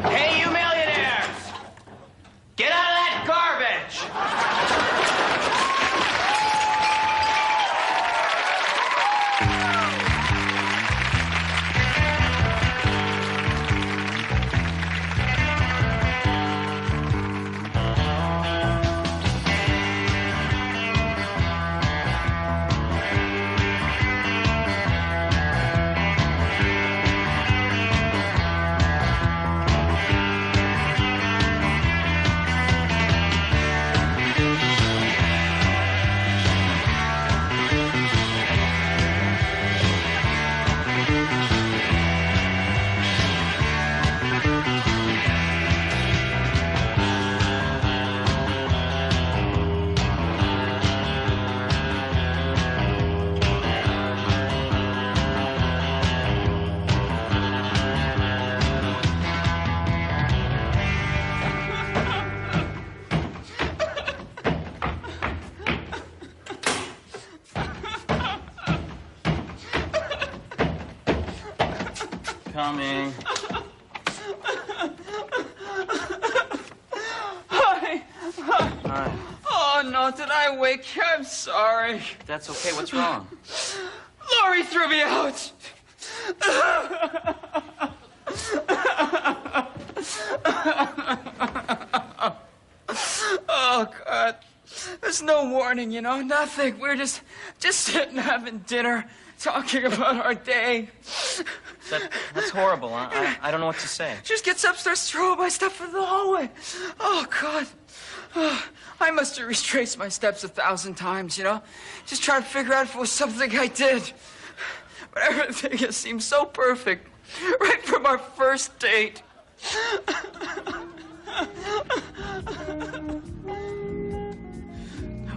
Hey, you millionaires! Get out of that garbage! Coming. Hi. Hi. Oh, no, did I wake you? I'm sorry. That's okay. What's wrong? Lori threw me out. Oh, God. There's no warning, you know, nothing. We're just sitting having dinner, talking about our day. That's horrible. I don't know what to say. She just gets up, starts throwing my stuff in the hallway. Oh, God. Oh, I must have retraced my steps 1,000 times, you know? Just trying to figure out if it was something I did. But everything just seemed so perfect. Right from our first date.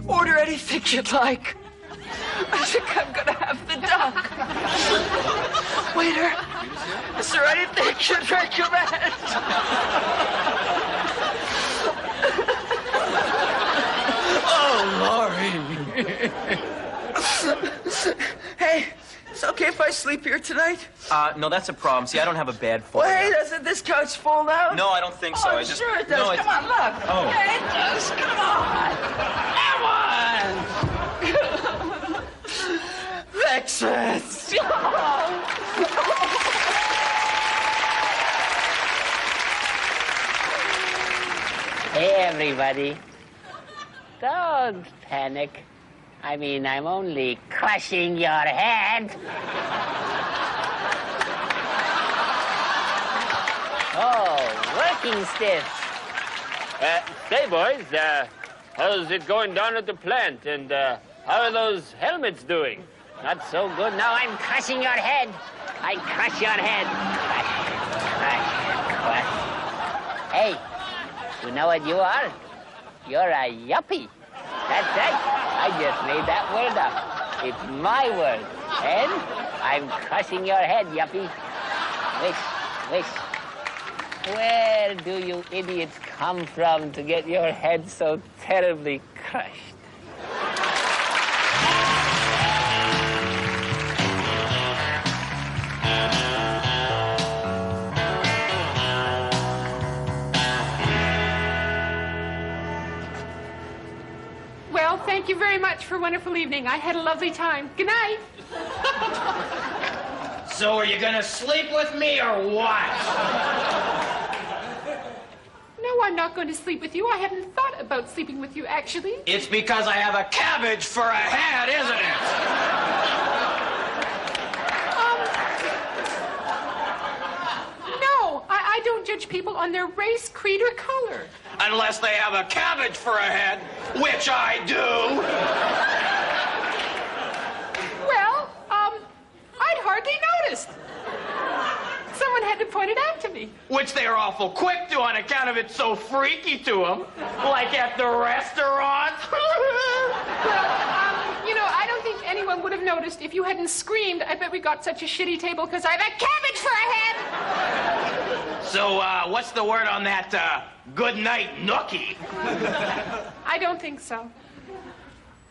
Order anything you'd like. I think I'm gonna have the duck. Waiter, is there anything you'd recommend? Oh, Lori. Hey, it's okay if I sleep here tonight? No, that's a problem. See, I don't have a bed for Wait, you. doesn't this couch fold out? No, I don't think so. Oh, I just... sure it does. No, Come on, look. Oh. Yeah, it does. Come on. Come on. Fix it. Hey, everybody. Don't panic. I mean, I'm only crushing your head. Oh, working stiff. Say, boys, how's it going down at the plant? And how are those helmets doing? Not so good. Now I'm crushing your head. I crush your head. Crush, crush. Hey, you know what you are? You're a yuppie. That's it. I just made that word up. It's my word. And I'm crushing your head, yuppie. Wish. Where do you idiots come from to get your head so terribly crushed? Well, thank you very much for a wonderful evening. I had a lovely time. Good night. So are you gonna sleep with me or what? No, I'm not going to sleep with you. I hadn't thought about sleeping with you, actually. It's because I have a cabbage for a head, isn't it? No, I don't judge people on their race, creed, or color. Unless they have a cabbage for a head, which I do. Well, I'd hardly noticed. Someone had to point it out to me. Which they are awful quick to on account of it's so freaky to them. Like at the restaurant. Well, you know, I don't think anyone would have noticed if you hadn't screamed. I bet we got such a shitty table because I have a cabbage for a head. So, what's the word on that, good night nookie? I don't think so.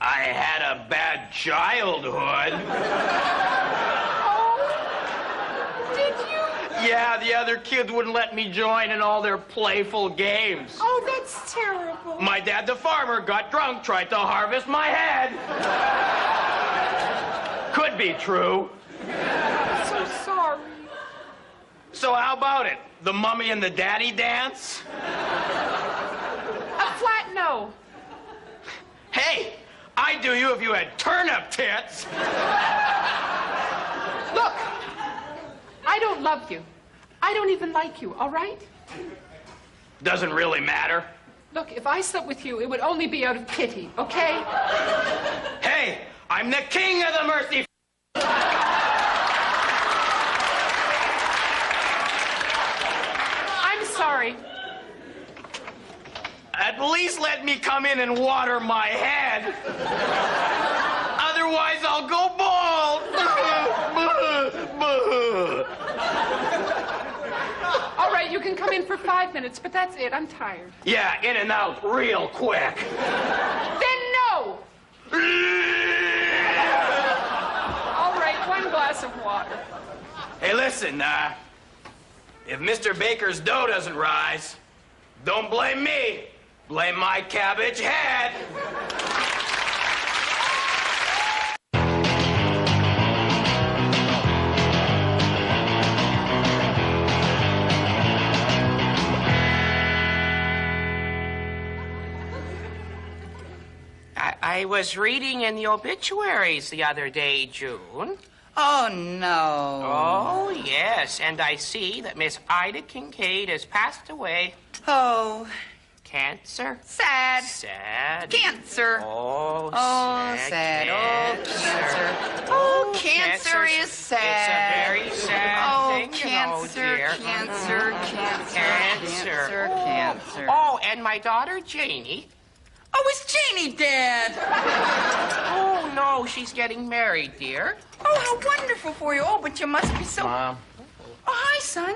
I had a bad childhood. Oh, did you? Yeah, the other kids wouldn't let me join in all their playful games. Oh, that's terrible. My dad, the farmer, got drunk, tried to harvest my head. Could be true. I'm so sorry. So how about it? The mummy and the daddy dance? A flat no. Hey, I'd do you if you had turnip tits. Look, I don't love you. I don't even like you, all right? Doesn't really matter. Look, if I slept with you, it would only be out of pity, okay? Hey, I'm the king of the mercy. I'm sorry. At least let me come in and water my head. Otherwise, I'll go bald. All right, you can come in for 5 minutes, but that's it. I'm tired. Yeah, in and out real quick. Then no! All right, 1 glass of water. Hey, listen, if Mr. Baker's dough doesn't rise, don't blame me. Blame my cabbage head. I was reading in the obituaries the other day, June. Oh, no. Oh, yes, and I see that Miss Ida Kincaid has passed away. Oh, Cancer. sad. Sad. Cancer. Oh, sad. Cancer. Oh, cancer is It's sad. a very sad Oh, thing, cancer, you know, dear. cancer, cancer, Cancer. cancer. Oh, and my daughter, Janie. Oh, it's Janie, Dad. Oh, no, she's getting married, dear. Oh, how wonderful for you. Oh, but you must be so... Mom. Oh, hi, son.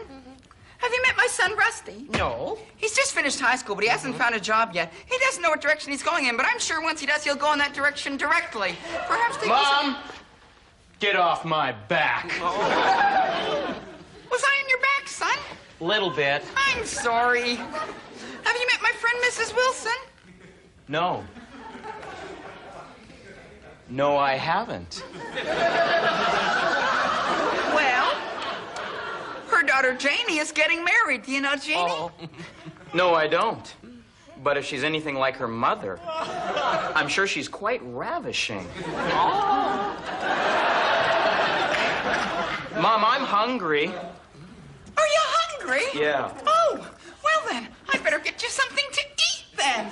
Have you met my son, Rusty? No. He's just finished high school, but he hasn't found a job yet. He doesn't know what direction he's going in, but I'm sure once he does, he'll go in that direction directly. Perhaps they... Mom, get off my back. Was I on your back, son? Little bit. I'm sorry. Have you met my friend, Mrs. Wilson? No. No, I haven't. Well, her daughter Janie is getting married. Do you know Janie? Oh. No, I don't. But if she's anything like her mother, I'm sure she's quite ravishing. Mom, I'm hungry. Are you hungry? Yeah. Oh, well then, I better get you something to eat then.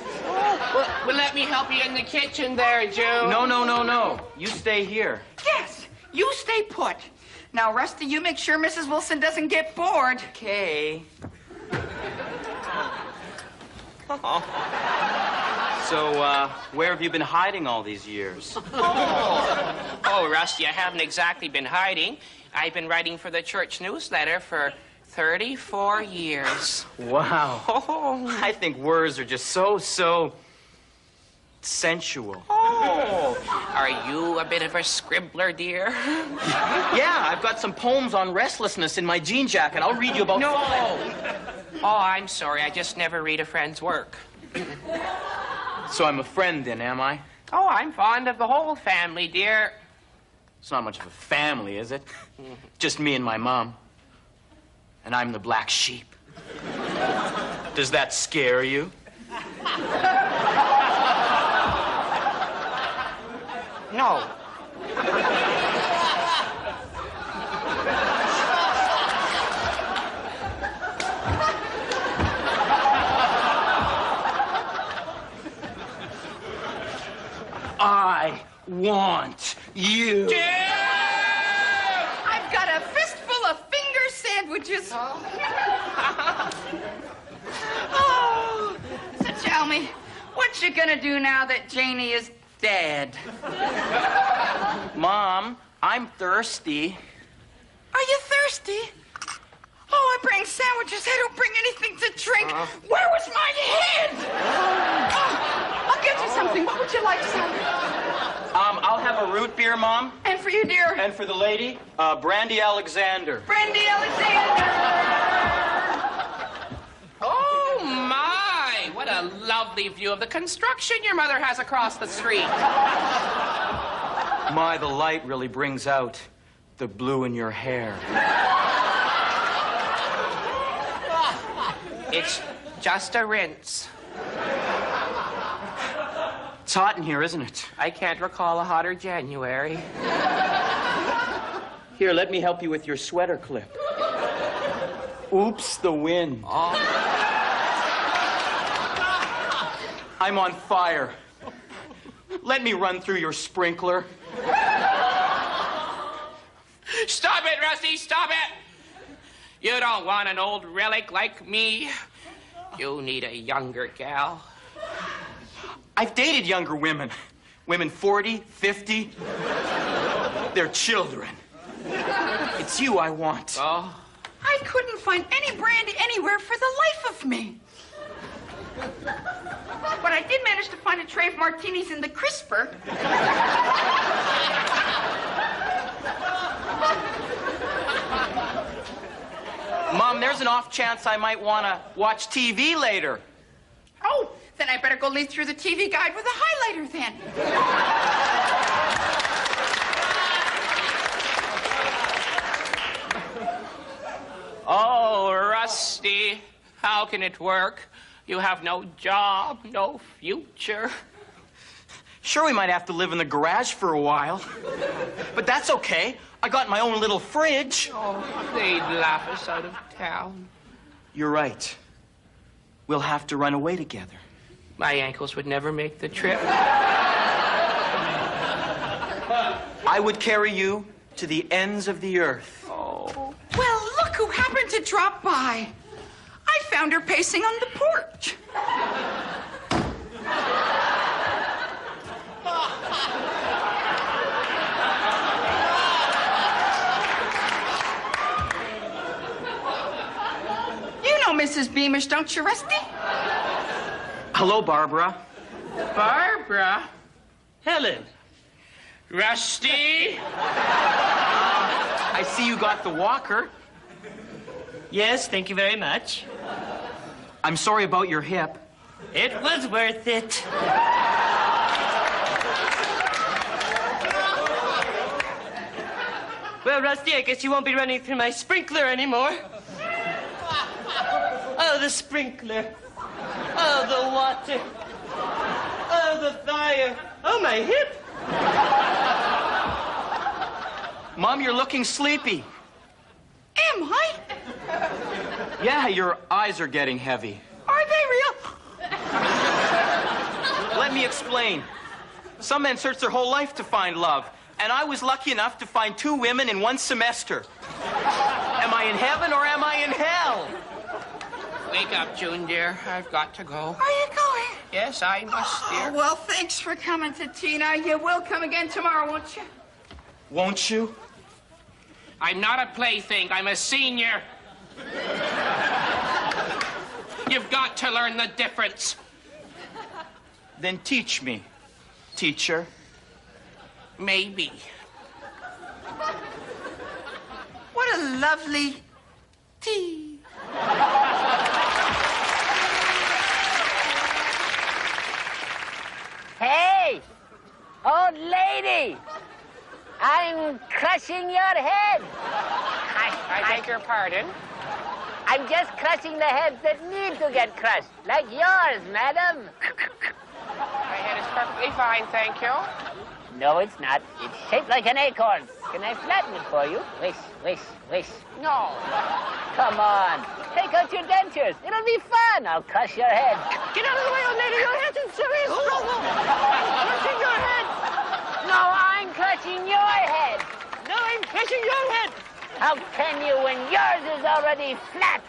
Well, let me help you in the kitchen there, June. No. You stay here. Yes, you stay put. Now, Rusty, you make sure Mrs. Wilson doesn't get bored. Okay. So, where have you been hiding all these years? Oh, Rusty, I haven't exactly been hiding. I've been writing for the church newsletter for 34 years. Wow. Oh. I think words are just so sensual. Oh. Are you a bit of a scribbler, dear? Yeah, I've got some poems on restlessness in my jean jacket. I'll read you about... No. Oh, I'm sorry. I just never read a friend's work. So I'm a friend then, am I? Oh, I'm fond of the whole family, dear. It's not much of a family, is it? Just me and my mom. And I'm the black sheep. Does that scare you? No. I want you. I've got a fistful of finger sandwiches. Oh, so tell me, what you gonna do now that Janie is dead? Mom, I'm thirsty. Are you thirsty? Oh, I bring sandwiches. I don't bring anything to drink. Where was my head? I'll get you something. What would you like, son? I'll have a root beer, Mom. And for you, dear? And for the lady, Brandy Alexander. Brandy Alexander! Oh, my. What a lovely view of the construction your mother has across the street. My, the light really brings out the blue in your hair. It's just a rinse. It's hot in here, isn't it? I can't recall a hotter January. Here, let me help you with your sweater clip. Oops, the wind. Oh. I'm on fire. Let me run through your sprinkler. Stop it, Rusty, stop it! You don't want an old relic like me. You need a younger gal. I've dated younger women. Women 40, 50. They're children. It's you I want. Oh. I couldn't find any brandy anywhere for the life of me. But I did manage to find a tray of martinis in the crisper. Mom, there's an off chance I might want to watch TV later. Oh, then I better go lead through the TV guide with a highlighter then. Oh, Rusty, how can it work? You have no job, no future. Sure, we might have to live in the garage for a while. But that's okay. I got my own little fridge. Oh, they'd laugh us out of town. You're right. We'll have to run away together. My ankles would never make the trip. I would carry you to the ends of the earth. Oh. Well, look who happened to drop by. I found her pacing on the porch. You know Mrs. Beamish, don't you, Rusty? Hello, Barbara. Barbara? Helen. Rusty? I see you got the walker. Yes, thank you very much. I'm sorry about your hip. It was worth it. Well, Rusty, I guess you won't be running through my sprinkler anymore. Oh, the sprinkler. Oh, the water. Oh, the fire. Oh, my hip. Mom, you're looking sleepy. Am I? Yeah, your eyes are getting heavy. Are they real? Let me explain. Some men search their whole life to find love, and I was lucky enough to find 2 women in 1 semester. Am I in heaven or am I in hell? Wake up, June, dear. I've got to go. Are you going? Yes, I must, dear. Oh, well, thanks for coming to Tina. You will come again tomorrow, won't you? Won't you? I'm not a plaything. I'm a senior. You've got to learn the difference. Then teach me, teacher. Maybe. What a lovely tea. Hey, old lady, I'm crushing your head. I beg your pardon. I'm just crushing the heads that need to get crushed, like yours, madam. My head is perfectly fine, thank you. No, it's not. It's shaped like an acorn. Can I flatten it for you? Wish, wish, wish. No. Come on. Take out your dentures. It'll be fun. I'll crush your head. Get out of the way, old lady. Your head's in serious trouble. Crushing your head. No, I'm crushing your head. No, I'm crushing your head. How can you when yours is already flat?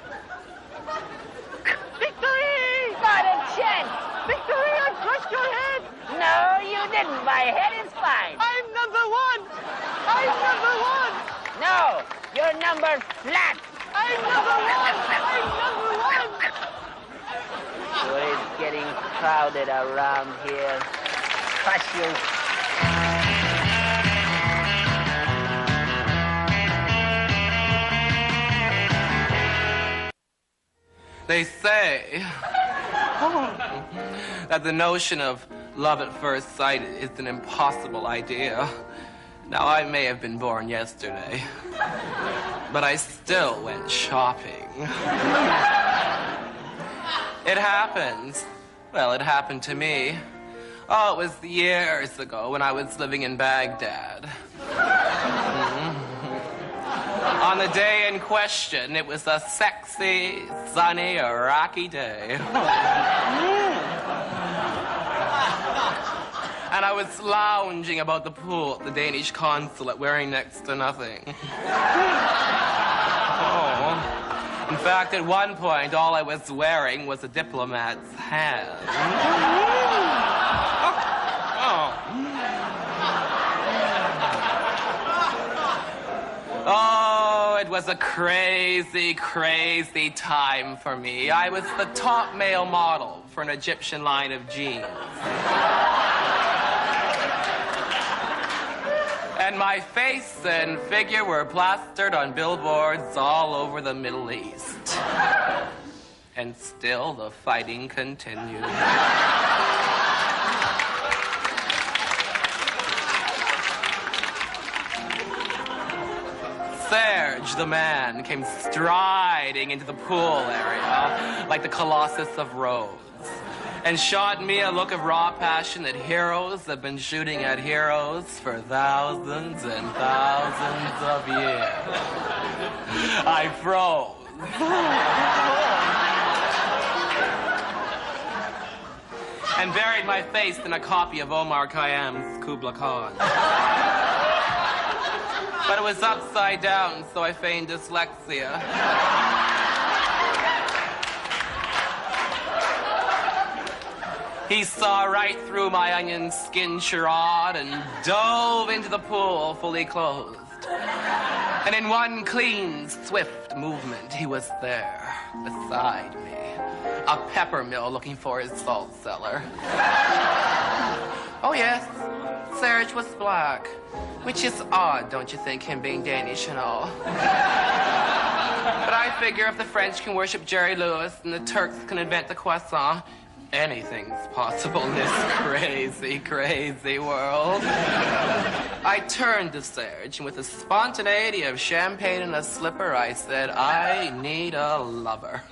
Victory! Not a chance. Victory, I crushed your head. No, you didn't. My head is fine. I'm number 1. I'm number 1. No, you're number flat. Boy, it's getting crowded around here. Crush you. They say that the notion of love at first sight is an impossible idea. Now, I may have been born yesterday, but I still went shopping. It happens. Well, it happened to me. Oh, it was years ago when I was living in Baghdad. On the day in question, it was a sexy, sunny, Iraqi day. And I was lounging about the pool at the Danish consulate wearing next to nothing. Oh. In fact, at one point, all I was wearing was a diplomat's hand. Oh, it was a crazy, crazy time for me. I was the top male model for an Egyptian line of jeans. And my face and figure were plastered on billboards all over the Middle East. And still the fighting continued. Serge, the man, came striding into the pool area like the Colossus of Rhodes and shot me a look of raw passion that heroes have been shooting at heroes for thousands and thousands of years. I froze. And buried my face in a copy of Omar Khayyam's Kubla Khan. But it was upside down, so I feigned dyslexia. He saw right through my onion skin charade and dove into the pool fully clothed. And in one clean, swift movement, he was there, beside me. A pepper mill looking for his salt cellar. Oh, yes, Serge was black. Which is odd, don't you think, him being Danish and all? But I figure if the French can worship Jerry Lewis and the Turks can invent the croissant, anything's possible in this crazy, crazy world. I turned to Serge, and with the spontaneity of champagne in a slipper, I said, I need a lover.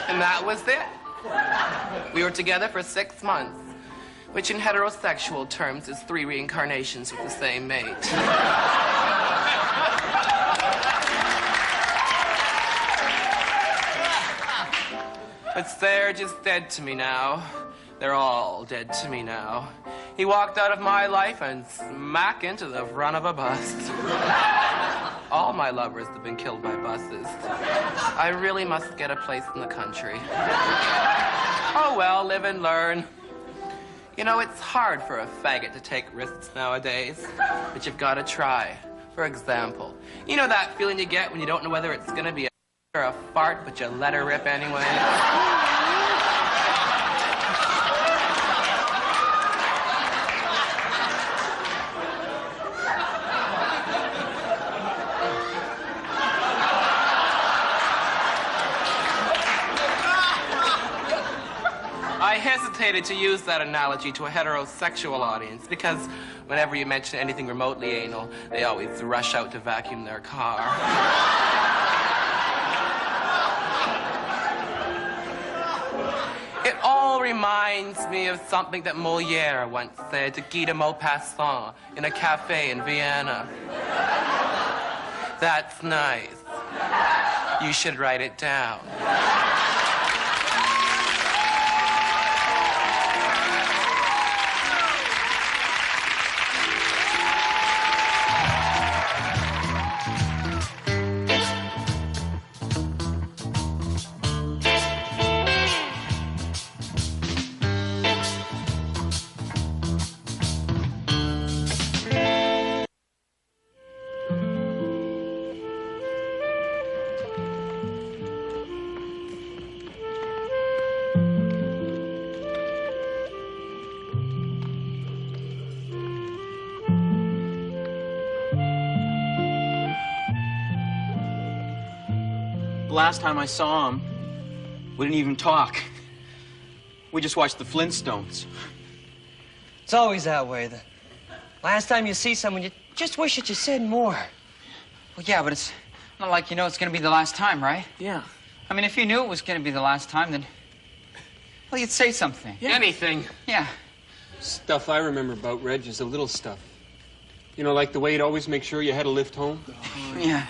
And that was it. We were together for 6 months. Which in heterosexual terms is 3 reincarnations with the same mate. But Serge is dead to me now. They're all dead to me now. He walked out of my life and smack into the front of a bus. All my lovers have been killed by buses. I really must get a place in the country. Oh well, live and learn. You know, it's hard for a faggot to take risks nowadays, but you've got to try. For example, you know that feeling you get when you don't know whether it's going to be or a fart, but you let her rip anyway? I hesitated to use that analogy to a heterosexual audience because whenever you mention anything remotely anal, they always rush out to vacuum their car. It all reminds me of something that Molière once said to Guy de Maupassant in a cafe in Vienna. That's nice. You should write it down. The last time I saw him, we didn't even talk. We just watched the Flintstones. It's always that way. The last time you see someone, you just wish that you said more. Well, yeah, but it's not like you know it's going to be the last time, right? Yeah. I mean, if you knew it was going to be the last time, then, well, you'd say something. Yeah. Anything. Yeah. Stuff I remember about Reg is the little stuff. You know, like the way he'd always make sure you had a lift home. Yeah.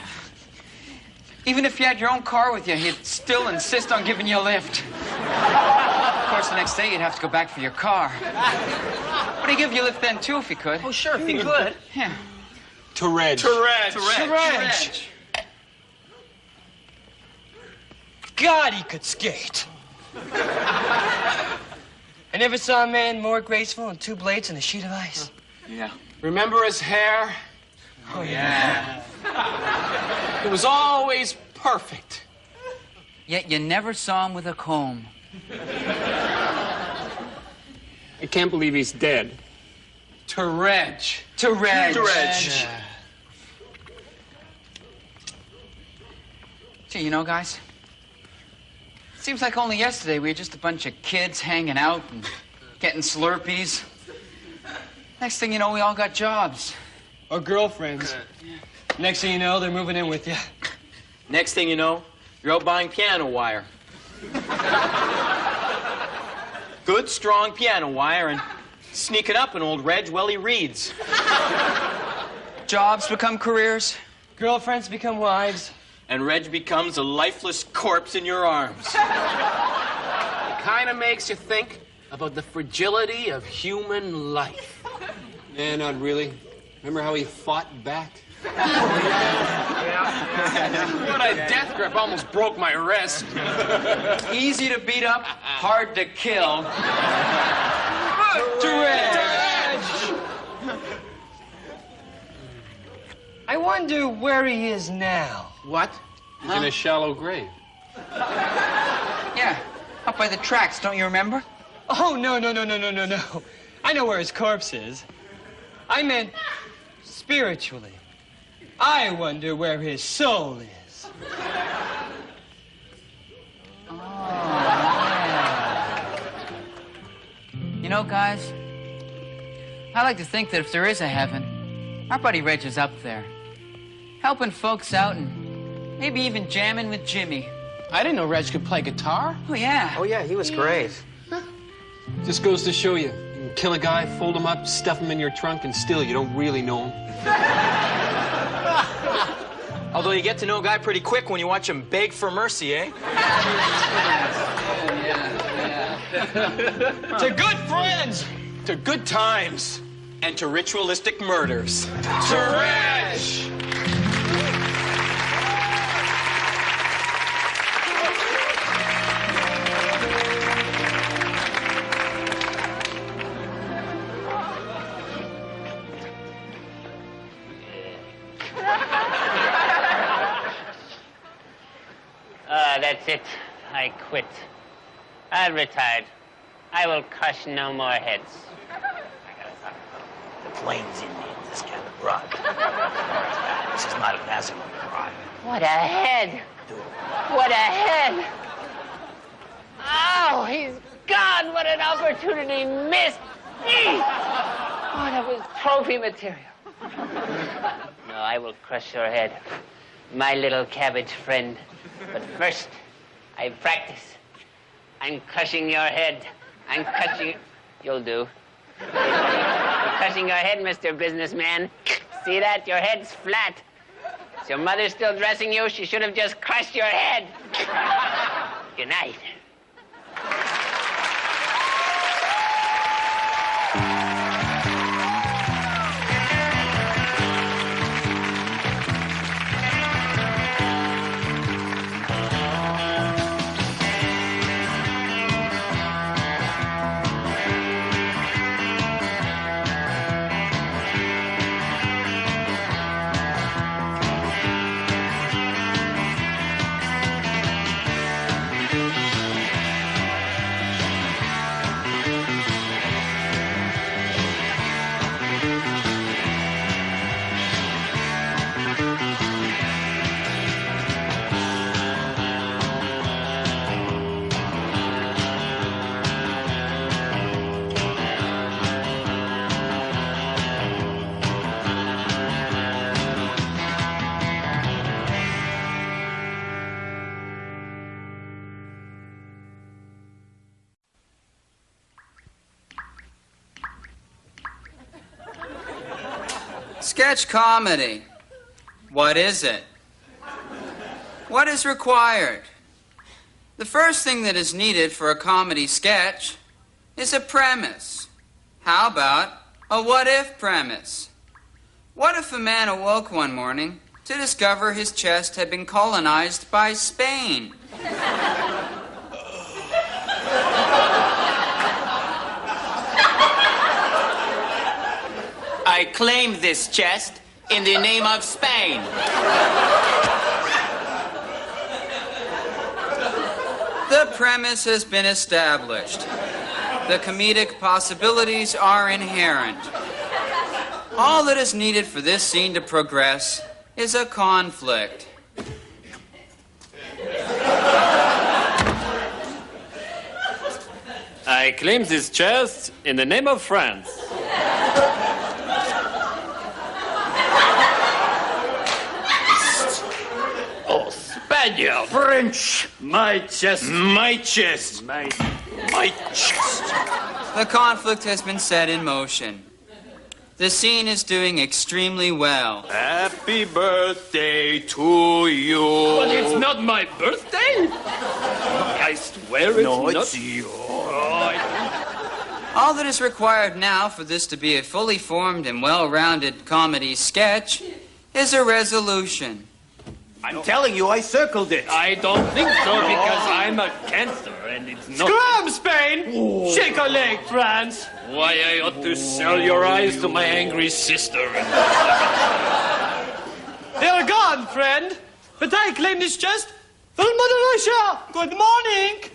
Even if you had your own car with you, he'd still insist on giving you a lift. Of course, the next day you'd have to go back for your car. But he'd give you a lift then, too, if he could. Oh, sure, if he could. Yeah. To Reg. To Reg. God, he could skate. I never saw a man more graceful on two blades than a sheet of ice. Yeah. Remember his hair? Oh, yeah. It was always perfect. Yet you never saw him with a comb. I can't believe he's dead. To Reg. To Reg. To Reg. Gee, you know, guys, seems like only yesterday we were just a bunch of kids hanging out and getting Slurpees. Next thing you know, we all got jobs. Or girlfriends. Next thing you know, they're moving in with you. Next thing you know, you're out buying piano wire. Good, strong piano wire and sneaking up on old Reg while he reads. Jobs become careers. Girlfriends become wives. And Reg becomes a lifeless corpse in your arms. It kind of makes you think about the fragility of human life. Nah, not really. Remember how he fought back? But a death grip almost broke my wrist. Easy to beat up, hard to kill. I wonder where he is now. What? He's in a shallow grave. Yeah, up by the tracks, don't you remember? Oh, no. I know where his corpse is. I meant spiritually. I wonder where his soul is. Oh, yeah. You know, guys, I like to think that if there is a heaven, our buddy Reg is up there, helping folks out and maybe even jamming with Jimmy. I didn't know Reg could play guitar. Oh, yeah. Oh, yeah, he was great. Just goes to show you. You can kill a guy, fold him up, stuff him in your trunk, and still you don't really know him. Although you get to know a guy pretty quick when you watch him beg for mercy, eh? To good friends! To good times. And to ritualistic murders. To Reg! That's it. I quit. I'm retired. I will crush no more heads. The plane's Indian. This kind of broad. This is not a passing broad. What a head! What a head! Oh, he's gone! What an opportunity missed! Oh, that was trophy material. No, I will crush your head, my little cabbage friend. But first, I practice. I'm crushing your head. I'm crushing... You'll do. I'm crushing your head, Mr. Businessman. See that? Your head's flat. Is your mother still dressing you? She should have just crushed your head. Good night. Sketch comedy. What is it? What is required? The first thing that is needed for a comedy sketch is a premise. How about a what-if premise? What if a man awoke one morning to discover his chest had been colonized by Spain? I claim this chest in the name of Spain. The premise has been established. The comedic possibilities are inherent. All that is needed for this scene to progress is a conflict. I claim this chest in the name of France. Oh, Spaniard. French. My chest. My chest. My chest. The conflict has been set in motion. The scene is doing extremely well. Happy birthday to you. But it's not my birthday. I swear it's not. It's yours. All that is required now for this to be a fully formed and well-rounded comedy sketch is a resolution. I'm telling you, I circled it. I don't think so because I'm a cancer and it's not. Scram, Spain! Shake a leg, France! Why I ought to sell your eyes to my angry sister. They're gone, friend. But I claim this chest from Mother Russia. Good morning.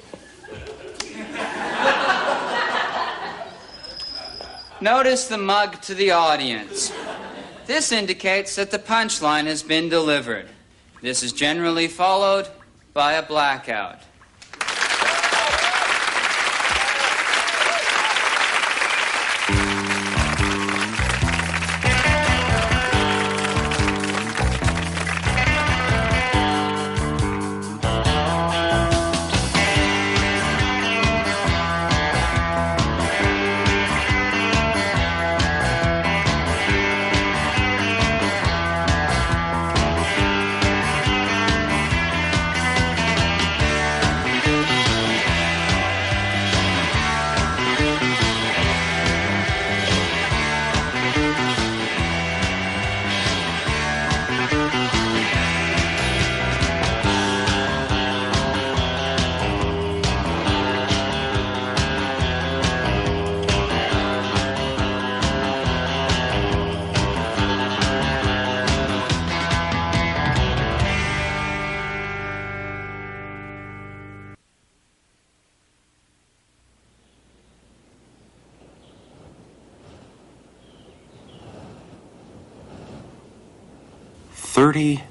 Notice the mug to the audience. This indicates that the punchline has been delivered. This is generally followed by a blackout.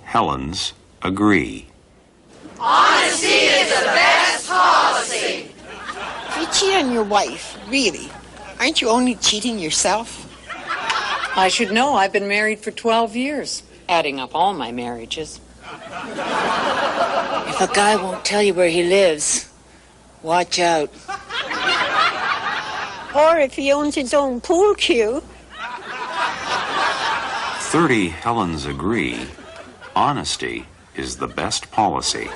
Helens agree. Honesty is the best policy. You cheat on your wife, really. Aren't you only cheating yourself? I should know. I've been married for 12 years, adding up all my marriages. If a guy won't tell you where he lives, watch out. Or if he owns his own pool cue. 30 Helens agree. Honesty is the best policy.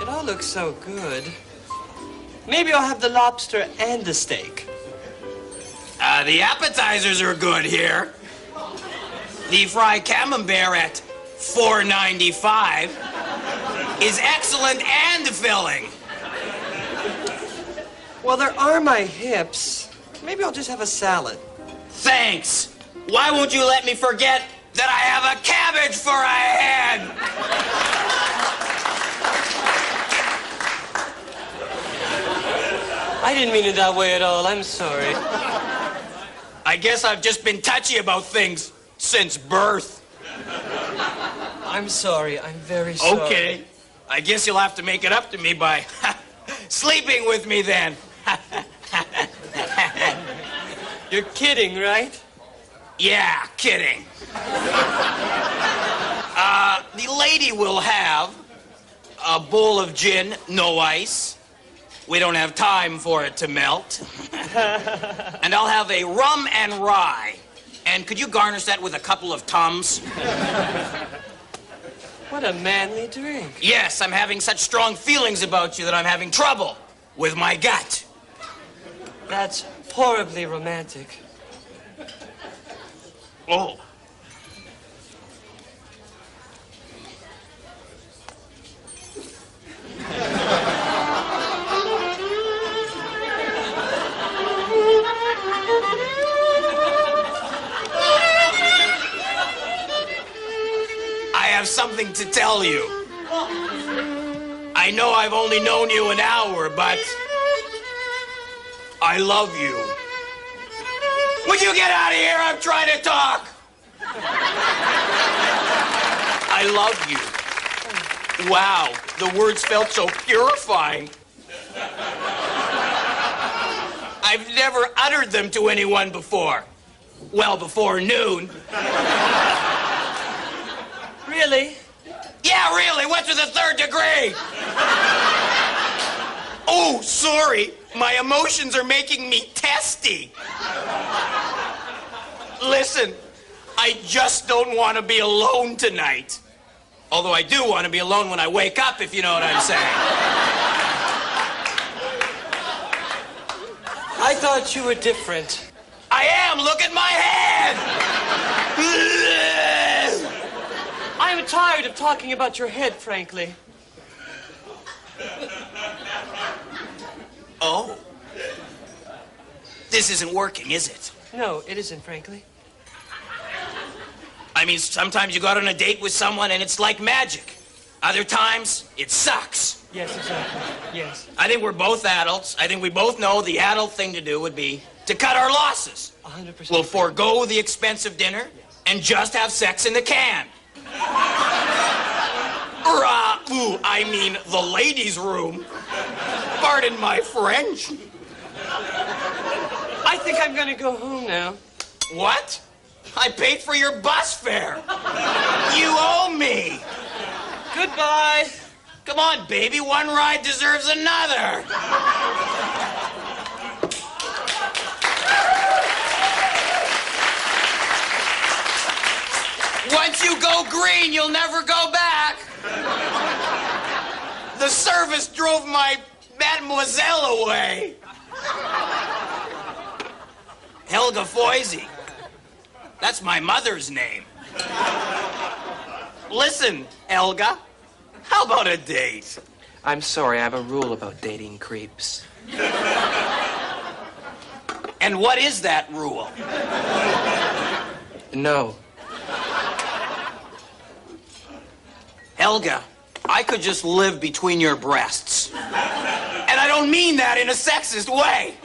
It all looks so good. Maybe I'll have the lobster and the steak. The appetizers are good here. The fried camembert at $4.95 is excellent and filling. Well, there are my hips. Maybe I'll just have a salad. Thanks. Why won't you let me forget that I have a cabbage for a head? I didn't mean it that way at all. I'm sorry. I guess I've just been touchy about things since birth. I'm sorry. I'm very sorry. Okay. I guess you'll have to make it up to me by sleeping with me then. You're kidding, right? Yeah, kidding. The lady will have a bowl of gin, no ice. We don't have time for it to melt. And I'll have a rum and rye. And could you garnish that with a couple of Tums? What a manly drink. Yes, I'm having such strong feelings about you that I'm having trouble with my gut. That's horribly romantic. Oh. I have something to tell you. I know I've only known you an hour, but I love you. Would you get out of here? I'm trying to talk. I love you. Wow, the words felt so purifying. I've never uttered them to anyone before. Well, before noon. Really? Yeah, really. What's with the third degree? Oh, sorry. My emotions are making me testy. Listen, I just don't want to be alone tonight. Although I do want to be alone when I wake up, if you know what I'm saying. I thought you were different. I am. Look at my head. I'm tired of talking about your head, frankly. Oh. This isn't working, is it? No, it isn't, frankly. I mean, sometimes you go out on a date with someone and it's like magic. Other times, it sucks. Yes, exactly. Yes. I think we're both adults. I think we both know the adult thing to do would be to cut our losses. 100%. We'll forego the expensive dinner and just have sex in the can. I mean, the ladies' room. Pardon my French. I think I'm gonna go home now. What? I paid for your bus fare. You owe me. Goodbye. Come on, baby. One ride deserves another. Once you go green, you'll never go back. The service drove my mademoiselle away. Helga Foisey. That's my mother's name. Listen, Helga, how about a date? I'm sorry, I have a rule about dating creeps. And what is that rule? No. Helga, I could just live between your breasts. And I don't mean that in a sexist way.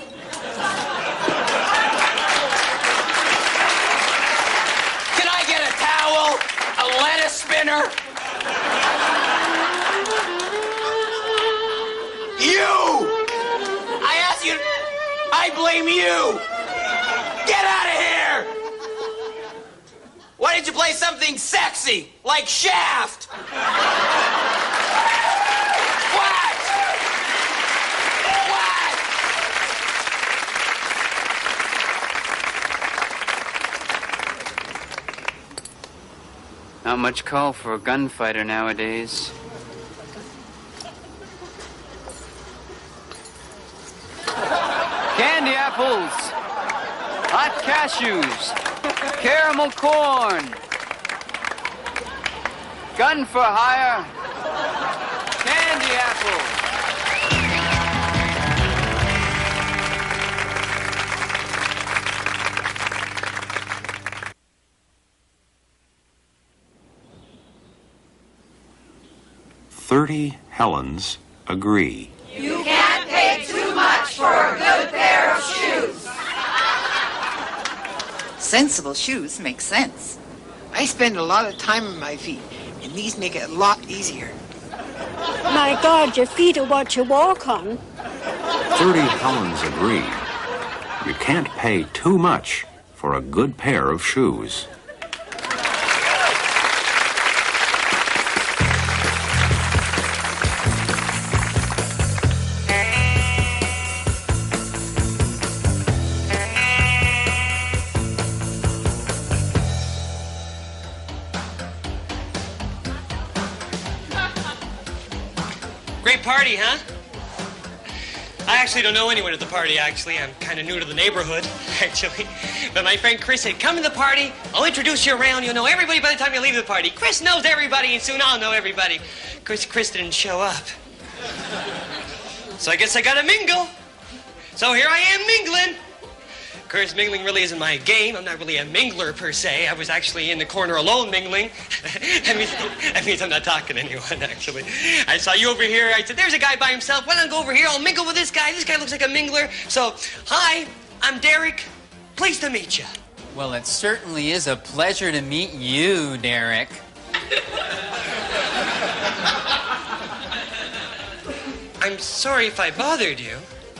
Can I get a towel? A lettuce spinner? You! I asked you. I blame you. Get out of here! Why didn't you play something sexy, like Shaft? What? What? Not much call for a gunfighter nowadays. Candy apples, hot cashews, caramel corn, gun for hire, candy apples. "30 Helens agree." You can't pay too much for a good pair of shoes. Sensible shoes make sense. I spend a lot of time on my feet, and these make it a lot easier. My God, your feet are what you walk on. 30 Helens agree. You can't pay too much for a good pair of shoes. Great party, huh? I actually don't know anyone at the party, actually. I'm kind of new to the neighborhood, actually. But my friend Chris said, come to the party, I'll introduce you around, you'll know everybody by the time you leave the party. Chris knows everybody, and soon I'll know everybody. Chris didn't show up. So I guess I gotta mingle. So here I am mingling. Of course, mingling really isn't my game. I'm not really a mingler, per se. I was actually in the corner alone mingling. that means I'm not talking to anyone, actually. I saw you over here. I said, there's a guy by himself. Why don't I go over here? I'll mingle with this guy. This guy looks like a mingler. So, hi, I'm Derek. Pleased to meet you. Well, it certainly is a pleasure to meet you, Derek. I'm sorry if I bothered you.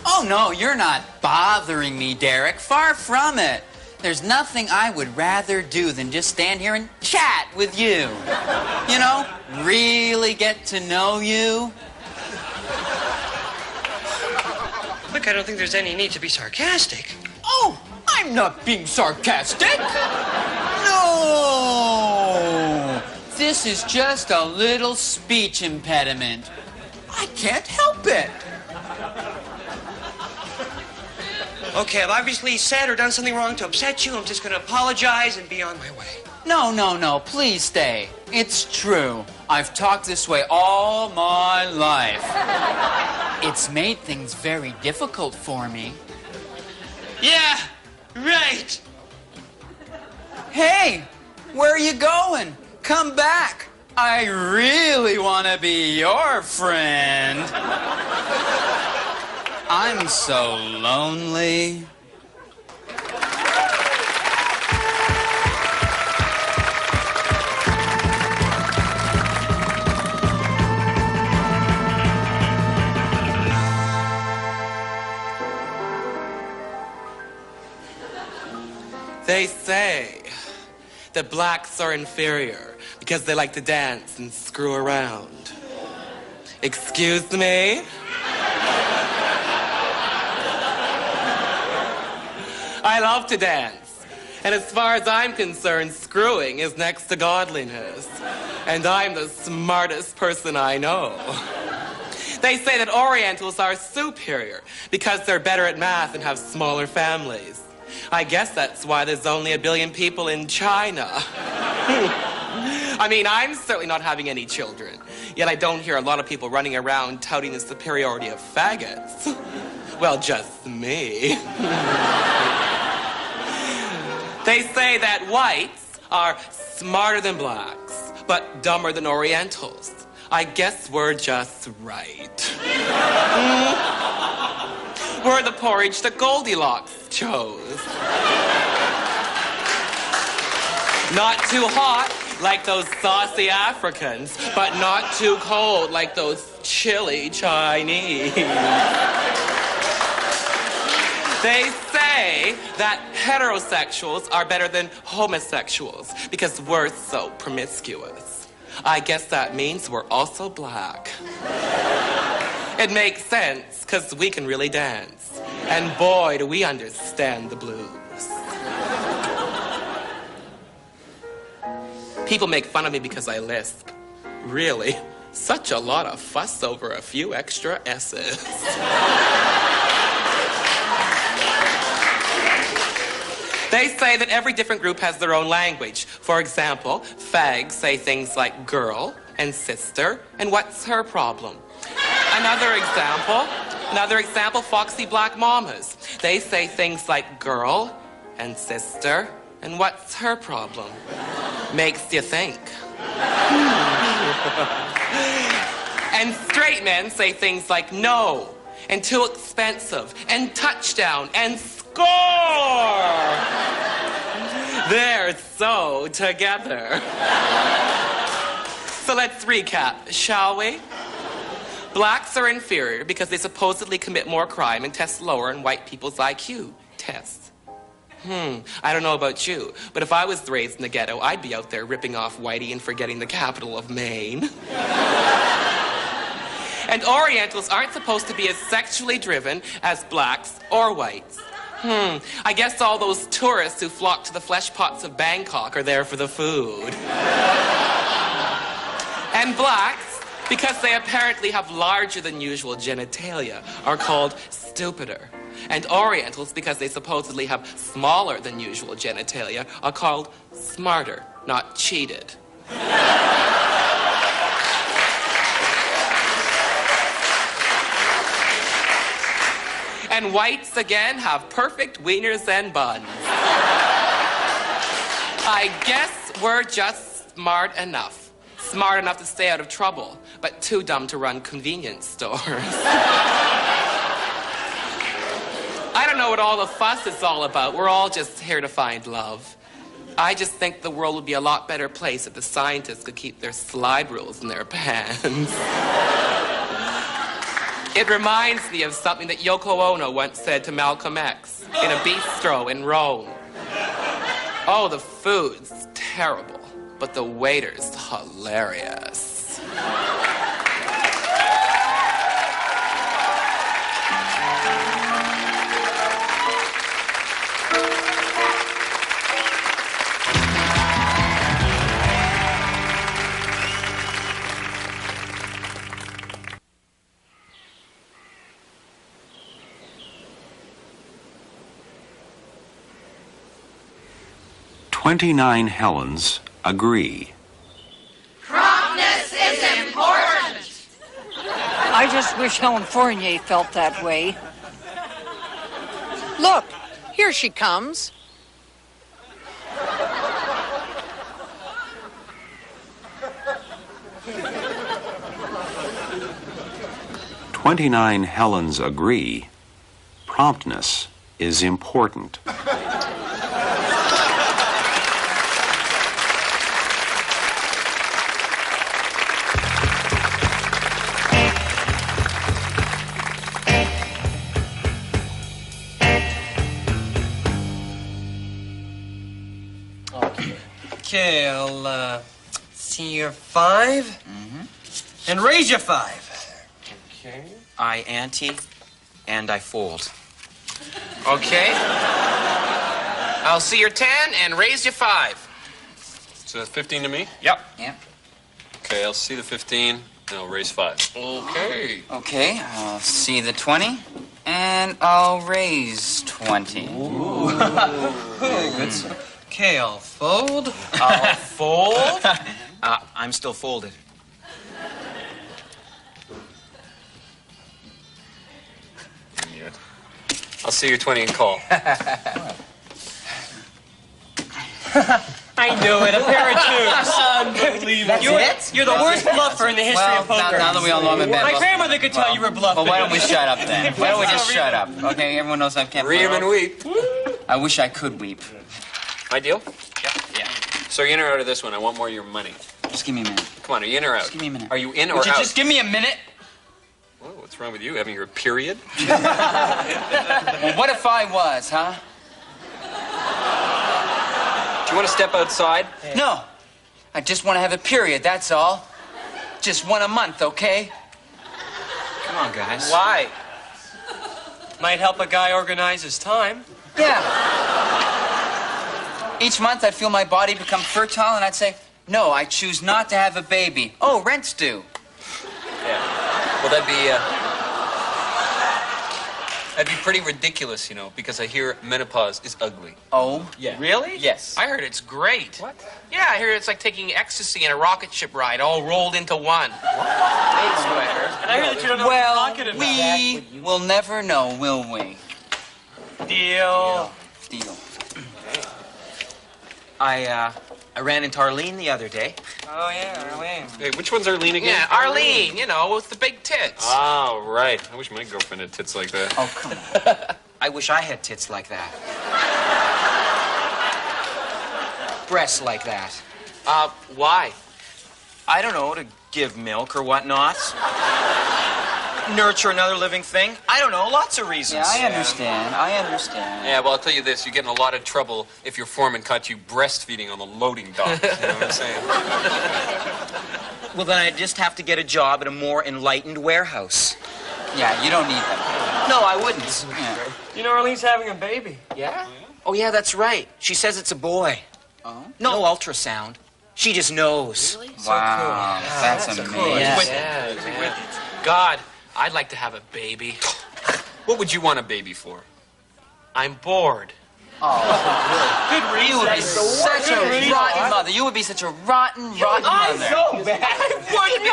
Oh, no, you're not bothering me, Derek. Far from it. There's nothing I would rather do than just stand here and chat with you. You know, really get to know you. Look, I don't think there's any need to be sarcastic. Oh, I'm not being sarcastic. No. This is just a little speech impediment. I can't help it. Okay, I've obviously said or done something wrong to upset you. I'm just going to apologize and be on my way. No, please stay. It's true. I've talked this way all my life. It's made things very difficult for me. Yeah, right. Hey, where are you going? Come back. I really want to be your friend. I'm so lonely. They say that blacks are inferior because they like to dance and screw around. Excuse me? I love to dance. And as far as I'm concerned, screwing is next to godliness. And I'm the smartest person I know. They say that Orientals are superior because they're better at math and have smaller families. I guess that's why there's only 1 billion people in China. I mean, I'm certainly not having any children, yet I don't hear a lot of people running around touting the superiority of faggots. Well, just me. They say that whites are smarter than blacks, but dumber than Orientals. I guess we're just right. We're the porridge that Goldilocks chose. Not too hot like those saucy Africans, but not too cold like those chilly Chinese. They say that heterosexuals are better than homosexuals because we're so promiscuous. I guess that means we're also black. It makes sense, because we can really dance. And boy, do we understand the blues. People make fun of me because I lisp. Really, such a lot of fuss over a few extra S's. They say that every different group has their own language. For example, fags say things like girl and sister, and what's her problem? Another example, foxy black mamas. They say things like girl and sister, and what's her problem? Makes you think. And straight men say things like no, and too expensive, and touchdown, and score! They're so together. So let's recap, shall we? Blacks are inferior because they supposedly commit more crime and test lower in white people's IQ tests. I don't know about you, but if I was raised in the ghetto, I'd be out there ripping off Whitey and forgetting the capital of Maine. And Orientals aren't supposed to be as sexually driven as blacks or whites. I guess all those tourists who flock to the flesh pots of Bangkok are there for the food. And blacks because they apparently have larger than usual genitalia, are called stupider. And Orientals, because they supposedly have smaller than usual genitalia, are called smarter, not cheated. And whites, again, have perfect wieners and buns. I guess we're just smart enough. Smart enough to stay out of trouble, but too dumb to run convenience stores. I don't know what all the fuss is all about. We're all just here to find love. I just think the world would be a lot better place if the scientists could keep their slide rules in their pants. It reminds me of something that Yoko Ono once said to Malcolm X in a bistro in Rome. Oh, the food's terrible, but the waiter's hilarious. "29 Helens agree." Promptness is important. I just wish Helen Fournier felt that way. Look, here she comes. "29 Helens agree. Promptness is important." Okay, I'll see your 5. And raise your 5. Okay. I ante and I fold. Okay. I'll see your 10 and raise your 5. So that's 15 to me? Yep. Yep. Okay, I'll see the 15 and I'll raise 5. Okay. Okay, I'll see the 20 and I'll raise 20. Ooh. Very good, sir. Okay, I'll fold. I'll fold. I'm still folded. Yet. I'll see your 20 and call. I knew it. A pair of 2s. Unbelievable. You're the worst bluffer in the history of poker. Now that we all know I'm a bad My bluffer. grandmother could tell you were bluffing. Well, why don't we shut up then? Why don't we just shut up? Okay, everyone knows I can't. Ream and weep. I wish I could weep. My deal? Yeah. So are you in or out of this one? I want more of your money. Just give me a minute. Come on, are you in or out? Just give me a minute. Are you in or Would you out? just give me a minute? Whoa, what's wrong with you? Having your period? Well, what if I was, huh? Do you want to step outside? No. I just want to have a period, that's all. Just one a month, okay? Come on, guys. Why? Might help a guy organize his time. Yeah. Each month I'd feel my body become fertile and I'd say, no, I choose not to have a baby. Oh, rent's due. Yeah. Well, that'd be pretty ridiculous, you know, because I hear menopause is ugly. Oh? Yeah. Really? Yes. I heard it's great. What? Yeah, I hear it's like taking ecstasy in a rocket ship ride, all rolled into one. That's what I heard. And I heard that you don't know what you're talking about. We will never know, will we? Deal. Deal. I ran into Arlene the other day. Oh, yeah, Arlene. Hey, which one's Arlene again? Yeah, Arlene, you know, with the big tits. Oh, right. I wish my girlfriend had tits like that. Oh, come on. I wish I had tits like that. Breasts like that. Why? I don't know, to give milk or whatnot. Nurture another living thing. I don't know, lots of reasons. Yeah, I understand. Yeah, well, I'll tell you this. You get in a lot of trouble if your foreman caught you breastfeeding on the loading dock. You know what I'm saying? Well, then I just have to get a job at a more enlightened warehouse. Yeah, you don't need that. No, I wouldn't. Yeah. You know Arlene's having a baby. Yeah? Oh, yeah, that's right. She says it's a boy. Oh? No ultrasound. She just knows. Really? Wow, that's amazing. Cool. Yeah. God, I'd like to have a baby. What would you want a baby for? I'm bored. Oh, good reason. You would be such a rotten mother. You would be such a rotten mother. I'm so bad. You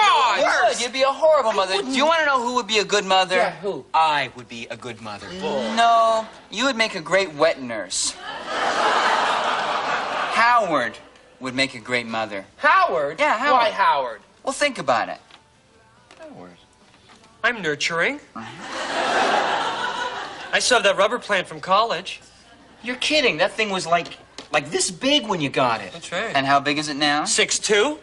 would. You'd be a horrible mother. Do you want to know who would be a good mother? Yeah, who? I would be a good mother. No, you would make a great wet nurse. Howard would make a great mother. Howard? Yeah, Howard. Why Howard? Well, think about it. Howard. I'm nurturing. I still have that rubber plant from college. You're kidding. That thing was like this big when you got it. That's right. And how big is it now? 6'2".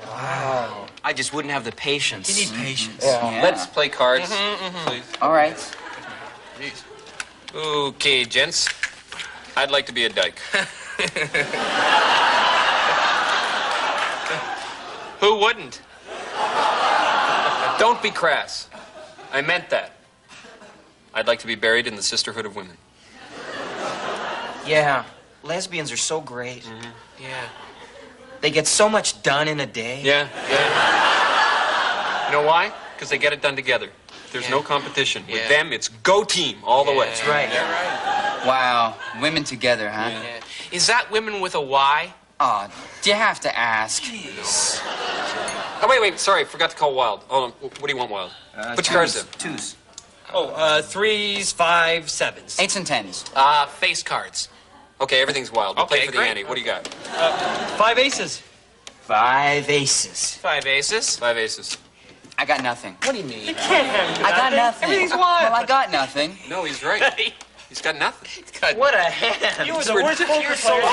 Wow. I just wouldn't have the patience. You need patience. Yeah. Let's play cards, please. All right. Jeez. Okay, gents. I'd like to be a dyke. Who wouldn't? Don't be crass. I meant that. I'd like to be buried in the Sisterhood of Women. Yeah. Lesbians are so great. Yeah. They get so much done in a day. Yeah. You know why? Because they get it done together. There's no competition. With them, it's go team all the way. That's right. You're right. Wow, women together, huh? Yeah. Is that women with a Y? Oh, do you have to ask? Jeez. Oh, wait, sorry, forgot to call Wild. Hold on, what do you want, Wild? Put your cards in. Twos. Oh, 3s, 5s, 7s. 8s and 10s. Face cards. Okay, everything's Wild. We'll Okay, play for the great. ante. What do you got? 5 aces. 5 aces. 5 aces. 5 aces. I got nothing. What do you mean? I got nothing. Everything's wild. Well, I got nothing. No, he's right. He's got nothing. What a hand. You were the worst poker player.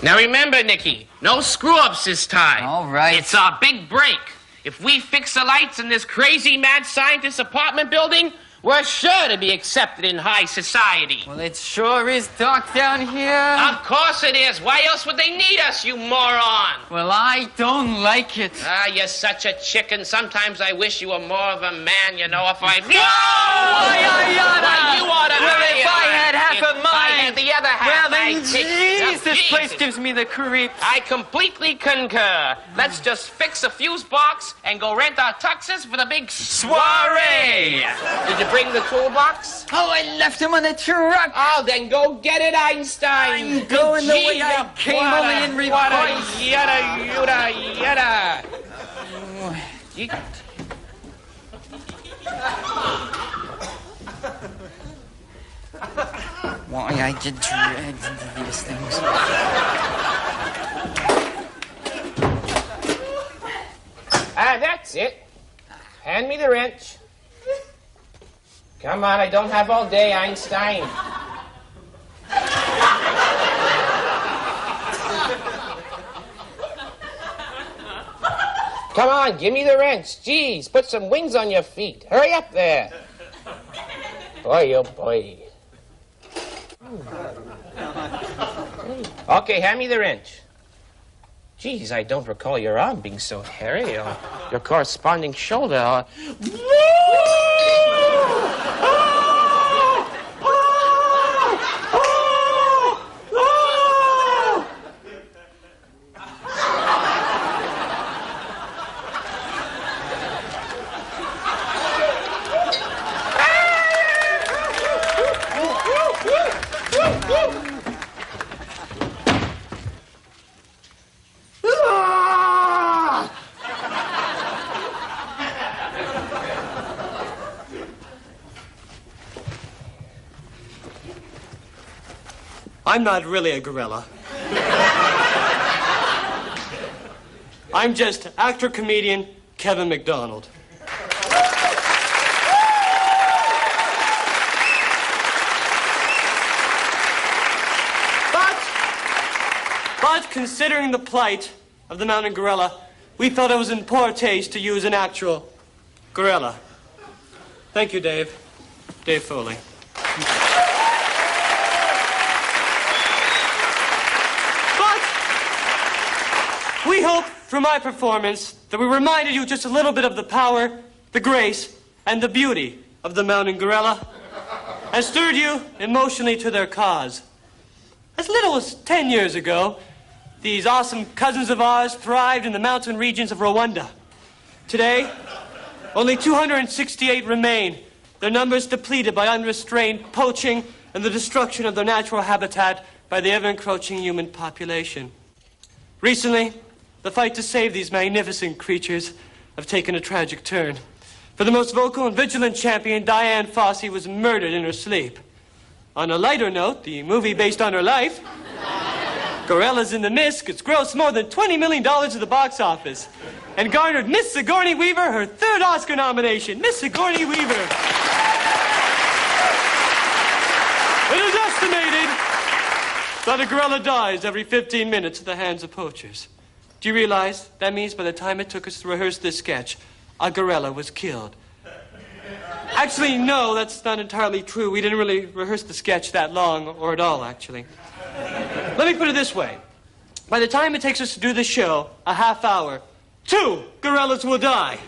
Now remember, Nicky, no screw-ups this time. All right. It's our big break. If we fix the lights in this crazy mad scientist apartment building, we're sure to be accepted in high society. Well, it sure is dark down here. Of course it is. Why else would they need us, you moron? Well, I don't like it. Ah, you're such a chicken. Sometimes I wish you were more of a man, you know, if I... No! Why, you oughta... Well, if I had half if of mine... I had the other half, Well, then, I'd take... jeez, this place gives me the creeps. I completely concur. Let's just fix a fuse box and go rent our tuxes for the big soiree. Did you bring the toolbox? Oh, I left him on the truck. Oh, then go get it, Einstein. I'm going the way I came, only in reverse. Yada. Why I get dragged into these things. That's it. Hand me the wrench. Come on, I don't have all day, Einstein. Come on, give me the wrench. Jeez, put some wings on your feet. Hurry up there. Boy, oh boy. Okay, hand me the wrench. Jeez, I don't recall your arm being so hairy, or your corresponding shoulder. I'm not really a gorilla. I'm just actor-comedian Kevin McDonald. But considering the plight of the mountain gorilla, we felt it was in poor taste to use an actual gorilla. Thank you, Dave. Dave Foley. But we hope, through my performance, that we reminded you just a little bit of the power, the grace, and the beauty of the mountain gorilla, and stirred you emotionally to their cause. As little as 10 years ago, these awesome cousins of ours thrived in the mountain regions of Rwanda. Today, only 268 remain, their numbers depleted by unrestrained poaching and the destruction of their natural habitat by the ever-encroaching human population. Recently, the fight to save these magnificent creatures have taken a tragic turn. For the most vocal and vigilant champion, Diane Fossey was murdered in her sleep. On a lighter note, the movie based on her life, Gorillas in the Mist, it's grossed more than $20 million at the box office and garnered Miss Sigourney Weaver her third Oscar nomination. Miss Sigourney Weaver. It is estimated that a gorilla dies every 15 minutes at the hands of poachers. Do you realize that means by the time it took us to rehearse this sketch, a gorilla was killed? Actually, no, that's not entirely true. We didn't really rehearse the sketch that long, or at all, actually. Let me put it this way. By the time it takes us to do the show, a half hour, 2 gorillas will die.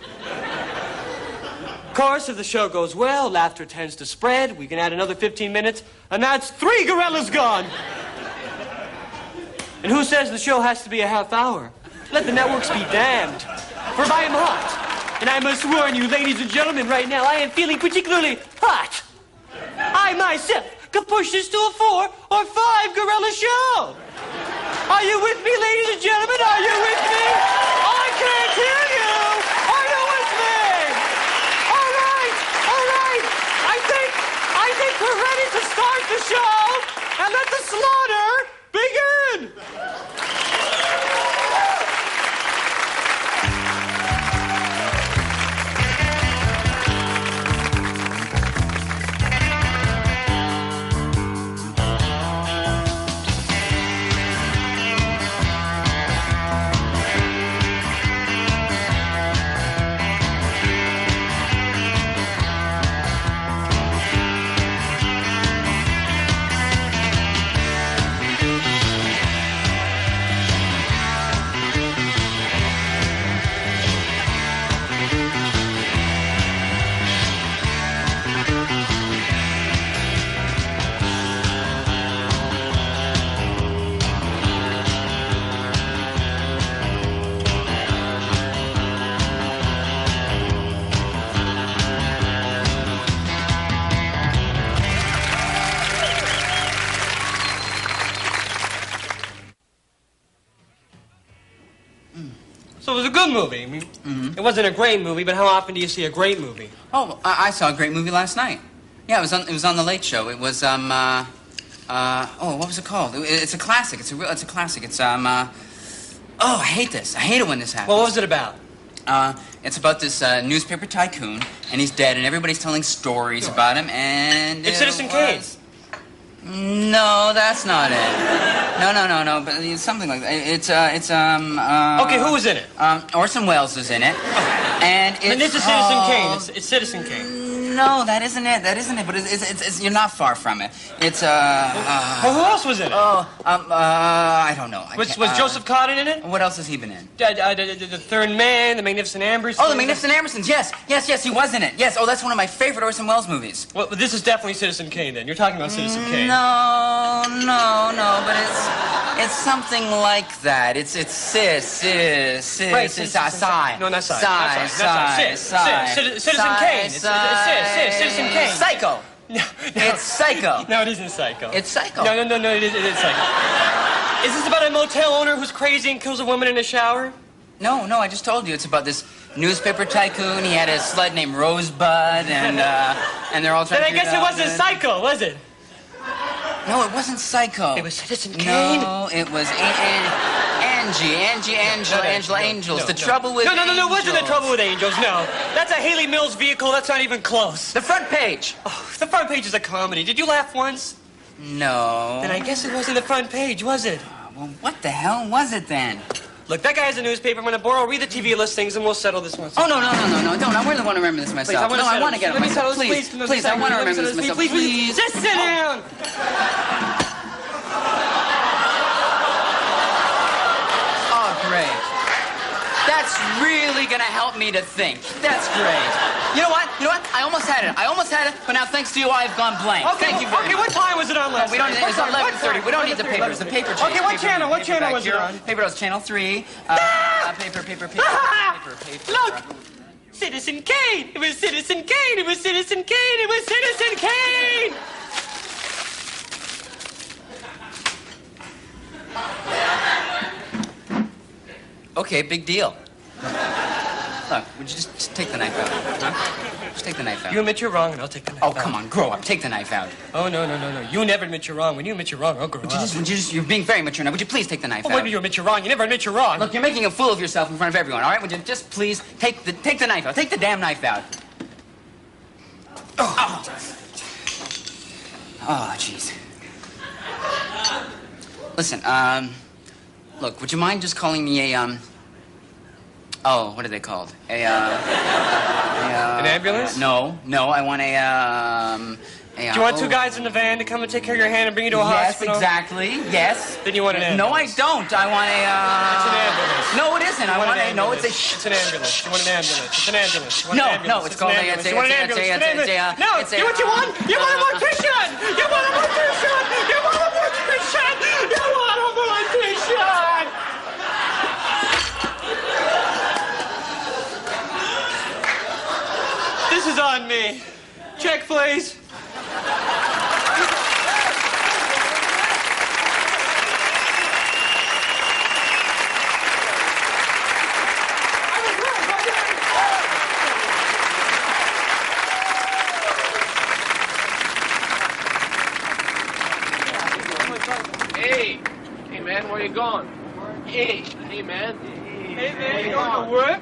Of course, if the show goes well, laughter tends to spread. We can add another 15 minutes, and that's 3 gorillas gone. And who says the show has to be a half hour? Let the networks be damned. For I am hot. And I must warn you, ladies and gentlemen, right now, I am feeling particularly hot. I myself could push this to a 4 or 5 gorilla show. Are you with me, ladies and gentlemen? Are you with me? I can't hear you. Are you with me? All right. I think we're ready to start the show and let the slaughter begin. So it was a good movie. I mean, It wasn't a great movie, but how often do you see a great movie? Oh, I saw a great movie last night. Yeah, it was on the Late Show. It was what was it called? It's a classic. It's a classic. It's I hate this. I hate it when this happens. Well, what was it about? It's about this newspaper tycoon, and he's dead, and everybody's telling stories about him, and It's Citizen Kane. No, that's not it. No, but it's something like that. Okay, who was in it? Orson Welles is in it. And this is Citizen Kane. It's Citizen Kane. No, that isn't it. But it's you're not far from it. It's Well, who else was in it? I don't know. Was Joseph Cotten in it? What else has he been in? The Third Man, The Magnificent Ambersons. Oh, The Magnificent Ambersons. Yes, he was in it. Yes. Oh, that's one of my favorite Orson Welles movies. Well, this is definitely Citizen Kane. Then you're talking about Citizen Kane. No, but it's something like that. It's Right, Psy. No, not Psy. Psy. Citizen Kane. It's Citizen Kane. Psycho. No. It's Psycho. No, it isn't Psycho. It's Psycho. No, it is Psycho. Is this about a motel owner who's crazy and kills a woman in a shower? No, I just told you. It's about this newspaper tycoon. He had a slut named Rosebud, and they're all trying Then to I guess it wasn't Psycho, was it? No, it wasn't Psycho. It was Citizen Kane. No, it was Angela, Angels. The Trouble with No, it wasn't The Angels. Trouble with Angels, no. That's a Haley Mills vehicle. That's not even close. The front page. Oh, the front page is a comedy. Did you laugh once? No. Then I guess it wasn't the front page, was it? Well, what the hell was it then? Look, that guy has a newspaper. I'm going to borrow, read the TV listings, and we'll settle this once. Oh, no, don't. I really want to remember this myself. Please, I want to get it myself. Please, I want to remember this myself. Please. Just sit down. Oh, great. That's really going to help me to think. That's great. You know what? I almost had it, but now thanks to you, I've gone blank. Okay, Thank you very much. what time was it on last We don't need night? It's 11:30. We don't need the papers. The paper change. Okay, what channel was it on? Paper was channel 3. Paper. Look! Citizen Kane! It was Citizen Kane! It was Citizen Kane! It was Citizen Kane! Okay, big deal. Look, would you just take the knife out? Huh? Just take the knife out. You admit you're wrong, and I'll take the knife out. Oh, come on, grow up. Take the knife out. Oh, no. You never admit you're wrong. When you admit you're wrong, I'll grow up. You're being very mature now. Would you please take the knife out? When you admit you're wrong, you never admit you're wrong. Look, you're making a fool of yourself in front of everyone, all right? Would you just please take the knife out? Take the damn knife out. Oh, jeez. Listen, look, would you mind just calling me a, what are they called? An ambulance? No, I want a, Do you want two guys in the van to come and take care of your hand and bring you to a hospital? Yes, exactly. Yes. Then you want an No, ambulance? I don't. I want a, It's an ambulance. No, it isn't. I want a, no, it's a... It's an ambulance. You want an ambulance. It's an ambulance. You want No, an ambulance. no, it's called a... You want an ambulance. No, you know what you want? You want a mortician! You want a mortician! You want a mortician! You want a mortician! This is on me. Check, please. Hey, man, where you going? Hey, man. Hey, man, you going to work?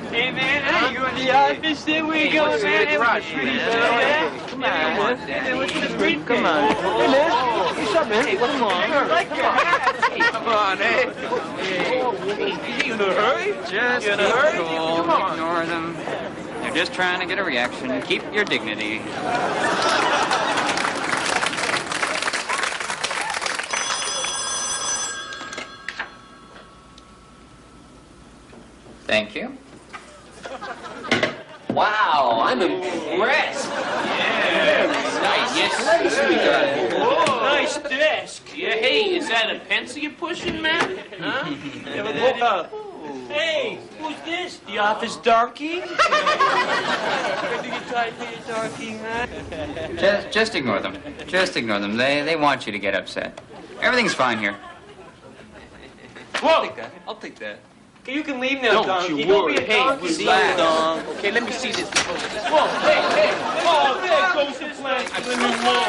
Hey, man, hey, you in the office? There we go, man. Hey, what's the street? Come on. Hey, man, what's the street? Come on. Hey, man. What's up, man? Hey, come on. Come on, hey. You in a hurry? Just You in a hurry? cool. Come on. Ignore them. They're just trying to get a reaction. Keep your dignity. Thank you. Wow, I'm impressed. Nice. Yes, Nice desk. Yeah, hey, is that a pencil you're pushing, man? Huh? Hey, who's this? The office donkey? Just ignore them. Just ignore them. They want you to get upset. Everything's fine here. Whoa! I'll take that. Okay, you can leave now, Don't donkey. you Don't worry. be a Hey, donkey. relax. Dong. Okay, let me see this. Whoa, hey. Oh, there goes the plan to the new wall.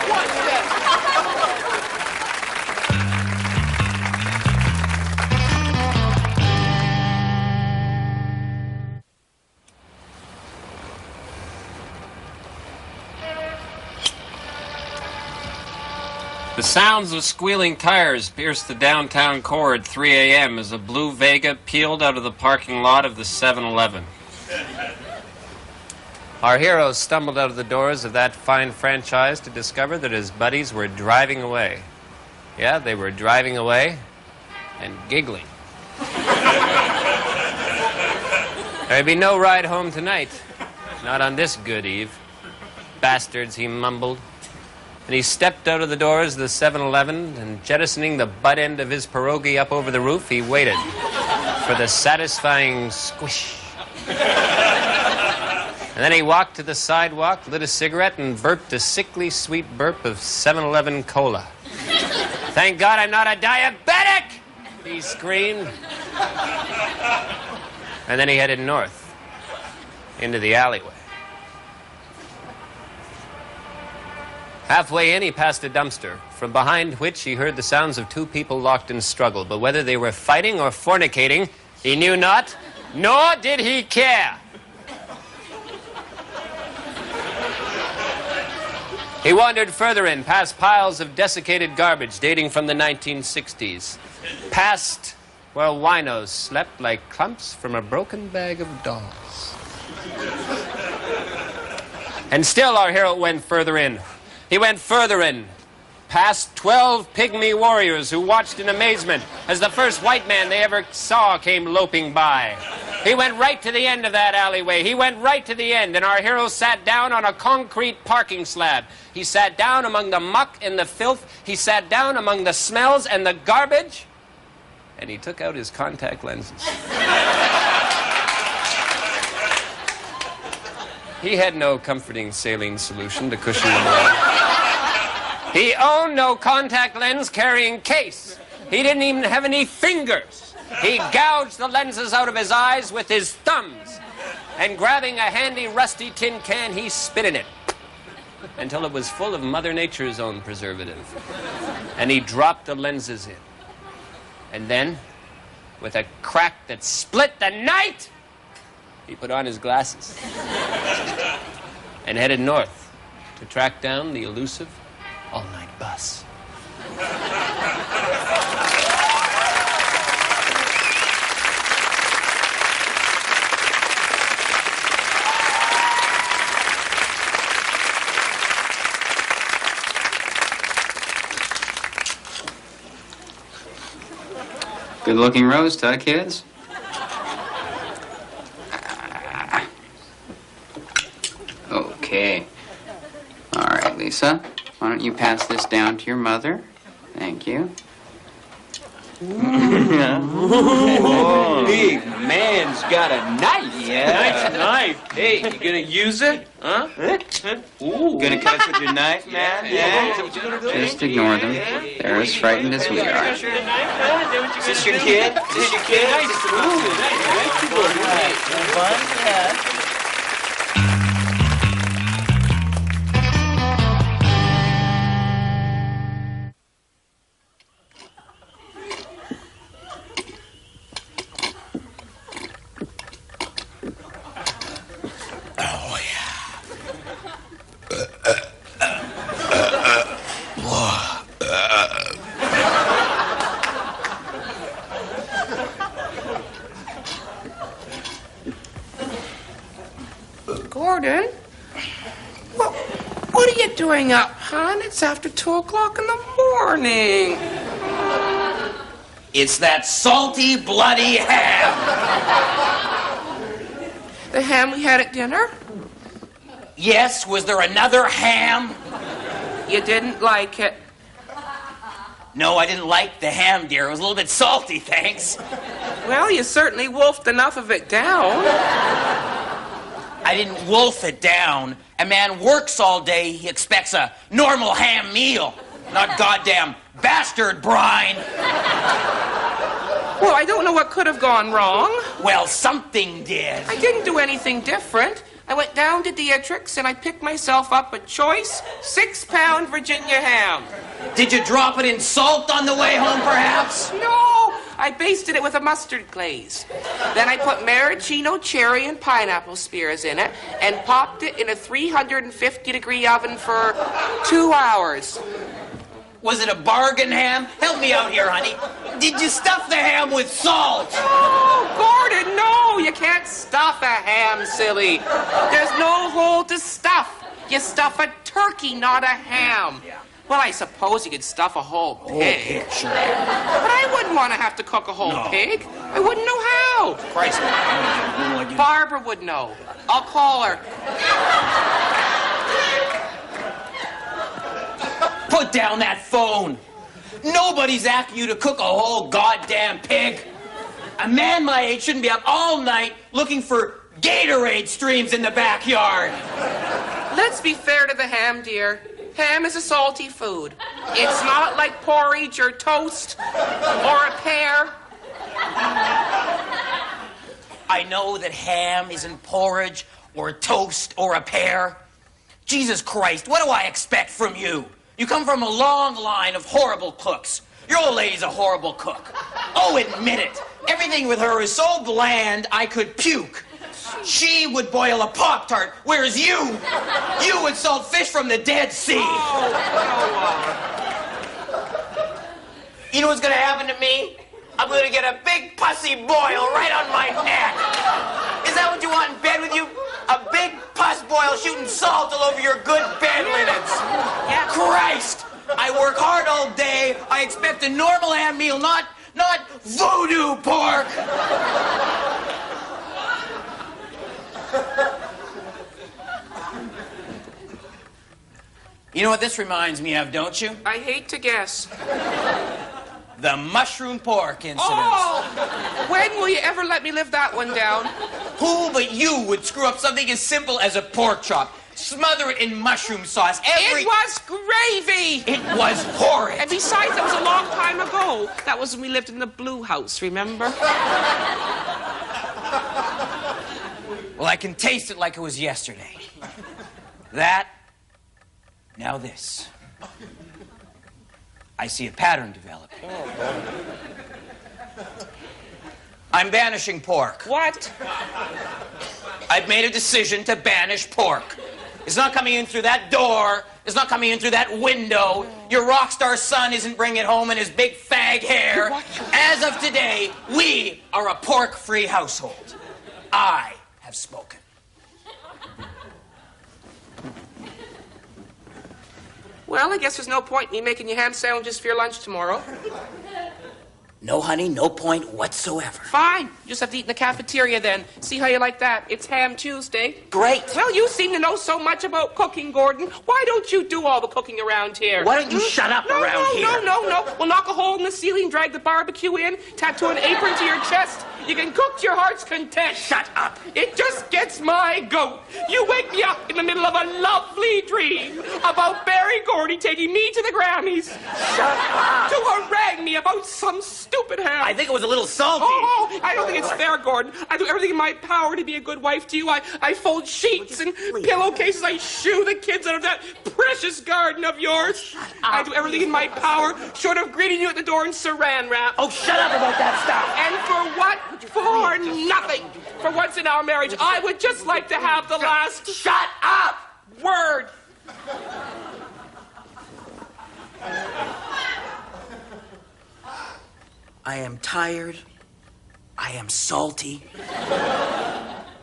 What's that? The sounds of squealing tires pierced the downtown core at 3 a.m. as a blue Vega peeled out of the parking lot of the 7-Eleven. Our hero stumbled out of the doors of that fine franchise to discover that his buddies were driving away. Yeah, they were driving away and giggling. There'd be no ride home tonight. Not on this good eve. Bastards, he mumbled. And he stepped out of the doors of the 7-Eleven, and jettisoning the butt end of his pierogi up over the roof, he waited for the satisfying squish. And then he walked to the sidewalk, lit a cigarette, and burped a sickly sweet burp of 7-Eleven cola. Thank God I'm not a diabetic, he screamed. And then he headed north, into the alleyway. Halfway in, he passed a dumpster, from behind which he heard the sounds of two people locked in struggle. But whether they were fighting or fornicating, he knew not, nor did he care. He wandered further in, past piles of desiccated garbage dating from the 1960s, past where winos slept like clumps from a broken bag of dolls. And still our hero went further in. He went further in, past 12 pygmy warriors who watched in amazement as the first white man they ever saw came loping by. He went right to the end of that alleyway. He went right to the end, and our hero sat down on a concrete parking slab. He sat down among the muck and the filth. He sat down among the smells and the garbage, and he took out his contact lenses. He had no comforting saline solution to cushion the blow. He owned no contact lens carrying case. He didn't even have any fingers. He gouged the lenses out of his eyes with his thumbs. And grabbing a handy rusty tin can, he spit in it until it was full of Mother Nature's own preservative. And he dropped the lenses in. And then, with a crack that split the night, he put on his glasses and headed north to track down the elusive all-night bus. Good-looking roast, huh, kids? Okay. All right, Lisa. Why don't you pass this down to your mother? Thank you. Big man's got a knife. Yeah. Nice knife. Hey, you gonna use it? Huh? Ooh. Gonna cut us with your knife, man? Yeah. Is that what you're gonna do? Just ignore them. They're as frightened as we are. Is this your kid? Is this your kid? Gordon? What are you doing up, hon? It's after 2 o'clock in the morning. It's that salty, bloody ham. The ham we had at dinner? Yes, was there another ham? You didn't like it? No, I didn't like the ham, dear. It was a little bit salty, thanks. Well, you certainly wolfed enough of it down. I didn't wolf it down. A man works all day, he expects a normal ham meal, not goddamn bastard brine. Well, I don't know what could have gone wrong. Well, something did. I didn't do anything different. I went down to Dietrich's and I picked myself up a choice 6-pound Virginia ham. Did you drop it in salt on the way home, perhaps? No, I basted it with a mustard glaze. Then I put maraschino, cherry, and pineapple spears in it and popped it in a 350-degree oven for 2 hours. Was it a bargain ham? Help me out here, honey. Did you stuff the ham with salt? Oh, Gordon, no! You can't stuff a ham, silly. There's no hole to stuff. You stuff a turkey, not a ham. Well, I suppose you could stuff a whole pig. Oh, sure. But I wouldn't want to have to cook a whole pig. I wouldn't know how. Christ. Barbara would know. I'll call her. Put down that phone. Nobody's asking you to cook a whole goddamn pig. A man my age shouldn't be up all night looking for Gatorade streams in the backyard. Let's be fair to the ham, dear. Ham is a salty food. It's not like porridge or toast or a pear. I know that ham isn't porridge or toast or a pear. Jesus Christ, what do I expect from you? You come from a long line of horrible cooks. Your old lady's a horrible cook. Oh, admit it. Everything with her is so bland, I could puke. She would boil a Pop-Tart, whereas you would salt fish from the Dead Sea. You know what's gonna happen to me? I'm gonna get a big pussy boil right on my neck. Is that what you want in bed with you? A big pus boil shooting salt all over your good bed linens. Christ! I work hard all day. I expect a normal ham meal, not voodoo pork. You know what this reminds me of, don't you? I hate to guess. The mushroom pork incident. Oh! When will you ever let me live that one down? Who but you would screw up something as simple as a pork chop? Smother it in mushroom sauce. It was gravy! It was horrid. And besides, that was a long time ago. That was when we lived in the blue house, remember? Well, I can taste it like it was yesterday. That, now this. I see a pattern developing. I'm banishing pork. What? I've made a decision to banish pork. It's not coming in through that door. It's not coming in through that window. Your rock star son isn't bringing it home in his big fag hair. As of today, we are a pork-free household. I have spoken. Well, I guess there's no point in me making you ham sandwiches for your lunch tomorrow. No, honey, no point whatsoever. Fine. You just have to eat in the cafeteria then. See how you like that? It's Ham Tuesday. Great. Well, you seem to know so much about cooking, Gordon. Why don't you do all the cooking around here? Why don't you shut up around here? No. We'll knock a hole in the ceiling, drag the barbecue in, tattoo an apron to your chest. You can cook to your heart's content. Shut up. It just gets my goat. You wake me up in the middle of a lovely dream about Barry Gordy taking me to the Grammys. Shut up. To harangue me about some stupid ham. I think it was a little salty. Oh, I don't think it's fair, Gordon. I do everything in my power to be a good wife to you. I fold sheets and pillowcases. I shoo the kids out of that precious garden of yours. I do everything in my power, short of greeting you at the door in saran wrap. Oh, shut up about that stuff. And for what? For nothing. For once in our marriage, I would just like to have the last... Shut up! Word. I am tired. I am salty.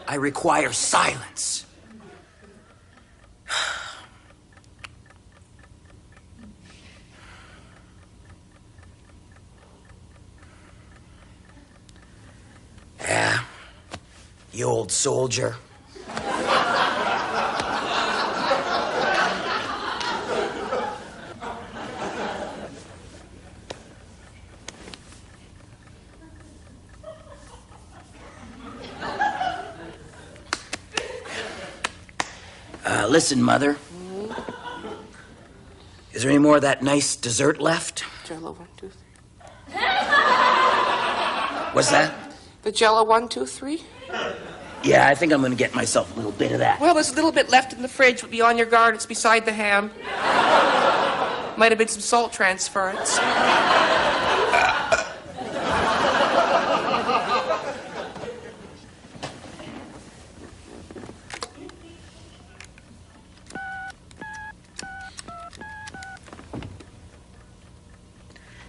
I require silence. Yeah, you old soldier. Listen, Mother. Is there any more of that nice dessert left? Jello 1, 2, 3. What's that? The Jello 1, 2, 3? Yeah, I think I'm going to get myself a little bit of that. Well, there's a little bit left in the fridge, but be on your guard. It's beside the ham. Might have been some salt transference.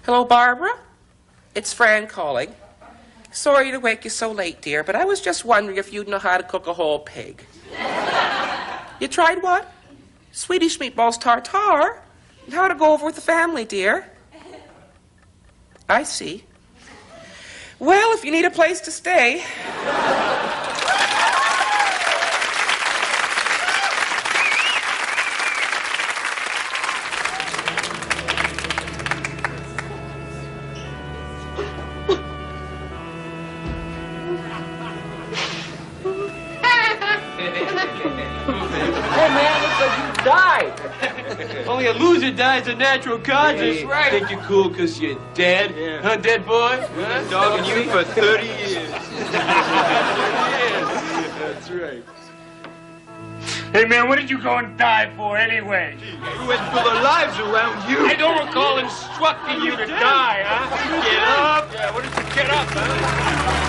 Hello, Barbara? It's Fran calling. Sorry to wake you so late, dear, but I was just wondering if you'd know how to cook a whole pig. You tried what? Swedish meatballs tartare? And how to go over with the family, dear? I see. Well, if you need a place to stay... Hey, man, looks like you died. Only a loser dies of natural causes. That's right. Think you're cool because you're dead? Yeah. Huh, dead boy? Huh? Dogging you for 30 years. That's right. Hey, man, what did you go and die for anyway? We went for their lives around you. I don't recall instructing you to die, huh? Get up. Yeah, what did you get up, huh?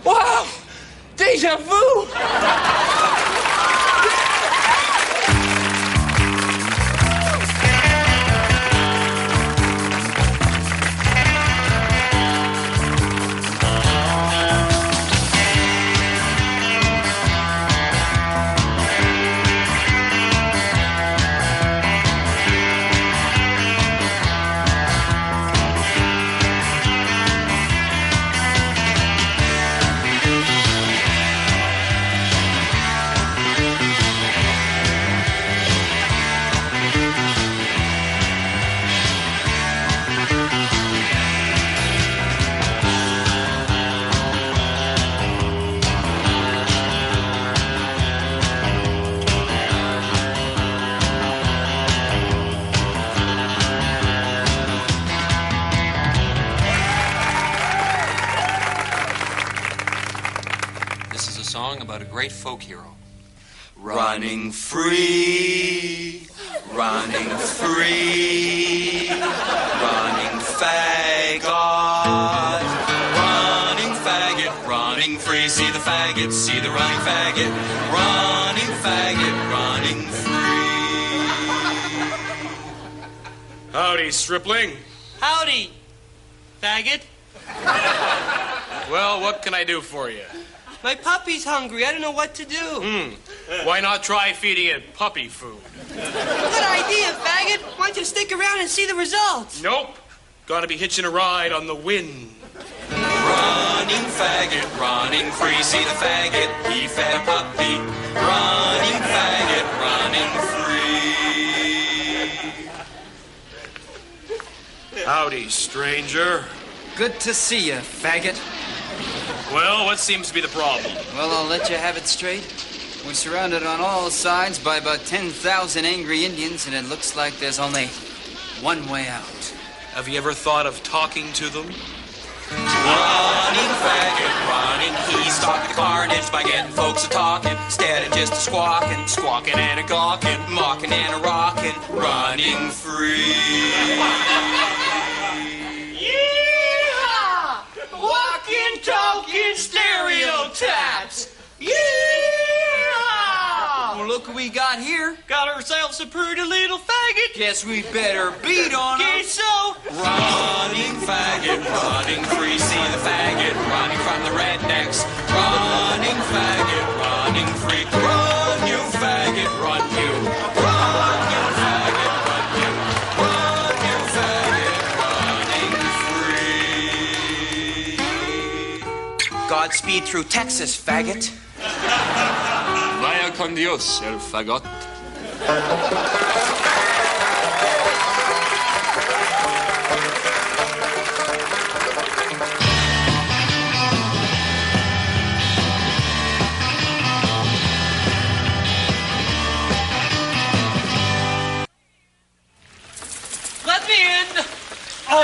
Wow! Deja vu! About a great folk hero. Running free, running free, running faggot, running faggot, running free. See the faggot, see the running faggot, running free. Howdy, stripling. Howdy, faggot. Well, what can I do for you? My puppy's hungry. I don't know what to do. Why not try feeding it puppy food? Good idea, faggot. Why don't you stick around and see the results? Nope. Gotta be hitching a ride on the wind. Running faggot, running free. See the faggot, he fed a puppy. Running faggot, running free. Howdy, stranger. Good to see you, faggot. Well, what seems to be the problem? Well, I'll let you have it straight. We're surrounded on all sides by about 10,000 angry Indians, and it looks like there's only one way out. Have you ever thought of talking to them? Running faggot, running, he stopped the carnage by getting folks a-talking, instead of just a-squawking, squawking and a-gawking, mocking and a-rocking, running free. Yeehaw! Walking, talking stereotypes. Yeehaw! Well, look what we got here. Got ourselves a pretty little faggot. Guess we better beat on him. Guess so. Running faggot, running free. See the faggot running from the rednecks. Running faggot, running free. Run, you faggot, run, you. Run, you faggot, run, you. Run, you faggot, running free. Godspeed through Texas, faggot. Vaya con Dios, el fagot.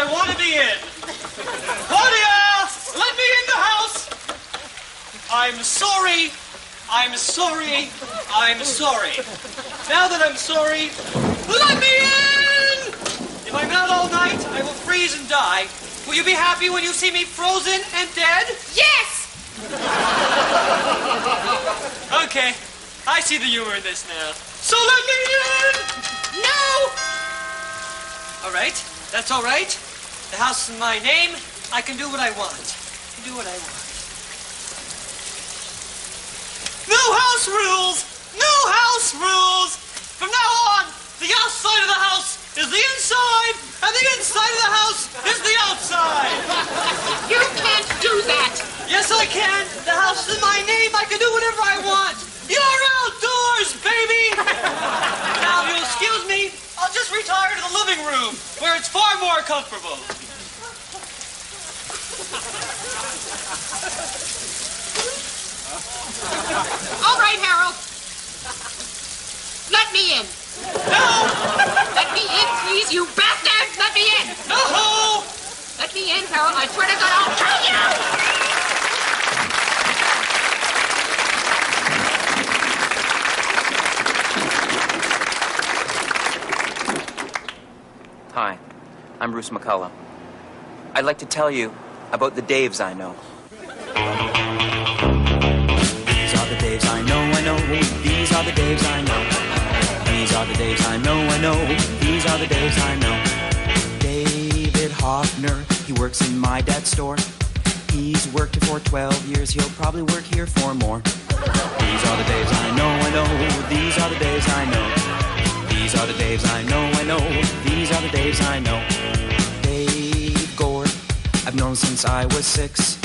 I want to be in. Claudia, let me in the house. I'm sorry. I'm sorry. I'm sorry. Now that I'm sorry, let me in! If I'm out all night, I will freeze and die. Will you be happy when you see me frozen and dead? Yes! Okay, I see the humor in this now. So let me in! No! All right, that's all right. The house is my name. I can do what I want. Do what I want. No house rules! No house rules! From now on, the outside of the house is the inside, and the inside of the house is the outside! You can't do that! Yes, I can! The house is my name, I can do whatever I want! You're outdoors, baby! Now, if you'll excuse me, I'll just retire to the living room, where it's far more comfortable. All right, Harold. Let me in. No! Let me in, please, you bastard! Let me in! No! Let me in, Harold. I swear to God, I'll kill you! Hi, I'm Bruce McCullough. I'd like to tell you about the Daves I know. These are the Daves I know, I know. These are the Daves I know. These are the Daves I know, I know. These are the Daves I know. David Hoffner, he works in my dad's store. He's worked here for 12 years, he'll probably work here for more. These are the Daves I know, I know. These are the Daves I know. These are the Daves I know, I know. These are the Daves I know. Dave Gord, I've known since I was 6.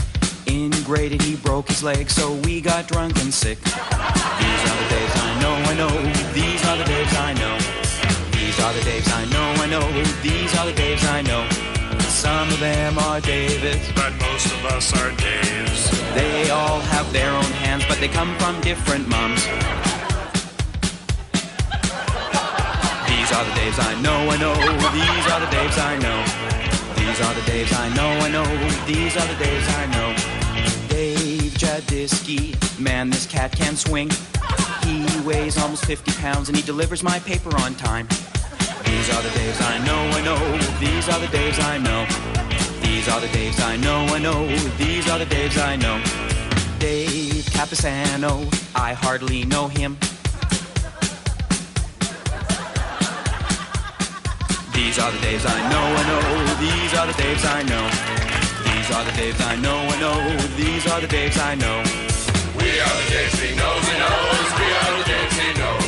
In grade 8 he broke his leg, so we got drunk and sick. These are the Daves I know, I know. These are the Daves I know. These are the Daves I know, I know. These are the Daves I know. Some of them are Davids, but most of us are Daves. They all have their own hands, but they come from different moms. These are the Daves I know, I know. These are the Daves I know. These are the Daves I know, I know. These are the Daves I know. Dave Jadisky, man, this cat can swing. He weighs almost 50 pounds and he delivers my paper on time. These are the Daves I know, I know. These are the Daves I know. These are the Daves I know, I know. These are the Daves I know. Dave Capisano, I hardly know him. These are the Daves I know, I know. These are the Daves I know. These are the Daves I know, I know. These are the Daves I know. We are the Daves he knows he knows. We are the Daves he knows.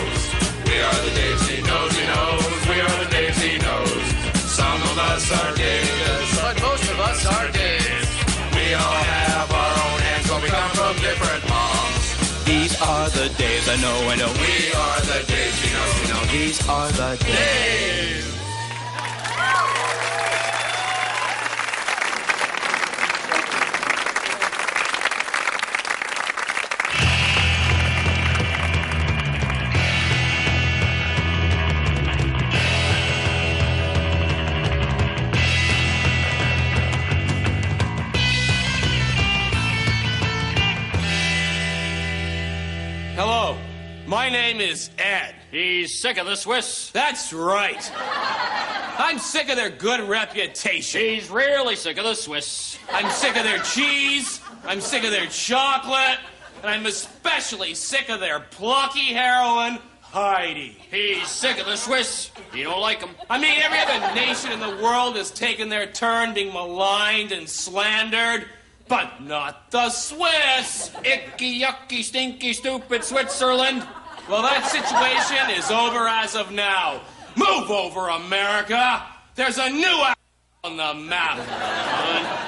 We are the Daves he knows he knows. We are the Daves he knows. Some of us are Daves, but most of us are Daves. We all have our own hands, but we come from different moms. These are the Daves I know, I know. We are the Daves he knows he knows. These are the Daves. Hello, my name is Ed. He's sick of the Swiss. That's right. I'm sick of their good reputation. He's really sick of the Swiss. I'm sick of their cheese. I'm sick of their chocolate. And I'm especially sick of their plucky heroine, Heidi. He's sick of the Swiss. He don't like them. I mean, every other nation in the world has taken their turn being maligned and slandered. But not the Swiss. Icky, yucky, stinky, stupid Switzerland. Well, that situation is over as of now. Move over, America. There's a new on the map.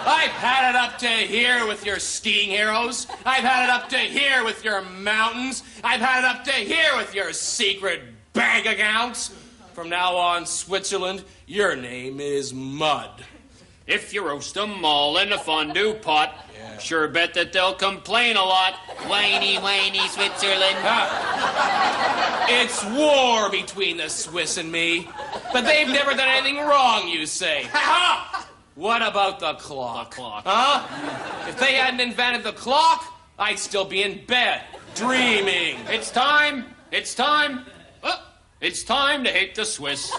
I've had it up to here with your skiing heroes. I've had it up to here with your mountains. I've had it up to here with your secret bank accounts. From now on, Switzerland, your name is Mud. If you roast them all in a fondue pot, sure bet that they'll complain a lot. Whiny, whiny Switzerland. It's war between the Swiss and me. But they've never done anything wrong, you say. Ha-ha! What about the clock? The clock. Huh? If they hadn't invented the clock, I'd still be in bed, dreaming. It's time. It's time. It's time to hate the Swiss.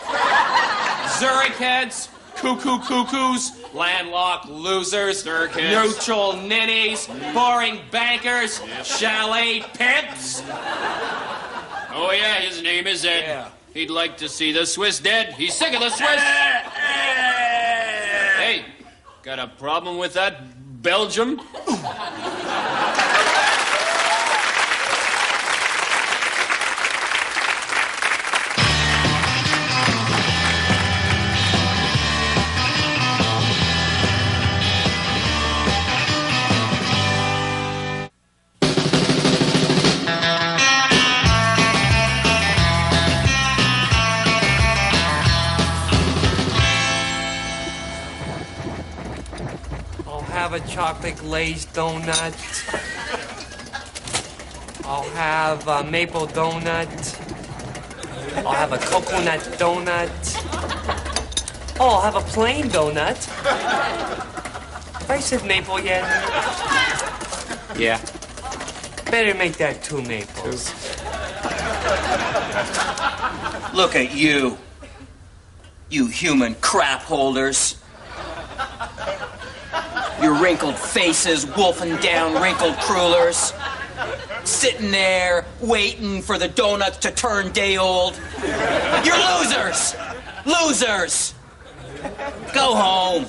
Zurich heads, cuckoos, landlocked losers, neutral ninnies, boring bankers, chalet pimps. Oh, yeah, his name is Ed. Yeah. He'd like to see the Swiss dead. He's sick of the Swiss. Hey, got a problem with that, Belgium? I'll have a chocolate glazed donut. I'll have a maple donut. I'll have a coconut donut. Oh, I'll have a plain donut. Have I said maple yet? Yeah. Better make that 2 maples. Look at you. You human crap holders. Your wrinkled faces wolfing down wrinkled crullers. Sitting there waiting for the donuts to turn day old. You're losers! Losers! Go home.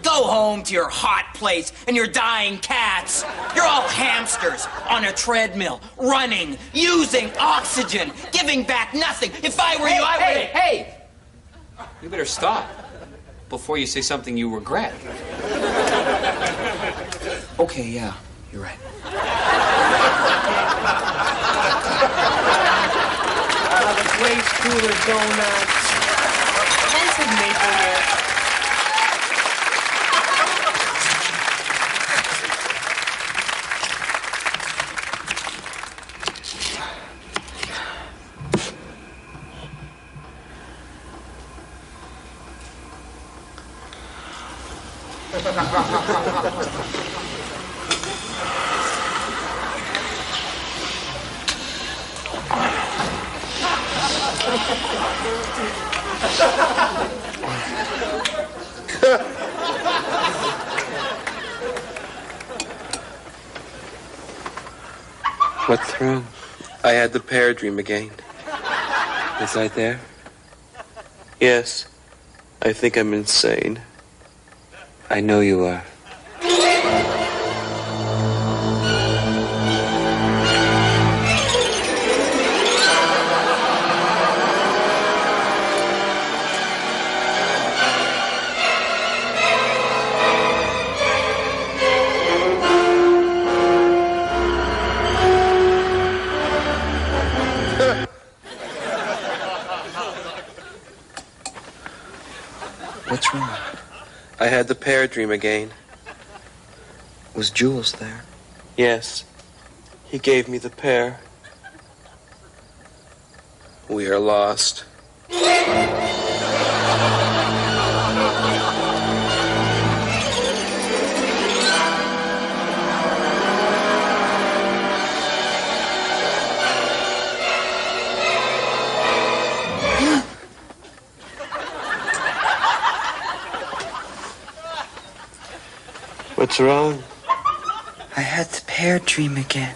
Go home to your hot place and your dying cats. You're all hamsters on a treadmill, running, using oxygen, giving back nothing. If I were you, I would... Hey! You better stop before you say something you regret. Okay, yeah, you're right. I'll have a glazed cooler donut. Have I said maple yet? What's wrong? I had the pear dream again. Is I there? Yes. I think I'm insane. I know you are. What's wrong? I had the pear dream again. Was Jules there? Yes. He gave me the pear. We are lost. What's wrong? I had the pear dream again.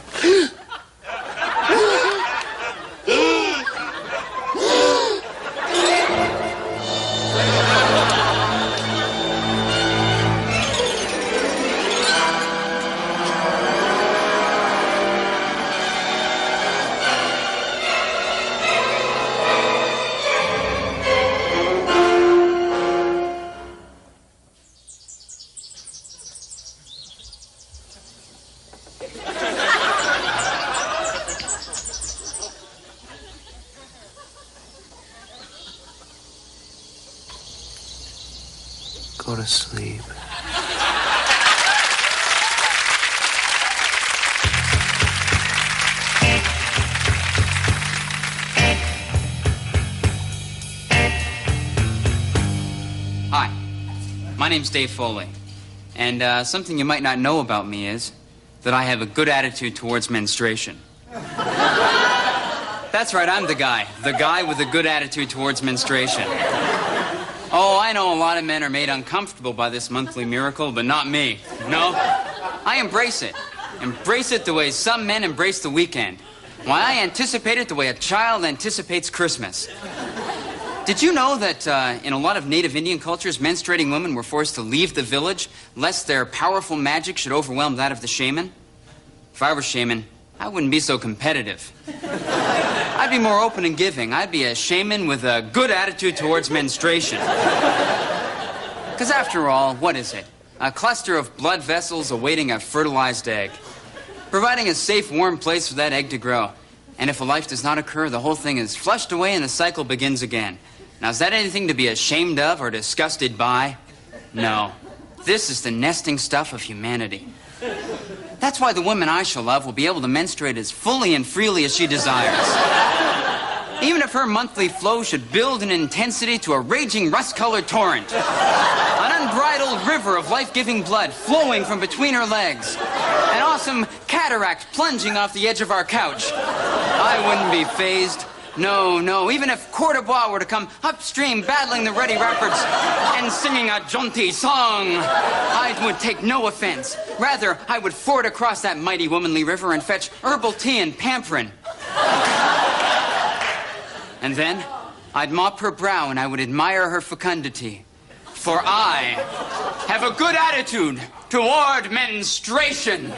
Go to sleep. Hi, my My name's Dave Foley. And something you might not know about me is that I have a good attitude towards menstruation. That's right, I'm the guy with a good attitude towards menstruation. Oh, I know a lot of men are made uncomfortable by this monthly miracle, but not me. No, I embrace it. Embrace it the way some men embrace the weekend. Why, I anticipate it the way a child anticipates Christmas. Did you know that in a lot of native Indian cultures, menstruating women were forced to leave the village lest their powerful magic should overwhelm that of the shaman? If I were shaman, I wouldn't be so competitive. I'd be more open and giving. I'd be a shaman with a good attitude towards menstruation. Because after all, what is it? A cluster of blood vessels awaiting a fertilized egg. Providing a safe, warm place for that egg to grow. And if a life does not occur, the whole thing is flushed away and the cycle begins again. Now, is that anything to be ashamed of or disgusted by? No. This is the nesting stuff of humanity. That's why the woman I shall love will be able to menstruate as fully and freely as she desires. Even if her monthly flow should build in intensity to a raging rust-colored torrent. An unbridled river of life-giving blood flowing from between her legs. An awesome cataract plunging off the edge of our couch. I wouldn't be fazed. No, no, even if Coeur d'Bois were to come upstream battling the Ready Rapids and singing a jaunty song, I would take no offense. Rather, I would ford across that mighty womanly river and fetch herbal tea and pampering. And then, I'd mop her brow and I would admire her fecundity. For I have a good attitude toward menstruation.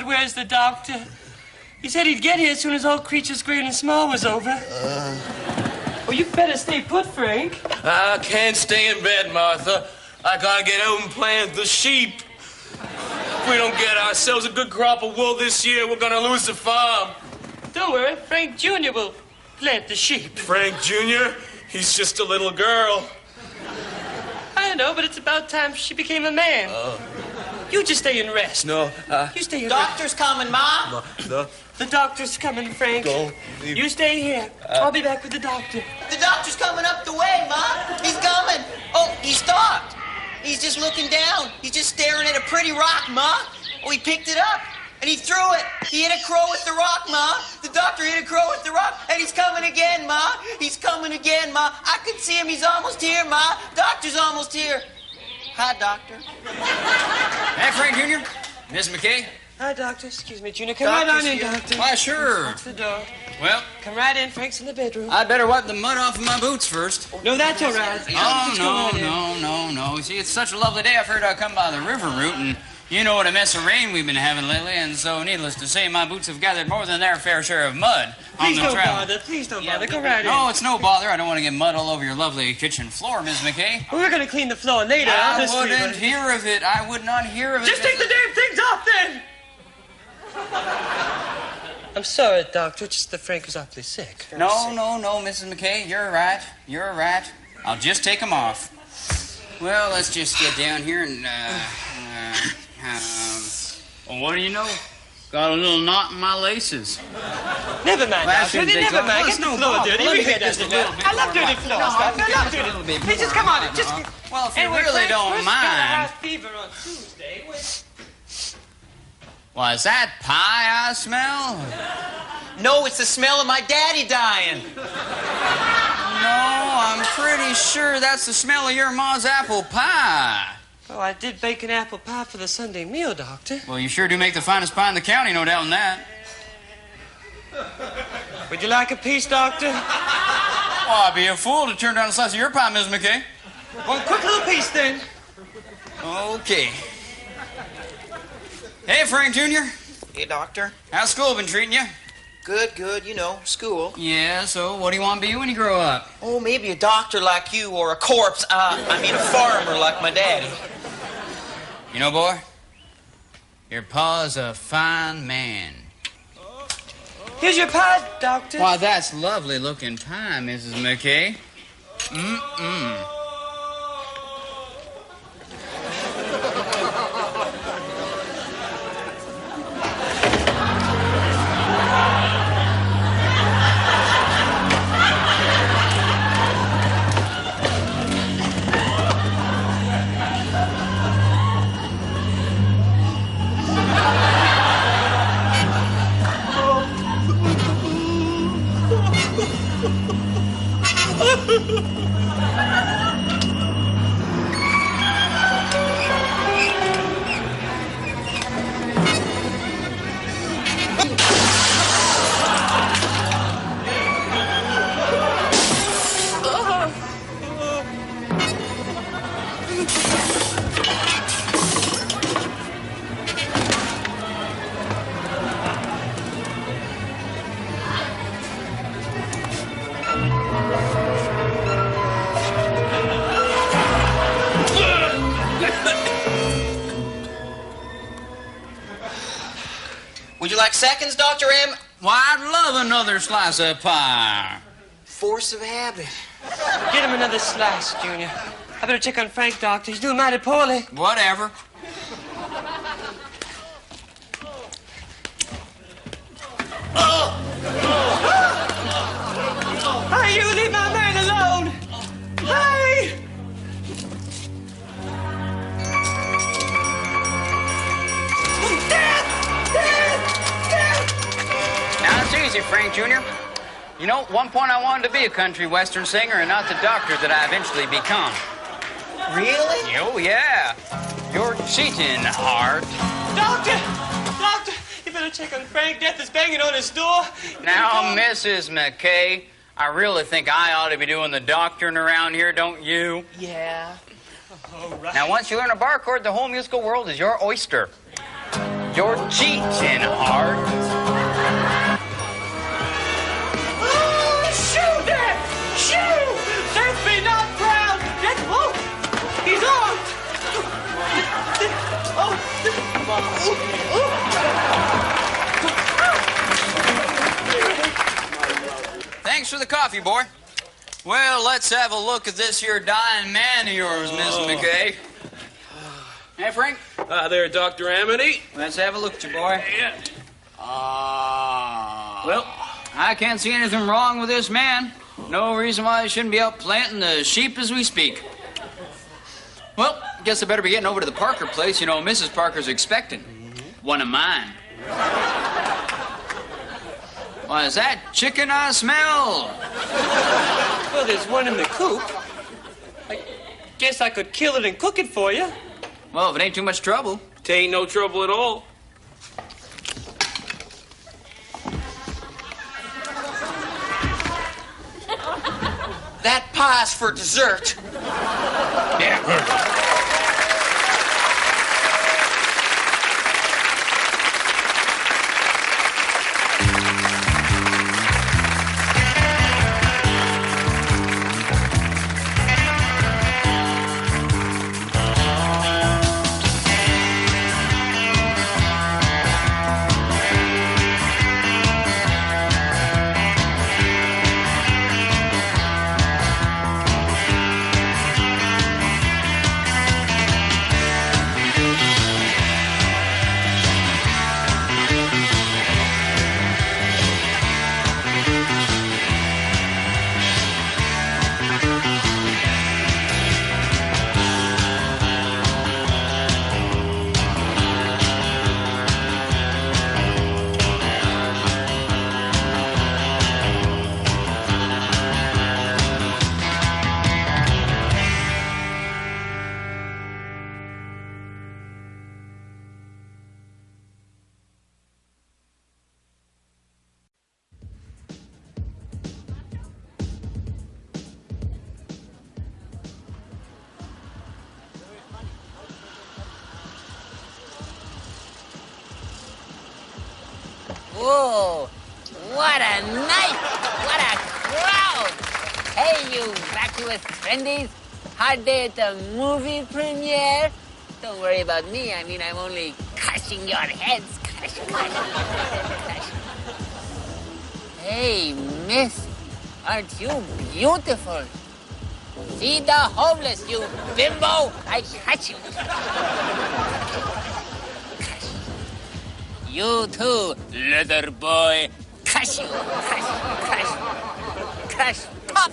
Where's the doctor? He said he'd get here as soon as all creatures great and small was over. Well, you better stay put, Frank. I can't stay in bed, Martha. I gotta get out and plant the sheep. If we don't get ourselves a good crop of wool this year, we're gonna lose the farm. Don't worry, Frank Jr. will plant the sheep. Frank Jr.? He's just a little girl. I know, but it's about time she became a man. You just stay and rest. No, you stay and Doctor's coming, Ma. The doctor's coming, Frank. Go. You stay here. I'll be back with the doctor. The doctor's coming up the way, Ma. He's coming. Oh, he stopped. He's just looking down. He's just staring at a pretty rock, Ma. Oh, he picked it up, and he threw it. He hit a crow with the rock, Ma. The doctor hit a crow with the rock, and he's coming again, Ma. He's coming again, Ma. I can see him. He's almost here, Ma. Doctor's almost here. Hi, Doctor. Hey, Frank Jr. Miss McKay? Hi, Doctor. Excuse me, Junior. Come right on in, Doctor. Why, sure. That's the door. Well, come right in. Frank's in the bedroom. I'd better wipe the mud off of my boots first. No, that's all right. Oh, no. See, it's such a lovely day. I've heard I'll come by the river route, and you know what a mess of rain we've been having lately, and so needless to say, my boots have gathered more than their fair share of mud on the travel. Please don't bother. Go right in. No, it's no bother. I don't want to get mud all over your lovely kitchen floor, Miss McKay. Well, we're going to clean the floor later. I wouldn't hear of it. I would not hear of it. Just take the damn things off, then! I'm sorry, Doctor. It's just that Frank is awfully sick. No, Mrs. McKay. You're right. You're right. I'll just take them off. Well, let's just get down here and, well, what do you know? Got a little knot in my laces. Never mind, Doctor. Never mind. Get the floor dirty. I love dirty floors, Doctor. I love dirty floors. Hey, just come on. Just... Well, if you really don't mind. Fever on Tuesday. Was that pie I smell? No, it's the smell of my daddy dying. No, I'm pretty sure that's the smell of your ma's apple pie. Oh, I did bake an apple pie for the Sunday meal, Doctor. Well, you sure do make the finest pie in the county, no doubt in that. Would you like a piece, Doctor? Well, I'd be a fool to turn down a slice of your pie, Miss McKay. One quick little piece, then. Okay. Hey, Frank Jr. Hey, Doctor. How's school been treating you? Good, you know, school. Yeah, so what do you want to be when you grow up? Oh, maybe a doctor like you or a corpse, a farmer like my daddy. You know, boy, Your pa's a fine man. Here's your pie, Doctor. Why, that's lovely looking pie, Mrs. McKay. Mm-mm. Would you like seconds, Dr. M? Why, I'd love another slice of pie. Force of habit. Get him another slice, Junior. I better check on Frank, Doctor. He's doing mighty poorly. Whatever. Hey, you leave my man alone! Hey! Now, it's easy, Frank Jr. You know, at one point I wanted to be a country western singer and not the doctor that I eventually become. Really? Oh, yeah. You're cheating, Hart. Doctor! Doctor! You better check on Frank. Death is banging on his door. Now, Mrs. McKay, I really think I ought to be doing the doctoring around here, don't you? Yeah. All right. Now, once you learn a bar chord, the whole musical world is your oyster. You're cheating, Hart. Oh, shoo, Dad! Shoo! Death be not proud! Death, whoa! He's on! Thanks for the coffee, boy. Well, let's have a look at this here dying man of yours, Miss McKay. Hey, Frank. There, Dr. Amity. Let's have a look at you, boy. Yeah. Well, I can't see anything wrong with this man. No reason why he shouldn't be out planting the sheep as we speak. Well, guess I better be getting over to the Parker place. You know, Mrs. Parker's expecting. One of mine. Why, is that chicken I smell? Well, there's one in the coop. I guess I could kill it and cook it for you. Well, if it ain't too much trouble. It ain't no trouble at all. That pie's for dessert. Yeah. Whoa, what a night! What a crowd! Hey, you vacuous friendies! Hard day at the movie premiere? Don't worry about me. I mean, I'm only crushing your heads. Crush. Hey, miss, aren't you beautiful? Feed the homeless, you bimbo. I catch you. You too, leather boy. Crush you. Crush. Pop.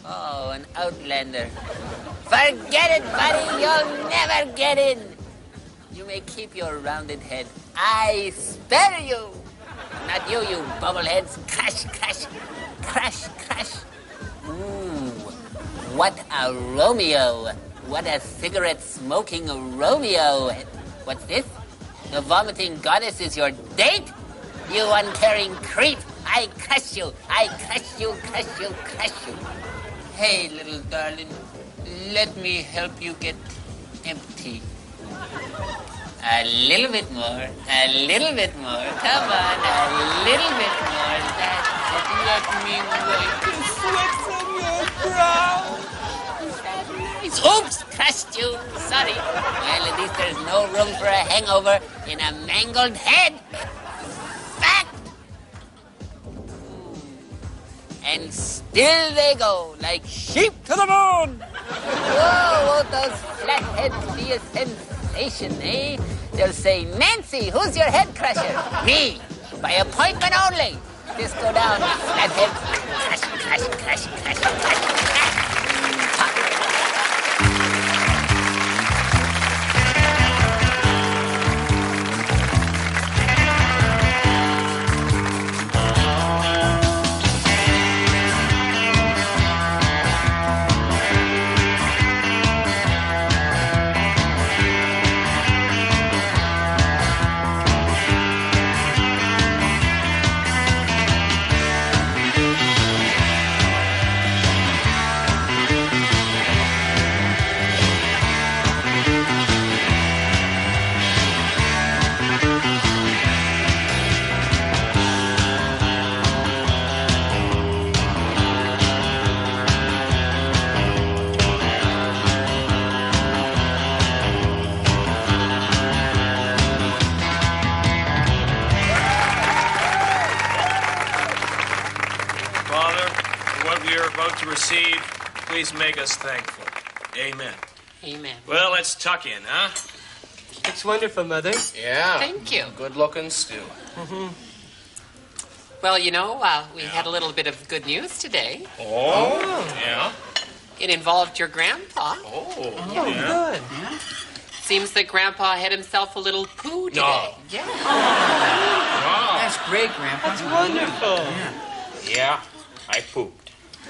Oh, an outlander. Forget it, buddy. You'll never get in. You may keep your rounded head. I spare you. Not you, you bubbleheads. Crush. Ooh, what a Romeo. What a cigarette-smoking Romeo. What's this? The vomiting goddess is your date? You uncaring creep. I crush you. Crush you. Hey, little darling, let me help you get empty. A little bit more. Come on, a little bit more. That's it. Let me wipe the sweat from your brow. Is that nice? Oops, crushed you. Sorry. Well, at least there's no room for a hangover in a mangled head. Back. And still they go, like sheep to the moon. Whoa, won't those flatheads be a sensation, eh? They'll say, Nancy, who's your head crusher? Me. By appointment only. Just go down, flatheads. Crush. Receive, please make us thankful. Amen. Amen. Well, let's tuck in, huh? It's wonderful, Mother. Yeah. Thank you. Good looking stew. Well, you know, we had a little bit of good news today. Oh, yeah? It involved your grandpa. Oh, good. Yeah. Seems that Grandpa had himself a little poo today. No. Yeah. Wow. That's great, Grandpa. That's wonderful. Yeah, I pooped.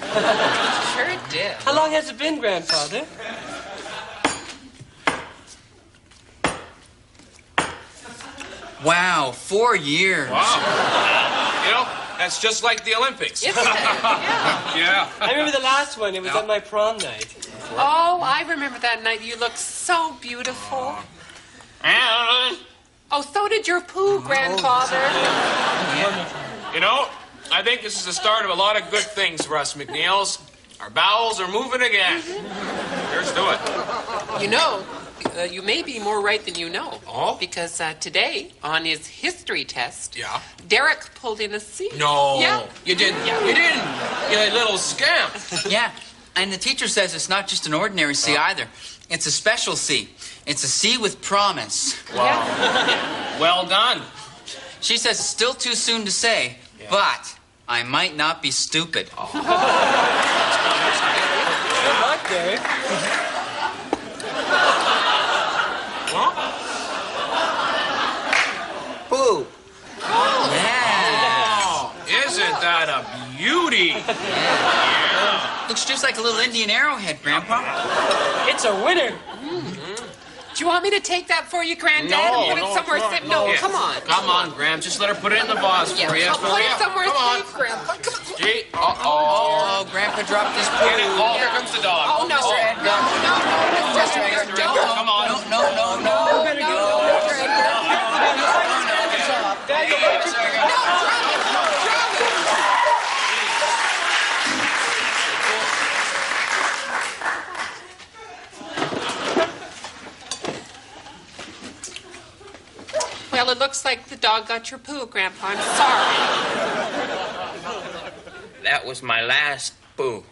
Sure it did. How long has it been, Grandfather? Wow, 4 years. Wow. You know, that's just like the Olympics. Isn't it? Yeah. Yeah. I remember the last one. It was at my prom night. Oh, I remember that night. You looked so beautiful. Oh, so did your poo, Grandfather. You know, I think this is the start of a lot of good things for us McNeils. Our bowels are moving again. Here's to it. You know, you may be more right than you know. Oh? Because today, on his history test, Yeah? Derek pulled in a C. No. Yeah. You didn't. Yeah. You didn't. You little scamp. Yeah, and the teacher says it's not just an ordinary C either. It's a special C. It's a C with promise. Wow. Well done. She says it's still too soon to say, but I might not be stupid. Good luck, Derek. Boo. Oh, isn't that a beauty? Yeah. Looks just like a little Indian arrowhead, Grandpa. It's a winner. Do you want me to take that for you, Granddad? No, and put it somewhere safe? No, Here. come on. Come on, Graham. Just let her put it in the vase for you. I'll put it somewhere Come on. safe, Grandpa. Come on. Gee, Oh, Grandpa dropped his poo. Oh, here comes the dog. Oh, no. No, Just come on. No. looks like the dog got your poo, Grandpa. I'm sorry. That was my last poo.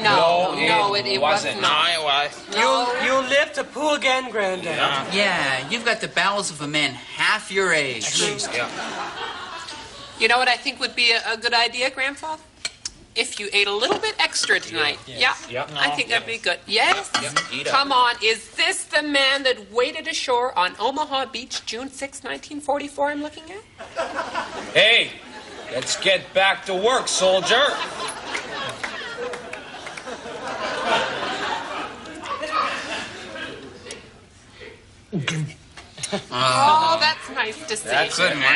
No, it wasn't. No, it was. No. You'll live to poo again, Granddad. Yeah, you've got the bowels of a man half your age. Yeah. You know what I think would be a good idea, Grandpa? If you ate a little bit extra tonight. Yeah. I think that'd be good. Yes? Eat up. Come on. Is this the man that waded ashore on Omaha Beach, June 6, 1944, I'm looking at? Hey, let's get back to work, soldier. Oh, that's nice to see. That's good, man.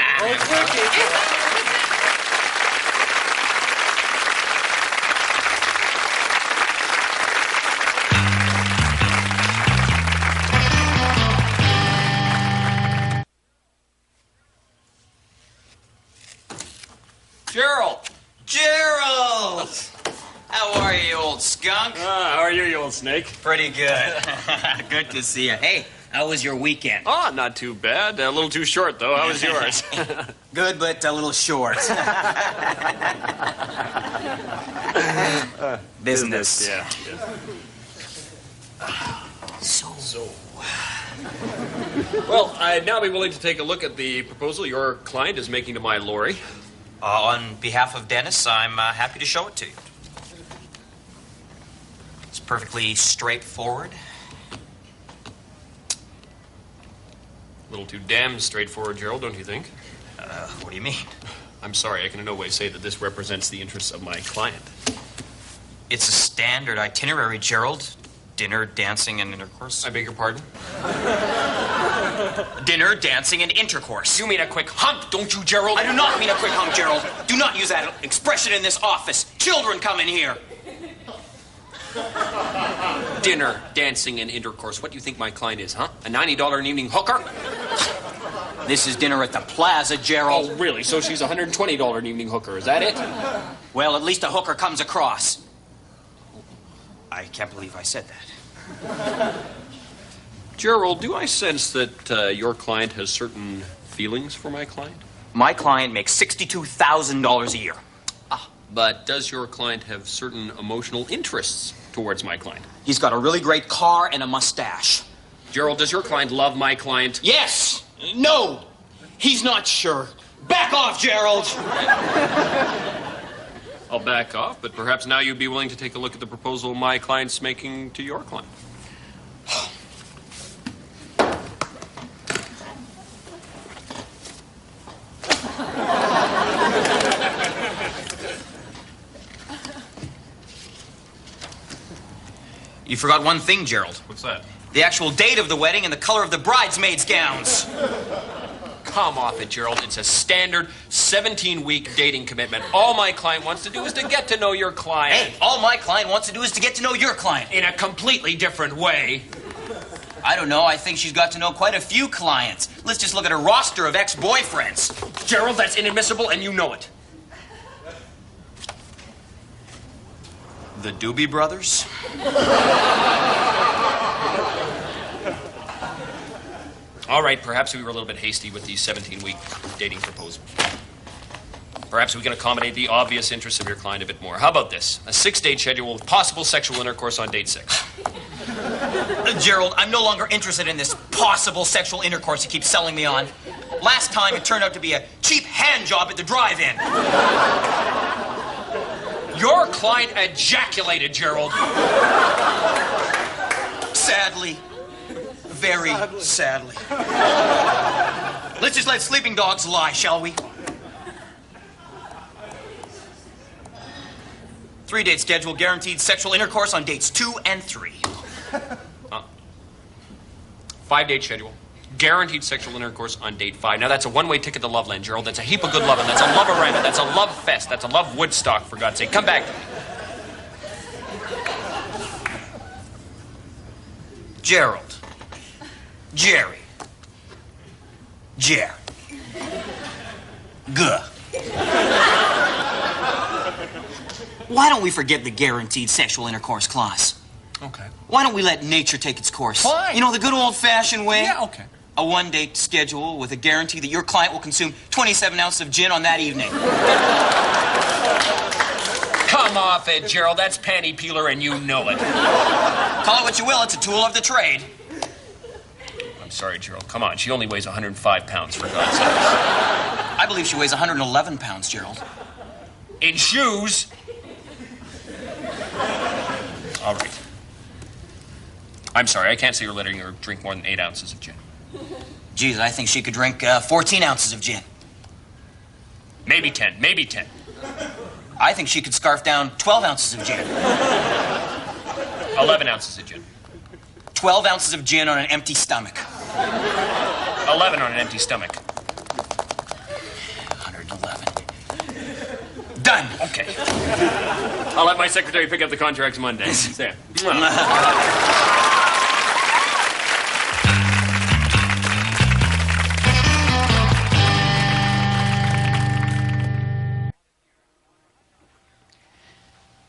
Gerald! Gerald! How are you, you old skunk? How are you old snake? Pretty good. Good to see you. Hey, how was your weekend? Oh, not too bad. A little too short, though. How was yours? Good, but a little short. Business. Yeah. So. Well, I'd now be willing to take a look at the proposal your client is making to my lorry. On behalf of Dennis, I'm happy to show it to you. It's perfectly straightforward. A little too damn straightforward, Gerald, don't you think? What do you mean? I'm sorry, I can in no way say that this represents the interests of my client. It's a standard itinerary, Gerald. Dinner, dancing, and intercourse. I beg your pardon? Dinner, dancing, and intercourse. You mean a quick hump, don't you, Gerald? I do not mean a quick hump, Gerald. Do not use that expression in this office. Children come in here. Dinner, dancing, and intercourse. What do you think my client is, huh? A $90 an evening hooker? This is dinner at the Plaza, Gerald. Oh, really? So she's a $120 an evening hooker, is that it? Well, at least a hooker comes across. I can't believe I said that. Gerald, do I sense that your client has certain feelings for my client? My client makes $62,000 a year. But does your client have certain emotional interests towards my client? He's got a really great car and a mustache. Gerald, does your client love my client? Yes! No! He's not sure. Back off, Gerald! I'll back off, but perhaps now you'd be willing to take a look at the proposal my client's making to your client. You forgot one thing, Gerald. What's that? The actual date of the wedding and the color of the bridesmaids' gowns. Come off it, Gerald. It's a standard 17-week dating commitment. All my client wants to do is to get to know your client. Hey, all my client wants to do is to get to know your client. In a completely different way. I don't know. I think she's got to know quite a few clients. Let's just look at her roster of ex-boyfriends. Gerald, that's inadmissible, and you know it. The Doobie Brothers? All right, perhaps we were a little bit hasty with the 17-week dating proposal. Perhaps we can accommodate the obvious interests of your client a bit more. How about this? A 6-date schedule with possible sexual intercourse on date 6. Gerald, I'm no longer interested in this possible sexual intercourse you keep selling me on. Last time it turned out to be a cheap hand job at the drive-in. Your client ejaculated, Gerald. Sadly. Very sadly. Let's just let sleeping dogs lie, shall we? 3-date schedule, guaranteed sexual intercourse on dates 2 and 3. 5-date schedule, guaranteed sexual intercourse on date 5. Now that's a one-way ticket to Loveland, Gerald. That's a heap of good loving. That's a love-a-rama. That's a love fest. That's a love Woodstock, for God's sake. Come back. Gerald. Jerry. Jerry. Guh. Why don't we forget the guaranteed sexual intercourse clause? Okay. Why don't we let nature take its course? Fine. You know, the good old-fashioned way? Yeah, okay. A one-date schedule with a guarantee that your client will consume 27 ounces of gin on that evening. Come off it, Gerald. That's panty peeler, and you know it. Call it what you will, it's a tool of the trade. I'm sorry, Gerald. Come on. She only weighs 105 pounds, for God's sake. I believe she weighs 111 pounds, Gerald. In shoes? All right. I'm sorry. I can't see her letting her drink more than 8 ounces of gin. Geez, I think she could drink 14 ounces of gin. Maybe 10. Maybe 10. I think she could scarf down 12 ounces of gin. 11 ounces of gin. 12 ounces of gin on an empty stomach. 11 on an empty stomach. 111. Done. Okay. I'll have my secretary pick up the contracts Monday. There.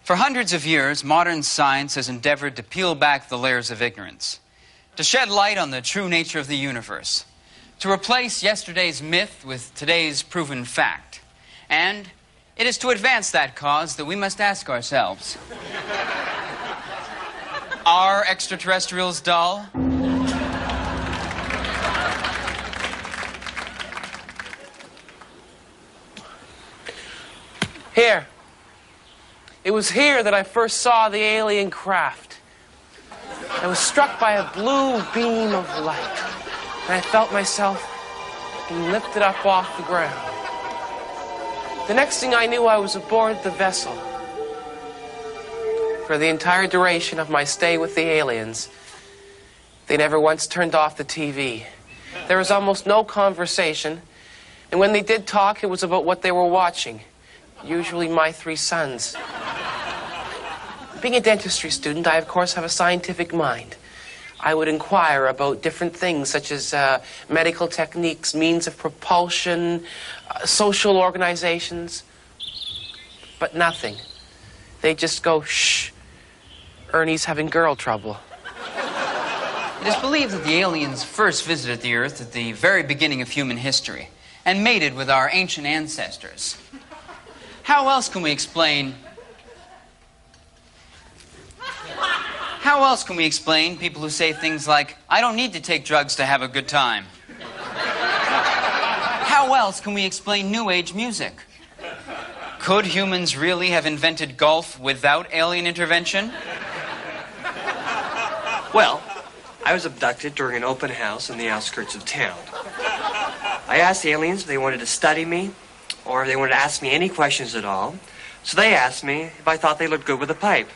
For hundreds of years, modern science has endeavored to peel back the layers of ignorance, to shed light on the true nature of the universe, to replace yesterday's myth with today's proven fact. And it is to advance that cause that we must ask ourselves, are extraterrestrials dull? Here. It was here that I first saw the alien craft. I was struck by a blue beam of light, and I felt myself being lifted up off the ground. The next thing I knew, I was aboard the vessel. For the entire duration of my stay with the aliens, they never once turned off the TV. There was almost no conversation, and when they did talk, it was about what they were watching. Usually my 3 sons. Being a dentistry student, I, of course, have a scientific mind. I would inquire about different things, such as medical techniques, means of propulsion, social organizations. But nothing. They just go, shh, Ernie's having girl trouble. It is believed that the aliens first visited the Earth at the very beginning of human history and mated with our ancient ancestors. How else can we explain people who say things like, I don't need to take drugs to have a good time? How else can we explain New Age music? Could humans really have invented golf without alien intervention? Well, I was abducted during an open house in the outskirts of town. I asked the aliens if they wanted to study me or if they wanted to ask me any questions at all. So they asked me if I thought they looked good with a pipe.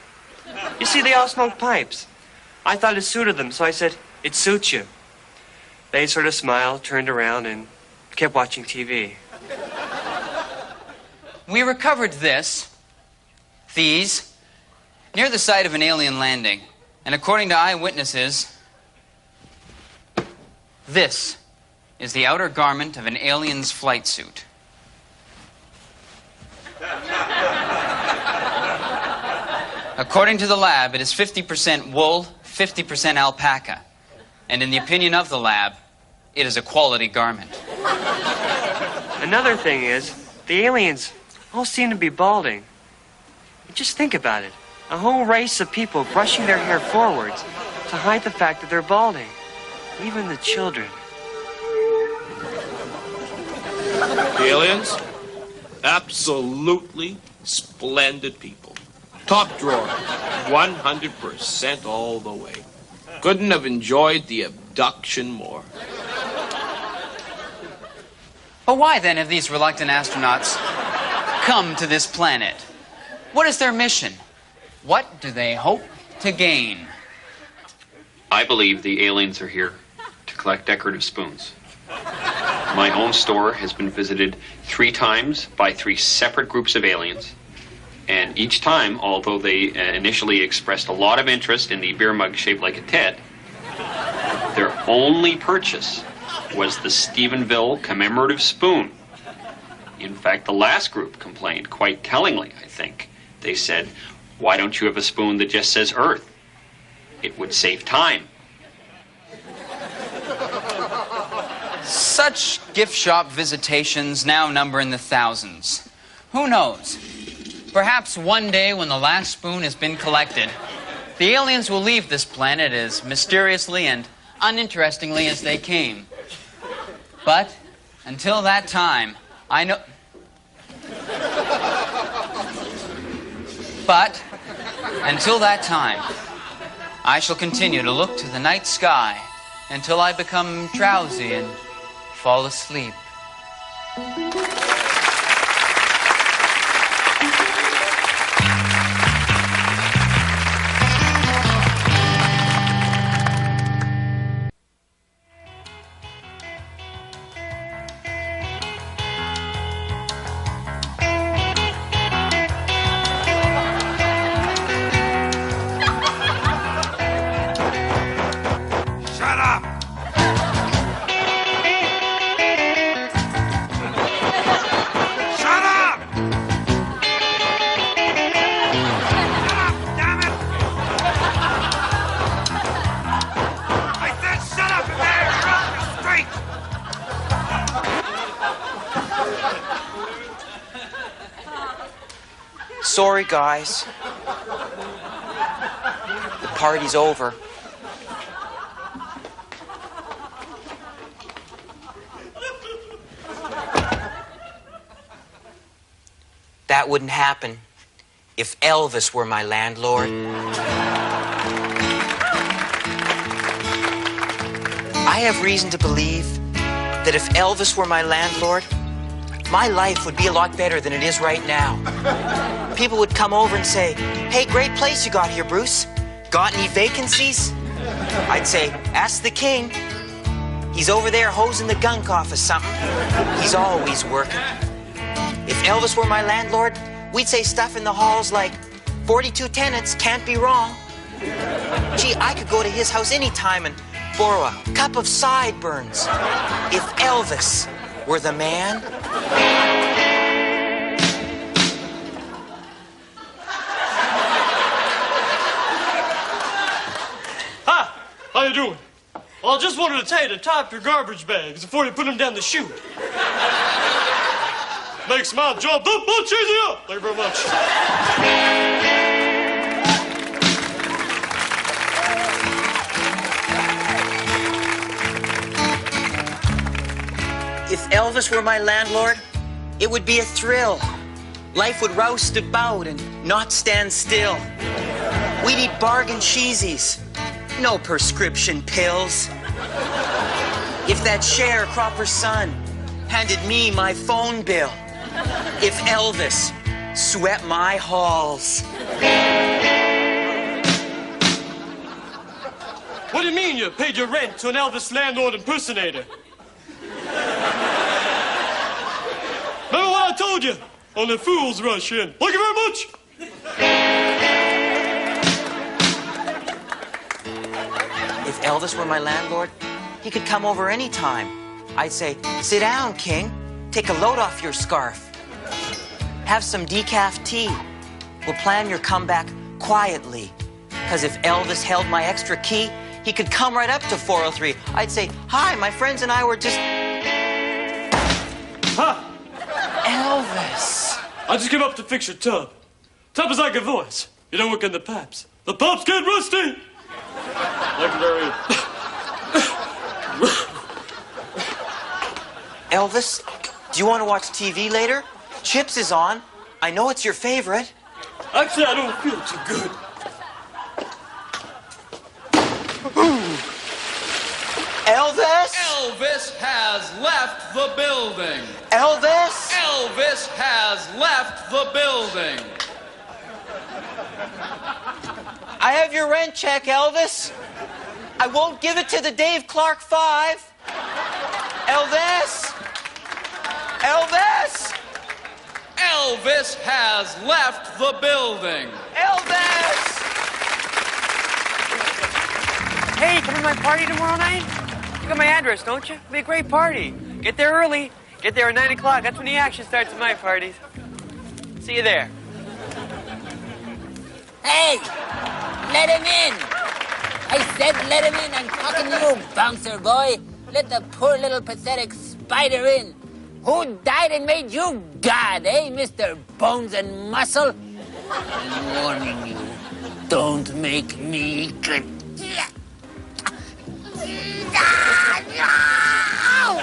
You see, they all smoked pipes. I thought it suited them, so I said, it suits you. They sort of smiled, turned around, and kept watching TV. We recovered these, near the site of an alien landing. And according to eyewitnesses, this is the outer garment of an alien's flight suit. According to the lab, it is 50% wool, 50% alpaca. And in the opinion of the lab, it is a quality garment. Another thing is, the aliens all seem to be balding. Just think about it. A whole race of people brushing their hair forwards to hide the fact that they're balding. Even the children. The aliens? Absolutely splendid people. Top drawer, 100% all the way. Couldn't have enjoyed the abduction more. But why then have these reluctant astronauts come to this planet? What is their mission? What do they hope to gain? I believe the aliens are here to collect decorative spoons. My own store has been visited 3 times by 3 separate groups of aliens. And each time, although they initially expressed a lot of interest in the beer mug shaped like a tit, their only purchase was the Stephenville commemorative spoon. In fact, the last group complained quite tellingly, I think. They said, why don't you have a spoon that just says Earth? It would save time. Such gift shop visitations now number in the thousands. Who knows? Perhaps one day when the last spoon has been collected, the aliens will leave this planet as mysteriously and uninterestingly as they came. But until that time, I know... But until that time, I shall continue to look to the night sky until I become drowsy and fall asleep. Sorry, guys. The party's over. That wouldn't happen if Elvis were my landlord. I have reason to believe that if Elvis were my landlord, my life would be a lot better than it is right now. People would come over and say, "Hey, great place you got here, Bruce. Got any vacancies?" I'd say, "Ask the king. He's over there hosing the gunk off of something. He's always working." If Elvis were my landlord, we'd say stuff in the halls like, 42 tenants, can't be wrong. Gee, I could go to his house anytime and borrow a cup of sideburns. If Elvis were the man. Hi, how you doing? Well, I just wanted to tell you to tie up your garbage bags before you put them down the chute. Makes my job that much easier. Thank you very much. If Elvis were my landlord, it would be a thrill. Life would roust about and not stand still. We'd eat bargain cheesies, no prescription pills. If that sharecropper's son handed me my phone bill, if Elvis swept my halls. What do you mean you paid your rent to an Elvis landlord impersonator? Remember what I told you? Only fools rush in. Thank you very much. If Elvis were my landlord, he could come over any time. I'd say, "Sit down, king. Take a load off your scarf. Have some decaf tea. We'll plan your comeback quietly. Because if Elvis held my extra key, he could come right up to 403. I'd say, 'Hi, my friends and I were just..." Huh? Elvis. I just came up to fix your tub. Tub is like a voice. You don't work in the pipes. The pipes get rusty. Thank you very much. Elvis, do you want to watch TV later? Chips is on. I know it's your favorite. Actually, I don't feel too good. Elvis? Elvis has left the building. Elvis? Elvis has left the building. I have your rent check, Elvis. I won't give it to the Dave Clark 5. Elvis? Elvis? Elvis has left the building. Elvis! Hey, come to my party tomorrow night? You got my address, don't you? It'll be a great party. Get there early. Get there at 9 o'clock. That's when the action starts at my parties. See you there. Hey, let him in. I said let him in. I'm talking to you, bouncer boy. Let the poor little pathetic spider in? Who died and made you God, eh, Mr. Bones and Muscle? I'm warning you, don't make me good. Oh,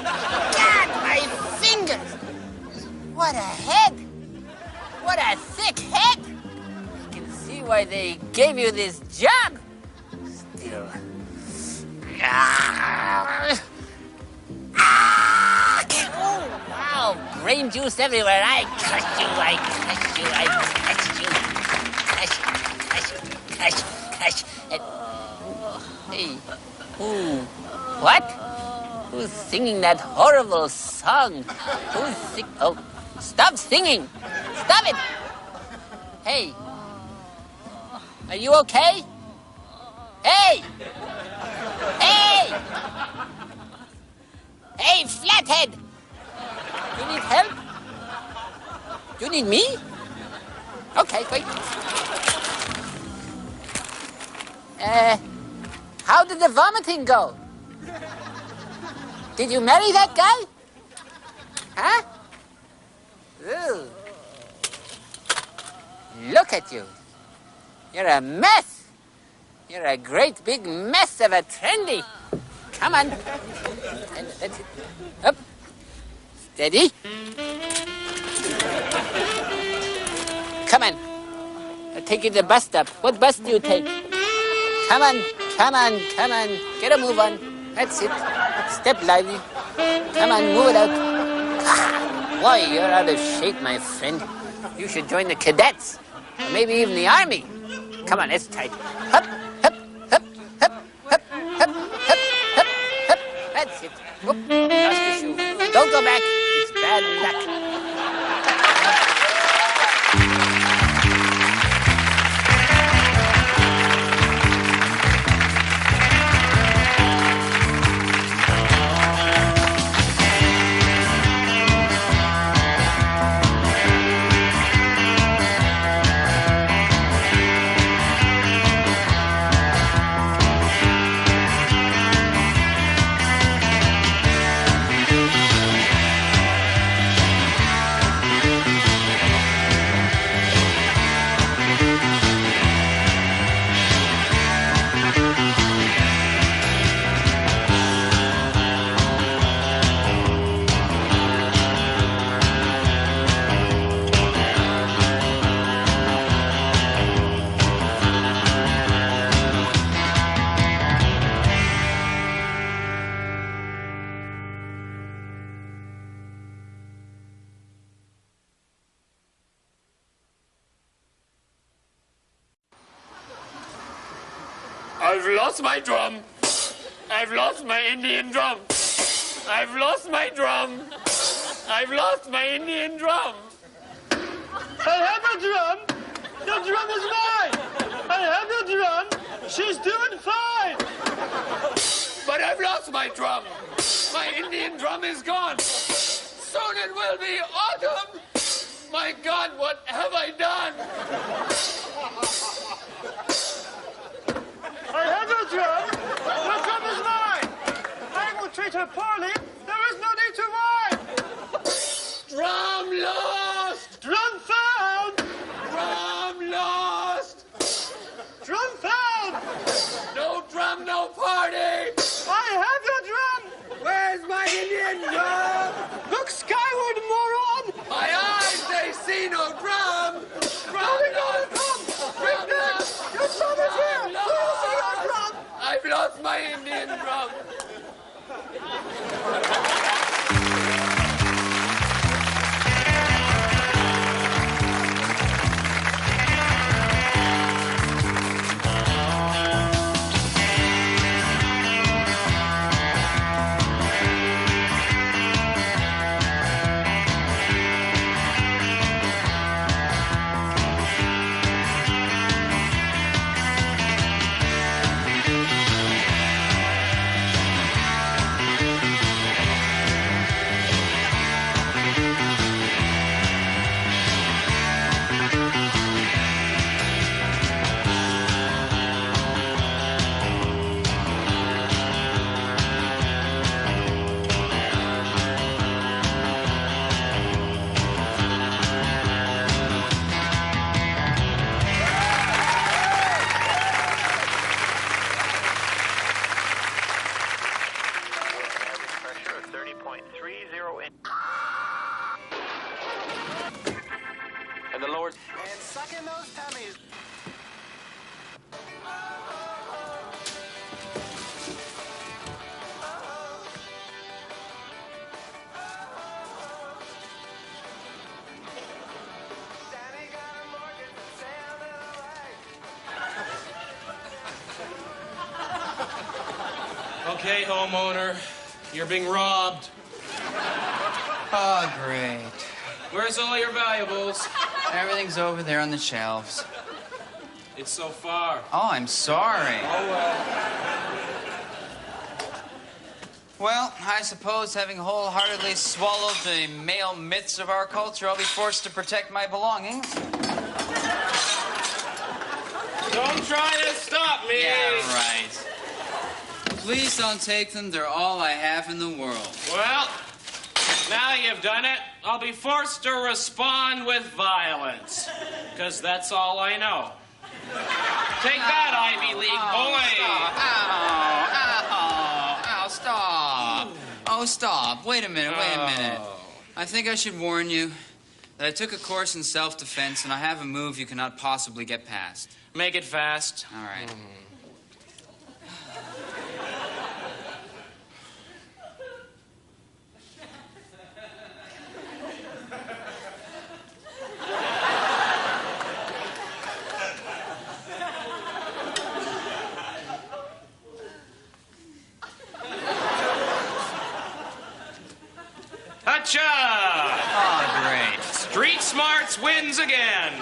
God, my fingers! What a head! What a thick head! I can see why they gave you this job. Still. Oh, wow, brain juice everywhere. I crushed you, I crushed you, I crushed you. Crush. And, hey, what? Who's singing that horrible song? Oh, stop singing! Stop it! Hey, are you okay? Hey! Hey! Hey, flathead! You need help? You need me? Okay, wait. How did the vomiting go? Did you marry that guy? Huh? Ooh. Look at you. You're a mess. You're a great big mess of a trendy. Come on. And that's it. Up. Steady. Come on. I'll take you to the bus stop. What bus do you take? Come on. Get a move on. That's it. Step lively. Come on, move it out. Boy, you're out of shape, my friend. You should join the cadets. Or maybe even the army. Come on, it's tight. Hup. That's it. Whoop. Lost your shoe. Don't go back. It's bad luck. I've lost my drum. I've lost my Indian drum. I've lost my drum. I've lost my Indian drum. I have a drum. The drum is mine. I have the drum. She's doing fine. But I've lost my drum. My Indian drum is gone. Soon it will be autumn. My God, what have I done? I have the drum. The drum is mine. I will treat her poorly. There is no need to whine. Drum lost. Drum found. Drum lost. Drum found. No drum, no party. I have your drum. Where's my Indian drum? Look skyward, moron. My eyes, they see no drum. Drum lost. Bring this. Your drum is here. We will see your drum. I've lost my Indian drum. the Lord. And sucking those tummies. Okay, homeowner, you're being robbed. Oh, great. Where's all your valuables? Everything's over there on the shelves. It's so far. Oh, I'm sorry. Oh, well. Well, I suppose having wholeheartedly swallowed the male myths of our culture, I'll be forced to protect my belongings. Don't try to stop me. Yeah, right. Please don't take them. They're all I have in the world. Well, now you've done it, I'll be forced to respond with violence. Because that's all I know. Take that, Ivy League boy. Ow, stop. Oh, stop. Wait a minute. I think I should warn you that I took a course in self-defense and I have a move you cannot possibly get past. Make it fast. All right. Gotcha! Oh, great. Street Smarts wins again.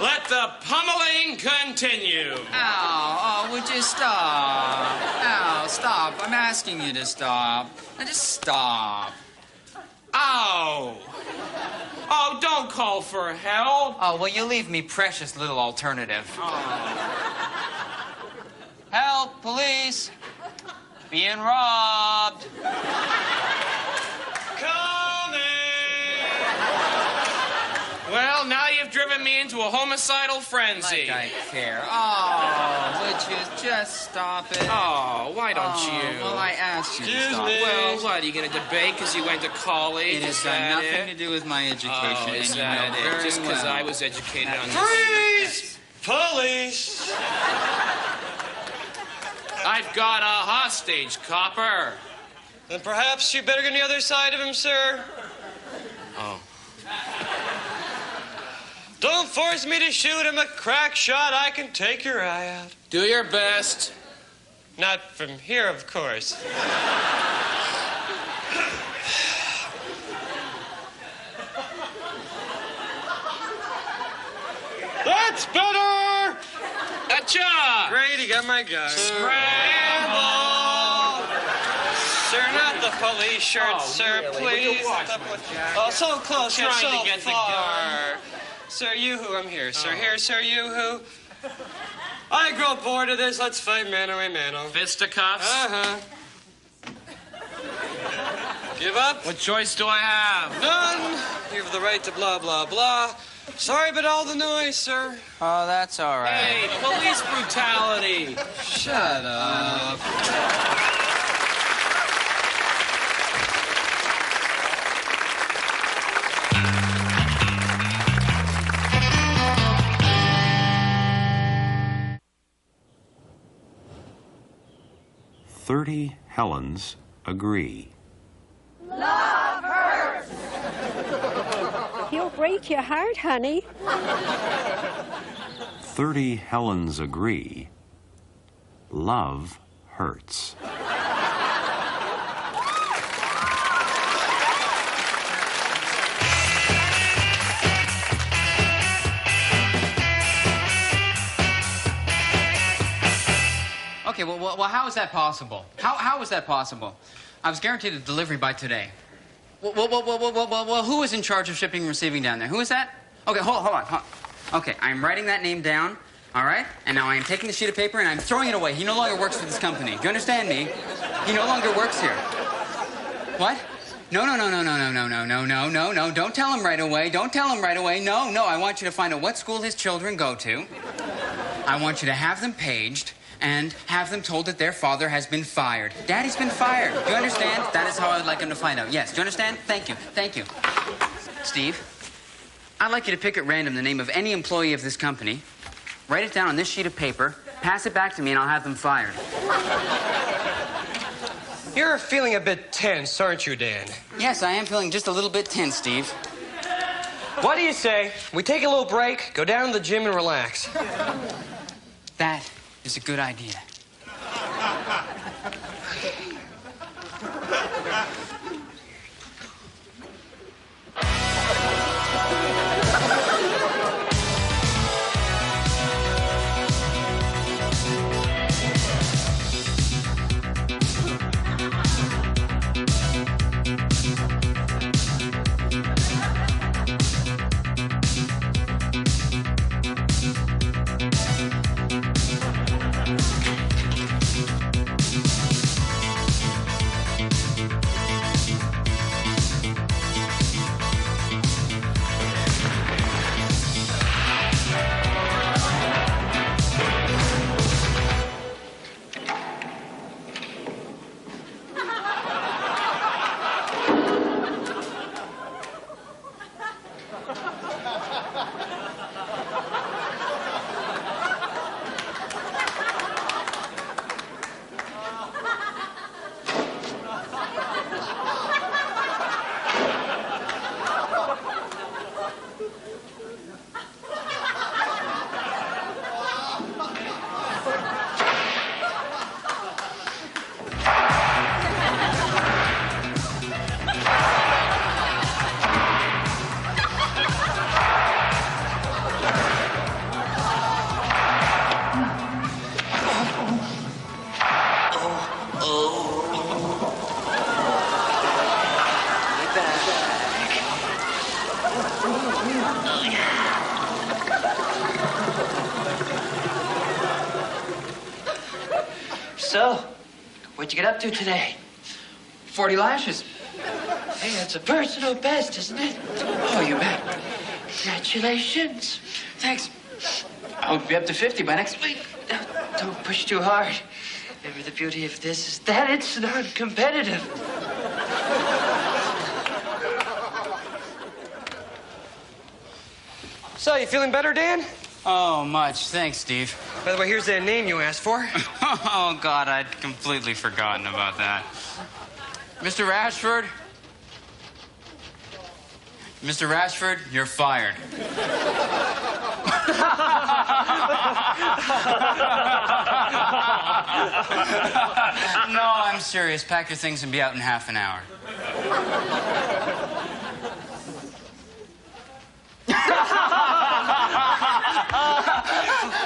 Let the pummeling continue. Ow, would you stop? Ow, stop. I'm asking you to stop. Now just stop. Ow! Oh, don't call for help. Oh, well, you leave me precious little alternative. Help, police. Being robbed. Well, now you've driven me into a homicidal frenzy. Like I care. Oh, would you just stop it? Oh, why don't you? Well, I asked you to stop. Well, what, are you going to debate because you went to college? It has got nothing to do with my education, Oh, is and you that know it? very Just because well. I was educated on this. Freeze! Police! I've got a hostage, copper. Then perhaps you better get on the other side of him, sir. Oh. Don't force me to shoot him a crack shot. I can take your eye out. Do your best. Not from here, of course. That's better! Gotcha! Great, he got my gun. Scramble! Sir, not the police shirt, sir, really? please. Would you watch Oh, so close, you're Trying so to get the far. gun. Sir, you who, I'm here. Sir, Oh. here, sir, you who. I grow bored of this. Let's fight mano a mano. Fisticuffs? Uh-huh. Give up? What choice do I have? None. You have the right to blah, blah, blah. Sorry about all the noise, sir. Oh, that's all right. Hey, police brutality. Shut up. "30 Helens agree." Love hurts. He'll break your heart, honey. 30 Helens agree. Love hurts. Okay, well, how is that possible? How is that possible? I was guaranteed a delivery by today. Well, who is in charge of shipping and receiving down there? Who is that? Okay, hold on. Okay, I'm writing that name down, all right? And now I am taking the sheet of paper and I'm throwing it away. He no longer works for this company. Do you understand me? He no longer works here. What? No. Don't tell him right away. Don't tell him right away. No. I want you to find out what school his children go to. I want you to have them paged and have them told that their father has been fired. Daddy's been fired. Do you understand? That is how I would like him to find out. Yes. Do you understand? Thank you. Steve? I'd like you to pick at random the name of any employee of this company, write it down on this sheet of paper, pass it back to me, and I'll have them fired. You're feeling a bit tense, aren't you, Dan? Yes, I am feeling just a little bit tense, Steve. What do you say? We take a little break, go down to the gym, and relax. That is a good idea. So, what'd you get up to today? 40 lashes. Hey, that's a personal best, isn't it? Oh, you bet. Congratulations. Thanks. I'll be up to 50 by next week. Don't push too hard. Remember, the beauty of this is that it's non-competitive. So, you feeling better, Dan? Oh, much. Thanks, Steve. By the way, here's that name you asked for. Oh, God, I'd completely forgotten about that. Mr. Rashford? Mr. Rashford, you're fired. No, I'm serious. Pack your things and be out in half an hour.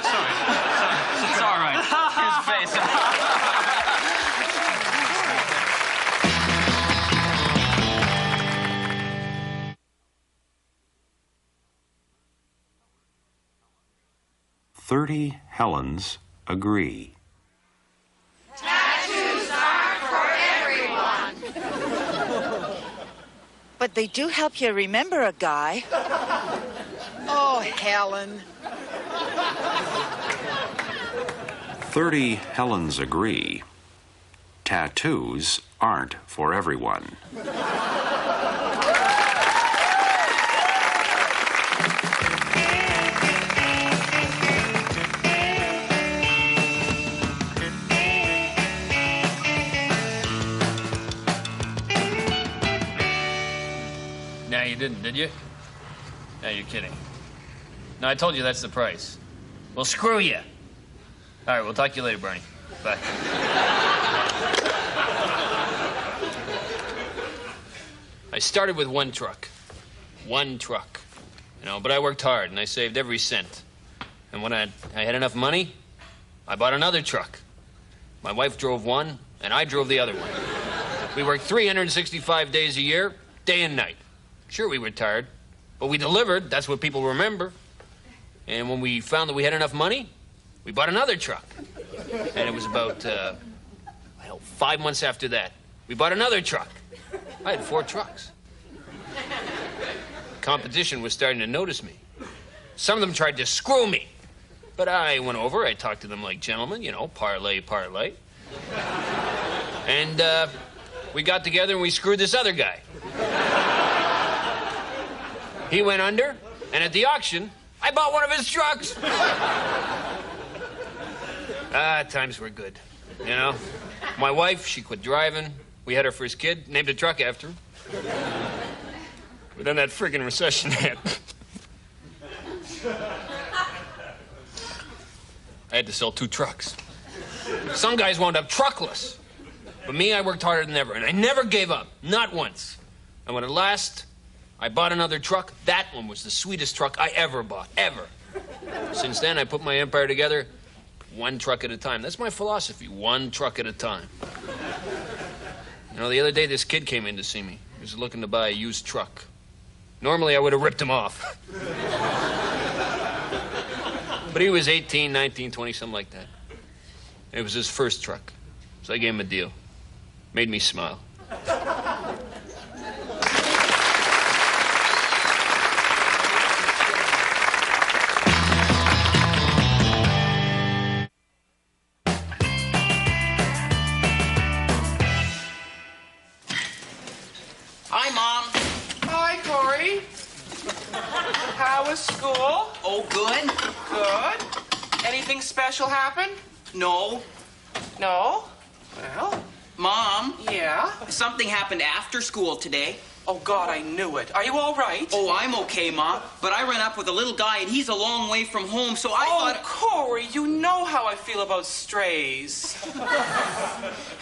Sorry. It's all right. His face. 30 Helens agree. Tattoos aren't for everyone. But they do help you remember a guy. Oh, Helen. 30 Helens agree. Tattoos aren't for everyone. No, you didn't, did you? No, you're kidding. No, I told you that's the price. Well, screw you. All right, we'll talk to you later, Barney. Bye. I started with one truck. One truck. You know, but I worked hard, and I saved every cent. And when I had enough money, I bought another truck. My wife drove one, and I drove the other one. We worked 365 days a year, day and night. Sure, we were tired, but we delivered. That's what people remember. And when we found that we had enough money, we bought another truck. And it was about, 5 months after that, we bought another truck. I had 4 trucks. Competition was starting to notice me. Some of them tried to screw me. But I went over, I talked to them like gentlemen, you know, parlay, parlay. And we got together and we screwed this other guy. He went under, And at the auction, I bought one of his trucks. Times were good, you know? My wife, she quit driving. We had our first kid, named a truck after her. But then that friggin' recession hit. I had to sell 2 trucks. Some guys wound up truckless. But me, I worked harder than ever, and I never gave up, not once. And when at last I bought another truck, that one was the sweetest truck I ever bought, ever. Since then, I put my empire together 1 truck at a time. That's my philosophy, 1 truck at a time. You know, the other day, this kid came in to see me. He was looking to buy a used truck. Normally, I would have ripped him off. But he was 18, 19, 20, something like that. It was his first truck. So I gave him a deal. Made me smile. Hi, Mom. Hi, Corey. How was school? Oh, good. Good. Anything special happen? No. No? Well? Mom. Yeah? Something happened after school today. Oh, God, I knew it. Are you all right? Oh, I'm okay, Ma. But I ran up with a little guy, and he's a long way from home, so I thought... Oh, Corey, you know how I feel about strays.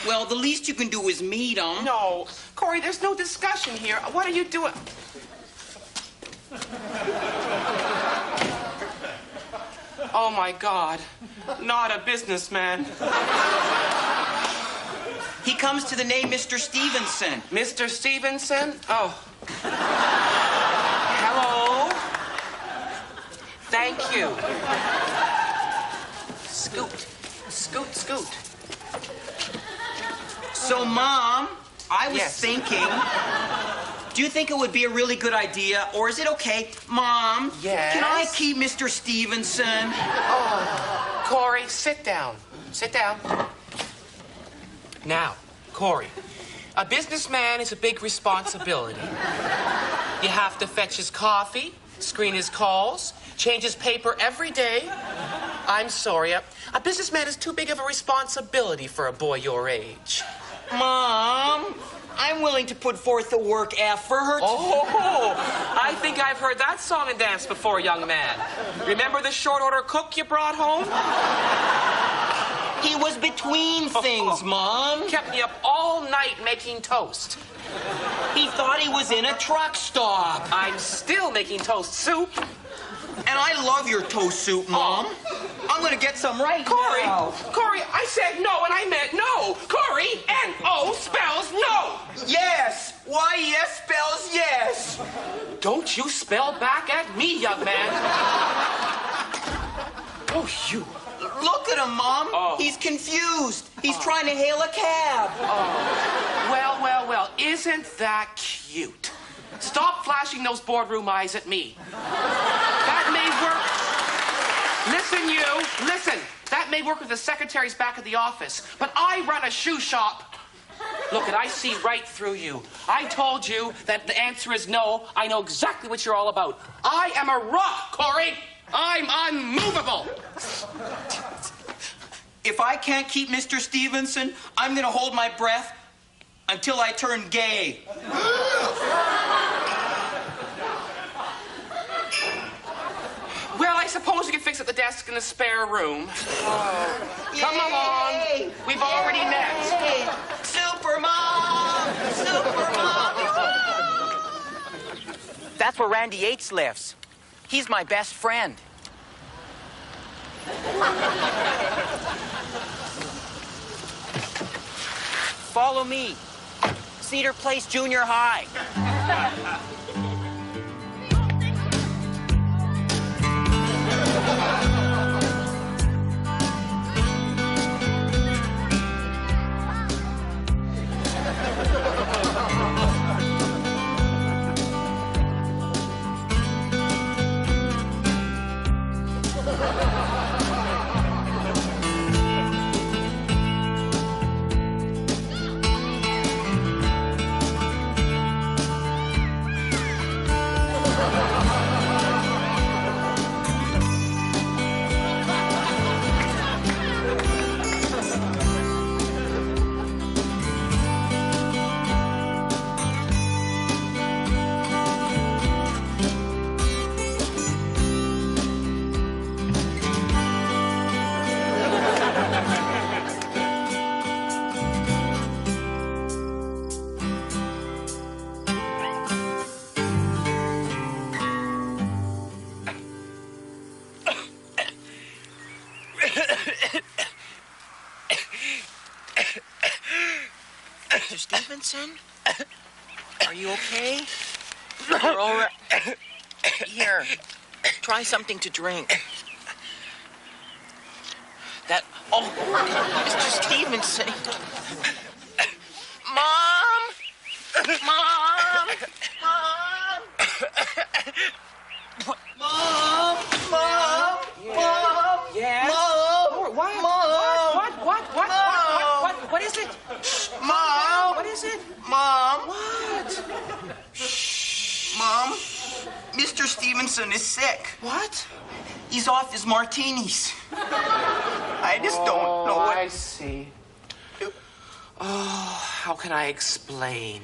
Well, the least you can do is meet them. No. Corey, there's no discussion here. What are you doing? Oh, my God. Not a businessman. He comes to the name Mr. Stevenson. Mr. Stevenson? Oh. Hello. Thank you. Scoot. Scoot, scoot. So, Mom, I was Yes. thinking, do you think it would be a really good idea, or is it okay, Mom? Yes? Can I keep Mr. Stevenson? Oh, Corey, sit down. Sit down. Now, Corey, a businessman is a big responsibility. You have to fetch his coffee, screen his calls, change his paper every day. I'm sorry, a businessman is too big of a responsibility for a boy your age. Mom, I'm willing to put forth the work effort. Oh, I think I've heard that song and dance before, young man. Remember the short order cook you brought home? He was between things, Mom. Kept me up all night making toast. He thought he was in a truck stop. I'm still making toast soup. And I love your toast soup, Mom. I'm gonna get some right now. Corey, I said no and I meant no. Corey, N-O spells no. Yes. Y-E-S spells yes. Don't you spell back at me, young man. Oh, you. Look at him, Mom. Oh. He's confused. He's trying to hail a cab. Oh. Well, well, well, isn't that cute? Stop flashing those boardroom eyes at me. That may work. Listen, you. Listen. That may work with the secretaries back at the office, but I run a shoe shop. Look, I see right through you. I told you that the answer is no. I know exactly what you're all about. I am a rock, Corey. I'm unmovable. If I can't keep Mr. Stevenson, I'm gonna hold my breath until I turn gay. Well, I suppose you can fix it at the desk in the spare room. Come along. We've already met. Super Mom! Super Mom! That's where Randy Yates lives. He's my best friend. Follow me. Cedar Place Junior High. Stevenson? Are you okay? You're all right. Here, try something to drink. Oh, Mr. Stevenson. Mom! Mom! Mom! Mom! Mom! Mom! Yes? Mom! What? Mom! What is it? Mom! What is it? Mom! What? Mom, Mr. Stevenson is sick. What? He's off his martinis. I just don't know what... I see. Oh, how can I explain?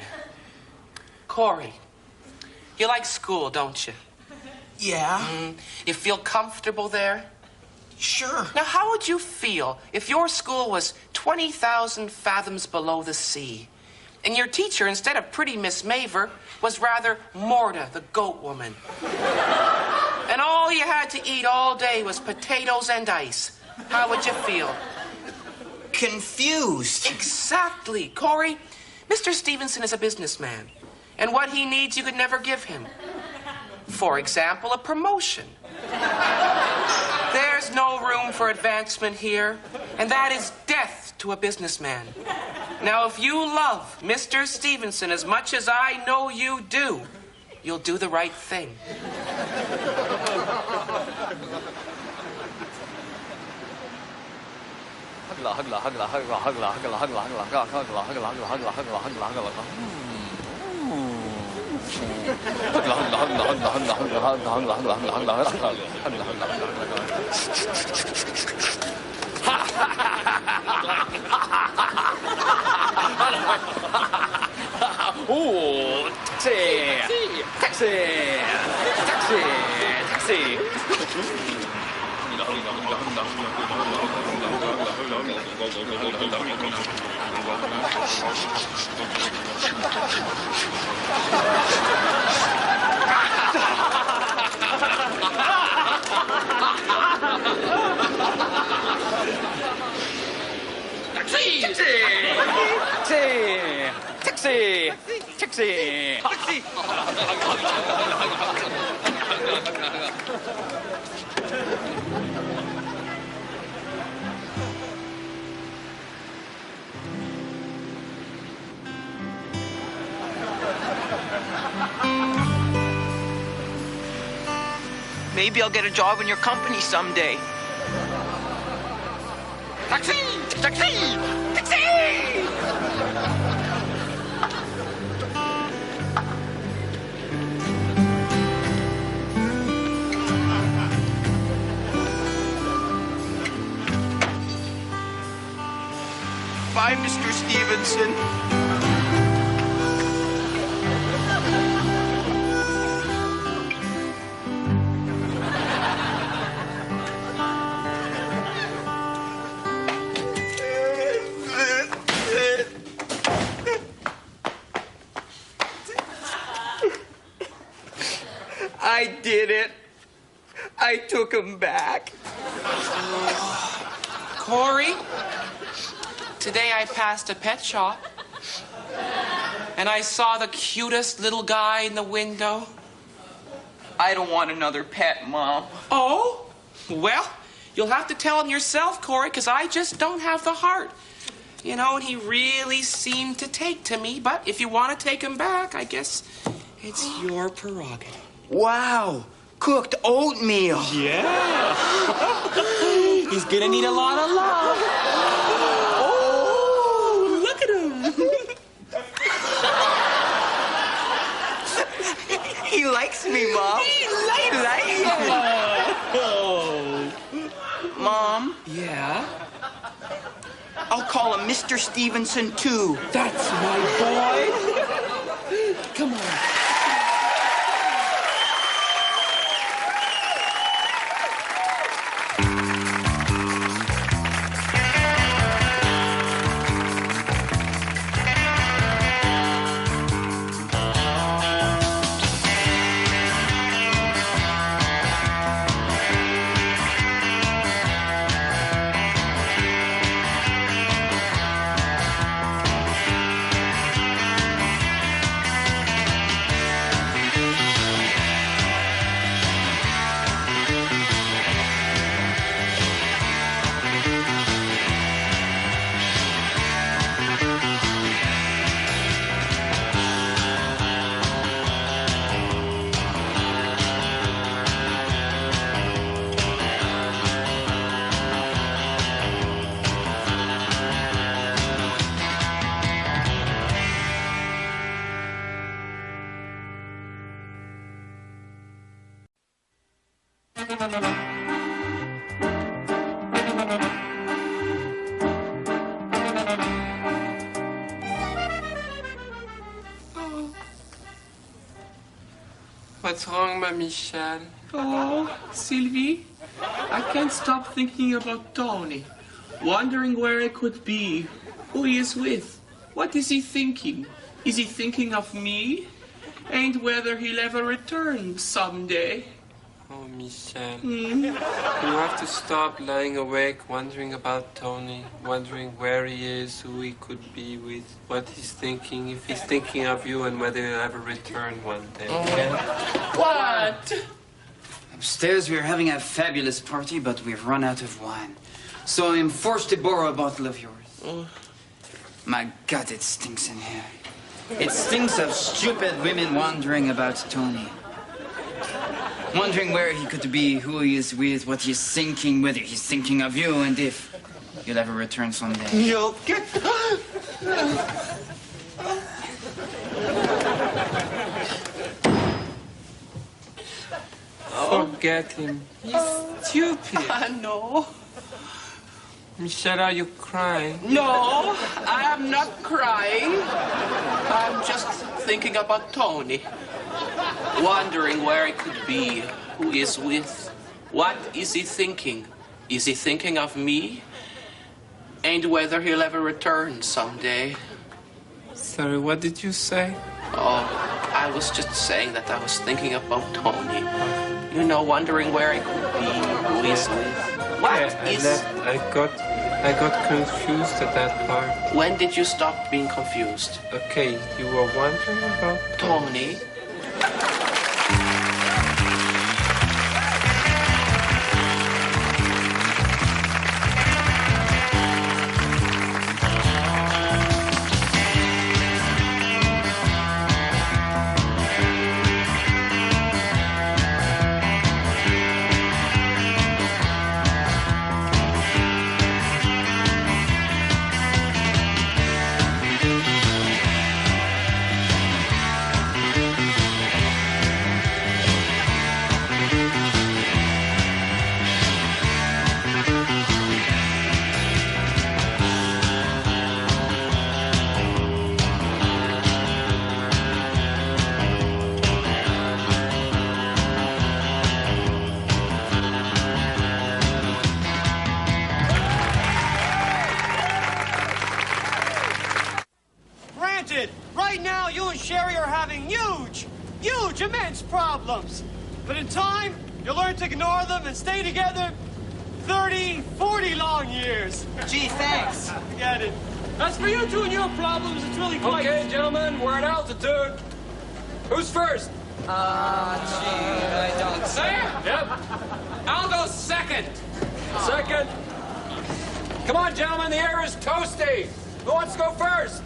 Corey, you like school, don't you? Yeah. You feel comfortable there? Sure. Now, how would you feel if your school was 20,000 fathoms below the sea, and your teacher, instead of pretty Miss Maver, was rather Morta, the goat woman? And all you had to eat all day was potatoes and ice. How would you feel? Confused. Exactly. Corey, Mr. Stevenson is a businessman, and what he needs you could never give him. For example, a promotion. There's no room for advancement here, and that is death to a businessman. Now, if you love Mr. Stevenson as much as I know you do, you'll do the right thing. Ooh, taxi! Taxi! Taxi! Taxi! Taxi! Taxi! Taxi! Taxi! Maybe I'll get a job in your company someday. Taxi! Taxi! Taxi! Bye, Mr. Stevenson. I did it. I took him back. Corey, today I passed a pet shop, and I saw the cutest little guy in the window. I don't want another pet, Mom. Oh? Well, you'll have to tell him yourself, Corey, because I just don't have the heart. You know, and he really seemed to take to me, but if you want to take him back, I guess it's your prerogative. Wow. Cooked oatmeal. Yeah. He's gonna need a lot of love. Oh, look at him. He likes me, Mom. He likes me. Oh. Mom, Yeah? I'll call him Mr. Stevenson, too. That's my boy. Come on. What's wrong, my Michelle? Oh, Sylvie, I can't stop thinking about Tony. Wondering where I could be, who he is with. What is he thinking? Is he thinking of me? And whether he'll ever return someday? Oh, Michelle, you have to stop lying awake wondering about Tony, wondering where he is, who he could be with, what he's thinking, if he's thinking of you, and whether he'll ever return one day. What? Upstairs, we're having a fabulous party, but we've run out of wine. So I'm forced to borrow a bottle of yours. My God, it stinks in here. It stinks of stupid women wondering about Tony. Wondering where he could be, who he is with, what he's thinking, whether he's thinking of you, and if you'll ever return someday. You'll get... Forget him. He's stupid. No. Michelle, are you crying? No, I am not crying. I'm just thinking about Tony. Wondering where he could be, who he is with. What is he thinking? Is he thinking of me? And whether he'll ever return someday. Sorry, what did you say? Oh, I was just saying that I was thinking about Tony. You know, wondering where he could be, who he is with. I got confused at that part. When did you stop being confused? Okay, you were wondering about Tony. Right now, you and Sherry are having huge, immense problems. But in time, you'll learn to ignore them and stay together 30, 40 long years. Gee, thanks. Get it. As for you two and your problems, it's really quite... Okay, gentlemen, we're at altitude. Who's first? Gee, I don't say. Yep. I'll go second. Second. Come on, gentlemen, the air is toasty. Who wants to go first?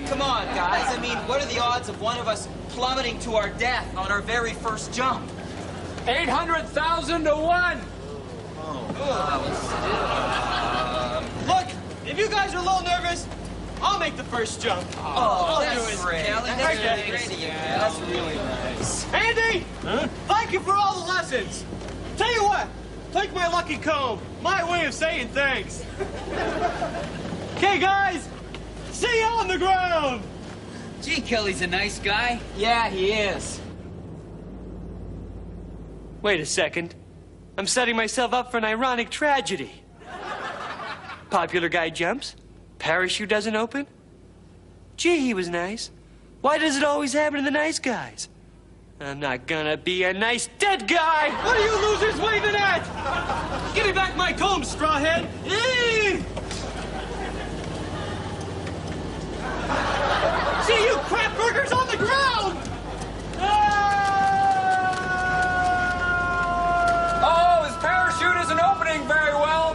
Come on, guys. I mean, what are the odds of one of us plummeting to our death on our very first jump? 800,000 to 1. Look, if you guys are a little nervous, I'll make the first jump. I'll do it. Great. That's great of you. That's really nice. Andy, thank you for all the lessons. Tell you what, take my lucky comb. My way of saying thanks. Okay, guys. See you on the ground! Gee, Kelly's a nice guy. Yeah, he is. Wait a second. I'm setting myself up for an ironic tragedy. Popular guy jumps, parachute doesn't open. Gee, he was nice. Why does it always happen to the nice guys? I'm not gonna be a nice dead guy! What are you losers waving at? Give me back my comb, strawhead! Eee! See you crap burgers on the ground! Oh, his parachute isn't opening very well.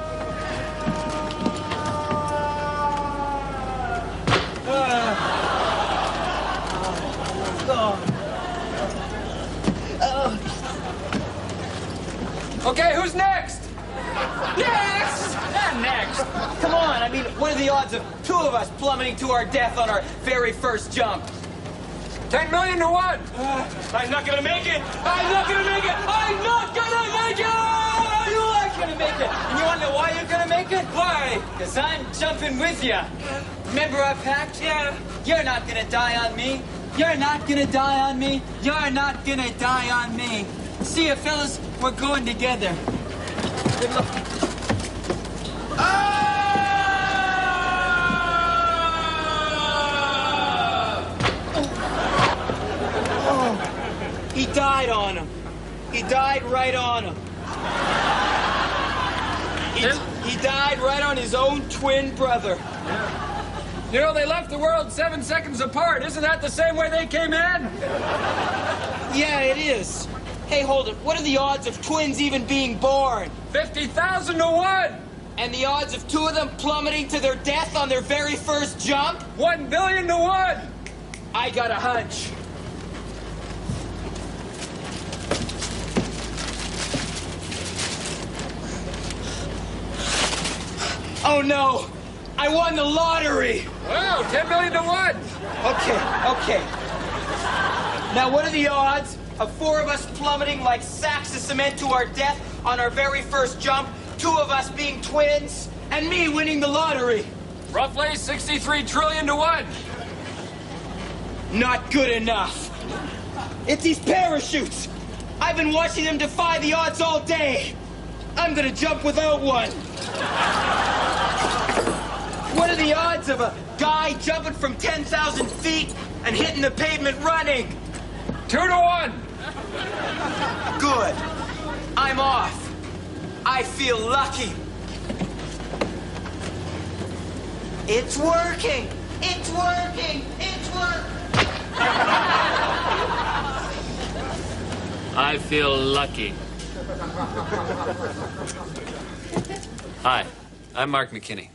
Okay, who's next? Next! Next! Come on, I mean, what are the odds of two of us plummeting to our death on our very first jump? 10 million to 1. I'm not gonna make it! I'm not gonna make it! I'm not gonna make it! been with you. Remember our pact? Yeah. You're not gonna die on me. You're not gonna die on me. You're not gonna die on me. See ya, fellas. We're going together. Good luck. Oh, he died on him. He died right on him. He died right on his own twin brother. You know, they left the world 7 seconds apart. Isn't that the same way they came in? Yeah, it is. Hey, hold it. What are the odds of twins even being born? 50,000 to 1. And the odds of two of them plummeting to their death on their very first jump? 1 billion to 1. I got a hunch. Oh no! I won the lottery! Wow, 10 million to 1! Okay. Now what are the odds of 4 of us plummeting like sacks of cement to our death on our very first jump, 2 of us being twins, and me winning the lottery? Roughly 63 trillion to 1. Not good enough. It's these parachutes! I've been watching them defy the odds all day. I'm gonna jump without one. What are the odds of a guy jumping from 10,000 feet and hitting the pavement running? 2 to 1. Good. I'm off. I feel lucky. It's working. It's working. It's working. I feel lucky. Hi, I'm Mark McKinney.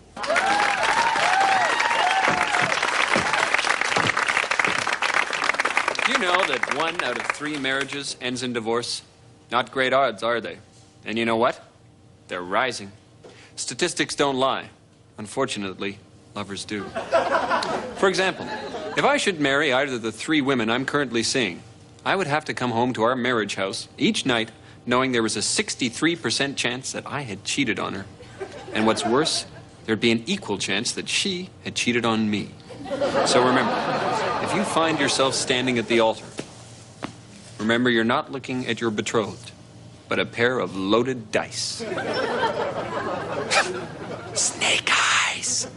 Do you know that 1 out of 3 marriages ends in divorce? Not great odds, are they? And you know what? They're rising. Statistics don't lie. Unfortunately, lovers do. For example, if I should marry either of the 3 women I'm currently seeing, I would have to come home to our marriage house each night knowing there was a 63% chance that I had cheated on her. And what's worse, there'd be an equal chance that she had cheated on me. So remember, if you find yourself standing at the altar, remember you're not looking at your betrothed, but a pair of loaded dice. Snake eyes.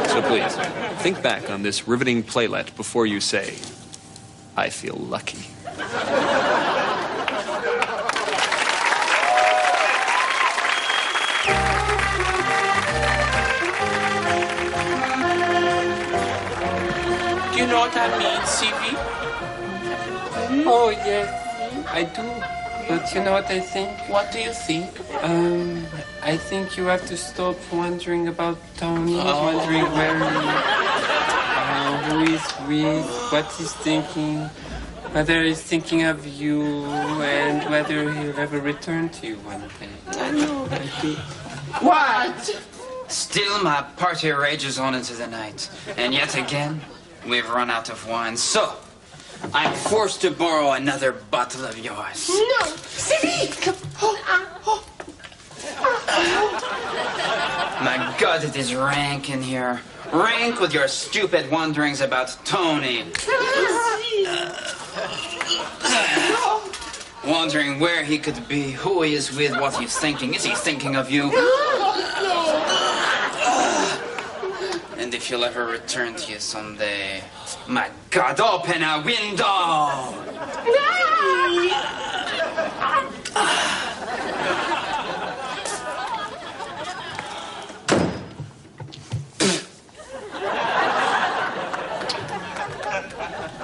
So please, think back on this riveting playlet before you say, I feel lucky. Do you know what that means, CV? Oh, yes, I do. But you know what I think? What do you think? I think you have to stop wondering about Tony, wondering where he, who he's with, what he's thinking, whether he's thinking of you, and whether he'll ever return to you one day. I know. What? Still, my party rages on into the night. And yet again, we've run out of wine. So, I'm forced to borrow another bottle of yours. No! Sylvie! My God, it is rank in here. Rank with your stupid wonderings about Tony. Wondering where he could be, who he is with, what he's thinking. Is he thinking of you? And if he'll ever return to you someday. My God, open a window!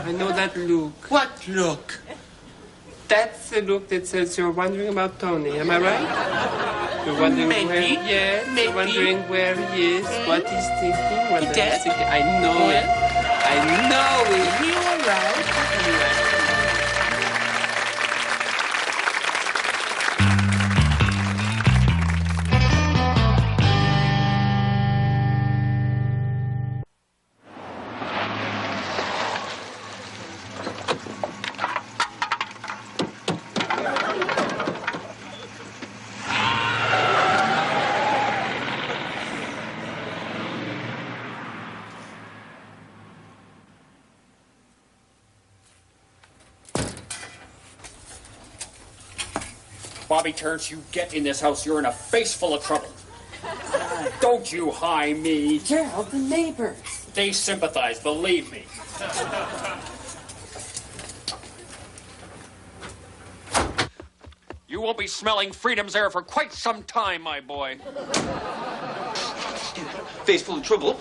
I know that look. What look? That's the look that says you're wondering about Tony, am I right? You're wondering where he is, you're wondering where he is, what he's thinking, what he's thinking. I know it. I know it. You're right. Bobby Turns, you get in this house, you're in a face full of trouble. Don't you high me. Gerald, the neighbors. They sympathize, believe me. You won't be smelling freedom's air for quite some time, my boy. Face full of trouble.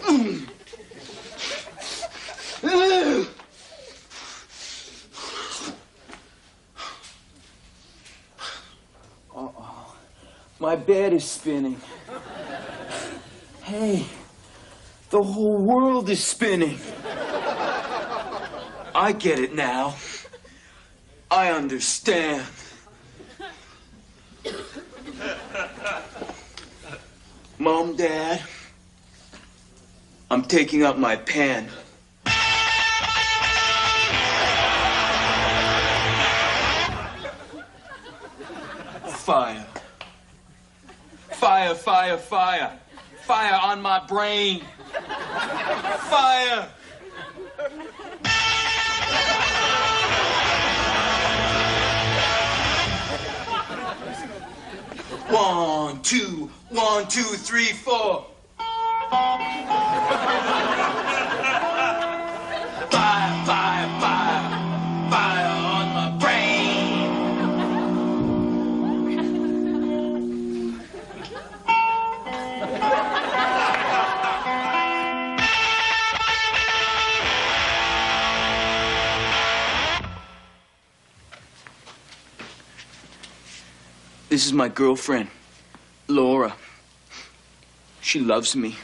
Uh-oh. My bed is spinning. Hey, the whole world is spinning. I get it now. I understand. Mom, Dad, I'm taking up my pen. Fire. Fire, fire, fire. Fire on my brain. Fire. One, two, 3, 4. Fire, fire, fire. Fire on my brain. This is my girlfriend, Laura. She loves me.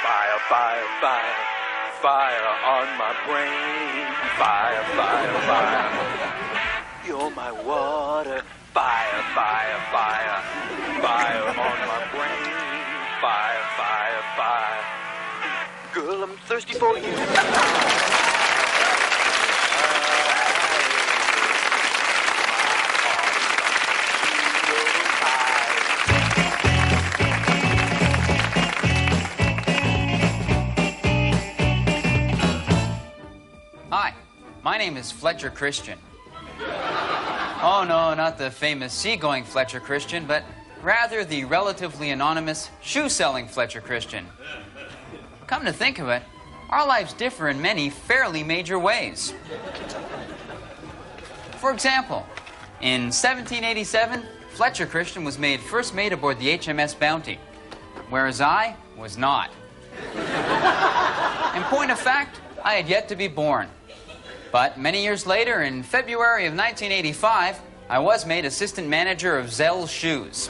Fire, fire, fire, fire on my brain. Fire, fire, fire. You're my water. Fire, fire, fire. Fire on my brain. Fire, fire, fire. Girl, I'm thirsty for you. Hi, my name is Fletcher Christian. Oh no, not the famous seagoing Fletcher Christian, but rather the relatively anonymous shoe-selling Fletcher Christian. Come to think of it, our lives differ in many fairly major ways. For example, in 1787, Fletcher Christian was made first mate aboard the HMS Bounty, whereas I was not. In point of fact, I had yet to be born. But many years later, in February of 1985, I was made assistant manager of Zell's Shoes.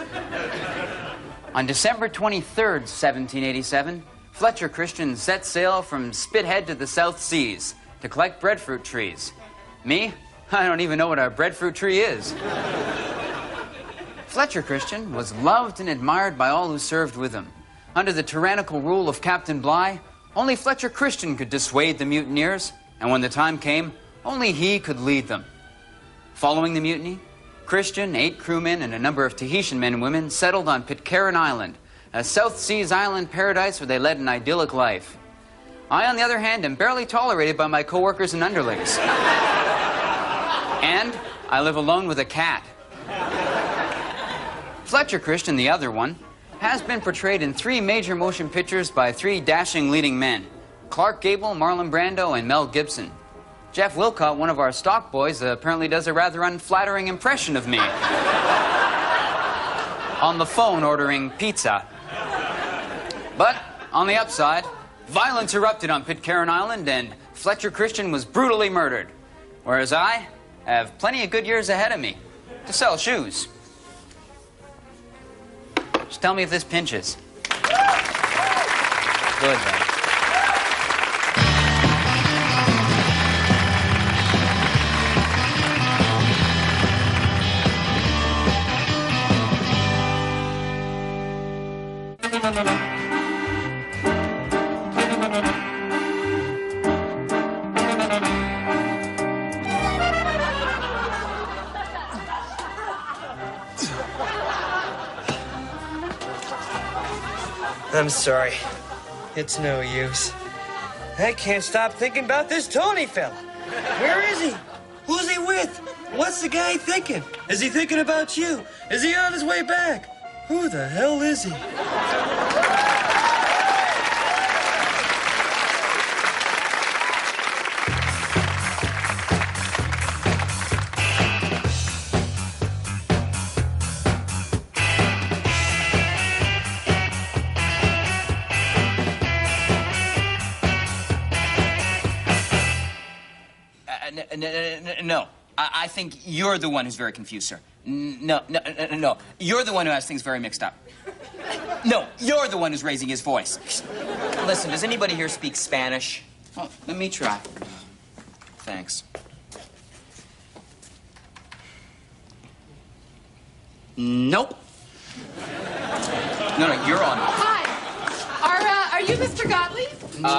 On December 23rd, 1787, Fletcher Christian set sail from Spithead to the South Seas to collect breadfruit trees. Me? I don't even know what a breadfruit tree is. Fletcher Christian was loved and admired by all who served with him. Under the tyrannical rule of Captain Bligh, only Fletcher Christian could dissuade the mutineers, and when the time came, only he could lead them. Following the mutiny, Christian, 8 crewmen, and a number of Tahitian men and women settled on Pitcairn Island, a South Seas island paradise where they led an idyllic life. I, on the other hand, am barely tolerated by my co-workers and underlings. And I live alone with a cat. Fletcher Christian, the other one, has been portrayed in 3 major motion pictures by 3 dashing leading men: Clark Gable, Marlon Brando, and Mel Gibson. Jeff Wilcott, one of our stock boys, apparently does a rather unflattering impression of me. On the phone ordering pizza. But, on the upside, violence erupted on Pitcairn Island and Fletcher Christian was brutally murdered. Whereas I have plenty of good years ahead of me to sell shoes. Just tell me if this pinches. Good, then. I'm sorry. It's no use. I can't stop thinking about this Tony fella. Where is he? Who's he with? What's the guy thinking? Is he thinking about you? Is he on his way back? Who the hell is he? No. I think you're the one who's very confused, sir. No. You're the one who has things very mixed up. No, you're the one who's raising his voice. Listen, does anybody here speak Spanish? Oh, let me try. Thanks. Nope. No, you're on. Hi. Are you Mr. Gottlieb?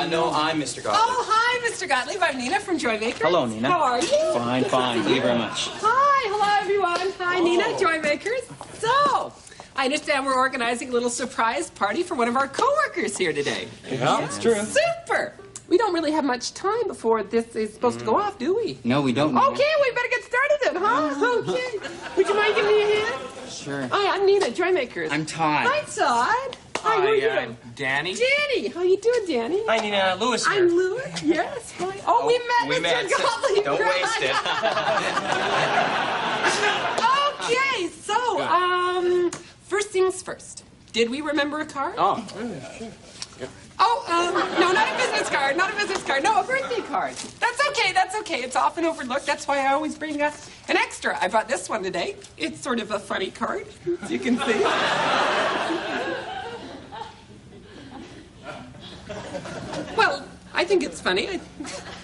No, I'm Mr. Gottlieb. Oh, hi, Mr. Gottlieb. I'm Nina from Joy Makers. Hello, Nina. How are you? Fine. Thank you very much. Hi. Hello, everyone. Hi, Nina, Joy Makers. So, I understand we're organizing a little surprise party for one of our coworkers here today. Yeah, that's true. Super. We don't really have much time before this is supposed to go off, do we? No, we don't. Okay, we better get started then, huh? Okay. Would you mind giving me a hand? Sure. Hi, I'm Nina, Joy Makers. I'm Todd. Hi, Todd. Hi, who are you? Danny. Danny, how you doing, Danny? Hi, Nina. Lewis here. I'm Lewis. Yes. Hi. Oh, we met, Mr. Gottlieb. Don't waste it. Okay, so, first things first. Did we remember a card? Oh. No, not a business card. Not a business card. No, a birthday card. That's okay. It's often overlooked. That's why I always bring an extra. I brought this one today. It's sort of a funny card, as you can see. Well, I think it's funny.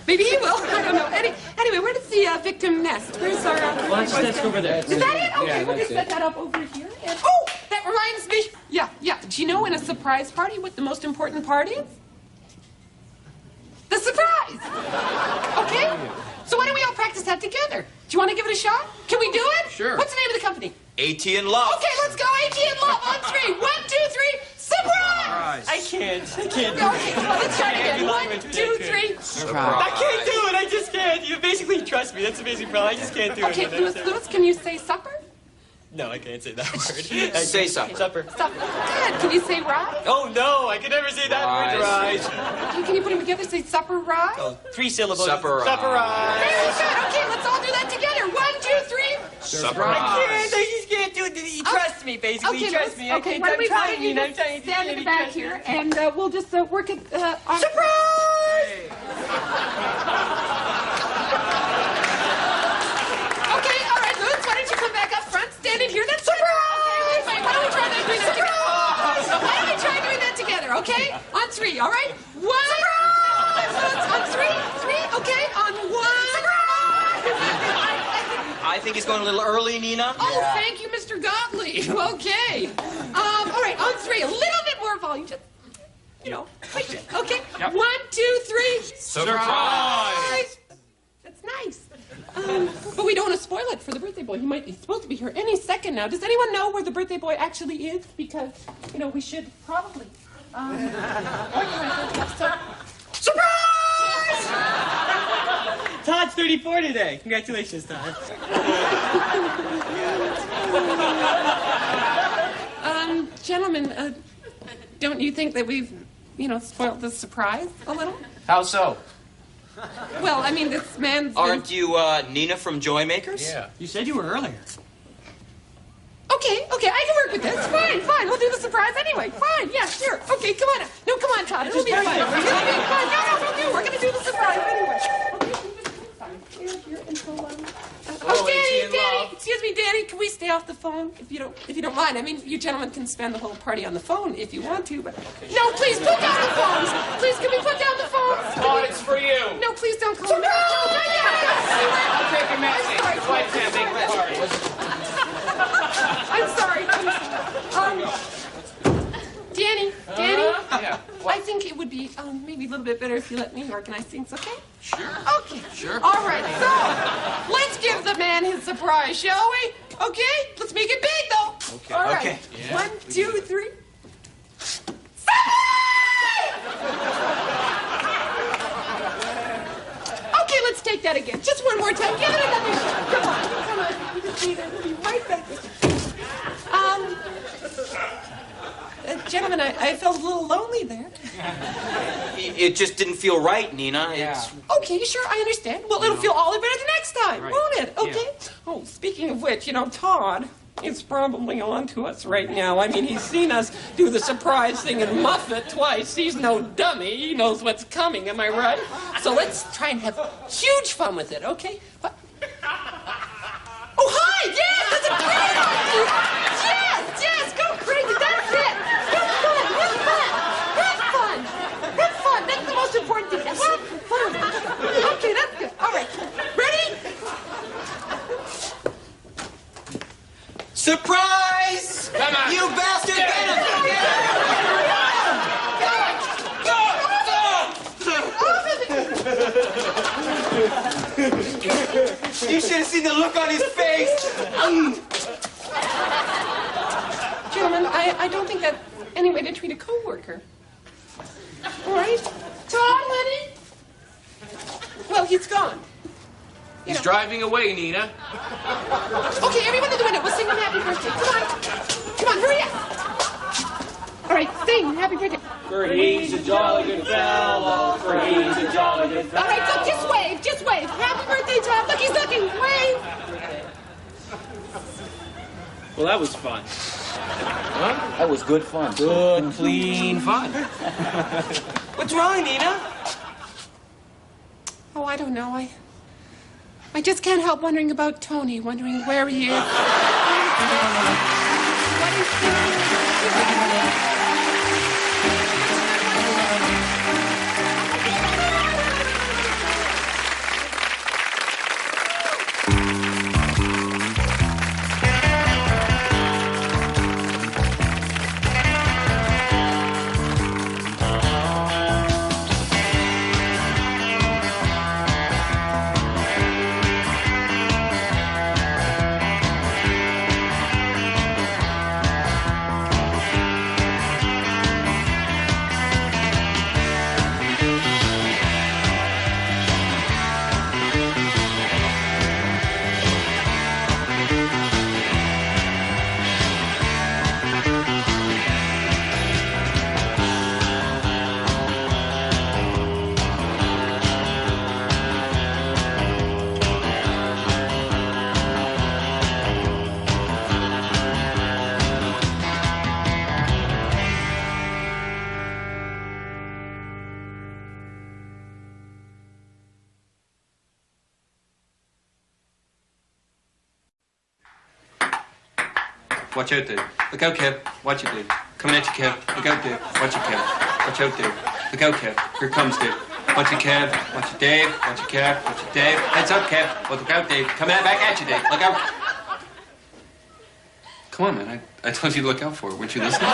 Maybe he will. I don't know. Anyway, where does the victim nest? Where's our... Let's go over there. Is that it? Okay, we'll just set that up over here. And, oh, that reminds me. Yeah. Do you know in a surprise party what the most important part is? The surprise. Okay? So why don't we all practice that together? Do you want to give it a shot? Can we do it? Sure. What's the name of the company? A.T. and Love. Okay, let's go. A.T. and Love on 3. 1, 2, 3. Surprise! I can't. Okay, well, let's try it again. 1, 2, 3. Surprise. I can't do it. I just can't. You basically trust me. That's the basic problem. I just can't do it. Okay, Lewis, can you say supper? No, I can't say that word. Say supper. Supper. Supper. Good. Can you say rye? Oh, no. I can never say that word. Rise. Can you put them together? Say supper rye? Oh, 3 syllables. Supper rise. Supper rise. Very good. Okay, let's all do that together. 1, 2, 3. Surprise. I just can't do it. He trusts me, basically. Okay, He trusts me. okay, why don't we I'm trying. stand in the back here, and we'll just work it on... Surprise! Okay, all right, Lewis, why don't you come back up front, stand in here, that's surprise! Okay, fine, why don't we try that together? Why don't we try doing that together, okay? On 3, all right? 1, surprise! On 3, okay? On 1, I think he's going a little early, Nina. Oh, thank you, Mr. Gottlieb. Okay. All right, on 3, a little bit more volume, just, push it, okay? Yep. 1, 2, 3. Surprise! That's nice. But we don't want to spoil it for the birthday boy. He might be supposed to be here any second now. Does anyone know where the birthday boy actually is? Because, we should probably organize it. Surprise! Todd's 34 today. Congratulations, Todd. Gentlemen, don't you think that we've, spoiled the surprise a little? How so? Well, I mean, this man's... Aren't you Nina from Joy Makers? Yeah. You said you were earlier. Okay, I can work with this. Fine. We'll do the surprise anyway. Fine, yeah, sure. Okay, come on. No, come on, Todd. It'll be fun. It'll be fun. No, we're going to do the surprise anyway. Okay, Danny. Excuse me, Danny. Can we stay off the phone if you don't mind? I mean, you gentlemen can spend the whole party on the phone if you want to, but no, please put down the phones. Please, can we put down the phones? Todd, it's for you. No, please don't call me. I'll take a message. The flight can't make the party. I'm sorry. Danny. Yeah. I think it would be maybe a little bit better if you let me organize things, okay? Sure. Okay. Sure. All right, so let's give the man his surprise, shall we? Okay, let's make it big, though. Okay. All right. Okay. Yeah. 1, 2, 3. Surprise! take that again. Just one more time. Give it another shot. Come on. Come on. You just be there. We'll be right back. Gentlemen, I felt a little lonely there. It just didn't feel right, Nina. It's... Okay, sure, I understand. Well, it'll feel all the better the next time, won't it? Okay. Yeah. Oh, speaking of which, Todd is probably on to us right now. I mean, he's seen us do the surprise thing and muff it twice. He's no dummy. He knows what's coming, am I right? So let's try and have huge fun with it, okay? What? Oh, hi! Yes, that's a great idea! Yes, go crazy, that's it! Have fun! That's the most important thing. Have fun! Okay, that's good. All right, ready? Surprise! Come on. You bastard! Get him! You should have seen the look on his face. Gentlemen, I don't think that's any way to treat a coworker. All right? Todd, honey? Well, he's gone. He's driving away, Nina. Okay, everyone to the window. We'll sing him happy birthday. Come on, hurry up. All right, sing happy birthday. For he's a jolly good fellow. For he's a jolly good fellow. All right, so just wave. Happy birthday, Todd. Look, he's looking. Wave. Well, that was fun. Huh? That was good fun. Good, clean fun. What's wrong, Nina? Oh, I don't know. I just can't help wondering about Tony, wondering where he is. What is he doing? Watch out there. Look out, Kev. Watch it, dude. Coming at you, Kev. Look out there. Watch it, Kev. Watch out there. Look out, Kev. Here comes Dave. Watch it, Kev. Watch it, Dave. Watch it, Kev. Watch it, Dave. Heads up, Kev. Well, look out, Dave. Coming back at you, Dave. Look out. Come on, man. I told you to look out for it. Weren't you listening?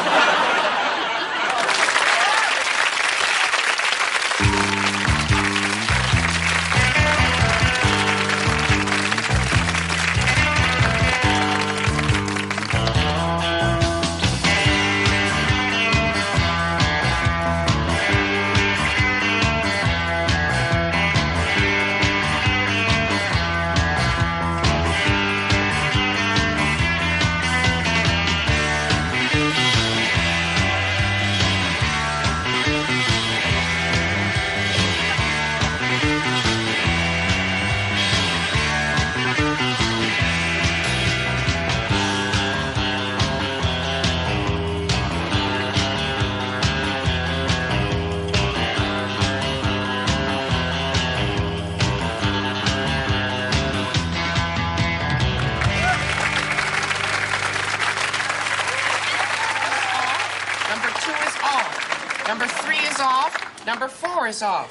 Number 3 is off. Number 4 is off.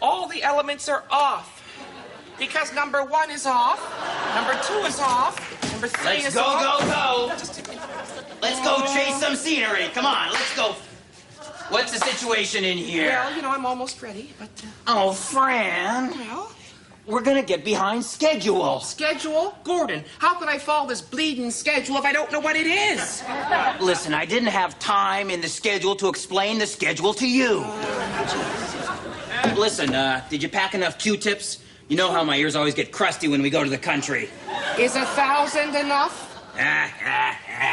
All the elements are off. Because number 1 is off. Number 2 is off. Number 3 is off. Let's go. Let's go chase some scenery. Come on, let's go. What's the situation in here? Well, I'm almost ready, but... Oh, Fran. Well? We're gonna get behind schedule. Schedule? Gordon, how can I follow this bleeding schedule if I don't know what it is? Listen, I didn't have time in the schedule to explain the schedule to you. Listen, did you pack enough Q-tips? You know how my ears always get crusty when we go to the country. Is 1,000 enough?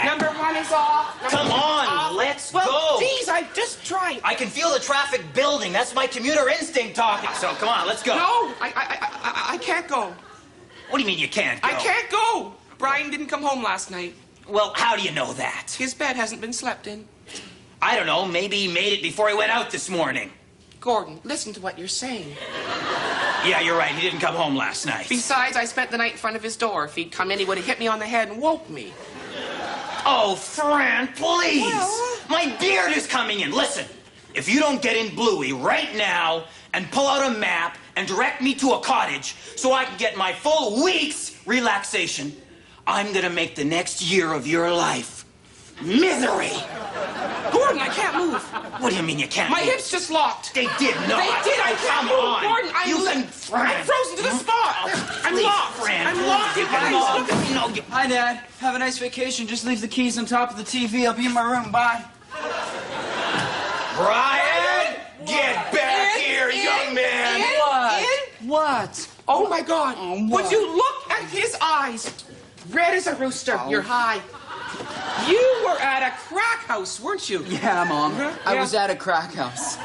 Number 1 is off. Come on, let's well, go. Geez, I'm just trying. I can feel the traffic building. That's my commuter instinct talking. So come on, let's go. No, I can't go. What do you mean you can't go? I can't go. Brian didn't come home last night. Well, how do you know that? His bed hasn't been slept in. I don't know. Maybe he made it before he went out this morning. Gordon, listen to what you're saying. Yeah, you're right. He didn't come home last night. Besides, I spent the night in front of his door. If he'd come in, he would have hit me on the head and woke me. Oh, Fran, please. Well, my beard is coming in. Listen, if you don't get in Bluey right now and pull out a map and direct me to a cottage so I can get my full week's relaxation, I'm gonna make the next year of your life misery. Gordon, I can't move. What do you mean you can't My move? hips just locked. They did not. They did. I can't move. On. Gordon, I'm frozen to the spot. I'm locked. Fran, I'm locked. Hi, Dad. Have a nice vacation. Just leave the keys on top of the TV. I'll be in my room. Bye. Brian, get back here, young man. What? Oh, my God. Would you look at his eyes? Red as a rooster. You're high. You were at a crack house, weren't you? Yeah, Mom. I was at a crack house.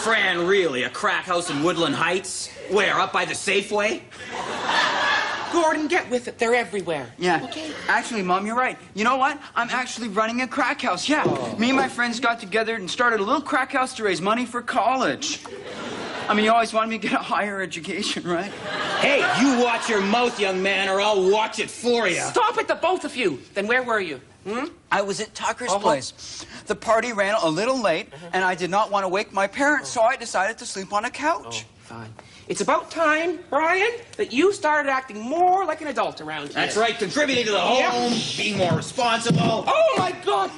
Fran, really? A crack house in Woodland Heights? Where, up by the Safeway? Gordon, get with it. They're everywhere. Yeah. Okay. Actually, Mom, you're right. You know what? I'm actually running a crack house. Yeah. Me and my friends got together and started a little crack house to raise money for college. I mean, you always wanted me to get a higher education, right? Hey, you watch your mouth, young man, or I'll watch it for you. Stop it, the both of you. Then where were you? I was at Tucker's place. The party ran a little late, and I did not want to wake my parents, so I decided to sleep on a couch. Fine. It's about time, Brian, that you started acting more like an adult around here. That's right, contributing to the home, being more responsible. Oh, my God.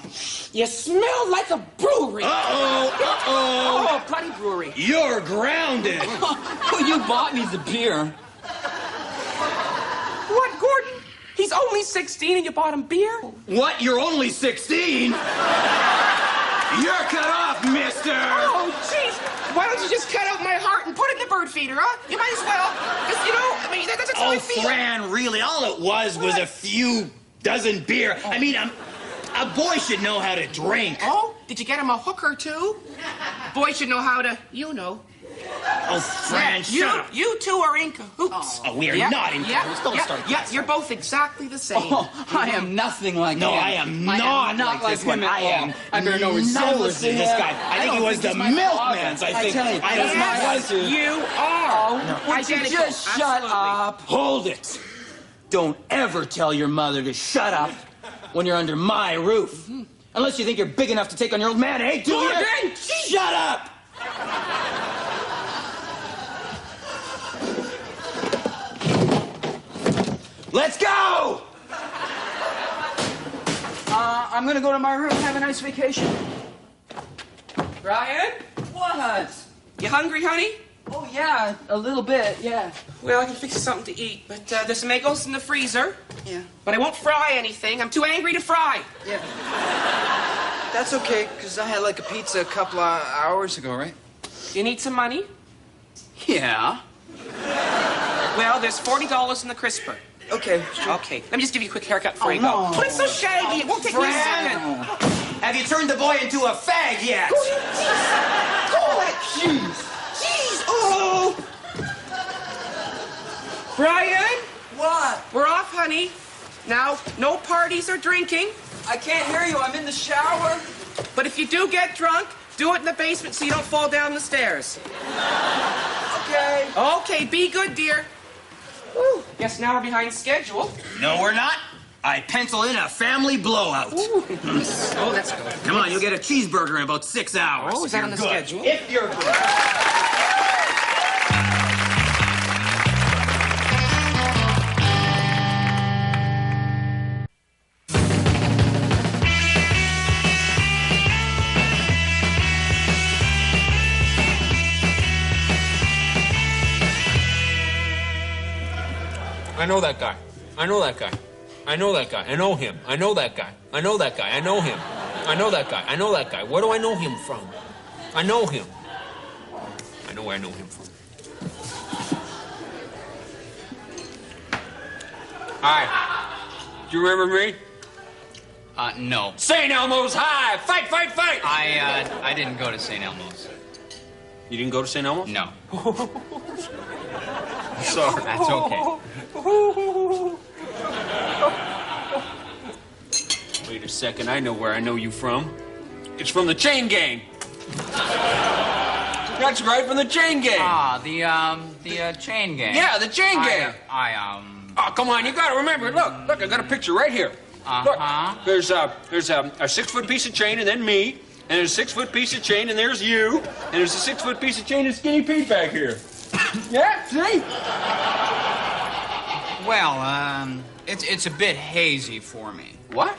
You smell like a brewery. Uh-oh. Oh, bloody brewery. You're grounded. You bought me the beer. What, Gordon? He's only 16 and you bought him beer? What? You're only 16? You're cut off, mister. Oh, jeez. Why don't you just cut out my heart and put it in the bird feeder, huh? You might as well. Because, you know, I mean, that's how I feel. Oh, Fran, really, all it was a few dozen beer. I mean, a boy should know how to drink. Oh, did you get him a hooker, too? Boy should know how to, you know. Oh, Fran, shut up. You two are in cahoots. Oh, we are not in cahoots. Don't start this. Yeah, you're both exactly the same. Oh, I am nothing like him. No, I am not like this one. him at I am all. I bear no resemblance to this him. guy. I think he was the milkman's. I think. tell you, Yes, you are. Would you just shut up? Hold it. Don't ever tell your mother to shut up when you're under my roof. Unless you think you're big enough to take on your old man, hey, do you? Shut up! Let's go! I'm gonna go to my room and have a nice vacation. Brian? What? You hungry, honey? Oh, yeah, a little bit, yeah. Well, I can fix you something to eat, but there's some egos in the freezer. Yeah. But I won't fry anything. I'm too angry to fry. Yeah. That's okay, because I had like a pizza a couple of hours ago, right? You need some money? Yeah. Well, there's $40 in the crisper. Okay, sure. Okay, let me just give you a quick haircut before you go. No. But it's so shaggy, it won't take me a second. Have you turned the boy into a fag yet? Jeez. Oh! Brian? What? We're off, honey. Now, no parties or drinking. I can't hear you. I'm in the shower. But if you do get drunk, do it in the basement so you don't fall down the stairs. Okay. Okay, be good, dear. Whew. Guess now we're behind schedule. No, we're not. I pencil in a family blowout. Ooh. Oh, that's good. Come on, you'll get a cheeseburger in about 6 hours. Oh, is that on the schedule? If you're good. I know that guy. I know that guy. I know that guy. I know him. I know that guy. I know that guy. I know him. I know that guy. I know that guy. Where do I know him from? I know him. I know where I know him from. Hi. Do you remember me? No. St. Elmo's High! Fight, fight, fight! I didn't go to St. Elmo's. You didn't go to St. Elmo's? No. Sorry. That's okay. Wait a second, I know where I know you from. It's from the Chain Gang. That's right, from the Chain Gang. The Chain Gang. Yeah, the Chain Gang. Oh, come on, you gotta remember. Look, I got a picture right here. Look, there's a 6-foot piece of chain and then me, and there's a 6-foot piece of chain and there's you, and there's a 6-foot piece of chain and Skinny Pete back here. Yeah, see? Well, it's a bit hazy for me. What?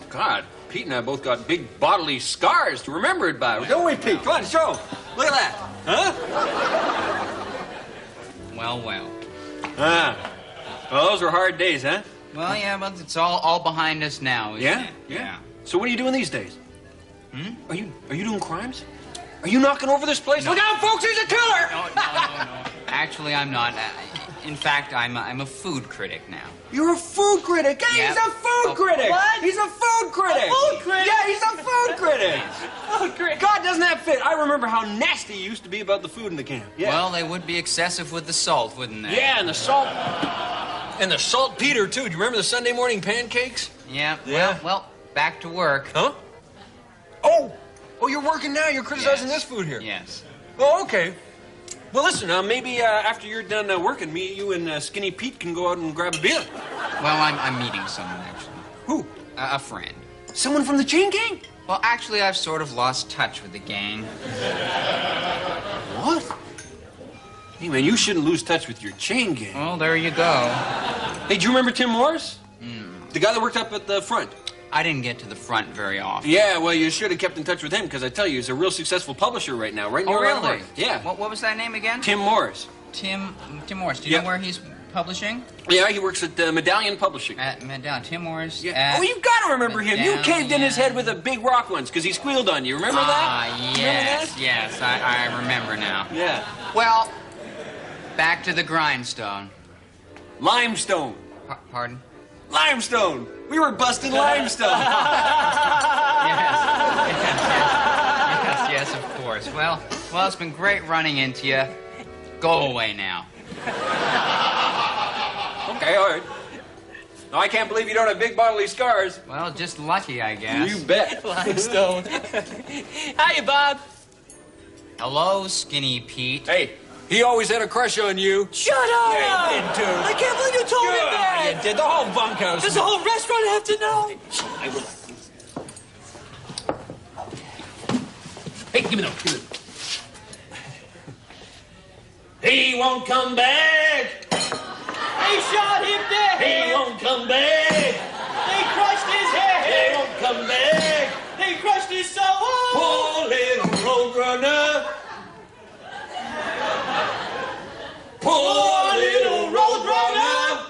God, Pete and I both got big bodily scars to remember it by, don't we, Pete? Come on, show 'em. Look at that. Huh? Well. Well, those were hard days, huh? Well, yeah, but it's all behind us now, isn't it? Yeah. So what are you doing these days? Are you doing crimes? Are you knocking over this place? No. Look out, folks! He's a killer! No. Actually, I'm not. In fact, I'm a food critic now. You're a food critic? Hey, Yep. he's a food critic! What? He's a food critic! A food critic? Yeah, he's a food critic! Food critic. God, doesn't that fit? I remember how nasty you used to be about the food in the camp. Yeah. Well, they would be excessive with the salt, wouldn't they? Yeah, and the salt. And the saltpeter, too. Do you remember the Sunday morning pancakes? Yeah. Yeah. Well, back to work. Huh? Oh, you're working now. You're criticizing this food here. Yes. Oh, okay. Well, listen, maybe after you're done working, you and Skinny Pete can go out and grab a beer. Well, I'm meeting someone, actually. Who? A friend. Someone from the Chain Gang? Well, actually, I've sort of lost touch with the gang. What? Hey, man, you shouldn't lose touch with your Chain Gang. Well, there you go. Hey, do you remember Tim Morris? The guy that worked up at the front. I didn't get to the front very often. Yeah, well, you should have kept in touch with him, because I tell you, he's a real successful publisher right now, right? Oh, really? Yeah. What was that name again? Tim Morris. Tim Morris. Do you know where he's publishing? Yeah, he works at Medallion Publishing. At Medallion. Tim Morris. Yeah. Oh, you've got to remember him. You caved in his head with a big rock once because he squealed on you. Remember that? Yes, I remember now. Yeah. Well, back to the grindstone. Limestone. Pardon? Limestone. We were busting limestone. Yes, of course. Well, it's been great running into you. Go away now. Okay, all right. No, I can't believe you don't have big bodily scars. Well, just lucky, I guess. You bet. Limestone. Hiya, Bob. Hello, Skinny Pete. Hey, he always had a crush on you. Shut up! Yeah, he did, too. I can't believe you told him that! You did. The whole bunkhouse. Does the whole restaurant have to know? Hey, give me those. He won't come back! They shot him dead! He won't come back! They crushed his head! He won't come back! They crushed his soul! Poor little roadrunner! Poor little roadrunner!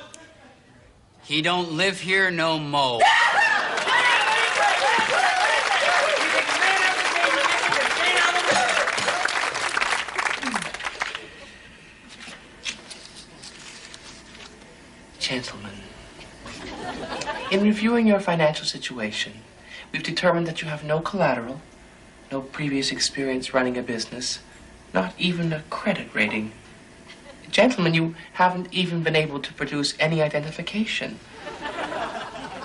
He don't live here no more. Gentlemen, in reviewing your financial situation, we've determined that you have no collateral, no previous experience running a business, not even a credit rating. Gentlemen, you haven't even been able to produce any identification.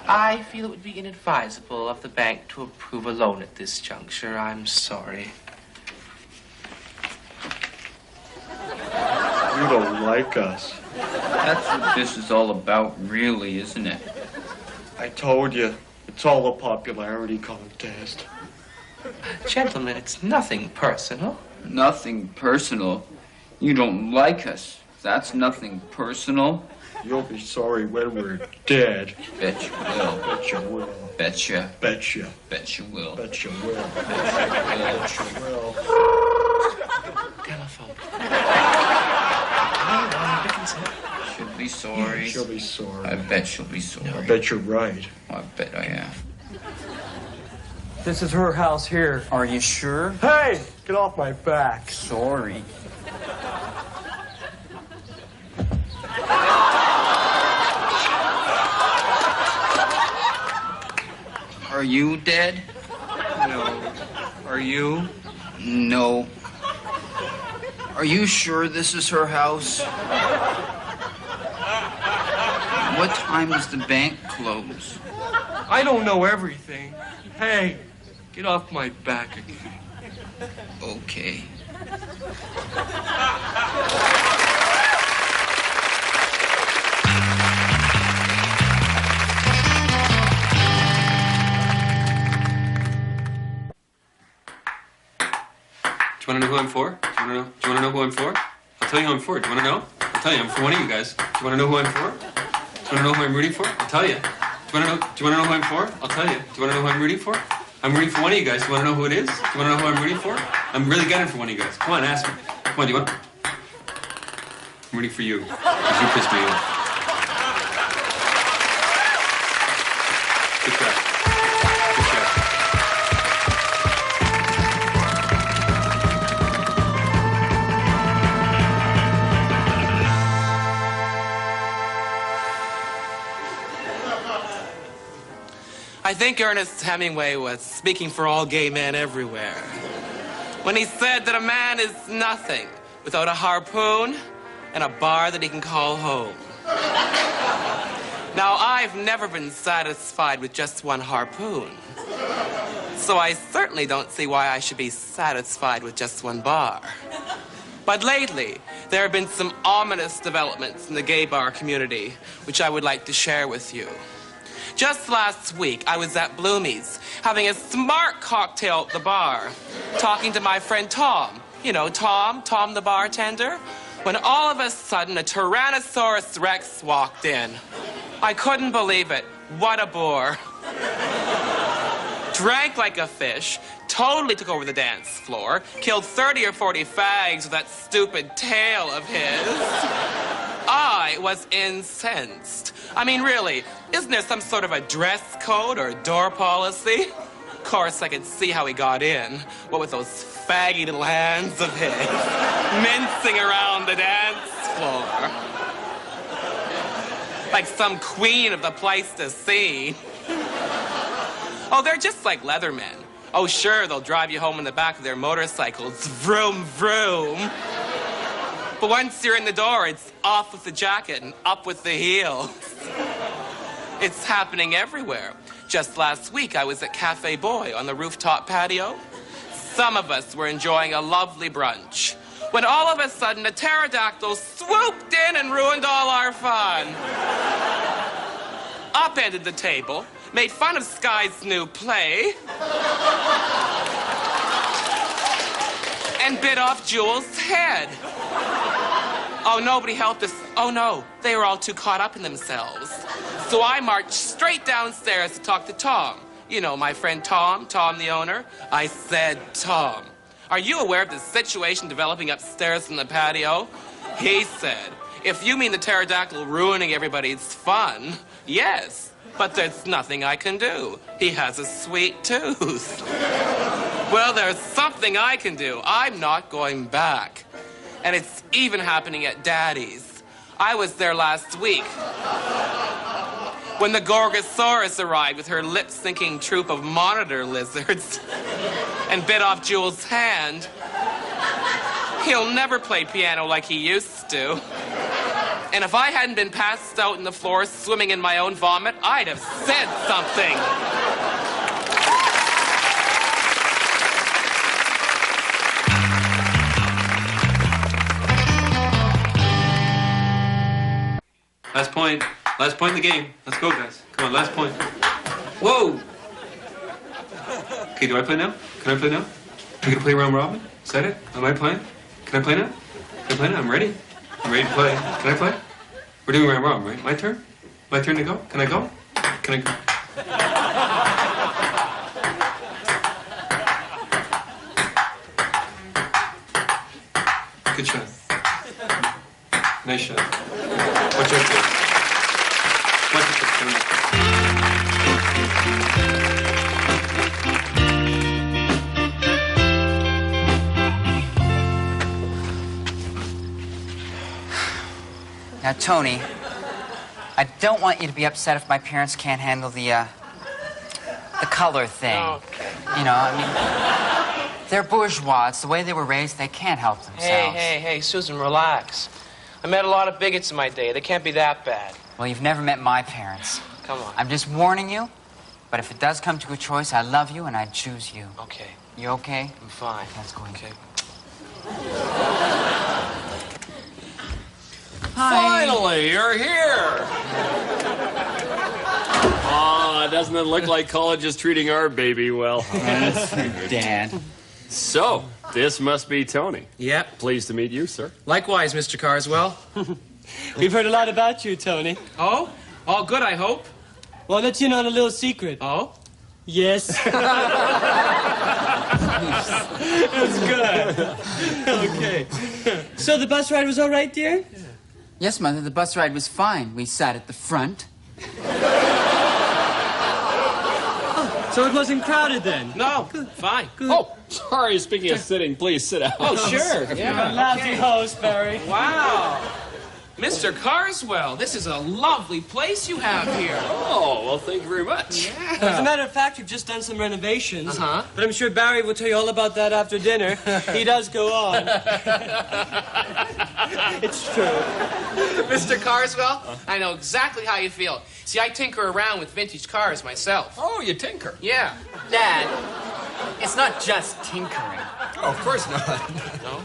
I feel it would be inadvisable of the bank to approve a loan at this juncture. I'm sorry. You don't like us. That's what this is all about, really, isn't it? I told you, it's all a popularity contest. Gentlemen, it's nothing personal. Nothing personal. You don't like us. That's nothing personal. You'll be sorry when we're dead. Bet you will. Bet you will. Betcha. Betcha. Bet you will. Bet you will. Bet you will. Telephone. She'll be sorry. She'll be sorry. I bet she'll be sorry. I bet you're right. I bet I am. This is her house here. Are you sure? Hey, get off my back. Sorry. you dead? No. Are you? No. Are you sure this is her house? What time does the bank close? I don't know everything. Hey, get off my back again. Okay. Do you want to know who I'm for? Do you want to know who I'm for? I'll tell you who I'm for. Do you want to know? I'll tell you. I'm for one of you guys. Do you want to know who I'm for? Do you want to know who I'm rooting for? I'll tell you. Do you want to know who I'm for? I'll tell you. Do you want to know who I'm rooting for? I'm rooting for one of you guys. Do you want to know who it is? Do you want to know who I'm rooting for? I'm really gunning for one of you guys. Come on, ask me. Come on, do you want? I'm rooting for you. Because you pissed me off. Good try. Good try. I think Ernest Hemingway was speaking for all gay men everywhere when he said that a man is nothing without a harpoon and a bar that he can call home. Now, I've never been satisfied with just one harpoon, so I certainly don't see why I should be satisfied with just one bar. But lately, there have been some ominous developments in the gay bar community, which I would like to share with you. Just last week, I was at Bloomie's, having a smart cocktail at the bar, talking to my friend Tom. You know, Tom the bartender. When all of a sudden, a Tyrannosaurus Rex walked in. I couldn't believe it. What a bore. Drank like a fish, totally took over the dance floor, killed 30 or 40 fags with that stupid tail of his. I was incensed. I mean, really, isn't there some sort of a dress code or door policy? Of course, I could see how he got in. What with those faggy little hands of his, mincing around the dance floor. Like some queen of the Pleistocene. Oh, they're just like leather men. Oh, sure, they'll drive you home in the back of their motorcycles. Vroom, vroom. But once you're in the door, it's off with the jacket and up with the heels. It's happening everywhere. Just last week, I was at Cafe Boy on the rooftop patio. Some of us were enjoying a lovely brunch, when all of a sudden a pterodactyl swooped in and ruined all our fun. Upended the table, made fun of Sky's new play, and bit off Jules' head. Oh, nobody helped us. Oh, no. They were all too caught up in themselves. So I marched straight downstairs to talk to Tom. You know, my friend Tom the owner. I said, Tom, are you aware of the situation developing upstairs in the patio? He said, if you mean the pterodactyl ruining everybody's fun, yes. But there's nothing I can do. He has a sweet tooth. Well, there's something I can do. I'm not going back. And it's even happening at Daddy's. I was there last week when the Gorgosaurus arrived with her lip-syncing troupe of monitor lizards and bit off Jules' hand. He'll never play piano like he used to. And if I hadn't been passed out on the floor swimming in my own vomit, I'd have said something. Last point in the game. Let's go, guys. Come on, last point. Whoa! Okay, do I play now? Can I play now? Are we gonna play round robin? Is that it? Am I playing? Can I play now? Can I play now? I'm ready. I'm ready to play. Can I play? We're doing round robin, right? My turn? My turn to go? Can I go? Can I go? Good shot. Nice shot. Watch your foot. Watch your foot. Now, Tony, I don't want you to be upset if my parents can't handle the The color thing. Okay. You know, I mean, they're bourgeois. It's the way they were raised. They can't help themselves. Hey, Susan, relax. I met a lot of bigots in my day. They can't be that bad. Well, you've never met my parents. Come on. I'm just warning you, but if it does come to a choice, I love you and I'd choose you. Okay. You okay? I'm fine. Let's go. Okay. Finally, you're here. Oh, doesn't it look like college is treating our baby well? Yes, Dad. So, this must be Tony. Yep. Pleased to meet you, sir. Likewise, Mr. Carswell. We've heard a lot about you, Tony. Oh? All good, I hope. Well, I'll let you in on a little secret. Oh? Yes. That's good. Okay. So the bus ride was all right, dear? Yes, Mother, the bus ride was fine. We sat at the front. So it wasn't crowded then? No, fine. Good. Oh, sorry, speaking of sitting, please sit down. Oh, sure. You're a lousy host, Barry. Wow. Mr. Carswell, this is a lovely place you have here. Oh, well, thank you very much. Yeah. As a matter of fact, we've just done some renovations. Uh-huh. But I'm sure Barry will tell you all about that after dinner. He does go on. It's true. Mr. Carswell, I know exactly how you feel. See, I tinker around with vintage cars myself. Oh, you tinker? Yeah. Dad, it's not just tinkering. Oh, of course not. No?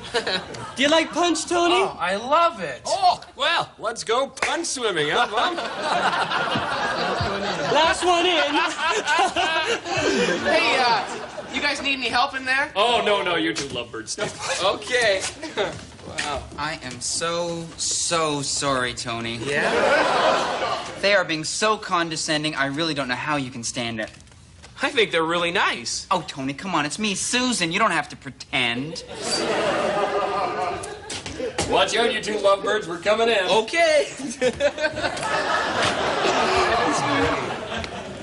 Do you like punch, Tony? Oh, I love it. Oh, well, let's go punch swimming, huh, Mom? Last one in. Hey, you guys need any help in there? Oh, no, you two lovebirds stay. Okay. Wow. I am so sorry, Tony. Yeah? They are being so condescending, I really don't know how you can stand it. I think they're really nice. Oh, Tony, come on. It's me, Susan. You don't have to pretend. Watch out, you two lovebirds. We're coming in. Okay.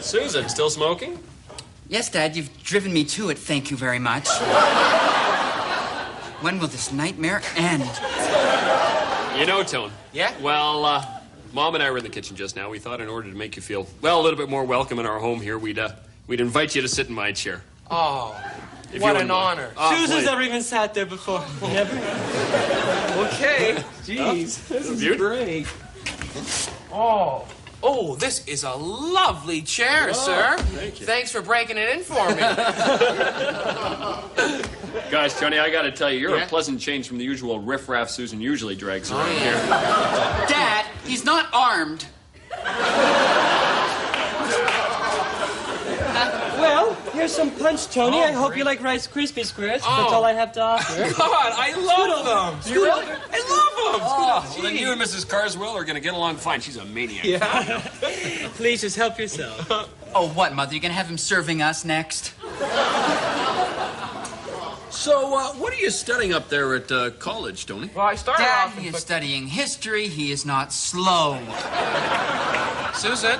Susan, still smoking? Yes, Dad, you've driven me to it. Thank you very much. When will this nightmare end? You know, Tone. Yeah? Well, Mom and I were in the kitchen just now. We thought in order to make you feel, well, a little bit more welcome in our home here, we'd invite you to sit in my chair. Oh, If what you an wouldn't mind. honor. Oh, Susan's please. never even sat there before. Never? Okay. Jeez, this is great. Oh, this is a lovely chair, sir. Thank you. Thanks for breaking it in for me. Gosh, Tony, I gotta tell you, you're Yeah? a pleasant change from the usual riffraff Susan usually drags around yeah. here. Dad, he's not armed. Well, here's some punch, Tony. I hope you like Rice Krispie Squares. That's all I have to offer. God, I love them. You really? I love them. Oh, well, then you and Mrs. Carswell are gonna get along fine. She's a maniac. Yeah. Please just help yourself. Oh, what, Mother? You gonna have him serving us next? So, what are you studying up there at college, Tony? Well, I started Dad, off. he is studying history. He is not slow. Susan,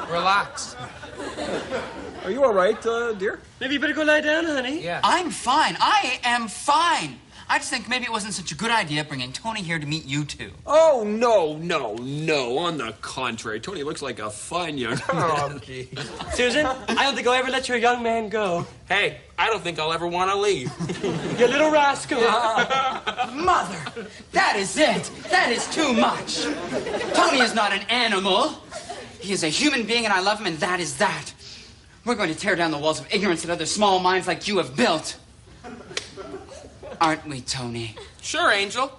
relax. Are you all right, dear? Maybe you better go lie down, honey. Yeah. I'm fine. I am fine. I just think maybe it wasn't such a good idea bringing Tony here to meet you two. Oh, no. On the contrary, Tony looks like a fine young man. Oh, gee. Susan, I don't think I'll ever let your young man go. Hey, I don't think I'll ever want to leave. You little rascal. Mother, that is it. That is too much. Tony is not an animal. He is a human being, and I love him, and that is that. We're going to tear down the walls of ignorance that other small minds like you have built. Aren't we, Tony? Sure, Angel.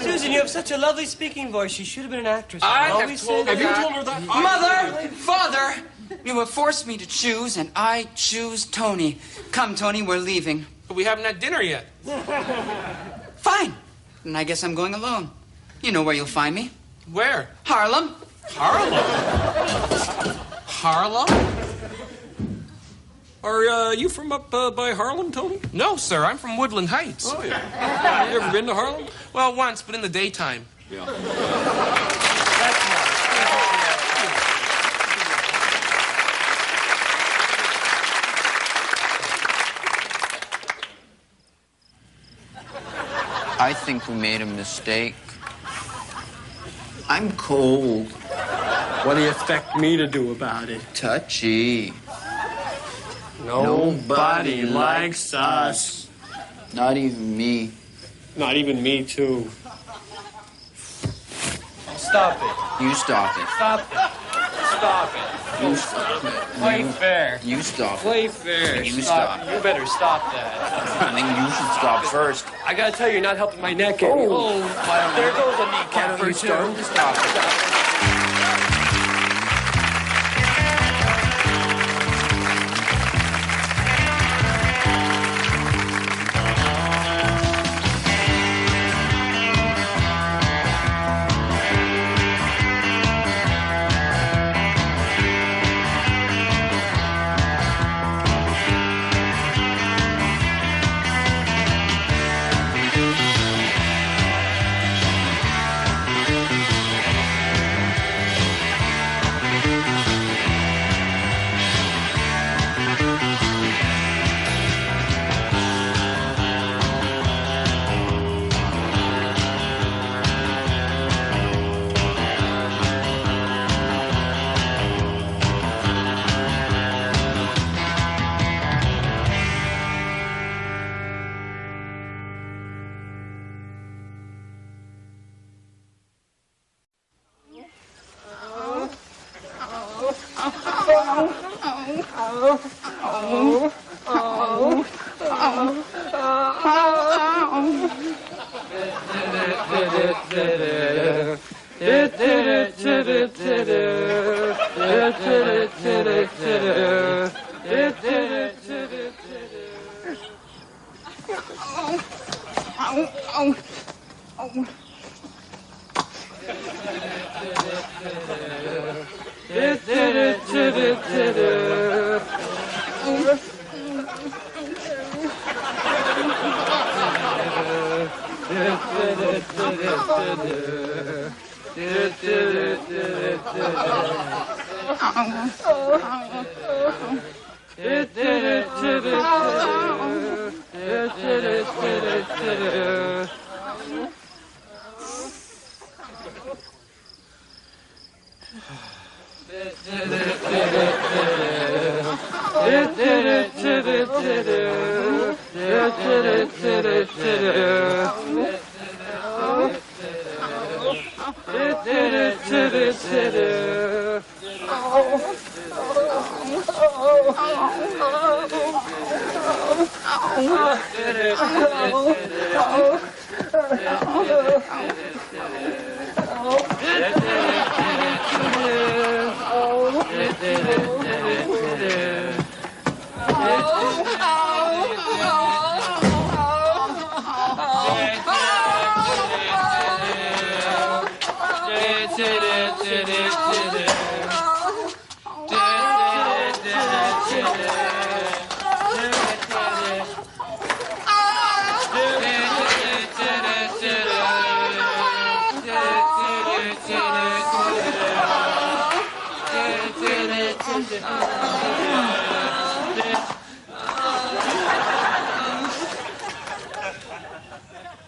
Susan, you have such a lovely speaking voice. You should have been an actress. I have always told said her that. that. told her that? Mother! Father! You have forced me to choose, and I choose Tony. Come, Tony, we're leaving. But we haven't had dinner yet. Fine. And I guess I'm going alone. You know where you'll find me. Where? Harlem. Harlem. Harlem? Are you from up by Harlem, Tony? No, sir. I'm from Woodland Heights. Oh, yeah. You ever been to Harlem? Well, once, but in the daytime. Yeah. I think we made a mistake. I'm cold. What do you expect me to do about it? Touchy. Nobody likes us. Not even me. Not even me, too. Stop it. You stop it. Stop it. Stop it. You stop it. Play fair. You stop it. Play fair. You stop it. You better stop that. I think you should stop first. I gotta tell you, you're not helping my neck any. Oh, there goes a kneecap for two. Stop it.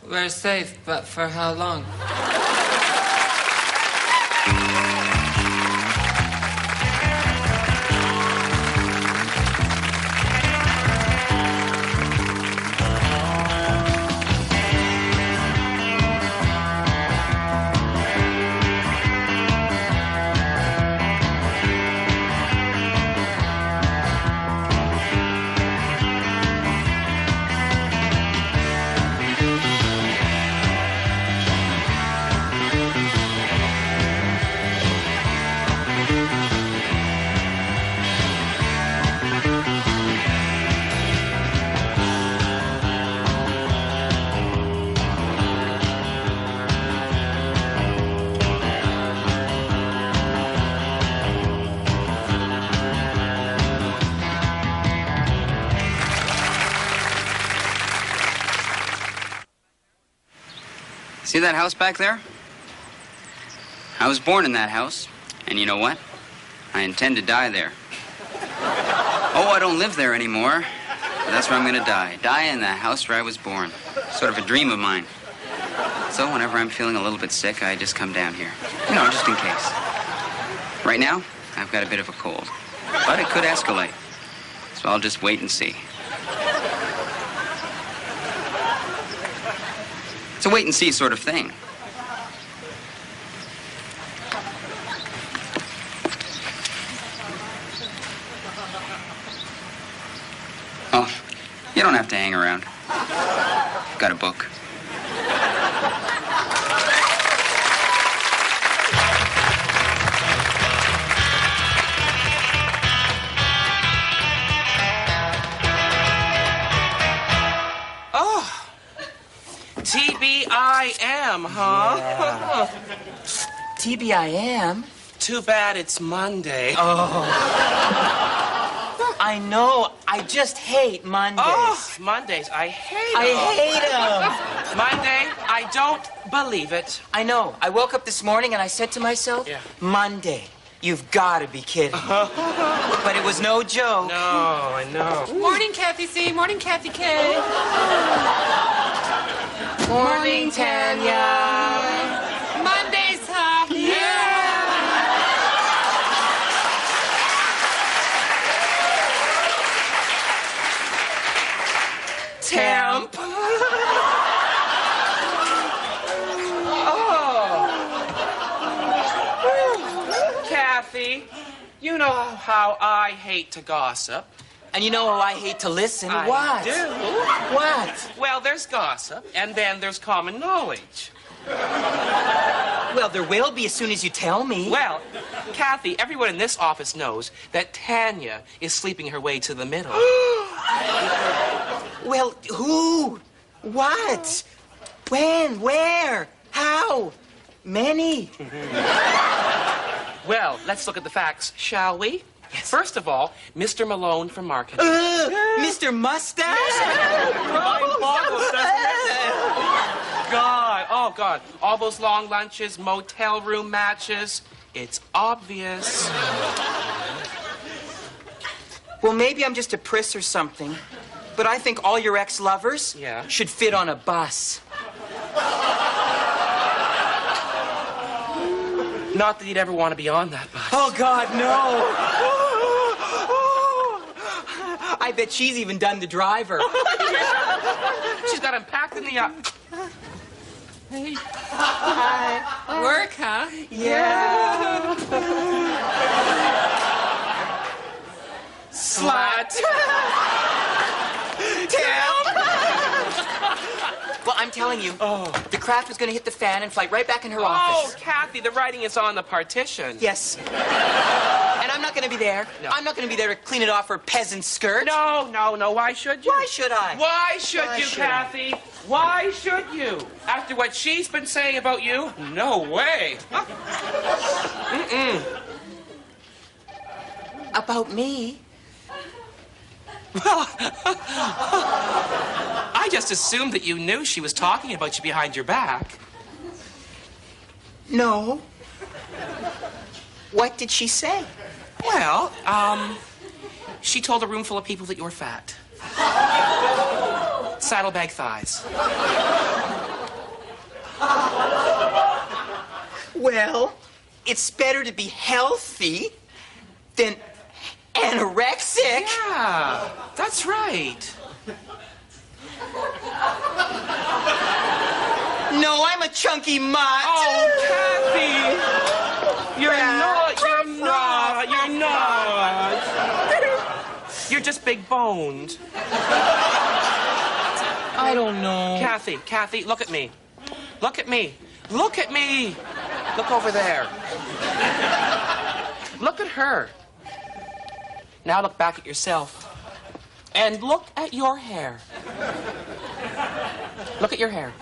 We're safe, but for how long? See that house back there? I was born in that house, and you know what? I intend to die there. Oh, I don't live there anymore, but that's where I'm gonna die. Die in the house where I was born. Sort of a dream of mine. So whenever I'm feeling a little bit sick, I just come down here. You know, just in case. Right now, I've got a bit of a cold. But it could escalate. So I'll just wait and see. It's a wait-and-see sort of thing. Oh, you don't have to hang around. Got a book. Oh, TBIM, huh? Yeah. TBIM? Too bad it's Monday. Oh. I know. I just hate Mondays. Oh, Mondays. I hate them. I hate them. Monday, I don't believe it. I know. I woke up this morning and I said to myself, Monday. You've got to be kidding. But it was no joke. No, I know. Morning, Kathy C. Morning, Kathy K. Morning, Tanya. Mondays, huh? Yeah. Temp. Kathy, you know how I hate to gossip. And you know how I hate to listen. I What? do. What? Well, there's gossip, and then there's common knowledge. Well, there will be as soon as you tell me. Well, Kathy, everyone in this office knows that Tanya is sleeping her way to the middle. Well, who? What? When? Where? How? Many? Well, let's look at the facts, shall we? Yes. First of all, Mr. Malone from marketing. Mr. Mustache? God, oh God, all those long lunches, motel room matches. It's obvious. Well, maybe I'm just a priss or something, but I think all your ex-lovers should fit on a bus. Not that you'd ever want to be on that bus. Oh, God, no. I bet she's even done the driver. She's got him packed in the... Hey. Hi. Work, huh? Yeah. Slut. Well, I'm telling you, the craft was going to hit the fan and fly right back in her office. Oh, Kathy, the writing is on the partition. Yes. And I'm not going to be there. No. I'm not going to be there to clean it off her peasant skirt. No. Why should you? Why should I? Why should you, should Kathy? Why should you? After what she's been saying about you? No way. About me? Well, I just assumed that you knew she was talking about you behind your back. No. What did she say? Well, she told a room full of people that you were fat. Saddlebag thighs. Well, it's better to be healthy than anorexic. Yeah, that's right. No, I'm a chunky mutt. Oh, Kathy! You're not. You're just big boned. I don't know. Kathy, look at me. Look at me. Look at me. Look over there. Look at her. Now look back at yourself. And look at your hair. Look at your hair.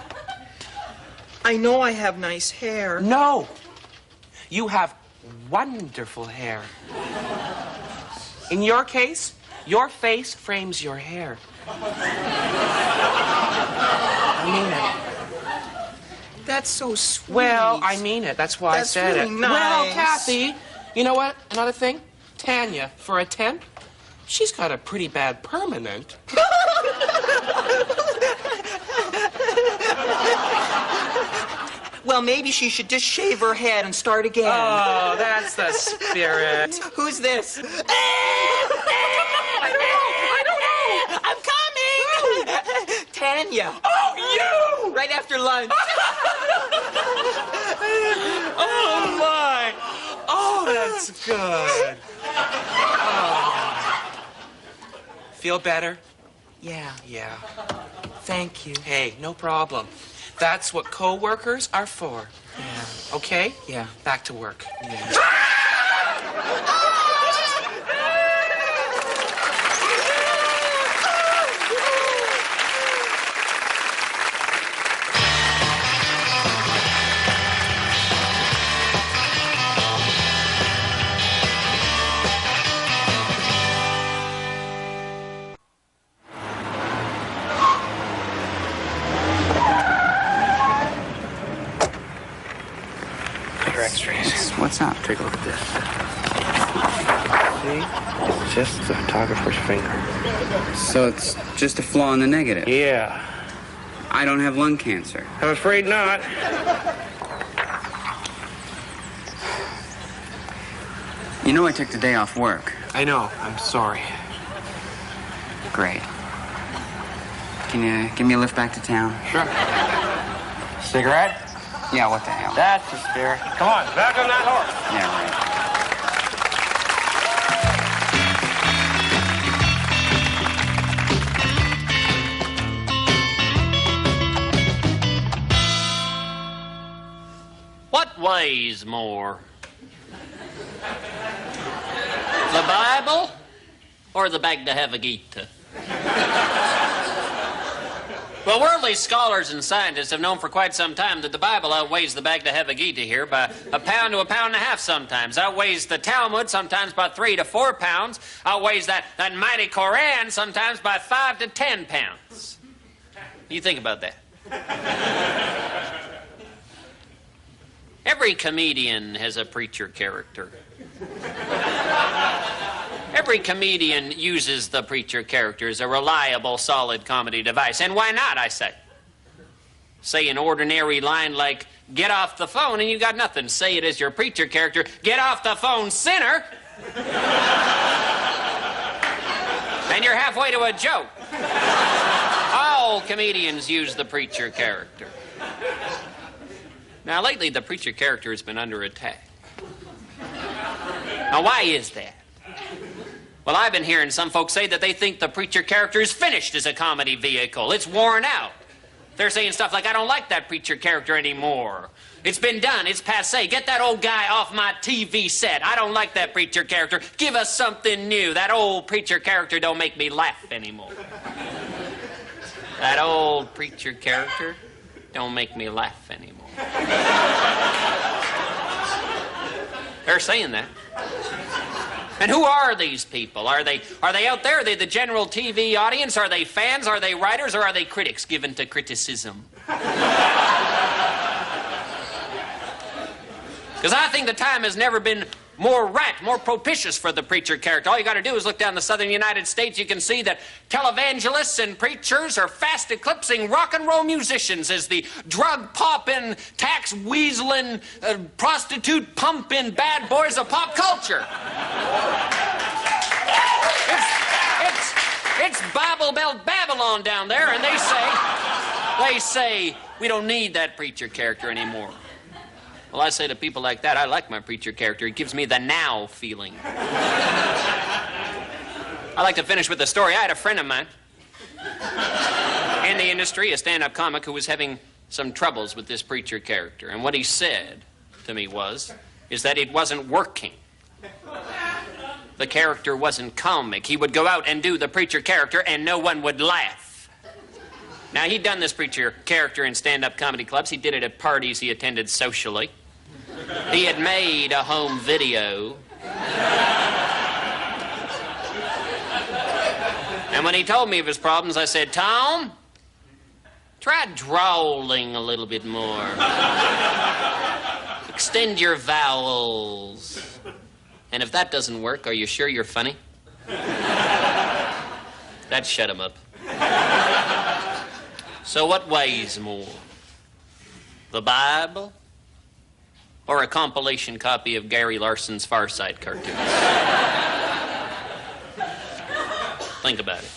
I know I have nice hair. No. You have wonderful hair. In your case, your face frames your hair. I mean it. That's so sweet. Well, I mean it. That's why I said really it. Nice. Well, Kathy, you know what? Another thing? Tanya, for a temp, she's got a pretty bad permanent. Well, maybe she should just shave her head and start again. Oh, that's the spirit. Who's this? I don't know. I'm coming! Tanya. Oh, you! Right after lunch. Oh, my. Oh, that's good. Oh. Feel better? Yeah. Yeah. Thank you. Hey, no problem. That's what co-workers are for. Yeah. Okay? Yeah. Back to work. Yeah. Your x-rays. What's up? Take a look at this. See? It's just the photographer's finger. So it's just a flaw in the negative? Yeah. I don't have lung cancer. I'm afraid not. You know I took the day off work. I know. I'm sorry. Great. Can you give me a lift back to town? Sure. Cigarette? Yeah, what the hell? That's the spirit. Come on, back on that horse. Yeah, right. What weighs more? The Bible or the Bhagavad Gita? Well, worldly scholars and scientists have known for quite some time that the Bible outweighs the Bhagavad Gita here by a pound to a pound and a half sometimes. Outweighs the Talmud sometimes by 3 to 4 pounds. Outweighs that mighty Koran sometimes by 5 to 10 pounds. You think about that. Every comedian has a preacher character. Every comedian uses the preacher character as a reliable, solid comedy device. And why not, I say? Say an ordinary line like, get off the phone, and you got nothing. Say it as your preacher character, get off the phone, sinner! And you're halfway to a joke. All comedians use the preacher character. Now, lately, the preacher character has been under attack. Now, why is that? Well, I've been hearing some folks say that they think the preacher character is finished as a comedy vehicle. It's worn out. They're saying stuff like, I don't like that preacher character anymore. It's been done. It's passé. Get that old guy off my TV set. I don't like that preacher character. Give us something new. That old preacher character don't make me laugh anymore. That old preacher character don't make me laugh anymore. They're saying that. And who are these people? Are they out there? Are they the general TV audience? Are they fans? Are they writers? Or are they critics given to criticism? Because I think the time has never been more ripe, more propitious for the preacher character. All you got to do is look down the southern United States. You can see that televangelists and preachers are fast eclipsing rock and roll musicians as the drug-popping, tax-weaseling, prostitute-pumping bad boys of pop culture. It's Bible Belt Babylon down there, and they say, we don't need that preacher character anymore. Well, I say to people like that, I like my preacher character. It gives me the now feeling. I like to finish with a story. I had a friend of mine in the industry, a stand-up comic, who was having some troubles with this preacher character. And what he said to me is that it wasn't working. The character wasn't comic. He would go out and do the preacher character and no one would laugh. Now, he'd done this preacher character in stand-up comedy clubs. He did it at parties he attended socially. He had made a home video. And when he told me of his problems, I said, Tom, try drawling a little bit more. Extend your vowels. And if that doesn't work, are you sure you're funny? That shut him up. So what weighs more? The Bible? Or a compilation copy of Gary Larson's Far Side cartoons? Think about it.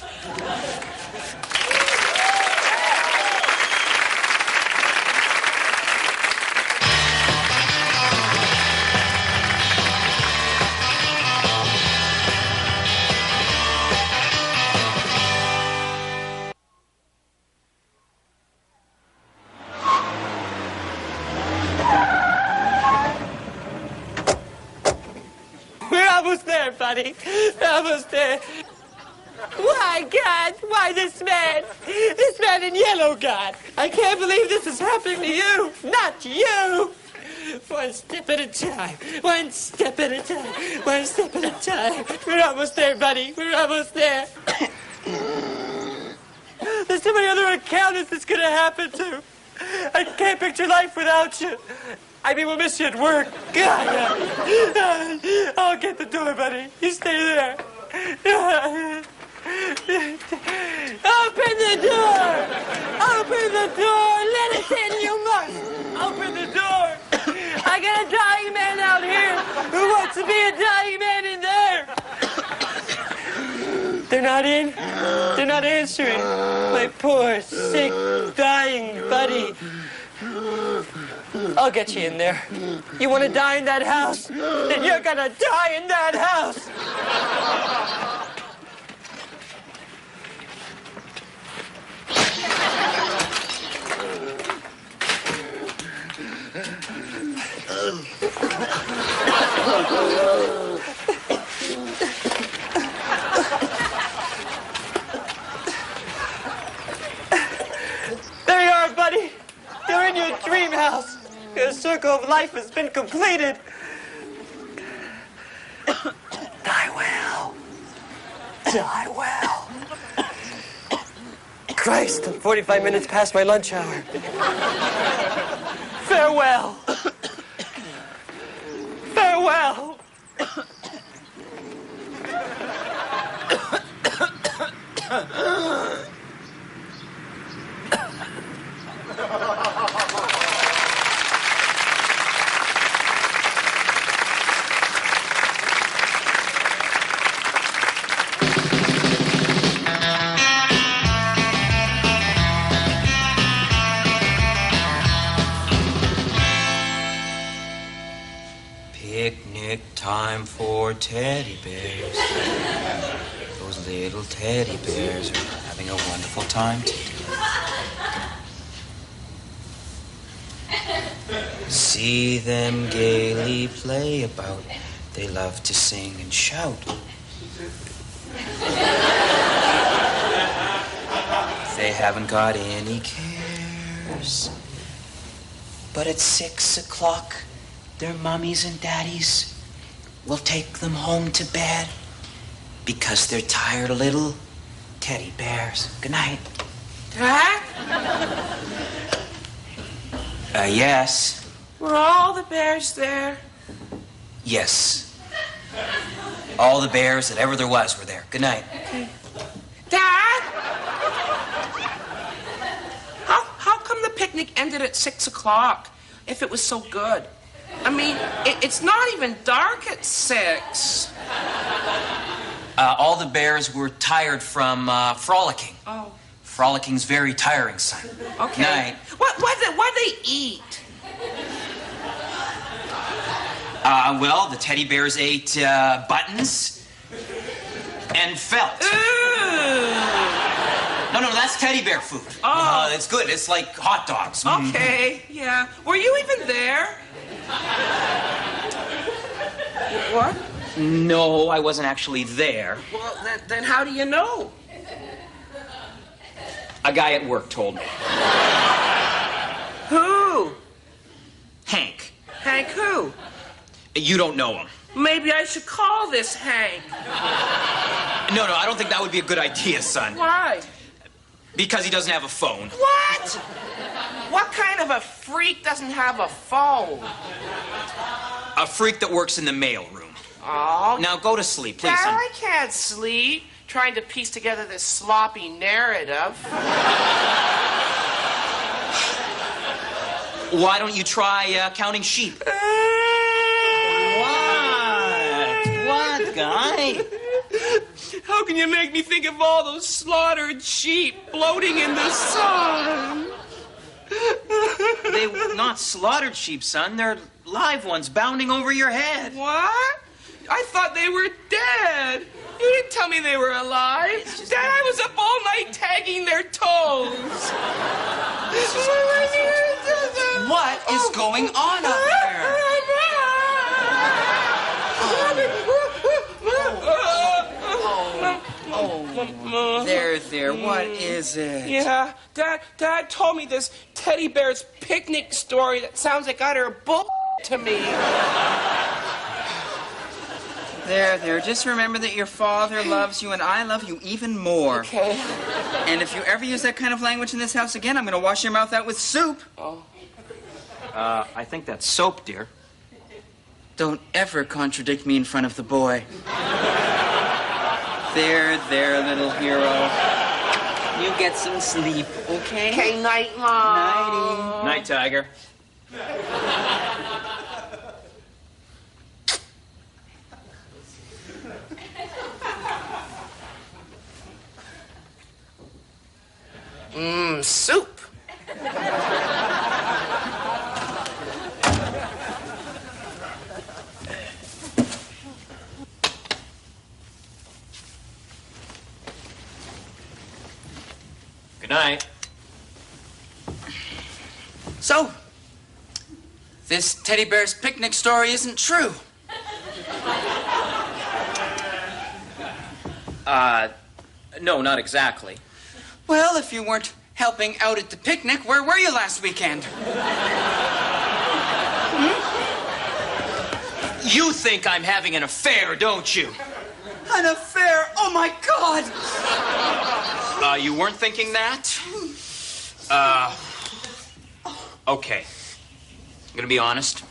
We're almost there, buddy. We're almost there. Why, God? Why this man? This man in yellow, God. I can't believe this is happening to you. Not you. One step at a time. One step at a time. One step at a time. We're almost there, buddy. We're almost there. There's so many other accountants that's going to happen to. I can't picture life without you. I mean, we'll miss you at work. God, I'll get the door, buddy. You stay there. Open the door! Open the door! Let us in, you must! Open the door! I got a dying man out here who wants to be a dying man in there! They're not in? They're not answering. My poor, sick, dying buddy. I'll get you in there. You want to die in that house? Then you're gonna die in that house! There you are, buddy. You're in your dream house. Your circle of life has been completed. Die well. Die well. Christ, I'm 45 minutes past my lunch hour. Farewell. Farewell. Picnic time for teddy bears. Those little teddy bears are having a wonderful time today. See them gaily play about. They love to sing and shout. They haven't got any cares. But at 6 o'clock, their mummies and daddies will take them home to bed because they're tired little teddy bears. Good night. Dad? Yes. Were all the bears there? Yes. All the bears that ever there was were there. Good night. Okay. Dad? How come the picnic ended at 6 o'clock if it was so good? I mean, it's not even dark at 6. All the bears were tired from frolicking. Oh. Frolicking's very tiring, son. Okay. Night. What'd they eat? Well, the teddy bears ate buttons and felt. No, that's teddy bear food. Oh. It's good. It's like hot dogs. Okay, yeah. Were you even there? What? No, I wasn't actually there. Well, then how do you know? A guy at work told me. Who? Hank. Hank who? You don't know him. Maybe I should call this Hank. No, I don't think that would be a good idea, son. Why? Because he doesn't have a phone. What? What kind of a freak doesn't have a phone? A freak that works in the mail room. Oh. Now go to sleep, please, Dad, son. I can't sleep trying to piece together this sloppy narrative. Why don't you try counting sheep? What, guy? How can you make me think of all those slaughtered sheep floating in the sun? They're not slaughtered sheep, son. They're live ones bounding over your head. What? I thought they were dead. You didn't tell me they were alive. Dad, I was up all night tagging their toes. What is going on up there? There. What is it? Yeah, Dad told me this teddy bear's picnic story that sounds like utter bull to me. There. Just remember that your father loves you and I love you even more. Okay. And if you ever use that kind of language in this house again, I'm going to wash your mouth out with soup. Oh. I think that's soap, dear. Don't ever contradict me in front of the boy. There, little hero. You get some sleep, okay? Okay, night, Mom. Nighty. Night, Tiger. Soup. Good night. So, this teddy bear's picnic story isn't true. No, not exactly. Well, if you weren't helping out at the picnic, where were you last weekend? You think I'm having an affair, don't you? An affair? Oh, my God! You weren't thinking that? Okay. I'm gonna be honest.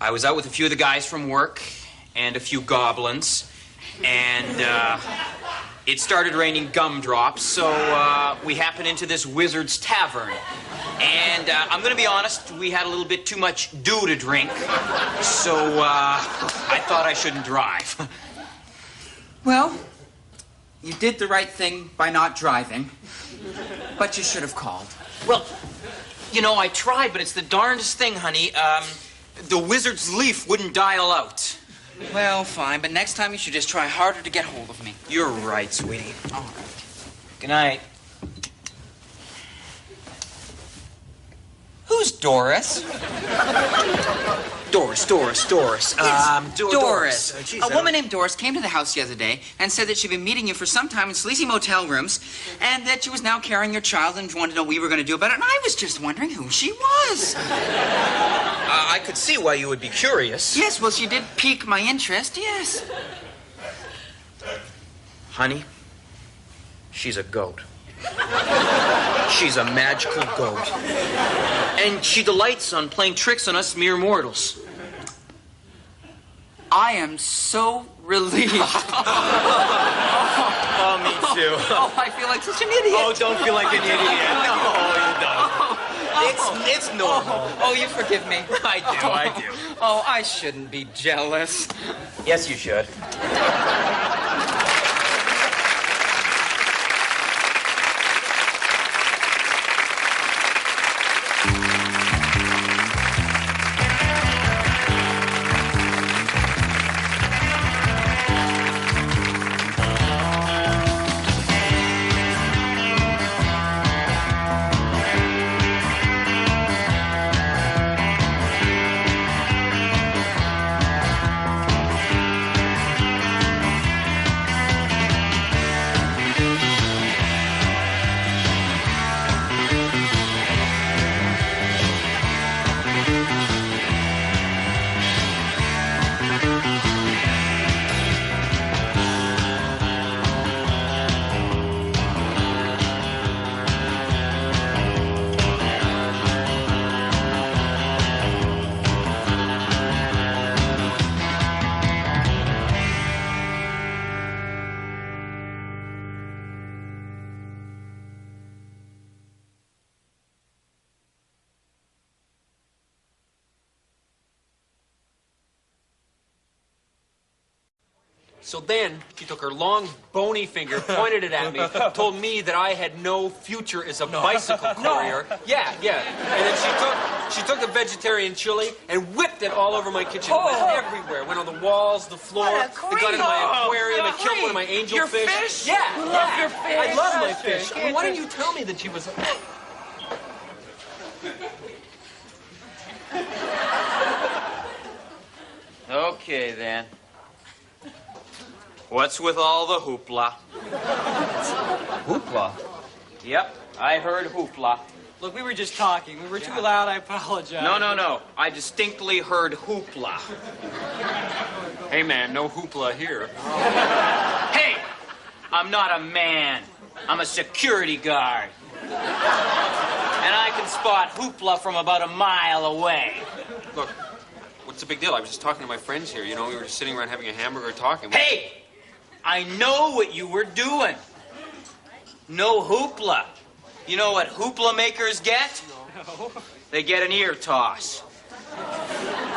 I was out with a few of the guys from work and a few goblins, and, it started raining gumdrops, so, we happened into this wizard's tavern. And, I'm gonna be honest, we had a little bit too much dew to drink, so, I thought I shouldn't drive. Well, you did the right thing by not driving, but you should have called. Well, you know, I tried, but it's the darndest thing, honey. The wizard's leaf wouldn't dial out. Well, fine, but next time you should just try harder to get hold of me. You're right, sweetie. All right. Good night. Who's Doris? Doris. Doris. Doris. A woman named Doris came to the house the other day and said that she'd been meeting you for some time in sleazy motel rooms and that she was now carrying your child and wanted to know what we were going to do about it. And I was just wondering who she was. I could see why you would be curious. Yes, well, she did pique my interest, yes. Honey, she's a goat. She's a magical goat. And she delights on playing tricks on us mere mortals. I am so relieved. Oh, me too. Oh, I feel like such an idiot. Oh, don't feel like an idiot. No, you don't. It's normal. Oh, you forgive me. I do. Oh, I shouldn't be jealous. Yes, you should. So then she took her long, bony finger, pointed it at me, told me that I had no future as a bicycle courier. Yeah. And then she took the vegetarian chili and whipped it all over my kitchen. It went everywhere. It went on the walls, the floor. It got in my aquarium. It killed one of my angel Your fish. fish? Yeah. You love your fish. I love my fish. I mean, why didn't you tell me that she was... Okay, then. What's with all the hoopla? Hoopla? Yep, I heard hoopla. Look, we were just talking. We were too loud. I apologize. No. I distinctly heard hoopla. Hey, man, no hoopla here. Hey! I'm not a man. I'm a security guard. And I can spot hoopla from about a mile away. Look, what's the big deal? I was just talking to my friends here. You know, we were just sitting around having a hamburger talking. Hey! I know what you were doing. No hoopla. You know what hoopla makers get? No. They get an ear toss.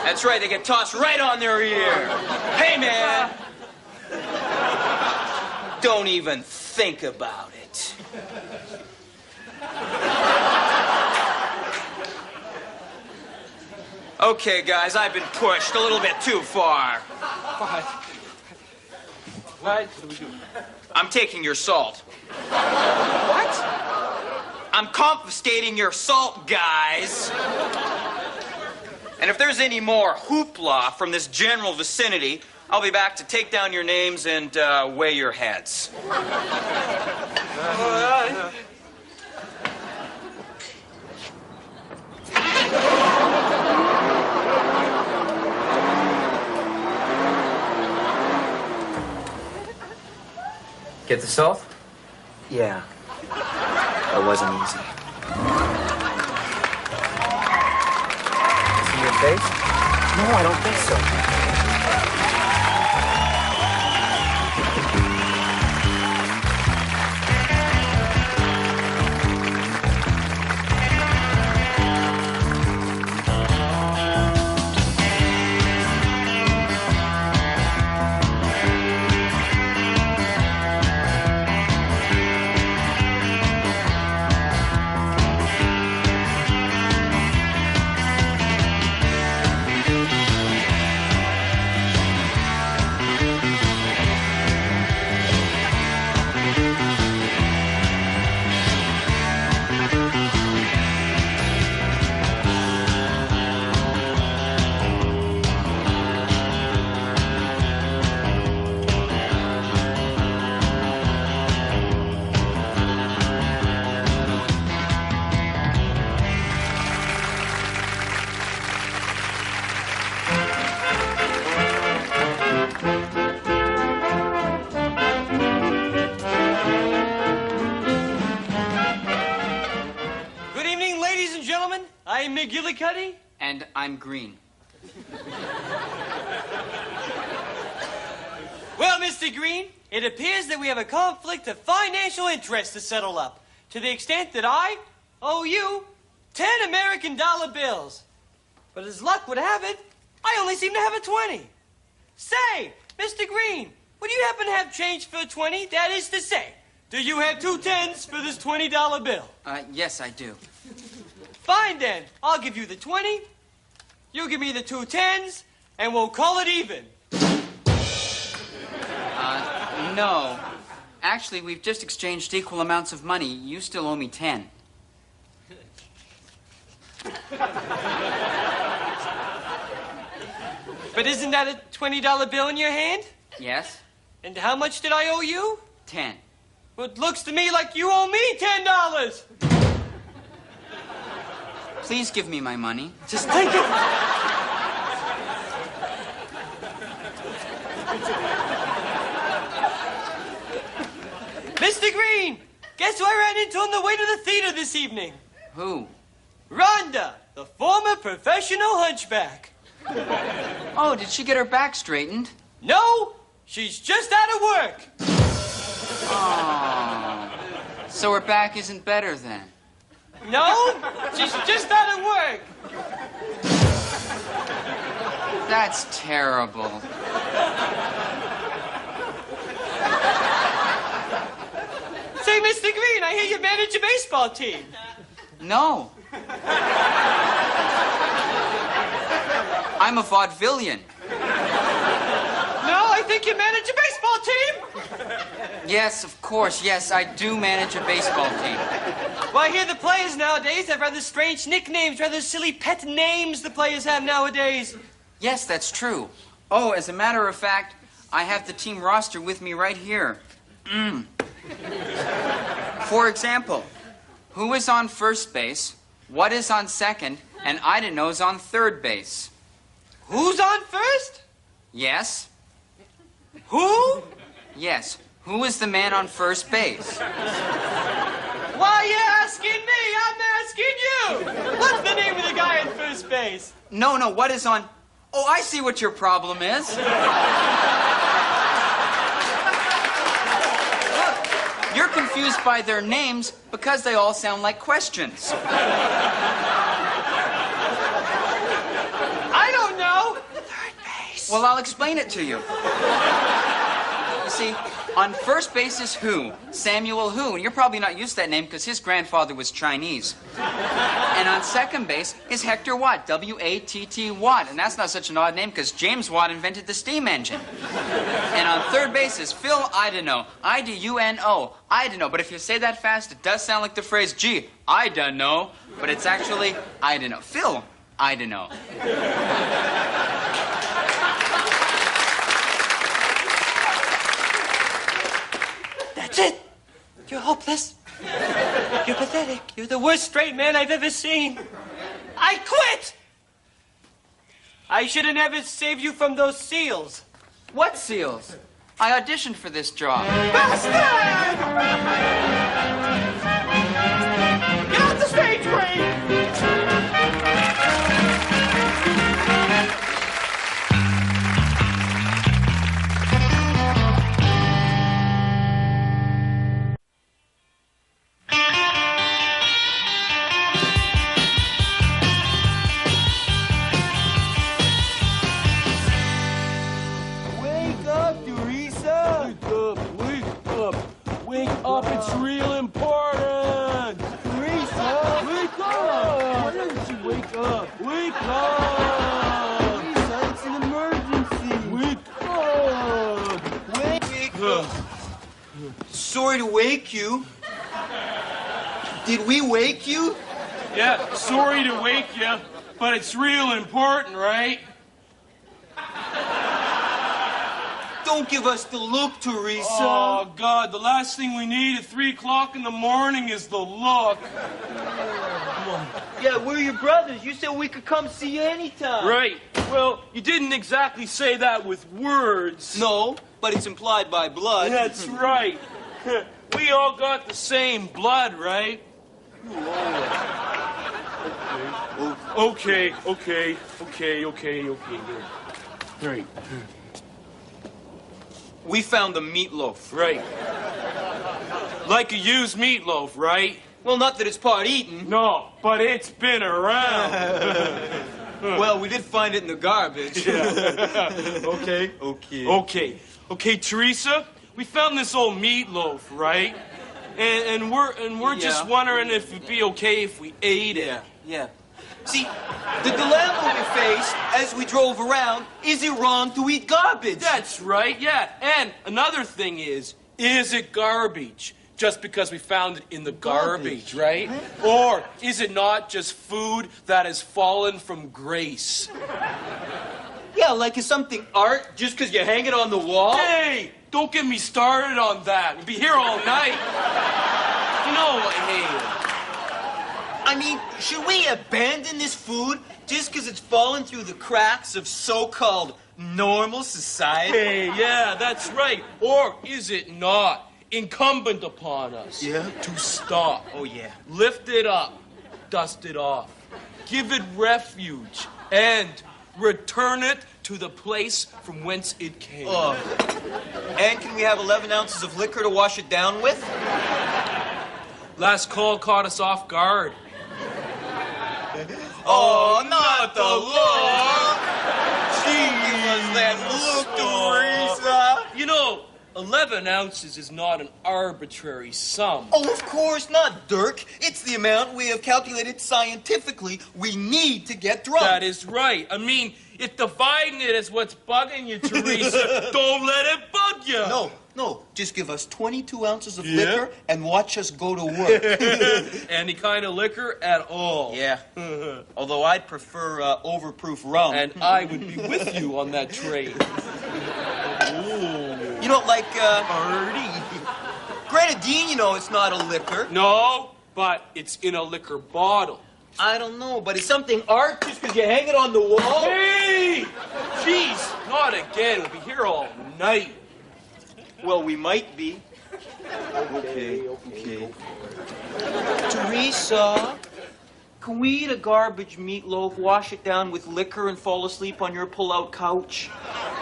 That's right, they get tossed right on their ear. Hey, man! Don't even think about it. Okay, guys, I've been pushed a little bit too far. What do we do? I'm taking your salt. What? I'm confiscating your salt, guys. And if there's any more hoopla from this general vicinity, I'll be back to take down your names and weigh your heads. Get the salt? Yeah. That wasn't easy. See your face? No, I don't think so. I'm McGillicuddy. And I'm Green. Well, Mr. Green, it appears that we have a conflict of financial interest to settle up, to the extent that I owe you 10 American dollar bills. But as luck would have it, I only seem to have a 20. Say, Mr. Green, would you happen to have change for a 20? That is to say, do you have 2 10s for this $20 bill? Yes, I do. Fine, then. I'll give you the 20. You give me the 2 10s, and we'll call it even. No. Actually, we've just exchanged equal amounts of money. You still owe me 10. But isn't that a $20 bill in your hand? Yes. And how much did I owe you? 10. Well, it looks to me like you owe me $10. Please give me my money. Just take it. Mr. Green, guess who I ran into on the way to the theater this evening? Who? Rhonda, the former professional hunchback. Oh, did she get her back straightened? No, she's just out of work. Oh. So her back isn't better then? No, she's just out of work. That's terrible. I hear you manage a baseball team. No. I'm a vaudevillian. No, I think you manage a baseball team. Yes, of course. Yes, I do manage a baseball team. Well, I hear the players nowadays have rather strange nicknames, rather silly pet names the players have nowadays. Yes, that's true. Oh, as a matter of fact, I have the team roster with me right here. For example, who is on first base, what is on second, and I don't know's on third base. Who's on first? Yes. Who? Yes. Who is the man on first base? Why, you're asking me. I'm asking you. What's the name of the guy on first base? No, what is on... Oh, I see what your problem is. Look, you're confused by their names because they all sound like questions. I don't know. Third base. Well, I'll explain it to you. You see, on first base is who? Samuel who? And you're probably not used to that name because his grandfather was Chinese. And on second base is Hector Watt, W-A-T-T Watt. And that's not such an odd name because James Watt invented the steam engine. And on third base is Phil Idaho, I-D-U-N-O, Idaho. But if you say that fast, it does sound like the phrase, gee, I don't know. But it's actually Idaho. Phil Idaho. That's it. You're hopeless. You're pathetic. You're the worst straight man I've ever seen. I quit! I should have never saved you from those seals. What seals? I auditioned for this job. Bastard! Get off the stage, Green! It's real important. Teresa, wake up! Why don't you wake up? Wake up! Teresa, it's an emergency. Wake up! Wake up. Sorry to wake you. Did we wake you? Yeah, sorry to wake you, but it's real important, right? Don't give us the look, Teresa. Oh, God, the last thing we need at 3 o'clock in the morning is the look. Yeah, we're your brothers. You said we could come see you anytime. Right. Well, you didn't exactly say that with words. No, but it's implied by blood. That's right. We all got the same blood, right? Okay. Right. We found the meatloaf. Right. Like a used meatloaf, right? Well, not that it's part eaten. No, but it's been around. Well, we did find it in the garbage. Yeah. Okay, Teresa, we found this old meatloaf, right? And we're just wondering if it'd be okay if we ate it. Yeah. See, the dilemma we faced as we drove around, is it wrong to eat garbage? That's right, yeah. And another thing is it garbage? Just because we found it in the garbage, right? Or is it not just food that has fallen from grace? Yeah, like is something art just because you hang it on the wall? Hey, don't get me started on that. We'll be here all night. You know, hey. I mean, should we abandon this food just because it's fallen through the cracks of so-called normal society? Hey, yeah, that's right. Or is it not incumbent upon us to stop? Oh, yeah. Lift it up, dust it off, give it refuge, and return it to the place from whence it came. And can we have 11 ounces of liquor to wash it down with? Last call caught us off guard. Oh, not the look! She gave us that look, Teresa! You know, 11 ounces is not an arbitrary sum. Oh, of course not, Dirk. It's the amount we have calculated scientifically we need to get drunk. That is right. I mean, if dividing it is what's bugging you, Teresa, don't let it bug you. No. Just give us 22 ounces of liquor and watch us go to work. Any kind of liquor at all. Yeah. Although I'd prefer overproof rum. And I would be with you on that train. Ooh. You don't like, Grenadine, you know it's not a liquor. No, but it's in a liquor bottle. I don't know, but it's something art just because you hang it on the wall. Hey! Jeez, not again. We'll be here all night. Well, we might be. Okay. Teresa, can we eat a garbage meatloaf, wash it down with liquor, and fall asleep on your pull-out couch?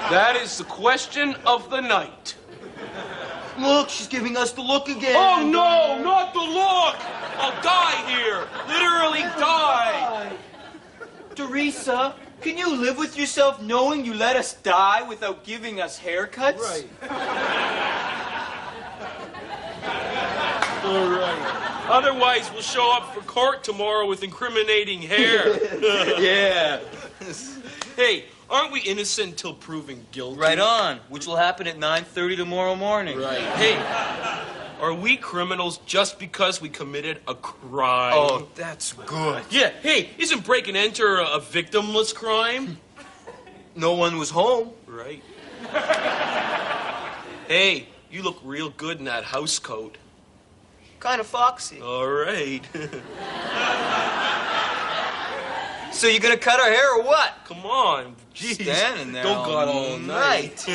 That is the question of the night. Look, she's giving us the look again. Oh, no, not the look! I'll die here. Literally die. Teresa, can you live with yourself knowing you let us die without giving us haircuts? Right. All right. Otherwise, we'll show up for court tomorrow with incriminating hair. Yeah. Hey, aren't we innocent until proven guilty? Right on, which will happen at 9:30 tomorrow morning. Right. Hey, are we criminals just because we committed a crime? Oh, that's good. Yeah, hey, isn't break and enter a victimless crime? No one was home. Right. Hey, you look real good in that house coat. Kind of foxy. All right. So you gonna cut our hair or what? Come on, jeez. Standing there Don't got all night.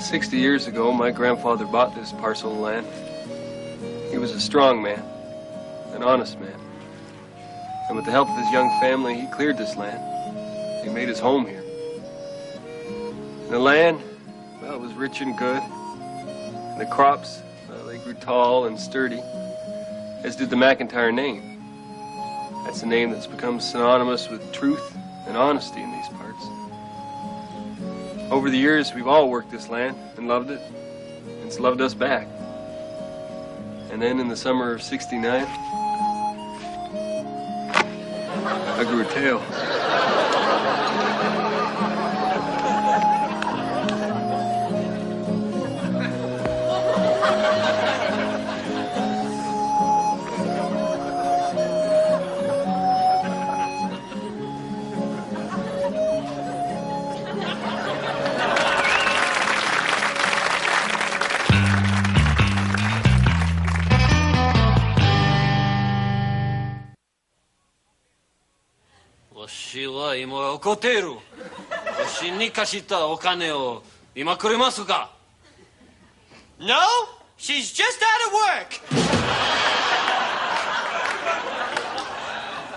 60 years ago, my grandfather bought this parcel of land. He was a strong man, an honest man. And with the help of his young family, he cleared this land. He made his home here. And the land, well, it was rich and good. And the crops, well, they grew tall and sturdy, as did the McIntyre name. That's a name that's become synonymous with truth and honesty in these parts. Over the years, we've all worked this land and loved it, and it's loved us back. And then in the summer of '69, I grew a tail.今怒っている。わしに貸したお金を今くれますか? No, she's just out of work.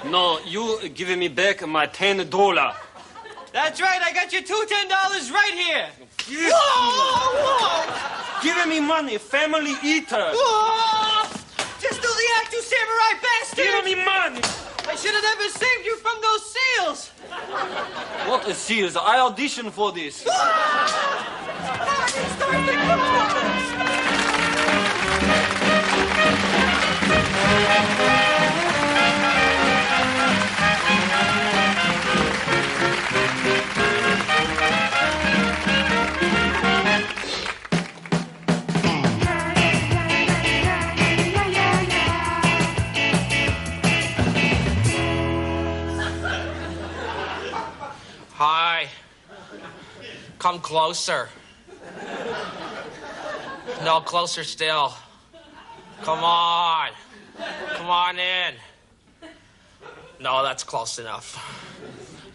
No, you give me back my $10. That's right, I got your $10 right here. Whoa! Give me money, family eater. Whoa! Just do the act, you samurai bastard! Give me money. I should have never saved you from those seals. What is seals? I auditioned for this. Hi. Come closer. No, closer still. Come on. Come on in. No, that's close enough.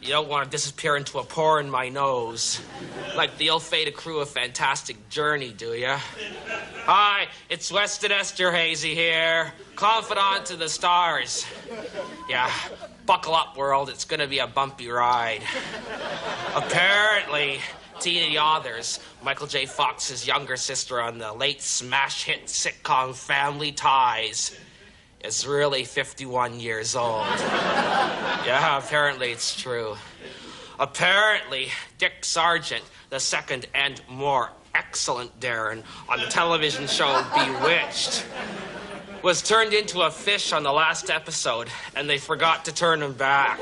You don't want to disappear into a pore in my nose. Like the ill-fated crew of Fantastic Journey, do ya? Hi, it's Weston Esterhazy here, confidant to the stars. Yeah, buckle up, world. It's gonna be a bumpy ride. Apparently, Tina Yothers, Michael J. Fox's younger sister on the late smash hit sitcom Family Ties, is really 51 years old. Yeah, apparently it's true. Apparently, Dick Sargent, the second and more excellent Darren on the television show Bewitched, was turned into a fish on the last episode, and they forgot to turn him back.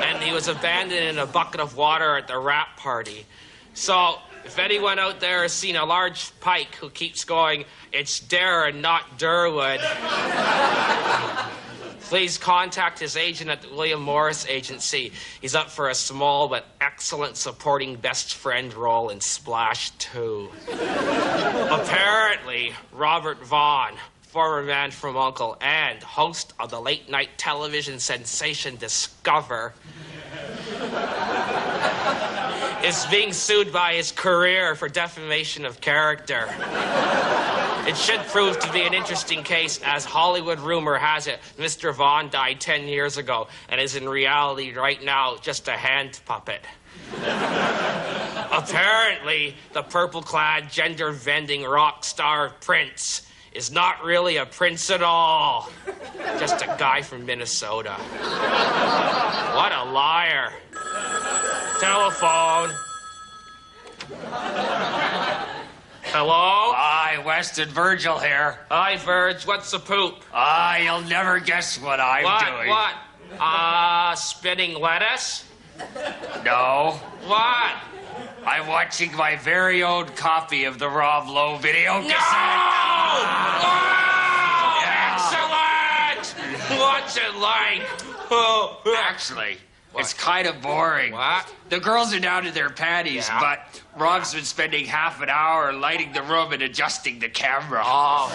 And he was abandoned in a bucket of water at the wrap party. So, if anyone out there has seen a large pike who keeps going, "It's Darren, not Durwood," please contact his agent at the William Morris Agency. He's up for a small but excellent supporting best friend role in Splash 2. Apparently, Robert Vaughn, former man from U.N.C.L.E. and host of the late-night television sensation Discover, is being sued by his career for defamation of character. It should prove to be an interesting case, as Hollywood rumor has it Mr. Vaughn died 10 years ago and is in reality right now just a hand puppet. Apparently, the purple-clad, gender-bending rock star Prince is not really a prince at all. Just a guy from Minnesota. What a liar. Telephone. Hello? Hi, Weston Virgil here. Hi, Virg. What's the poop? You'll never guess what I'm doing. What? Spinning lettuce? No. What? I'm watching my very own copy of the Rob Lowe video cassette. Oh, excellent! What's it like? Oh. Actually, it's kind of boring. What? The girls are down to their panties, but Rob's been spending half an hour lighting the room and adjusting the camera. Oh.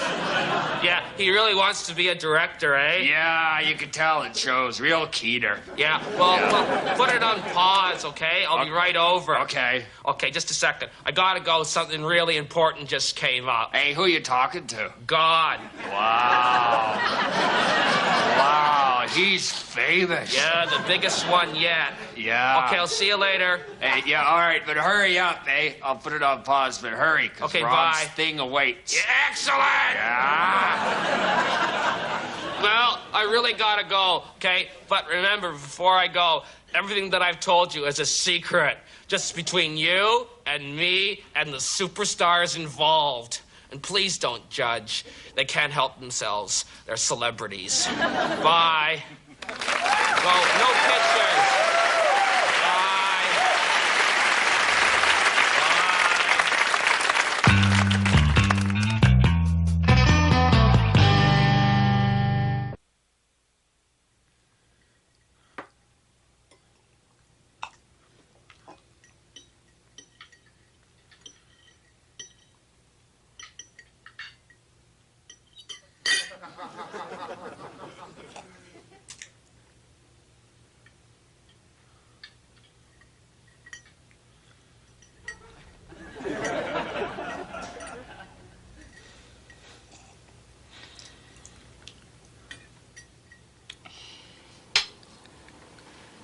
Yeah, he really wants to be a director, eh? Yeah, you can tell it shows. Real keener. Yeah, well, put it on pause, okay? I'll be right over. Okay. Okay, just a second. I gotta go. Something really important just came up. Hey, who you talking to? God. Wow. Wow, he's famous. Yeah, the biggest one yet. Yeah. Okay, I'll see you later. Hey, yeah, all right, but hurry up, eh? I'll put it on pause, but hurry, because okay, Rob's bye. thing awaits. Yeah, excellent! Yeah. Well, I really gotta go, okay? But remember, before I go, everything that I've told you is a secret. Just between you and me and the superstars involved. And please don't judge. They can't help themselves. They're celebrities. Bye. Well, no pictures.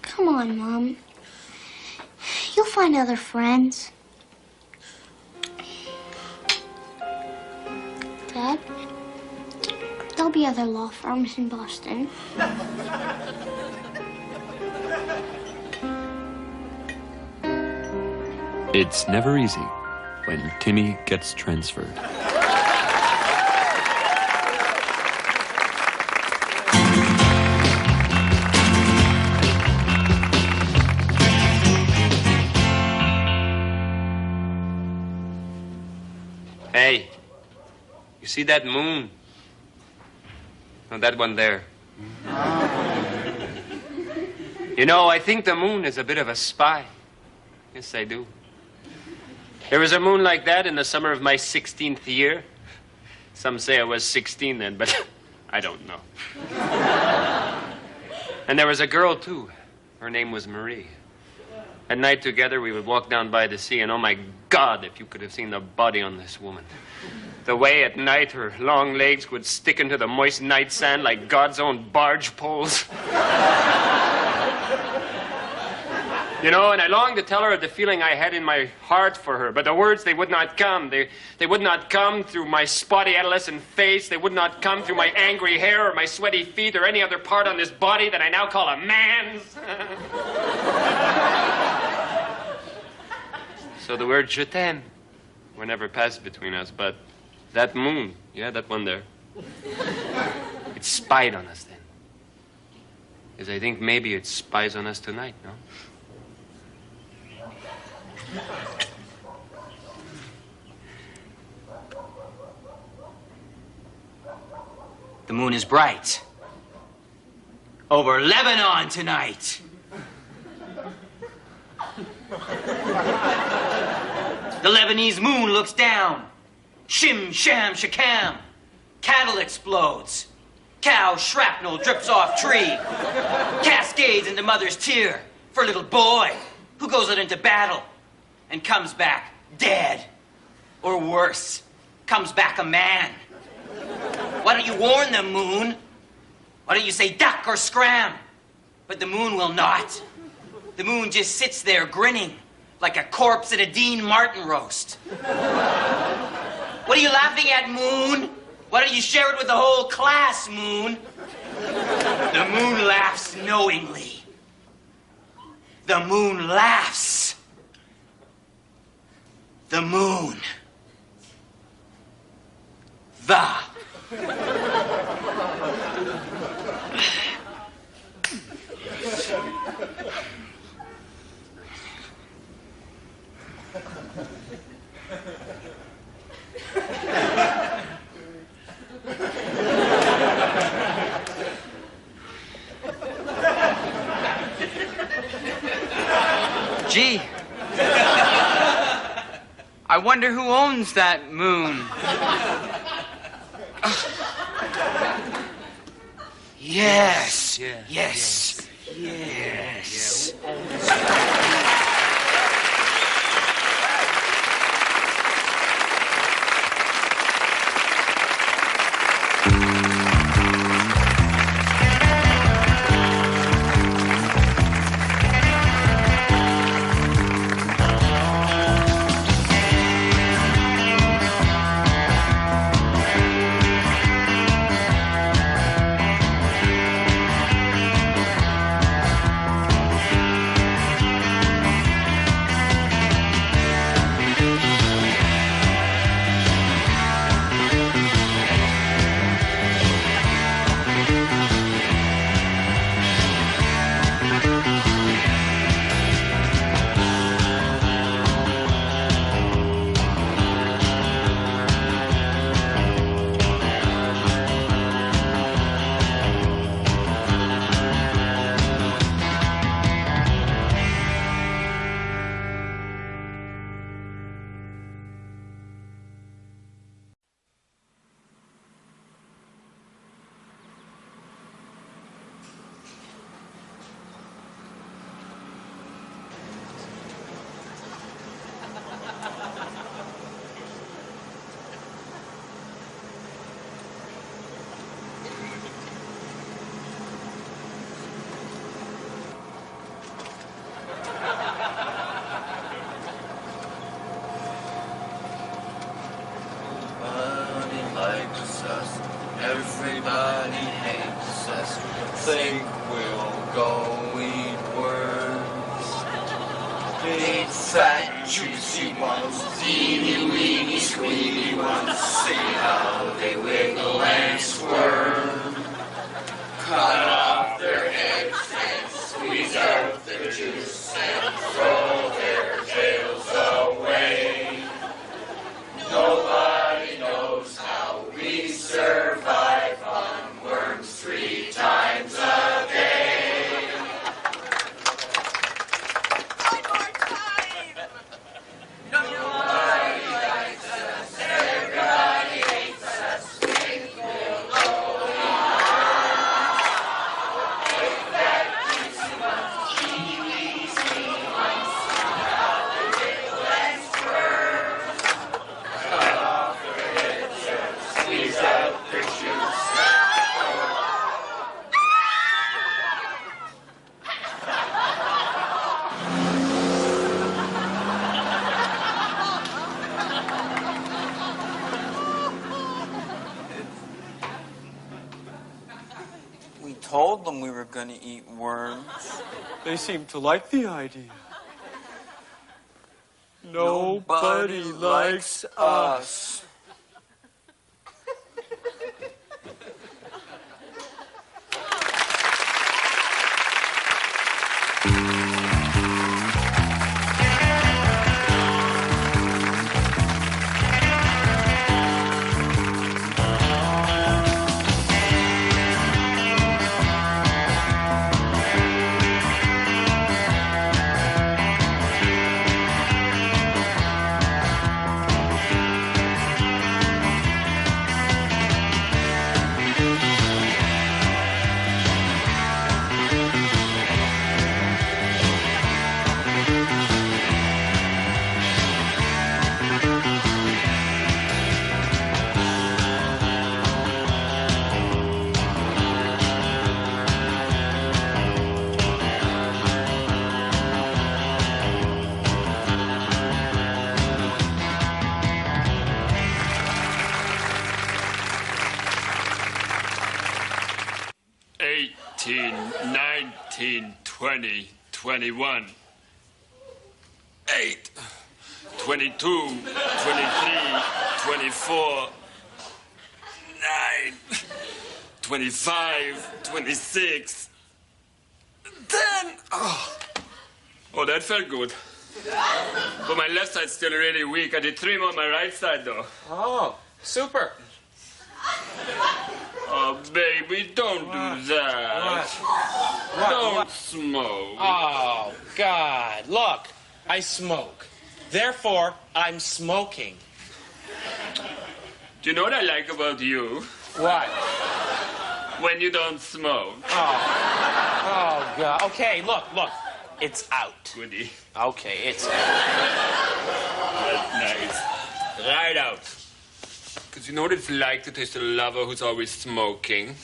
Come on, Mom. You'll find other friends. Dad, there'll be other law firms in Boston. It's never easy when Timmy gets transferred. Hey, you see that moon? No, that one there. You know, I think the moon is a bit of a spy. Yes, I do. There was a moon like that in the summer of my 16th year. Some say I was 16 then, but I don't know. And there was a girl, too. Her name was Marie. At night together, we would walk down by the sea, and oh my God, if you could have seen the body on this woman. The way at night her long legs would stick into the moist night sand like God's own barge poles. You know, and I longed to tell her of the feeling I had in my heart for her, but the words, they would not come. They would not come through my spotty adolescent face. They would not come through my angry hair or my sweaty feet or any other part on this body that I now call a man's. So the word je t'aime were never passed between us, but that moon, yeah, that one there, it spied on us then. Because I think maybe it spies on us tonight, no? The moon is bright. Over Lebanon tonight. The Lebanese moon looks down. Shim, sham, shakam. Cattle explodes. Cow shrapnel drips off tree. Cascades into mother's tear for a little boy who goes out into battle and comes back dead. Or worse, comes back a man. Why don't you warn them, moon? Why don't you say duck or scram? But the moon will not. The moon just sits there grinning like a corpse at a Dean Martin roast. What are you laughing at, moon? Why don't you share it with the whole class, moon? The moon laughs knowingly. The moon laughs. The moon. Gee. I wonder who owns that moon. Yes. Yes. Yes. Everybody hates us. Think we'll go eat worms. Big, fat, juicy ones. Teeny, weeny, squeaky ones. See how they wiggle and squirm. Cut off their heads and squeeze out their juice and throw their tails away. Nobody knows how we survive on worms 3 times a day. One more time. Nobody likes us. told them we were going to eat worms. They seemed to like the idea. Nobody likes us. $18, $19, $20, $21, $8, $22, $23, $24, $9, $25, $26, $10. Oh, that felt good. But my left side's still really weak. I did 3 more on my right side, though. Oh, super. Oh, baby, don't do that. Don't smoke. Oh, God. Look, I smoke. Therefore, I'm smoking. Do you know what I like about you? What? When you don't smoke. Oh, God. Okay, look. It's out. Goody. Okay, it's out. That's nice. Right out. Because you know what it's like to taste a lover who's always smoking?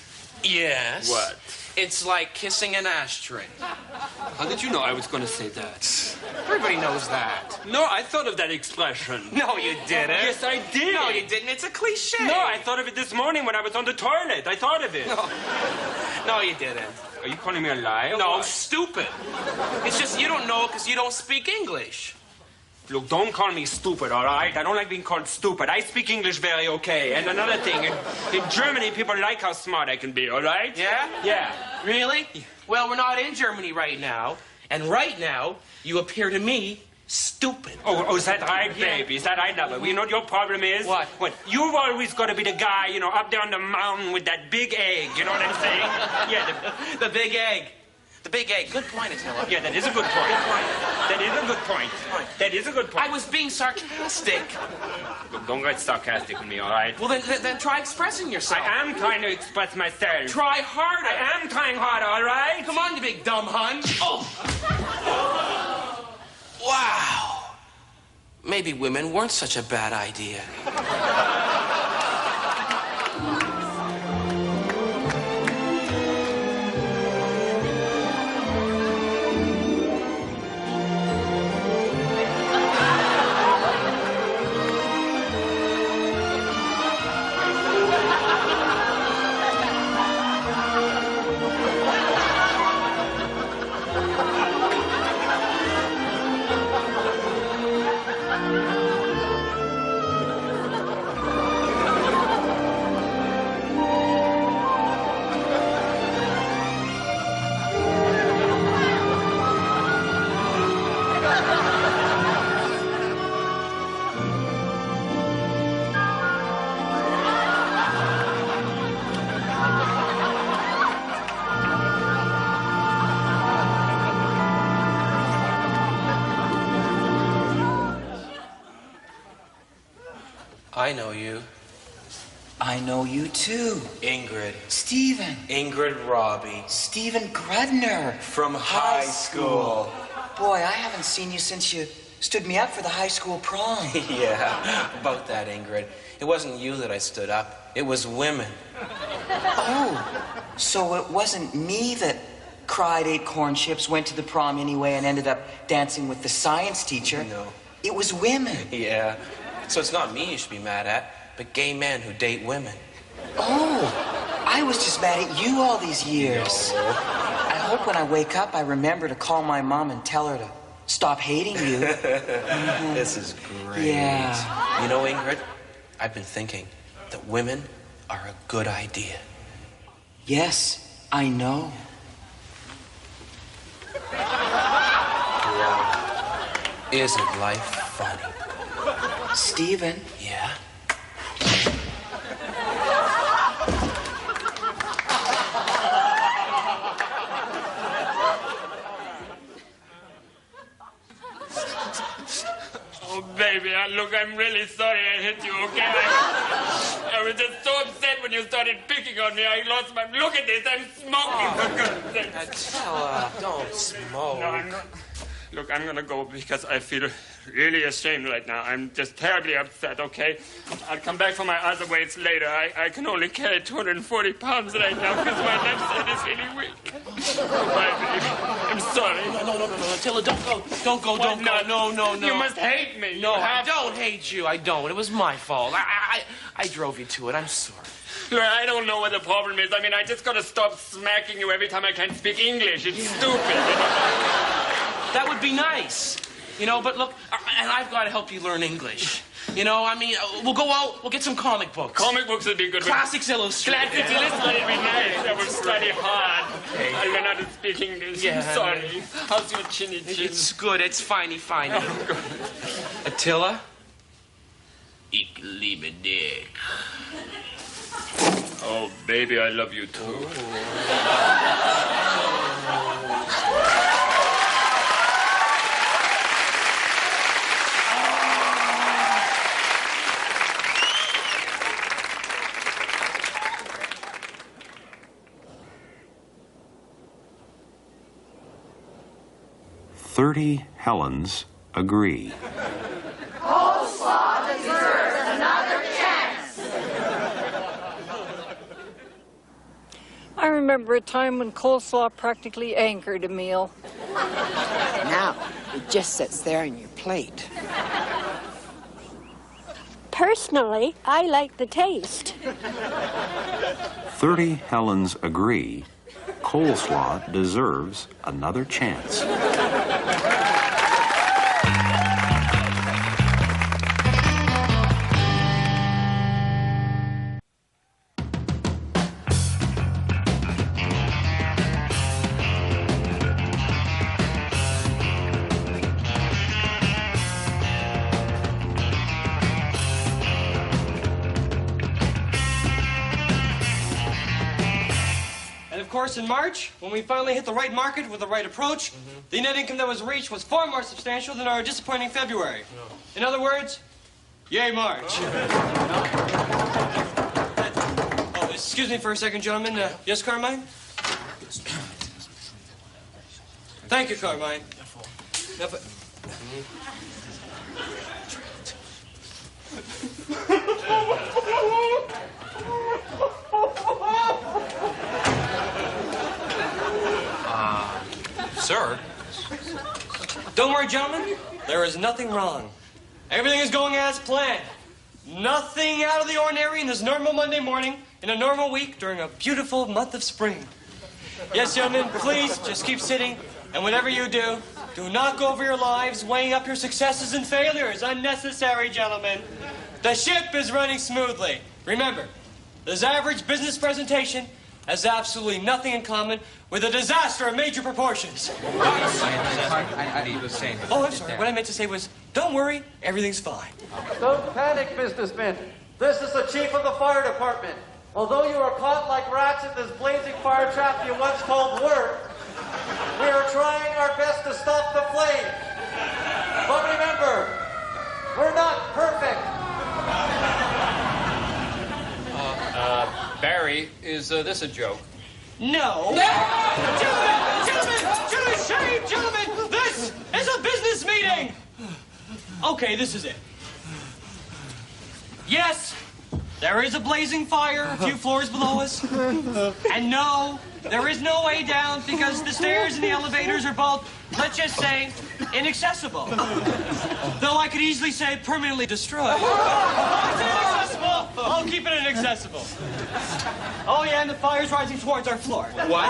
Yes. What? It's like kissing an ashtray. How did you know I was going to say that? Everybody knows that. No, I thought of that expression. No, you didn't. Yes, I did. No, you didn't. It's a cliche. No, I thought of it this morning when I was on the toilet. I thought of it. No, you didn't. Are you calling me a liar? No, what? stupid. It's just you don't know because you don't speak English. Look, don't call me stupid, all right? I don't like being called stupid. I speak English very okay. And another thing, in Germany, people like how smart I can be, all right? Yeah? Yeah. Really? Well, we're not in Germany right now. And right now, you appear to me stupid. Oh, is that right, baby? Is that right, lover? You know what your problem is? What? You've always got to be the guy, you know, up there on the mountain with that big egg. You know what I'm saying? Yeah, the big egg. The big egg. Good point, Attila. Yeah, that is a good point. Good point. That is a good point. That is a good point. I was being sarcastic. Look, don't get sarcastic with me, all right? Well, then try expressing yourself. I am trying to express myself. Try harder. I am trying harder, all right? Come on, you big dumb hun. Oh! Wow. Maybe women weren't such a bad idea. I know you. I know you too. Ingrid. Stephen. Ingrid Robbie. Stephen Grudner. From high school. Boy, I haven't seen you since you stood me up for the high school prom. Yeah, about that, Ingrid. It wasn't you that I stood up. It was women. Oh, so it wasn't me that cried, ate corn chips, went to the prom anyway, and ended up dancing with the science teacher. No. It was women. Yeah. So it's not me you should be mad at, but gay men who date women. Oh, I was just mad at you all these years. I hope when I wake up, I remember to call my mom and tell her to stop hating you. This is great. Yeah. You know, Ingrid, I've been thinking that women are a good idea. Yes, I know. Isn't life funny? Stephen? Yeah? Oh, baby, look, I'm really sorry I hit you, okay? I was just so upset when you started picking on me. I lost my... Look at this, I'm smoking, for goodness sake. Attila, don't smoke. No, I'm not... Look, I'm gonna go because I feel really ashamed right now. I'm just terribly upset, okay? I'll come back for my other weights later. I can only carry 240 pounds right now because my left side is really weak. Bye, baby. I'm sorry. No, Attila, don't go, don't go. No. You must hate me. No, I don't hate you. I don't. It was my fault. I drove you to it. I'm sorry. Look, I don't know what the problem is. I mean, I just gotta stop smacking you every time I can't speak English. It's stupid. That would be nice. You know, but look, and I've got to help you learn English. You know, I mean, we'll go out, we'll get some comic books. Comic books would be good. Classics Illustrated. Classics Illustrated would be nice. I will study hard. Okay. I'll learn how to speak English. Yeah. I'm sorry. How's your chinny chin? It's good. It's finey. Oh, good. Attila? Ich liebe dich. Oh, baby, I love you too. "30 Helens agree." Coleslaw deserves another chance. I remember a time when coleslaw practically anchored a meal. Now, it just sits there on your plate. Personally, I like the taste. 30 Helens agree. Coleslaw deserves another chance. Of course, in March, when we finally hit the right market with the right approach, the net income that was reached was far more substantial than our disappointing February. In other words, yay, March. Oh, excuse me for a second, gentlemen. Yes, Carmine? Thank you, Carmine. Now, Sir? Don't worry, gentlemen. There is nothing wrong. Everything is going as planned. Nothing out of the ordinary in this normal Monday morning in a normal week during a beautiful month of spring. Yes, gentlemen, please just keep sitting. And whatever you do, do not go over your lives weighing up your successes and failures. Unnecessary, gentlemen. The ship is running smoothly. Remember, this average business presentation has absolutely nothing in common with a disaster of major proportions. Oh, I'm sorry. What I meant to say was, don't worry, everything's fine. Don't panic, businessmen. This is the chief of the fire department. Although you are caught like rats in this blazing fire trap you once called work, we are trying our best to stop the flame. But remember, we're not perfect. Barry, is this a joke? No. Gentlemen, shame, gentlemen! This is a business meeting! Okay, this is it. Yes, there is a blazing fire a few floors below us. And no, there is no way down because the stairs and the elevators are both, let's just say, inaccessible. Though I could easily say permanently destroyed. It's inaccessible. I'll keep it inaccessible. inaccessible. Oh, yeah, and the fire's rising towards our floor. What?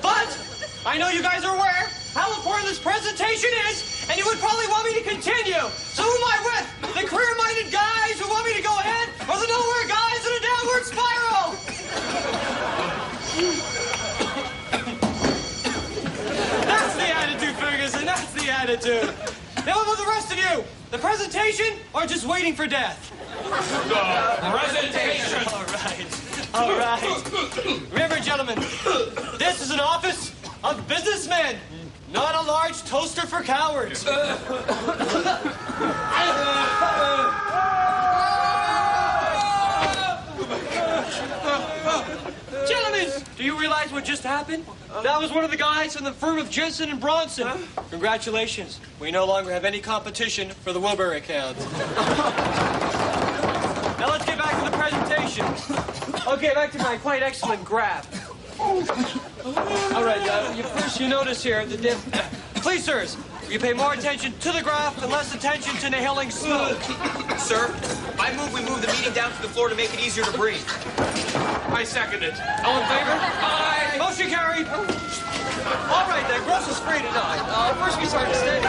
But I know you guys are aware how important this presentation is, and you would probably want me to continue. So who am I with? The career-minded guys who want me to go ahead, or the nowhere guys in a downward spiral? That's the attitude, Ferguson. That's the attitude. Now, what about the rest of you? The presentation or just waiting for death? The presentation. All right. Remember, gentlemen, this is an office of businessmen, not a large toaster for cowards. Gentlemen, do you realize what just happened? That was one of the guys from the firm of Jensen and Bronson. Congratulations. We no longer have any competition for the Wilbur account. Now let's get back to the presentation. Okay, back to my quite excellent graph. All right, first you notice here the diff. Please, sirs, you pay more attention to the graph and less attention to inhaling smoke. Sir, I move the meeting down to the floor to make it easier to breathe. I second it. All in favor? Aye. Motion carried. All right, then. Gross is free tonight. First we start steady.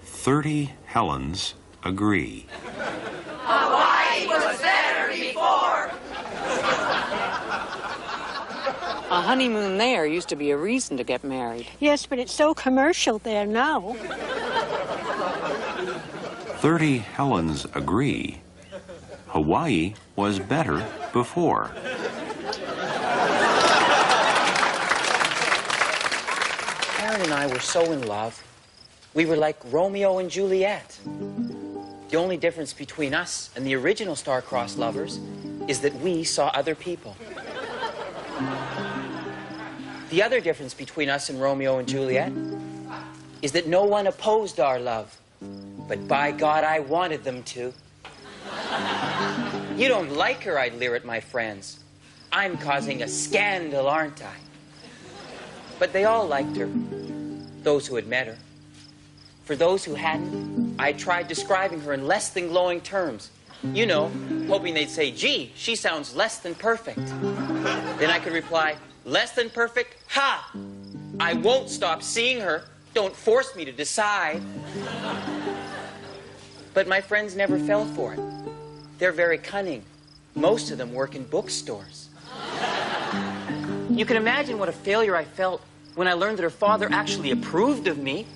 "30 Helens agree." Hawaii was better before. A honeymoon there used to be a reason to get married. Yes, but it's so commercial there now. 30 Helens agree. Hawaii was better before. Karen and I were so in love. We were like Romeo and Juliet. The only difference between us and the original star-crossed lovers is that we saw other people. The other difference between us and Romeo and Juliet is that no one opposed our love. But by God, I wanted them to. You don't like her, I'd leer at my friends. I'm causing a scandal, aren't I? But they all liked her, those who had met her. For those who hadn't, I tried describing her in less than glowing terms. You know, hoping they'd say, gee, she sounds less than perfect. Then I could reply, less than perfect? Ha! I won't stop seeing her. Don't force me to decide. But my friends never fell for it. They're very cunning. Most of them work in bookstores. You can imagine what a failure I felt when I learned that her father actually approved of me.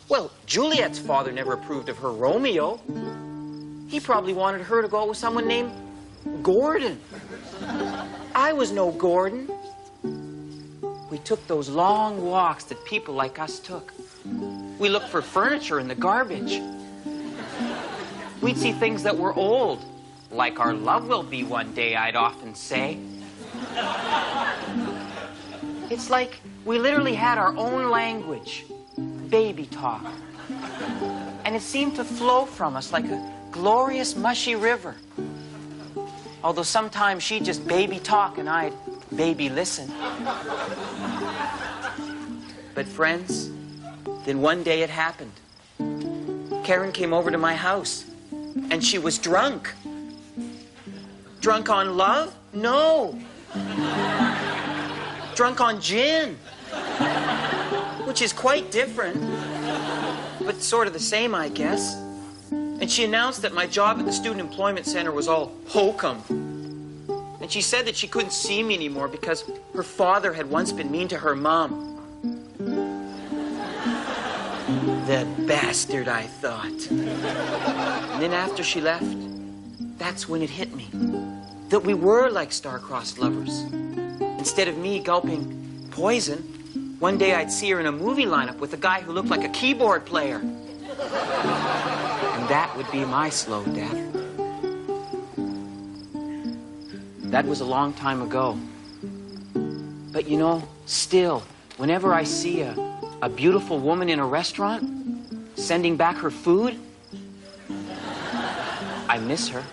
Well, Juliet's father never approved of her Romeo. He probably wanted her to go out with someone named Gordon. I was no Gordon. We took those long walks that people like us took. We looked for furniture in the garbage. We'd see things that were old, like our love will be one day, I'd often say. It's like we literally had our own language, baby talk. And it seemed to flow from us like a glorious, mushy river. Although sometimes she'd just baby talk and I'd baby listen. But friends, then one day it happened. Karen came over to my house, and she was drunk. Drunk on love? No. Drunk on gin. Which is quite different, but sort of the same, I guess. And she announced that my job at the Student Employment Center was all hokum. And she said that she couldn't see me anymore because her father had once been mean to her mom. The bastard, I thought. And then after she left, that's when it hit me. That we were like star-crossed lovers. Instead of me gulping poison, one day I'd see her in a movie lineup with a guy who looked like a keyboard player. And that would be my slow death. That was a long time ago. But you know, still, whenever I see a beautiful woman in a restaurant sending back her food, I miss her.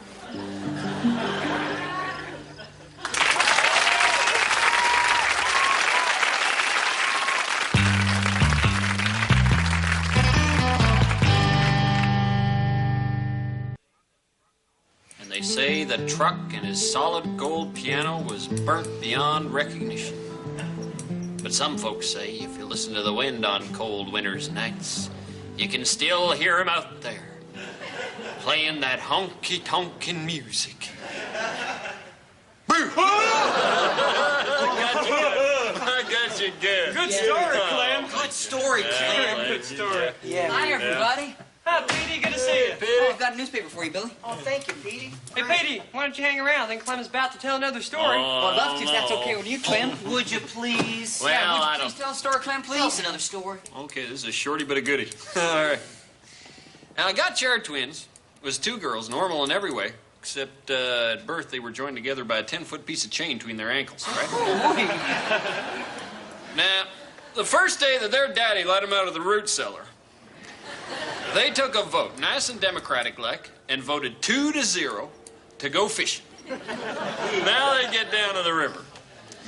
They say the truck and his solid gold piano was burnt beyond recognition. But some folks say if you listen to the wind on cold winter's nights, you can still hear him out there, playing that honky-tonkin' music. I got you good. Good story, Clem. Good story, Clem. Good story. Yeah. Hi, everybody. Hi, Petey. Good to see you. Oh, I've got a newspaper for you, Billy. Oh, thank you, Petey. Hey, Petey, why don't you hang around? I think Clem's about to tell another story. Well, I'd love to, if that's okay with you, Clem. Would you please? Well, yeah, would I you don't... please tell a story, Clem, please? Tell us another story. Okay, this is a shorty but a goodie. All right. Now, I got chair twins. It was two girls, normal in every way, except at birth they were joined together by a 10-foot piece of chain between their ankles, right? Now, the first day that their daddy let them out of the root cellar, they took a vote, nice and democratic-like, and voted 2-0 to go fishing. Now they get down to the river.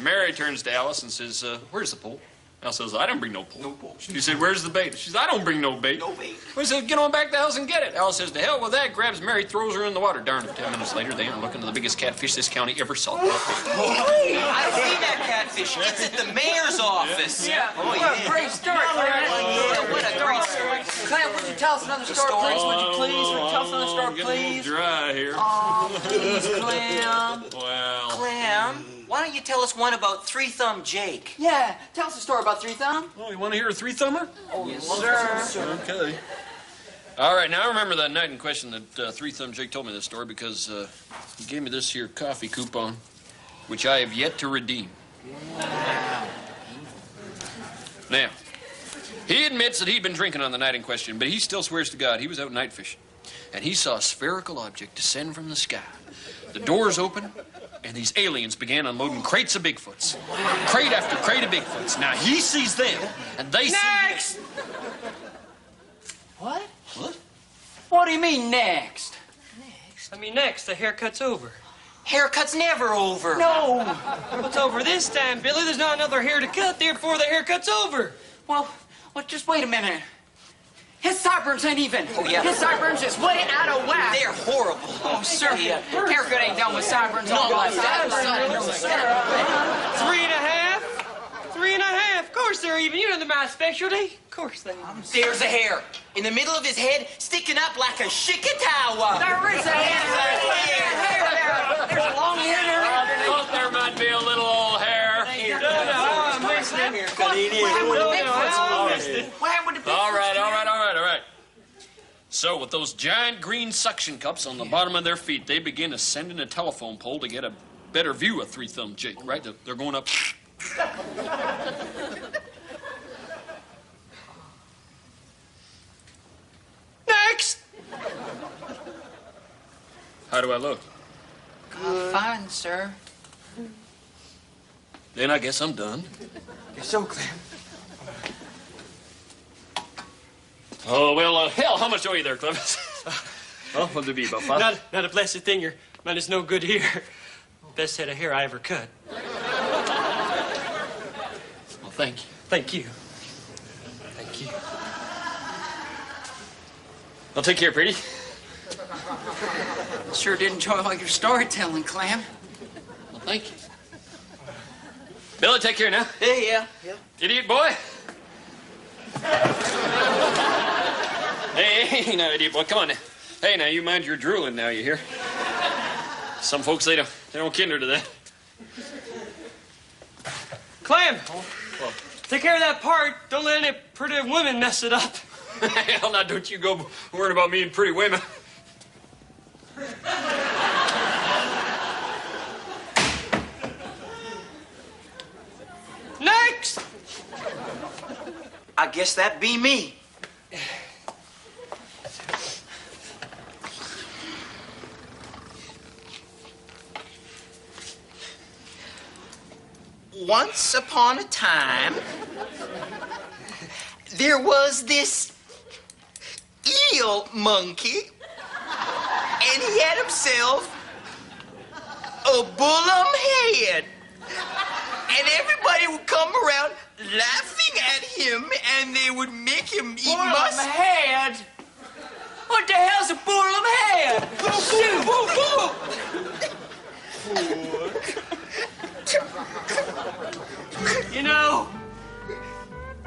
Mary turns to Alice and says, where's the pole? Alice says, I didn't bring no pole. No pole. She said, where's the bait? She said, I don't bring no bait. No bait. We said, get on back to the house and get it. Alice says, to hell with that, grabs Mary, throws her in the water. Darn it, 10 minutes later, they are looking at the biggest catfish this county ever saw. I've seen that catfish. It's at the mayor's office. Yeah. Oh, What a great story, Clem. Yeah, what a great story. Clem, would you tell us another story, please? Would you please? Would you tell us another story, please? Dry here. Oh, please, Clem. Well. Clem, why don't you tell us one about Three Thumb Jake? Yeah, tell us a story about Three Thumb. Oh, you want to hear a three-thumber? Oh, yes, sir. Okay. All right, now I remember that night in question that Three Thumb Jake told me this story because he gave me this here coffee coupon, which I have yet to redeem. Now, he admits that he'd been drinking on the night in question, but he still swears to God he was out night fishing, and he saw a spherical object descend from the sky. The doors open, and these aliens began unloading crates of Bigfoots. Crate after crate of Bigfoots. Now, he sees them, and they Next! see him. What? What? What do you mean, next? I mean, next, the haircut's over. Haircut's never over. No. What's over this time, Billy? There's not another hair to cut, therefore the haircut's over. Well, just wait a minute. His sideburns ain't even. Oh, yeah. His sideburns is way out of whack. They're horrible. Oh, sir. Yeah. Haircut ain't done with sideburns all No, like sideburns that. are really 3.5? 3.5? Of course they're even. You know they're my specialty. Of course they are. There's a hair in the middle of his head, sticking up like a shikatawa. There is a hair. There's a long hair there. I thought there might be a little old hair. What happened with the All right. So, with those giant green suction cups on the bottom of their feet, they begin ascending a telephone pole to get a better view of Three Thumb Jake, right? They're going up. Next! How do I look? Fine, sir. Then I guess I'm done. You're so clear. Oh, well, hell, how much owe you there, Clevis? Well, what'd it be, about $5? Not a blessed thing. Your man is no good here. Best head of hair I ever cut. Well, thank you. Thank you. Thank you. Well, take care, pretty. Sure did enjoy all your storytelling, Clem. Well, thank you. Billy, take care now. Yeah. Idiot boy. Hey, now, idiot boy, come on now. Hey, now, you mind your drooling now, you hear? Some folks, they don't kinder to that. Clem! Take care of that part. Don't let any pretty women mess it up. Hell, now, don't you go worrying about me and pretty women. Next! I guess that be me. Once upon a time, there was this eel monkey, and he had himself a bullum head. And everybody would come around laughing at him, and they would make him eat head? What the hell's a bullum head? Shoot! You know,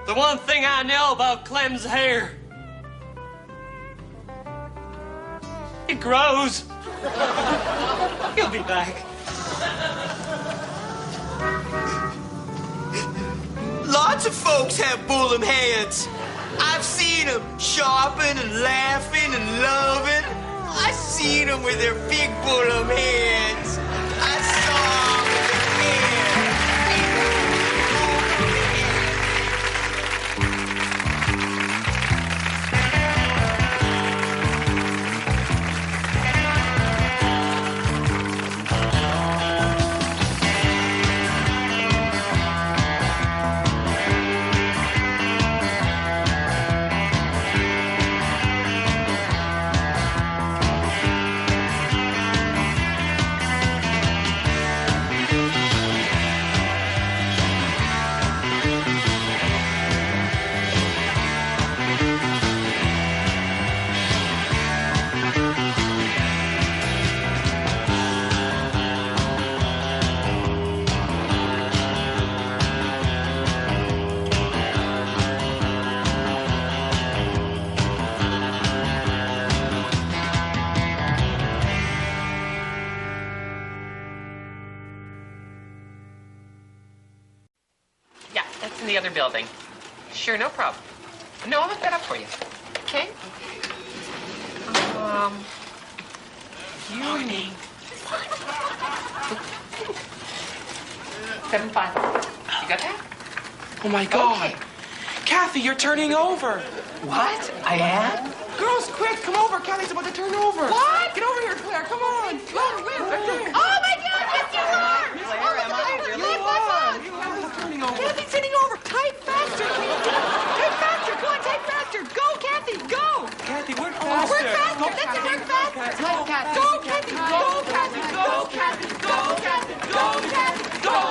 the one thing I know about Clem's hair, it grows. He'll be back. Lots of folks have Bullum heads. I've seen them shopping and laughing and loving. I've seen them with their big Bullum heads. I saw them with their Yeah, that's in the other building. Sure, no problem. No, I'll look that up for you. Okay? You need 7-5. You got that? Oh my God. Okay. Kathy, you're turning over. What? I am? Girls, quick, come over. Kathy's about to turn over. What? Get over here, Claire. Come on. Claire, right there. Oh my God, yes you are! Claire, am I? Your leg, what's up? Kathy's turning over. Kathy's sitting over. Type faster, Kathy. Type faster. Go on, type faster. Go, Kathy, go. Kathy, work Oh, faster. work faster. Go, That's it, Kathy. work faster. Go, Kathy. Go, Kathy. Go, Kathy. Go, Kathy. Go, Kathy. Go, Kathy. Go,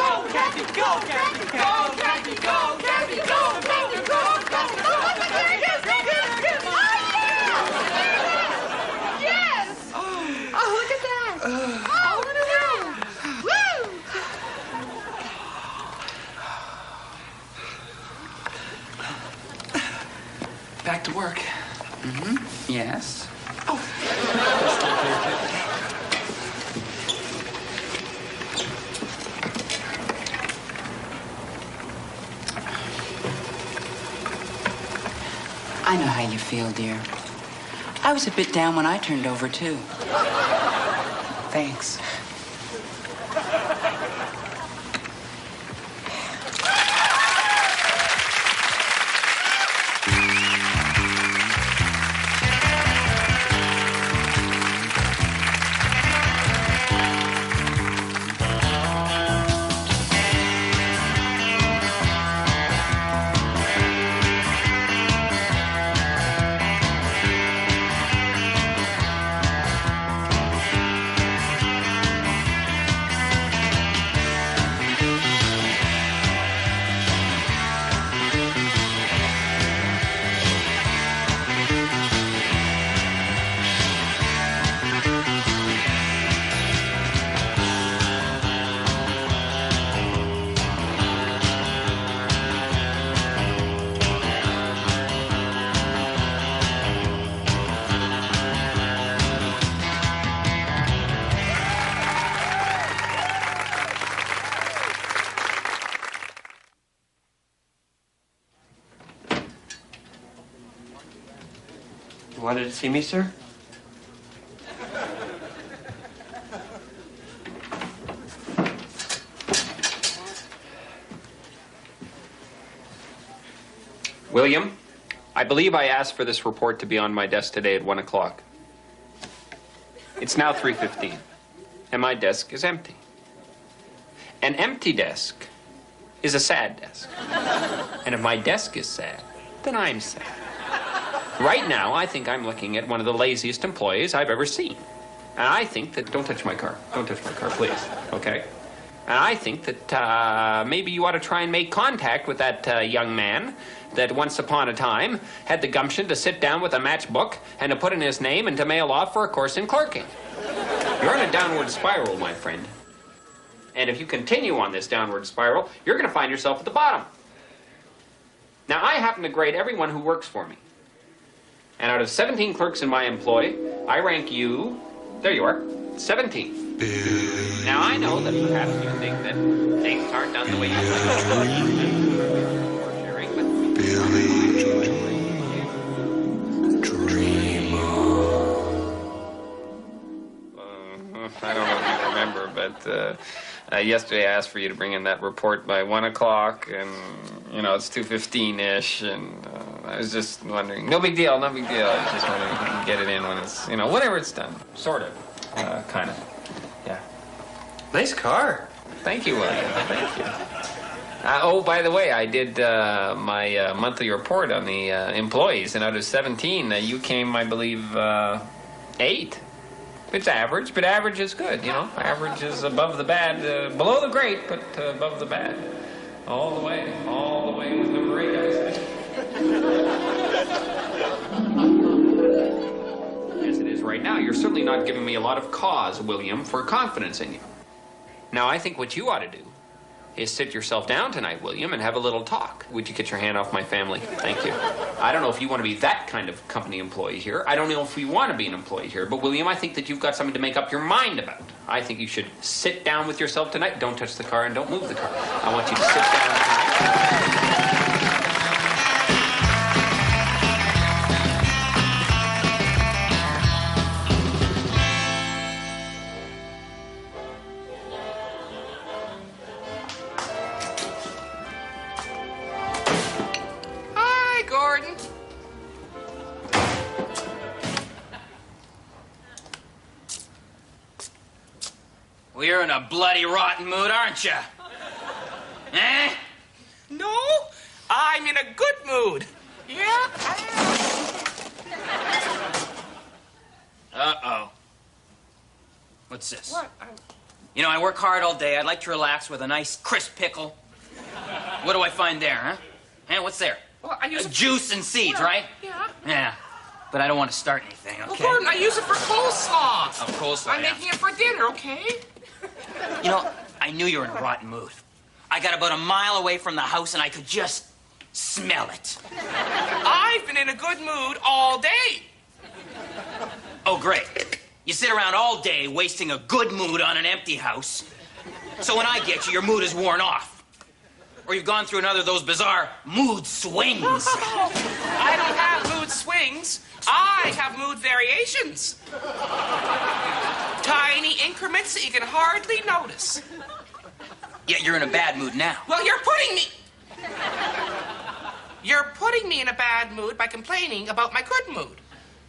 Kathy. Go, Kathy. Go, Kathy. Go, Kathy. Go, Kathy. Go, Kathy. Go, Kathy. Go, Kathy. Oh, look, there it is. There it is. Oh, yeah. Yes. Oh, look at that. Oh, look at that. Woo. Back to work. Mm-hmm. Yes. I know how you feel, dear. I was a bit down when I turned over, too. Thanks. You wanted to see me, sir? William, I believe I asked for this report to be on my desk today at 1 o'clock. It's now 3:15, and my desk is empty. An empty desk is a sad desk. And if my desk is sad, then I'm sad. Right now, I think I'm looking at one of the laziest employees I've ever seen. And I think that... Don't touch my car. Don't touch my car, please. Okay? And I think that maybe you ought to try and make contact with that young man that once upon a time had the gumption to sit down with a matchbook and to put in his name and to mail off for a course in clerking. You're on a downward spiral, my friend. And if you continue on this downward spiral, you're going to find yourself at the bottom. Now, I happen to grade everyone who works for me. And out of 17 clerks in my employ, I rank you, there you are, 17. Now, I know that perhaps you think that things aren't done the way you'd like them. I don't know if you remember, but yesterday I asked for you to bring in that report by 1 o'clock, and, you know, it's 2:15-ish, and I was just wondering. No big deal, no big deal. I was just wondering if we can get it in when it's, you know, whenever it's done. Sort of. Kind of. Yeah. Nice car. Thank you, William. Thank you. Oh, by the way, I did my monthly report on the employees, and out of 17, you came, I believe, 8. It's average, but average is good, you know. Average is above the bad, below the great, but above the bad. All the way with number 8, I say. As it is right now, you're certainly not giving me a lot of cause, William, for confidence in you. Now, I think what you ought to do is sit yourself down tonight, William, and have a little talk. Would you get your hand off my family? Thank you. I don't know if you want to be that kind of company employee here. I don't know if we want to be an employee here. But, William, I think that you've got something to make up your mind about. I think you should sit down with yourself tonight. Don't touch the car and don't move the car. I want you to sit down tonight. Gordon. Well, you're in a bloody rotten mood, aren't you? Eh? No, I'm in a good mood. Yeah? Uh-oh. What's this? What? You know, I work hard all day. I'd like to relax with a nice crisp pickle. What do I find there, huh? Hey, what's there? Well, I use juice and seeds, right? Yeah. Yeah. But I don't want to start anything, okay? Well, Gordon, I use it for coleslaw. Oh, coleslaw, I'm making it for dinner, okay? You know, I knew you were in a rotten mood. I got about a mile away from the house, and I could just smell it. I've been in a good mood all day. Oh, great. You sit around all day wasting a good mood on an empty house. So when I get you, your mood is worn off. Or you've gone through another of those bizarre mood swings. I don't have mood swings. I have mood variations. Tiny increments that you can hardly notice. Yet you're in a bad mood now. Well, you're putting me in a bad mood by complaining about my good mood.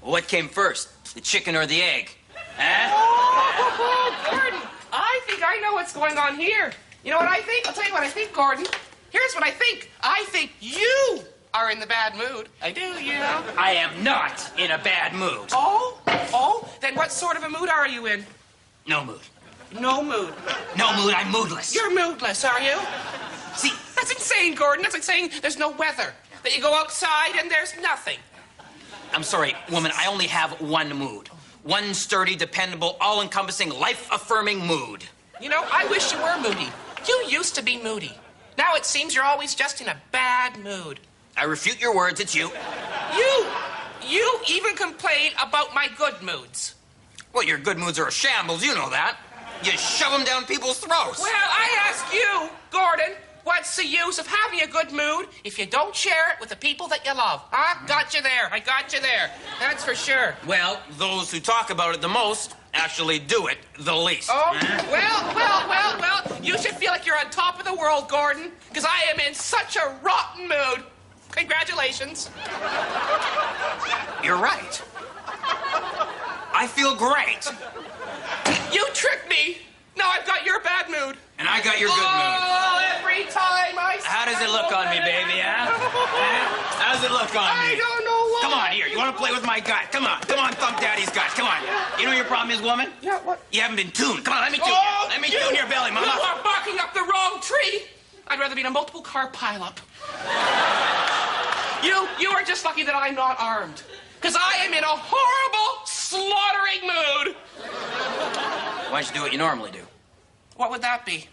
What came first, the chicken or the egg? Huh? Oh, Gordon, I think I know what's going on here. You know what I think? I'll tell you what I think, Gordon. Here's what I think. I think you are in the bad mood. I do, you know. I am not in a bad mood. Oh? Then what sort of a mood are you in? No mood. No mood. No mood, I'm moodless. You're moodless, are you? See, that's insane, Gordon. That's like saying there's no weather. That you go outside and there's nothing. I'm sorry, woman, I only have one mood. One sturdy, dependable, all-encompassing, life-affirming mood. You know, I wish you were moody. You used to be moody. Now it seems you're always just in a bad mood. I refute your words, it's you. You even complain about my good moods. Well, your good moods are a shambles, you know that. You shove them down people's throats. Well, I ask you, Gordon, what's the use of having a good mood if you don't share it with the people that you love? Huh? Got you there. I got you there. That's for sure. Well, those who talk about it the most actually do it the least. Oh, well, you should feel like you're on top of the world, Gordon, because I am in such a rotten mood. Congratulations. You're right. I feel great. You tricked me. Now I've got your bad mood. And I got your good mood. Oh, every time I... How does it look on me, baby, huh? How does it look on me? I don't know what... Come on, here. You want to play with my gut? Come on, thump daddy's gut. Come on. You know your problem is, woman? Yeah, what? You haven't been tuned. Come on, let me tune you. Let me tune your belly, mama. You are barking up the wrong tree. I'd rather be in a multiple car pileup. You are just lucky that I'm not armed. Because I am in a horrible, slaughtering mood. Why don't you do what you normally do? What would that be?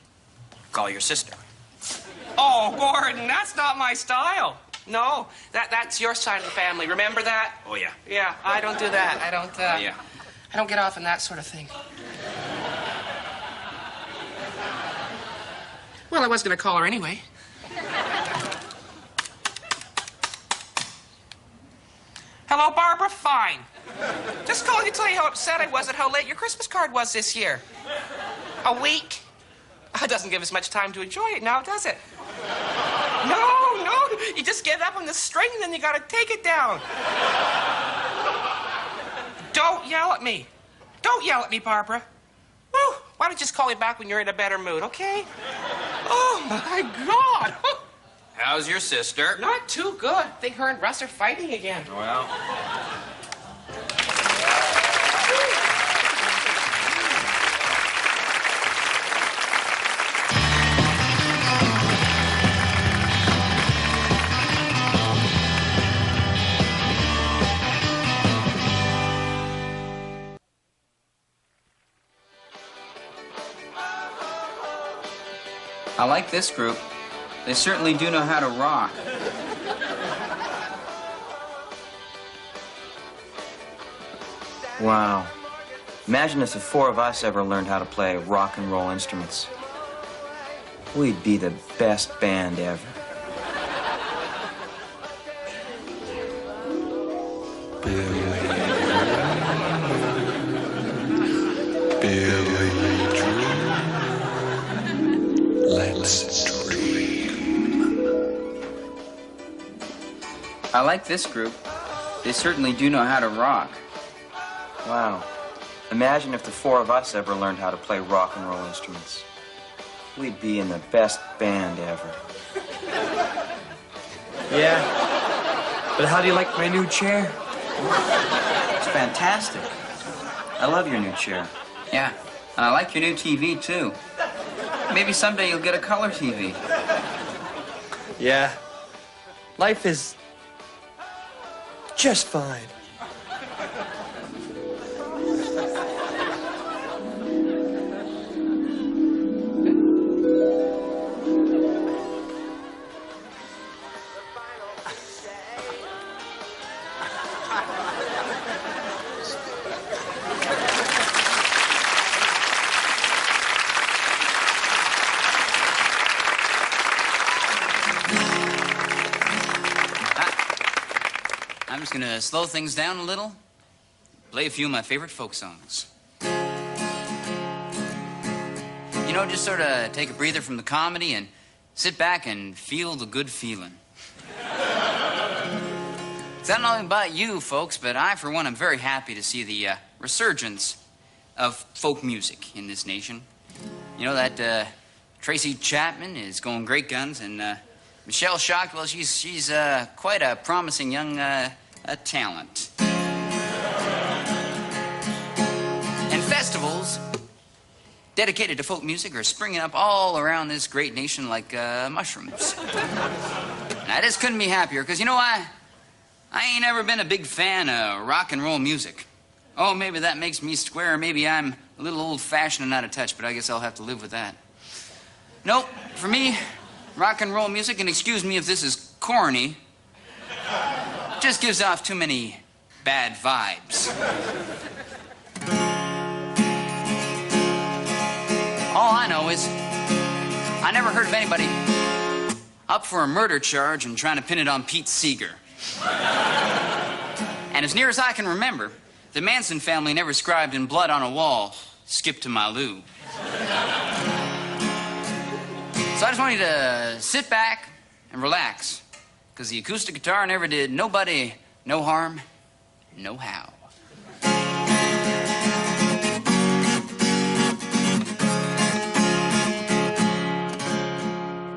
Call your sister. Oh, Gordon, that's not my style. No, that's your side of the family. Remember that? Oh, yeah. Yeah, I don't do that. I don't, Oh, yeah. I don't get off on that sort of thing. Well, I was going to call her anyway. Hello, Barbara? Fine. Just calling to tell you how upset I was at how late your Christmas card was this year. A week? It doesn't give us much time to enjoy it now, does it? No. You just get up on the string and then you gotta take it down. Don't yell at me. Don't yell at me, Barbara. Whew. Why don't you just call me back when you're in a better mood, okay? Oh, my God. How's your sister? Not too good. I think her and Russ are fighting again. Well... I like this group. They certainly do know how to rock. Wow. Imagine if the four of us ever learned how to play rock and roll instruments. We'd be the best band ever. Let's dream. I like this group. They certainly do know how to rock. Wow. Imagine if the four of us ever learned how to play rock and roll instruments. We'd be in the best band ever. Yeah. But how do you like my new chair? It's fantastic. I love your new chair. Yeah, and I like your new TV, too. Maybe someday you'll get a color TV. Yeah. Life is just fine. I'm just gonna slow things down a little, play a few of my favorite folk songs. You know, just sort of take a breather from the comedy and sit back and feel the good feeling. It's not only about you, folks, but I, for one, am very happy to see the resurgence of folk music in this nation. You know, that Tracy Chapman is going great guns, and Michelle Shockwell, she's quite a promising young talent. And festivals dedicated to folk music are springing up all around this great nation like mushrooms. And I just couldn't be happier, because, you know, I ain't ever been a big fan of rock and roll music. Oh, maybe that makes me square, or maybe I'm a little old-fashioned and out of touch, but I guess I'll have to live with that. Nope, for me, rock and roll music, and excuse me if this is corny, just gives off too many bad vibes. All I know is I never heard of anybody up for a murder charge and trying to pin it on Pete Seeger. And as near as I can remember, the Manson family never scribed in blood on a wall, "Skip to my loo." So I just want you to sit back and relax, because the acoustic guitar never did nobody no harm, no how.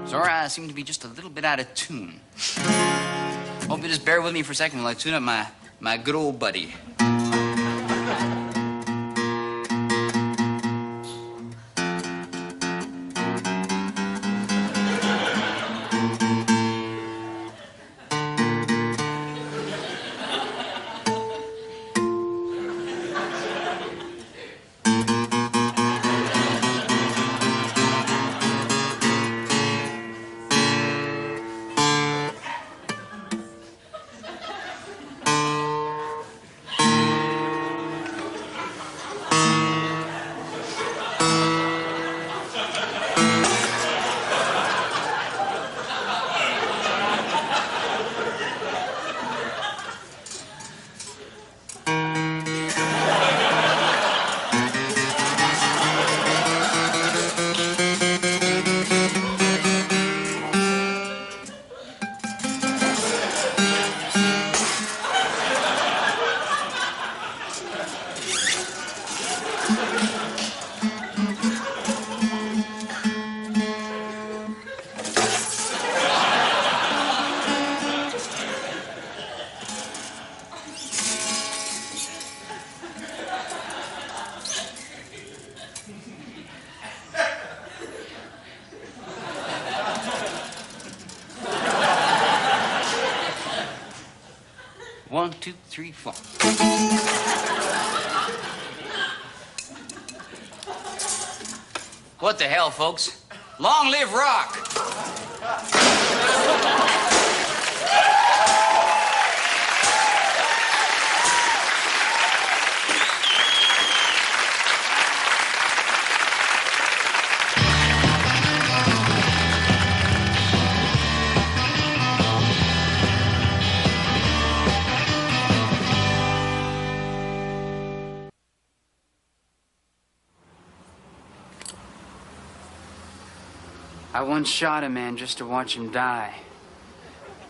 Sorry, I seem to be just a little bit out of tune. Hope you just bear with me for a second while I tune up my good old buddy. 1, 2, 3, 4. What the hell, folks? Long live rock! I once shot a man just to watch him die.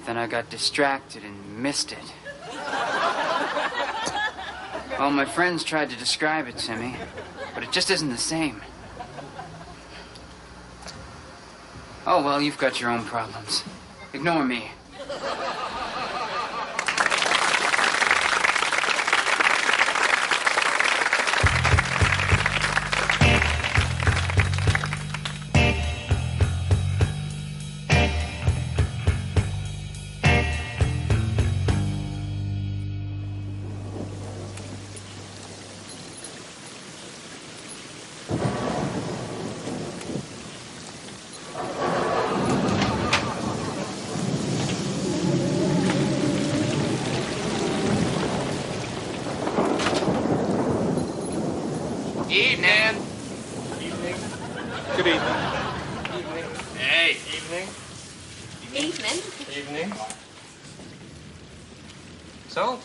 Then I got distracted and missed it. Well, my friends tried to describe it to me, but it just isn't the same. Oh, well, you've got your own problems. Ignore me. Evening. Evening. Good evening. Evening. Hey. Evening. Evening. Evening. So,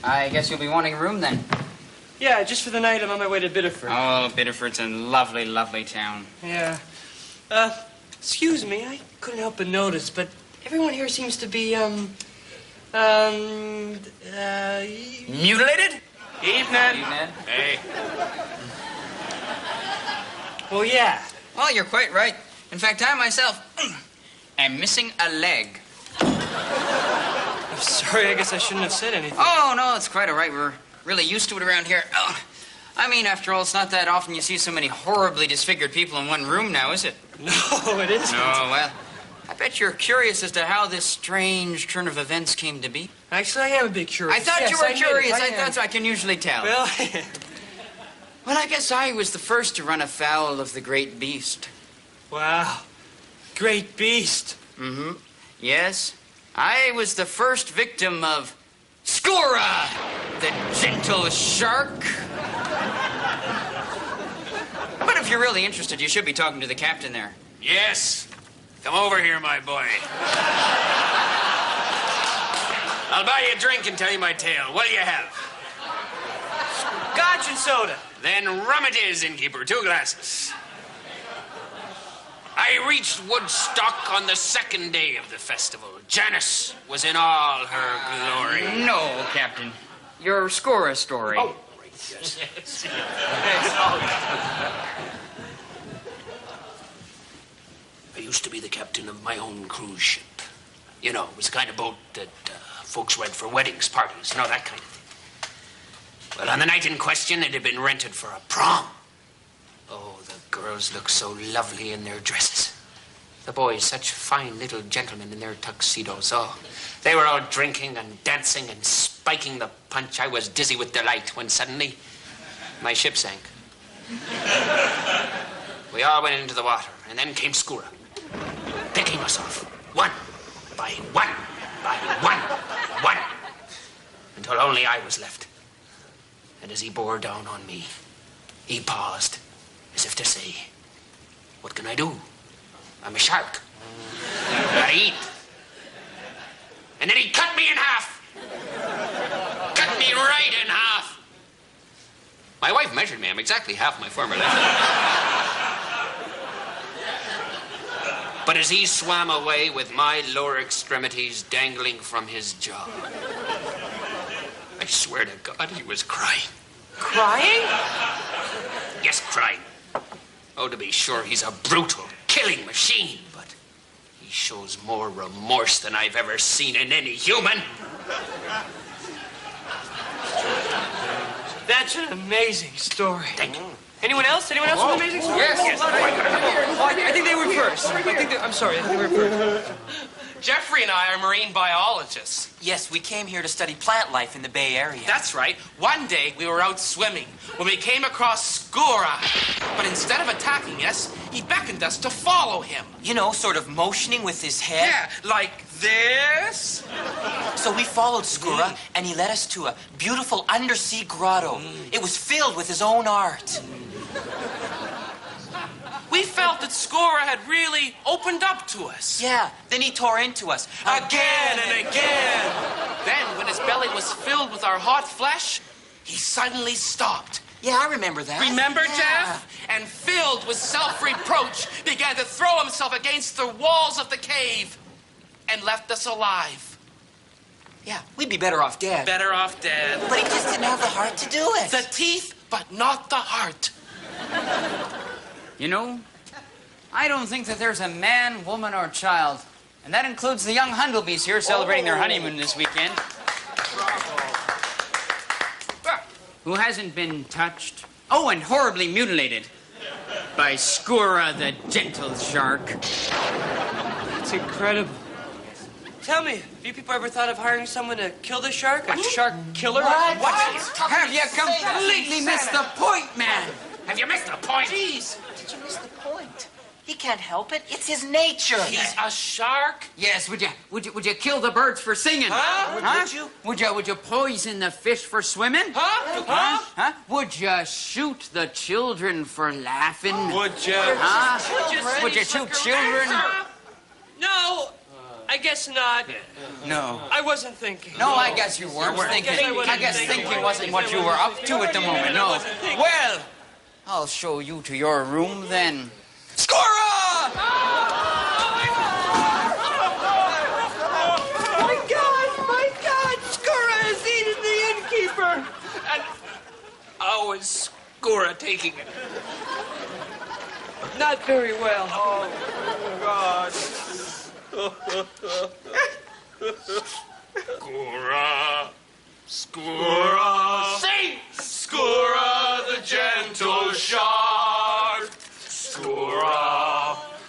I guess you'll be wanting a room then. Yeah, just for the night. I'm on my way to Biddeford. Oh, Biddeford's a lovely, lovely town. Yeah. Excuse me, I couldn't help but notice, but everyone here seems to be, Mutilated? Evening. Hey. Well, yeah. Well, you're quite right. In fact, I myself am missing a leg. I'm sorry, I guess I shouldn't have said anything. Oh, no, it's quite all right. We're really used to it around here. Oh, I mean, after all, it's not that often you see so many horribly disfigured people in one room now, is it? No, it isn't. No, well, I bet you're curious as to how this strange turn of events came to be. Actually, I am a bit curious. I thought Yes, you were admit it, curious. I am. thought so. I can usually tell. Well, Well, I guess I was the first to run afoul of the great beast. wow. Great beast. Mm-hmm. Yes, I was the first victim of Skora, the gentle shark. But if you're really interested, you should be talking to the captain there. Yes. Come over here, my boy. I'll buy you a drink and tell you my tale. What do you have? Scotch and soda. Then rum it is, innkeeper. 2 glasses. I reached Woodstock on the 2nd day of the festival. Janice was in all her glory. No, Captain. Your Skora story. Oh, right, yes. I used to be the captain of my own cruise ship. You know, it was the kind of boat that folks rent for weddings, parties, you know, that kind of thing. Well, on the night in question, it had been rented for a prom. Oh, the girls looked so lovely in their dresses. The boys, such fine little gentlemen in their tuxedos. Oh, they were all drinking and dancing and spiking the punch. I was dizzy with delight when suddenly my ship sank. We all went into the water, and then came Skora, picking us off, one by one, until only I was left. And as he bore down on me, he paused, as if to say, what can I do? I'm a shark. Gotta eat. And then he cut me in half. Cut me right in half. My wife measured me. I'm exactly half my former length. But as he swam away with my lower extremities dangling from his jaw, I swear to God, he was crying. Crying? Yes, crying. Oh, to be sure, he's a brutal, killing machine, but he shows more remorse than I've ever seen in any human. That's an amazing story. Thank you. Anyone else? Anyone else with an amazing story? Yes. I think they were first. I'm sorry. I think they were first. Jeffrey and I are marine biologists. Yes, we came here to study plant life in the Bay Area. That's right. One day we were out swimming when we came across Skura. But instead of attacking us, he beckoned us to follow him. You know, sort of motioning with his head. Yeah, like this. So we followed Skura, and he led us to a beautiful undersea grotto. It was filled with his own art. We felt that Skura had really opened up to us. Yeah, then he tore into us again and again. Then, when his belly was filled with our hot flesh, he suddenly stopped. Yeah, I remember that. Remember, yeah. Jeff? And filled with self-reproach, began to throw himself against the walls of the cave and left us alive. Yeah, we'd be better off dead. Better off dead. But he just didn't have the heart to do it. The teeth, but not the heart. You know, I don't think that there's a man, woman, or child, and that includes the young Hundlebees here celebrating their honeymoon this weekend, who hasn't been touched, oh, and horribly mutilated by Skura the gentle shark. It's incredible. Tell me, have you people ever thought of hiring someone to kill the shark? A shark killer? What? Have you completely missed the point, man? Have you missed the point? Jeez, did you miss the point? He can't help it. It's his nature. He's a shark? Yes, would you kill the birds for singing? Huh? Would you poison the fish for swimming? Huh? Would you shoot the children for laughing? Would you? Would you shoot children? No, I guess not. No. I wasn't thinking. No, I guess you weren't thinking. I guess thinking wasn't what you were up to at the moment. No. Well, I'll show you to your room then. Skura! My God! Skura has eaten the innkeeper! And how is Skura taking it? Not very well. Oh, God. Skura. Sing! Skura the gentle shark.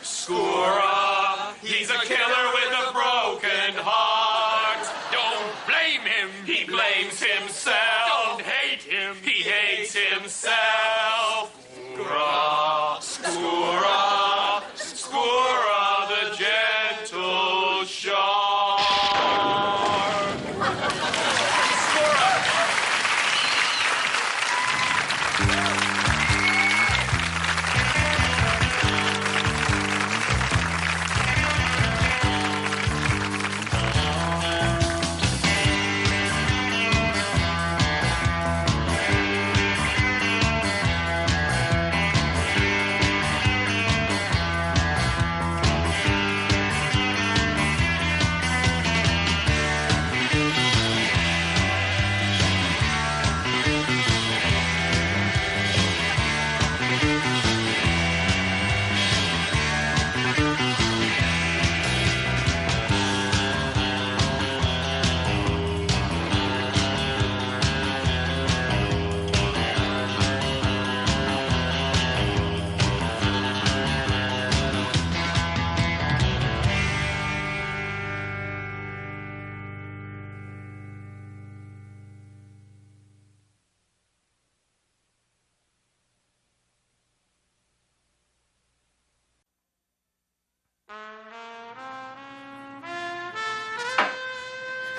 Skura, he's a killer with a broken heart. Don't blame him, he blames himself. Don't hate him, he hates himself. Skura, the gentle shark.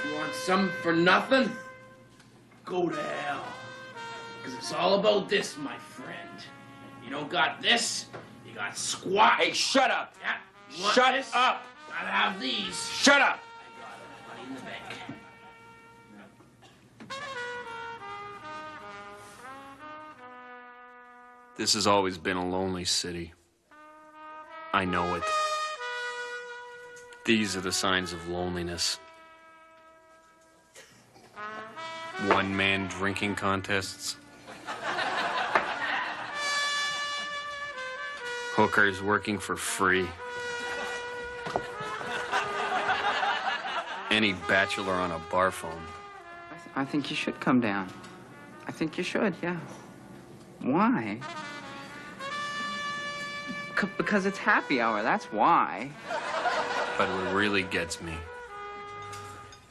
You want something for nothing? Go to hell. Because it's all about this, my friend. You don't got this, you got squat. Hey, shut up. Yeah. You want Shut this? up. Gotta have these. Shut up. I got it. Money in the bank. This has always been a lonely city. I know it. These are the signs of loneliness. One-man drinking contests. Hookers working for free. Any bachelor on a bar phone. I think you should come down. I think you should, yeah. Why? Because it's happy hour, that's why. But what really gets me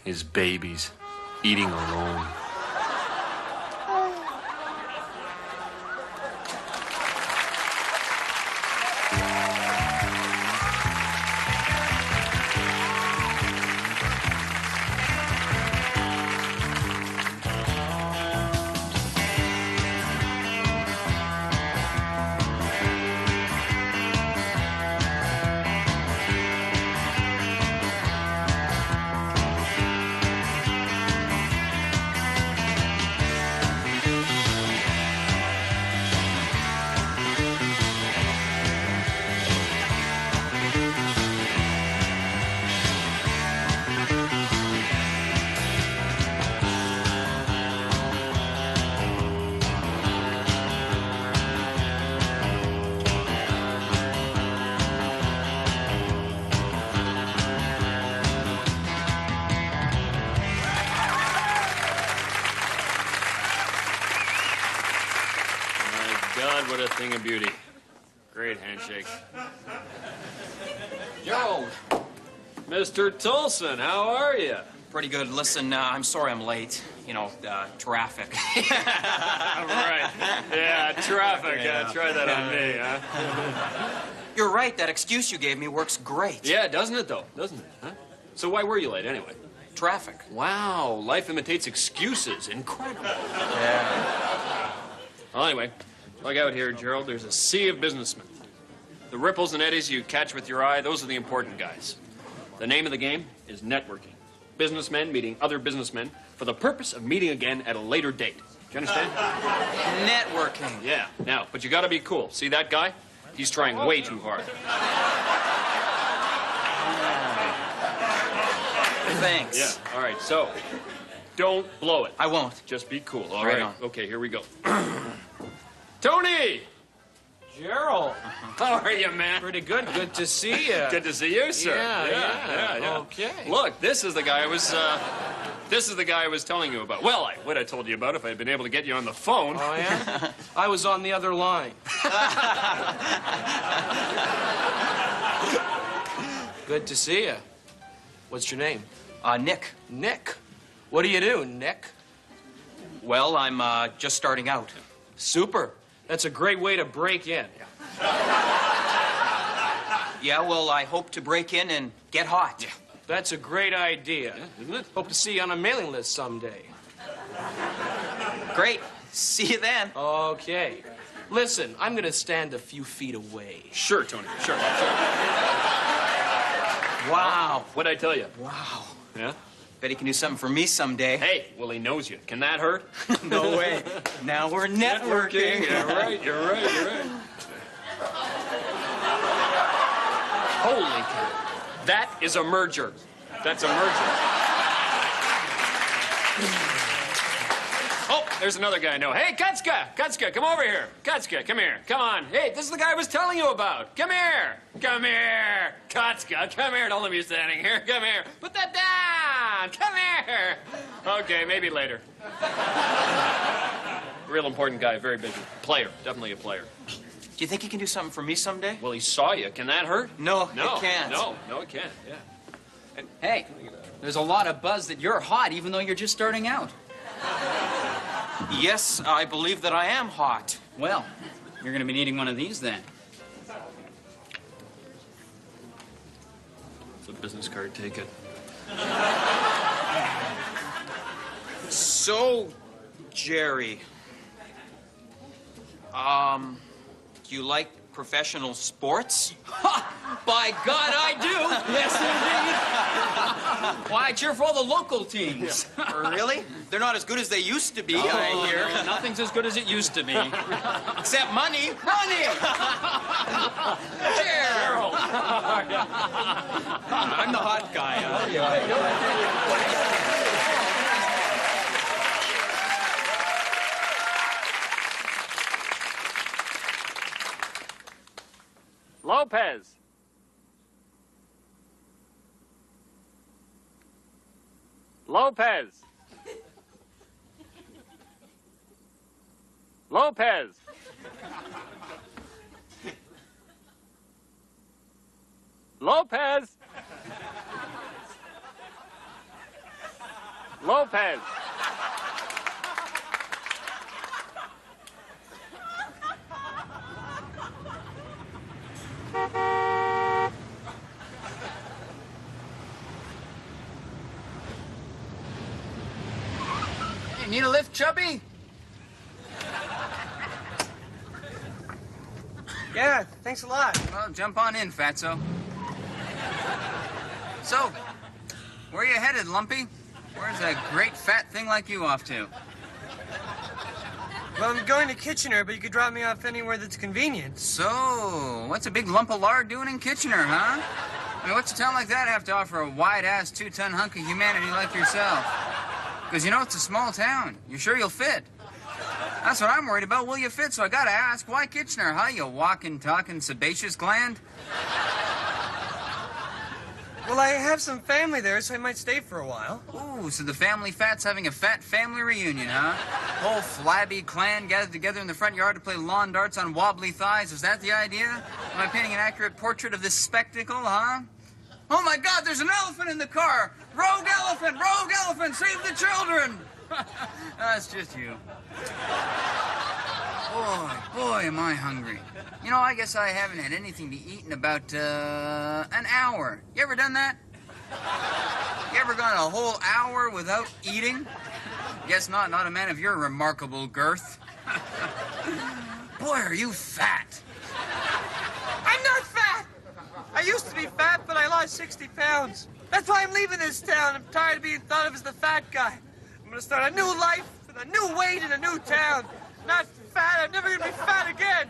is babies eating alone. God, what a thing of beauty. Great handshake. Yo, Mr. Tolson, how are you? Pretty good. Listen, I'm sorry I'm late. You know, traffic. Right. Yeah, traffic. Yeah. Try that on me, huh? You're right. That excuse you gave me works great. Yeah, doesn't it, though? Doesn't it? Huh? So why were you late, anyway? Traffic. Wow, life imitates excuses. Incredible. Yeah. Well, anyway, look out here, Gerald. There's a sea of businessmen. The ripples and eddies you catch with your eye, those are the important guys. The name of the game is networking. Businessmen meeting other businessmen for the purpose of meeting again at a later date. Do you understand? Networking. Yeah. Now, but you gotta be cool. See that guy? He's trying way too hard. Thanks. Yeah. All right, so don't blow it. I won't. Just be cool. All Right right. on. Okay, here we go. Tony! Gerald. How are you, man? Pretty good. Good to see you. Good to see you, sir. Yeah. Okay. Look, this is the guy I was. This is the guy I was telling you about. Well, I would have told you about if I had been able to get you on the phone. Oh, yeah? I was on the other line. Good to see you. What's your name? Nick. Nick. What do you do, Nick? Well, I'm just starting out. Super. That's a great way to break in. Yeah, well, I hope to break in and get hot. Yeah. That's a great idea. Yeah, isn't it? Hope to see you on a mailing list someday. Great. See you then. Okay. Listen, I'm gonna stand a few feet away. Sure, Tony. Sure. Wow. What'd I tell you? Wow. Yeah? Bet he can do something for me someday. Hey, well, he knows you. Can that hurt? No way. Now we're networking. You're right. You're right. Holy cow. That is a merger. That's a merger. Oh, there's another guy I know. Hey, Kutska, come over here. Kutska, come here. Come on. Hey, this is the guy I was telling you about. Come here. Kutska, come here. Don't let me standing here. Come here. Put that down. Come here. Okay, maybe later. Real important guy, very busy. Player, definitely a player. Do you think he can do something for me someday? Well, he saw you. Can that hurt? No, it can't. No, it can't. Yeah. Hey, there's a lot of buzz that you're hot, even though you're just starting out. Yes, I believe that I am hot. Well, you're going to be needing one of these then. It's a business card. Take it. So, Jerry, do you like professional sports? By God, I do! Yes, indeed! Why, I cheer for all the local teams. Really? They're not as good as they used to be, Oh, I hear. no, nothing's as good as it used to be. Except money. Money! Gerald! I'm the hot guy. Lopez. Lopez. Lopez. Lopez. Lopez. Hey, need a lift, Chubby? Yeah, thanks a lot. Well, jump on in, Fatso. So, where are you headed, Lumpy? Where's a great fat thing like you off to? Well, I'm going to Kitchener, but you could drop me off anywhere that's convenient. So, what's a big lump of lard doing in Kitchener, huh? I mean, what's a town like that have to offer a wide-ass, 2-ton hunk of humanity like yourself? Because, you know, it's a small town. You sure you'll fit? That's what I'm worried about. Will you fit? So I gotta ask, why Kitchener, huh? You walking, talking, sebaceous gland? Well, I have some family there, so I might stay for a while. Ooh, so the family fat's having a fat family reunion, huh? Whole flabby clan gathered together in the front yard to play lawn darts on wobbly thighs. Is that the idea? Am I painting an accurate portrait of this spectacle, huh? Oh my God, there's an elephant in the car! Rogue elephant, save the children! That's just you. Boy, am I hungry. You know, I guess I haven't had anything to eat in about, an hour. You ever done that? You ever gone a whole hour without eating? Guess not, not a man of your remarkable girth. Boy, are you fat. I'm not fat! I used to be fat, but I lost 60 pounds. That's why I'm leaving this town. I'm tired of being thought of as the fat guy. I'm gonna start a new life with a new weight in a new town. Not fat, I'm never gonna be fat again.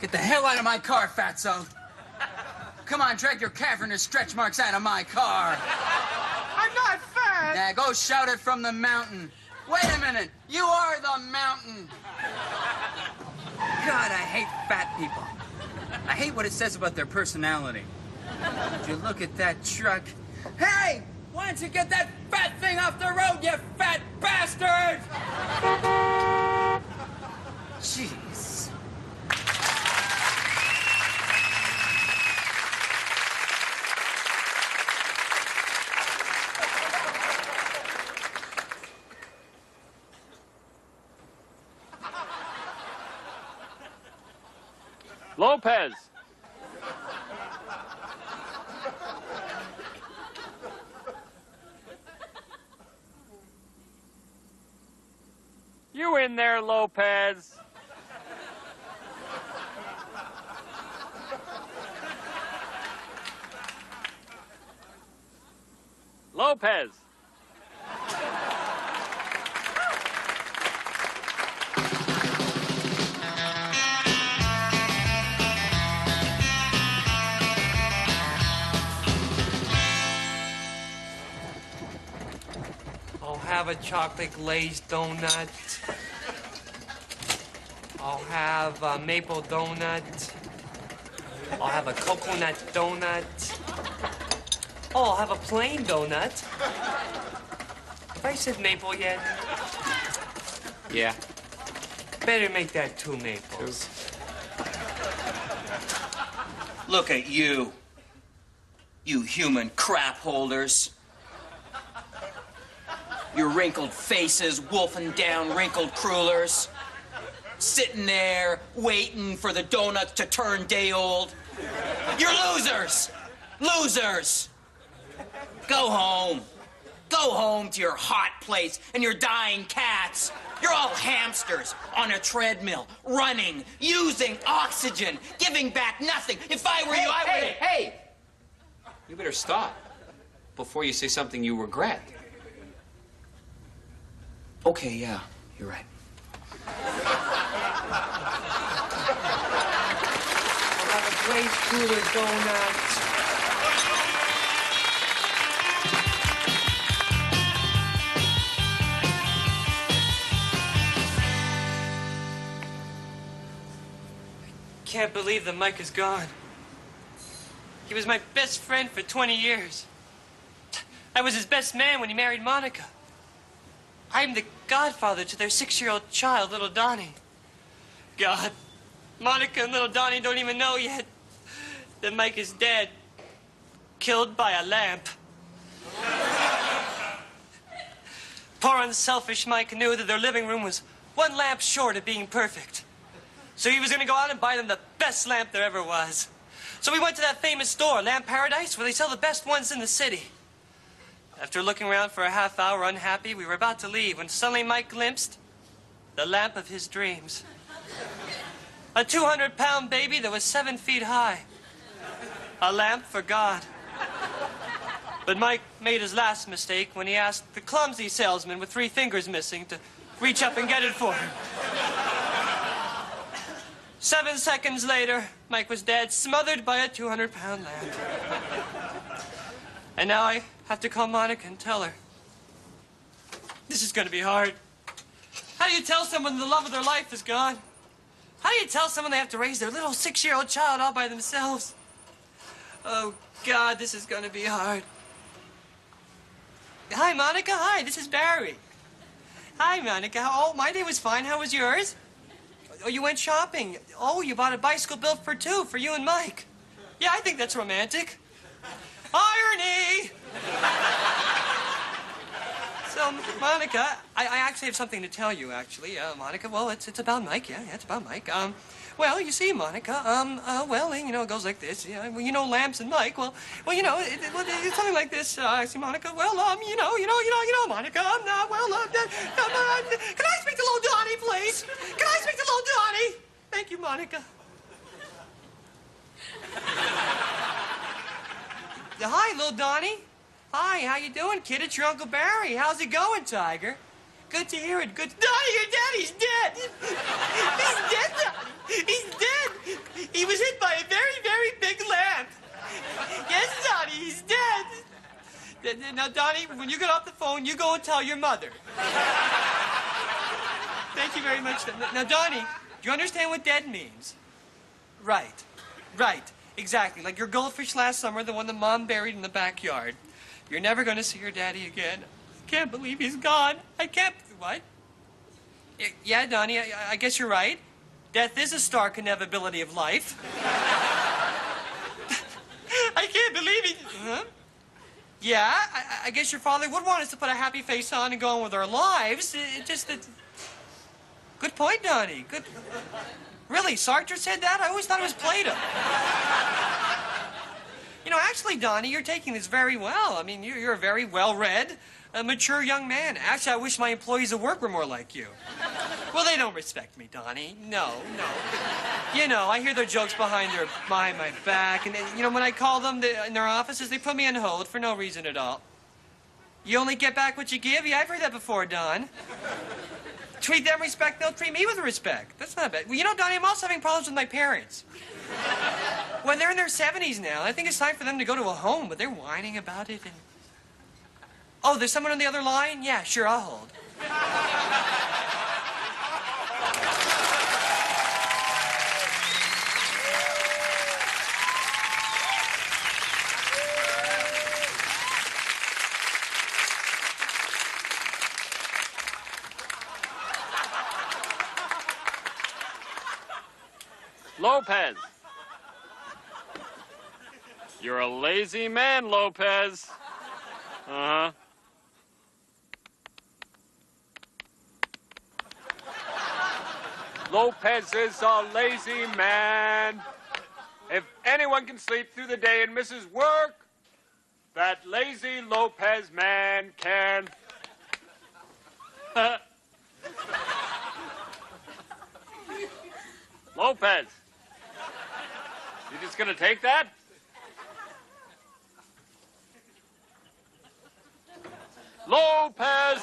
Get the hell out of my car, Fatso. Come on, drag your cavernous stretch marks out of my car. I'm not fat. Now, go shout it from the mountain. Wait a minute. You are the mountain. God, I hate fat people. I hate what it says about their personality. Would you look at that truck? Hey! Why don't you get that fat thing off the road, you fat bastard! Jeez. Lopez. You in there, Lopez? Lopez. I'll have a chocolate glazed donut. I'll have a maple donut. I'll have a coconut donut. Oh, I'll have a plain donut. Have I said maple yet? Yeah. Better make that 2 maples. Look at you. You human crap holders. Your wrinkled faces wolfing down wrinkled crullers. Sitting there waiting for the donuts to turn day old. You're losers! Losers! Go home. Go home to your hot place and your dying cats. You're all hamsters on a treadmill, running, using oxygen, giving back nothing. If I were you, I would... Hey! You better stop before you say something you regret. Okay, yeah, you're right. I'll have a glazed cooler donut. I can't believe that Mike is gone. He was my best friend for 20 years. I was his best man when he married Monica. I'm the godfather to their 6-year-old child, little Donnie. God, Monica and little Donnie don't even know yet that Mike is dead. killed by a lamp. Poor unselfish Mike knew that their living room was one lamp short of being perfect. So he was going to go out and buy them the best lamp there ever was. So we went to that famous store, Lamp Paradise, where they sell the best ones in the city. After looking around for a half hour unhappy, we were about to leave when suddenly Mike glimpsed the lamp of his dreams. A 200-pound baby that was 7 feet high. A lamp for God. But Mike made his last mistake when he asked the clumsy salesman with 3 fingers missing to reach up and get it for him. 7 seconds later, Mike was dead, smothered by a 200-pound lamp. And now I have to call Monica and tell her. This is going to be hard. How do you tell someone the love of their life is gone? How do you tell someone they have to raise their little 6-year-old child all by themselves? Oh, God, this is going to be hard. Hi, Monica. Hi, this is Barry. Hi, Monica. Oh, my day was fine. How was yours? Oh, you went shopping. Oh, you bought a bicycle built for 2 for you and Mike. Yeah, I think that's romantic. Irony! So, Monica, I actually have something to tell you, actually. Monica, well, it's about Mike. Yeah, it's about Mike. Well, you see, Monica, well, you know, it goes like this. Yeah, well, you know, Lamps and Mike. Well, you know, it's something like this. I see, Monica. Well, you know, Monica. Can I speak to little Donnie, please? Can I speak to little Donnie? Thank you, Monica. Hi, little Donnie. Hi, how you doing, kid? It's your Uncle Barry. How's it going, Tiger? Good to hear it. Good. Donnie, your daddy's dead. He's dead, Donnie. He's dead. He was hit by a very, very big lamp. Yes, Donnie, he's dead. Now, Donnie, when you get off the phone, you go and tell your mother. Thank you very much. Now, Donnie, do you understand what dead means? Right. Exactly. Like your goldfish last summer, the one that Mom buried in the backyard. You're never going to see your daddy again. I can't believe he's gone. I can't... What? Yeah, Donnie, I guess you're right. Death is a stark inevitability of life. I can't believe it. Huh? Yeah, I guess your father would want us to put a happy face on and go on with our lives. It just that... Good point, Donnie. Good... Really, Sartre said that? I always thought it was Plato. You know, actually, Donnie, you're taking this very well. I mean, you're a very well-read, mature young man. Actually, I wish my employees at work were more like you. Well, they don't respect me, Donnie. No. You know, I hear their jokes behind my back. And, you know, when I call them in their offices, they put me on hold for no reason at all. You only get back what you give? Yeah, I've heard that before, Don. Treat them respect, they'll treat me with respect. That's not bad. Well, you know, Donnie, I'm also having problems with my parents. Well, they're in their 70s now. I think it's time for them to go to a home, but they're whining about it. And... Oh, there's someone on the other line? Yeah, sure, I'll hold. Lopez. You're a lazy man, Lopez. Uh-huh. Lopez is a lazy man. If anyone can sleep through the day and misses work, that lazy Lopez man can. Lopez. You just gonna take that? Lopez!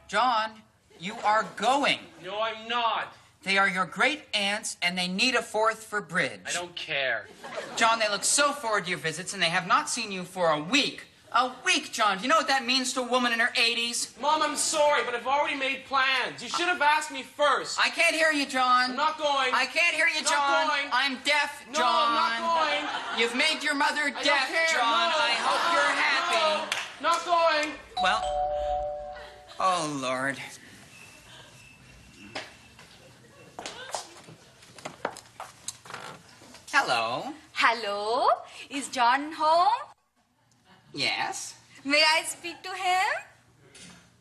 John, you are going. No, I'm not. They are your great aunts, and they need a 4th for bridge. I don't care. John, they look so forward to your visits, and they have not seen you for a week. A week, John. Do you know what that means to a woman in her 80s? Mom, I'm sorry, but I've already made plans. You should have asked me first. I can't hear you, John. I'm not going. I can't hear you, John. Not going. I'm deaf, No, John. I'm not going. You've made your mother I deaf, don't care. John. No, I hope you're happy. No, not going. Well, Oh, Lord. Hello. Hello? Is John home? Yes? May I speak to him?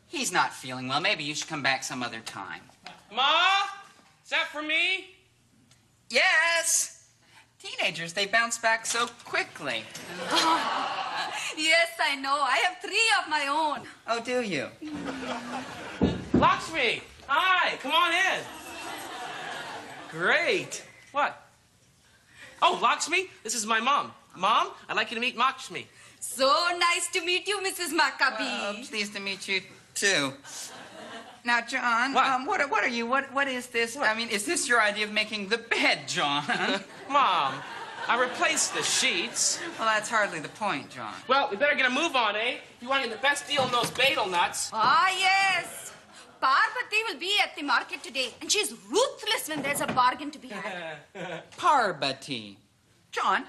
He's not feeling well. Maybe you should come back some other time. Ma? Is that for me? Yes! Teenagers, they bounce back so quickly. Yes, I know. I have 3 of my own. Oh, do you? Lakshmi! Hi, come on in. Great. What? Oh, Lakshmi, this is my mom. Mom, I'd like you to meet Lakshmi. So nice to meet you, Mrs. Maccabee. Pleased to meet you, too. Now, John, what are you? What is this? What? I mean, is this your idea of making the bed, John? Mom, I replaced the sheets. Well, that's hardly the point, John. Well, we better get a move on, eh? You want to get the best deal on those bagel nuts. Ah, yes. Parvati will be at the market today, and she's ruthless when there's a bargain to be had. Parvati. John,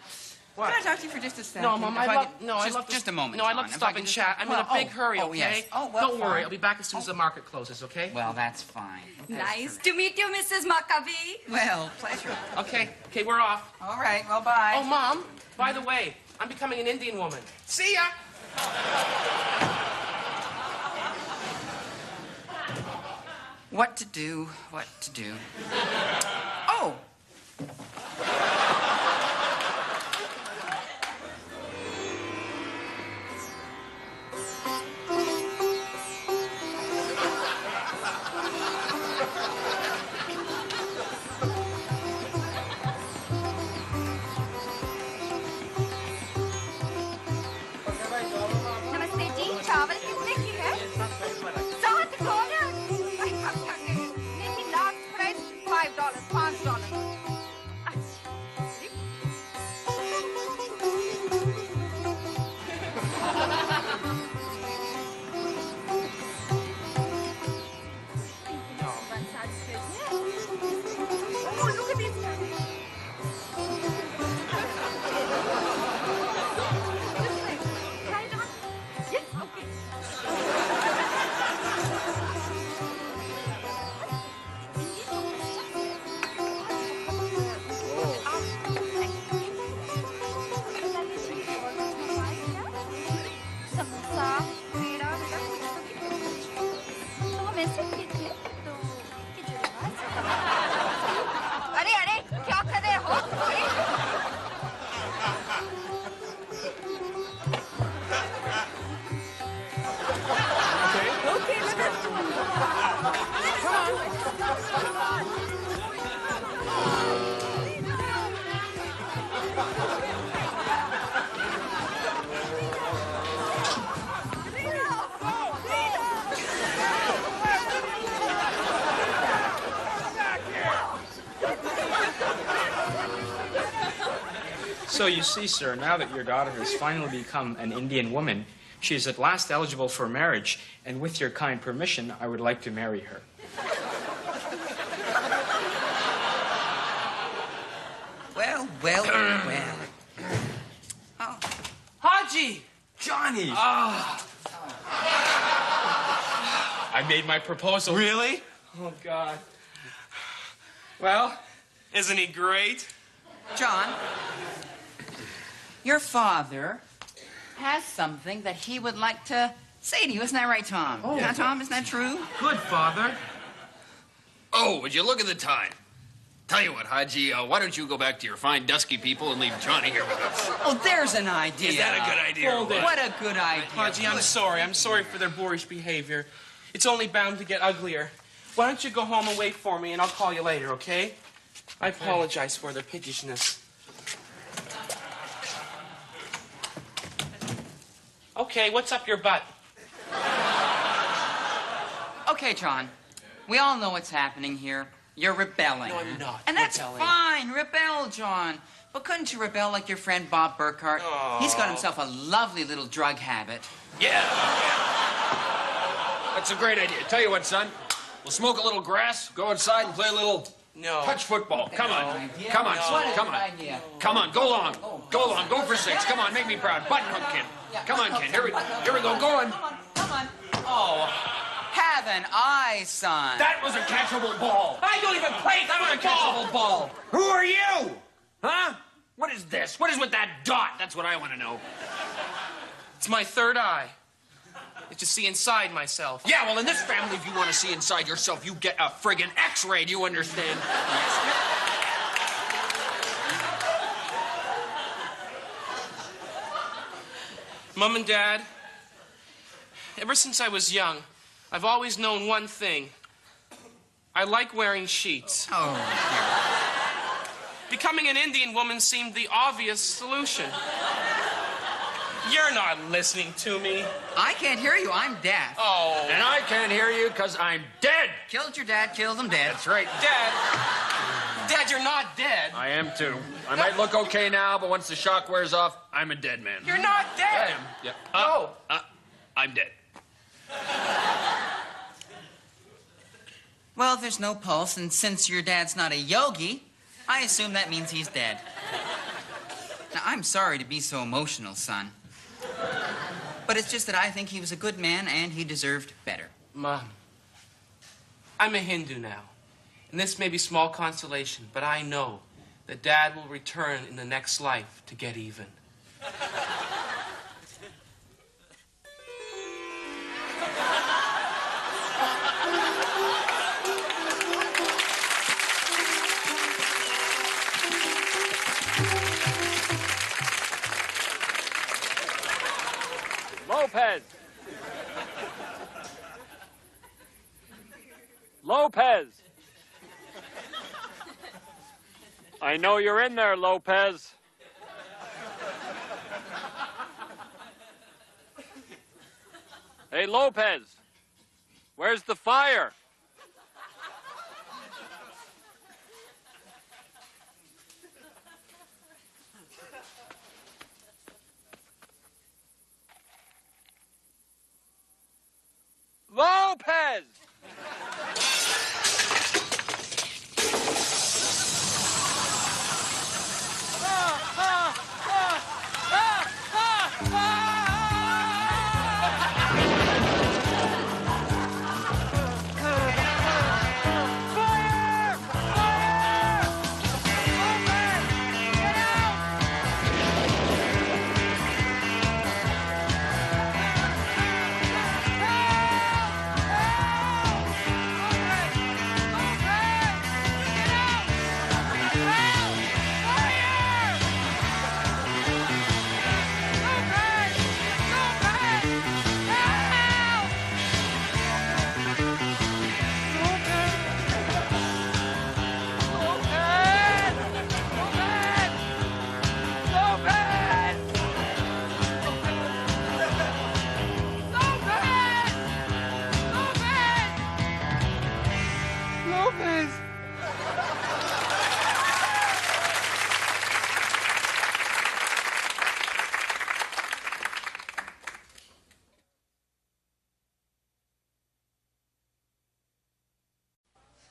what? Can I talk to you for just a second? No, Mom, I'd love to... Just a moment, No, I'd love John. to stop and chat. I'm in a big hurry, okay? Yes. Oh, well, don't worry, fine. I'll be back as soon as the market closes, okay? Well, that's fine. Nice to meet you, Mrs. Maccabee. Well, pleasure. Okay, we're off. All right, well, bye. Oh, Mom, by the way, I'm becoming an Indian woman. See ya! What to do, what to do. Oh! नमस्ते जी चावल कितने की है $7 लेकिन last price $5 Oh, look at these. अरे अरे क्या कर रहे हो Okay, let us do it. So you see, sir, now that your daughter has finally become an Indian woman, she is at last eligible for marriage, and with your kind permission, I would like to marry her. Well, well, well. Oh. Haji! Johnny! Ah. I made my proposal. Really? Oh, God. Well, isn't he great? John, your father has something that he would like to say to you. Isn't that right, Tom? Oh. Yeah, Tom, isn't that true? Good, Father. Oh, would you look at the time? Tell you what, Haji, why don't you go back to your fine dusky people and leave Johnny here with us? Oh, there's an idea. Is that a good idea? Hold it. What a good idea. Haji, I'm sorry. I'm sorry for their boorish behavior. It's only bound to get uglier. Why don't you go home and wait for me, and I'll call you later, okay? I apologize for their piggishness. Okay, what's up your butt? Okay, John. We all know what's happening here. You're rebelling. No, I'm not. And that's rebelling. fine. Rebel, John. But couldn't you rebel like your friend Bob Burkhart? Oh. He's got himself a lovely little drug habit. Yeah. That's a great idea. Tell you what, son. We'll smoke a little grass, go outside and play a little touch football. Come on. Come on, son. Come on. Come on, go long. Go long. Go for 6. Come on, make me proud. Button hook, kid. Come on, kid. Here we go. Go on. Come on. Oh, have an eye, son. That was a catchable ball. I don't even play That was a catchable ball. Who are you? Huh? What is this? What is with that dot? That's what I want to know. It's my third eye. It's to see inside myself. Yeah, well, in this family, if you want to see inside yourself, you get a friggin' X-ray. Do you understand? Mom and Dad, ever since I was young, I've always known one thing. I like wearing sheets. Oh, Becoming an Indian woman seemed the obvious solution. You're not listening to me. I can't hear you. I'm deaf. Oh. And I can't hear you because I'm dead. Killed your dad, killed him dead. That's right. Dad, you're not dead. I am too. I might look okay now, but once the shock wears off, I'm a dead man. You're not dead. I am. Yeah. No. I'm dead. Well, there's no pulse, and since your dad's not a yogi, I assume that means he's dead. Now, I'm sorry to be so emotional, son. But it's just that I think he was a good man, and he deserved better. Mom, I'm a Hindu now. And this may be small consolation, but I know that Dad will return in the next life to get even. Lopez! Lopez! I know you're in there, Lopez. Hey, Lopez, where's the fire? Lopez!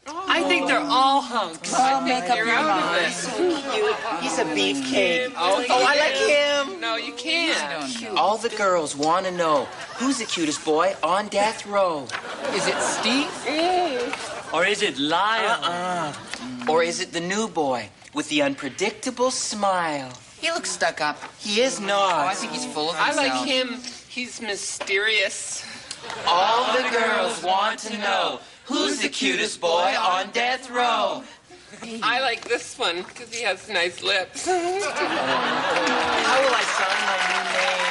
I think they're all hunks. Oh, I think make up you're your out of mind. it. So cute. He's a beefcake. Oh, I like him. No, you can't. All the girls want to know who's the cutest boy on death row. Is it Steve? Or is it Lyle? Or is it the new boy with the unpredictable smile? He looks stuck up. He is not. Oh, I think he's full of I himself. like him. He's mysterious. All the girls want to know who's the cutest boy on death row. I like this one because he has nice lips. How will I sign my new name?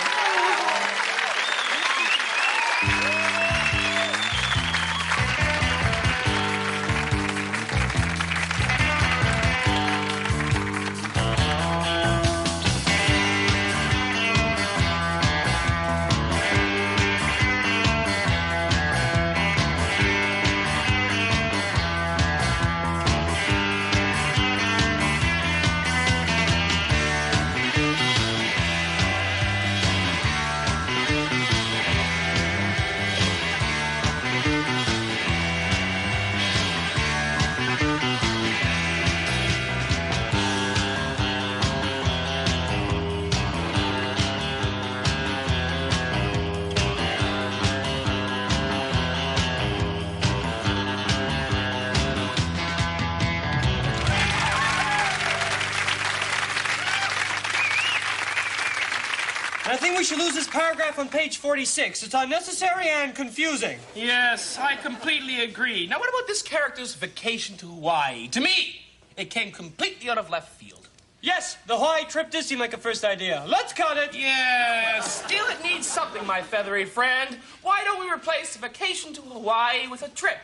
think we should lose this paragraph on page 46. It's unnecessary and confusing. Yes, I completely agree. Now, what about this character's vacation to Hawaii? To me, it came completely out of left field. Yes, the Hawaii trip did seem like a first idea. Let's cut it. Yes, still it needs something, my feathery friend. Why don't we replace the vacation to Hawaii with a trip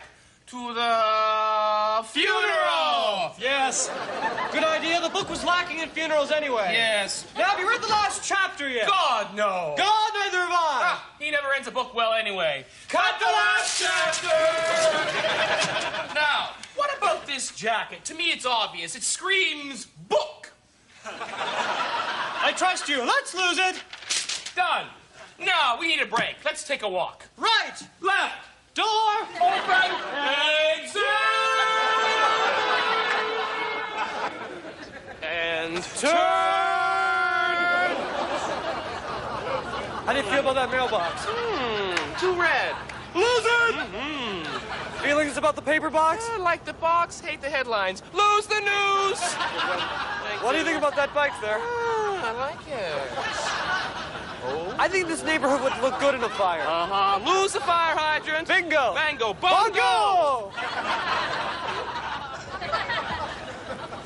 to the funeral? Yes. Good idea. The book was lacking in funerals anyway. Yes. Now, have you read the last chapter yet? God, no. God, neither have I. Ah, he never ends a book well anyway. Cut the last chapter! Now, what about this jacket? To me, it's obvious. It screams book. I trust you. Let's lose it. Done. Now, we need a break. Let's take a walk. Right. Left. Door. Open. Exit. And turn. How do you feel about that mailbox? Too red. Lose it. Feelings about the paper box? I like the box, hate the headlines. Lose the news. What do you think about that bike there? I like it. Oh. I think this neighborhood would look good in a fire. Uh-huh. Lose the fire hydrant. Bingo. Bango. Bongo.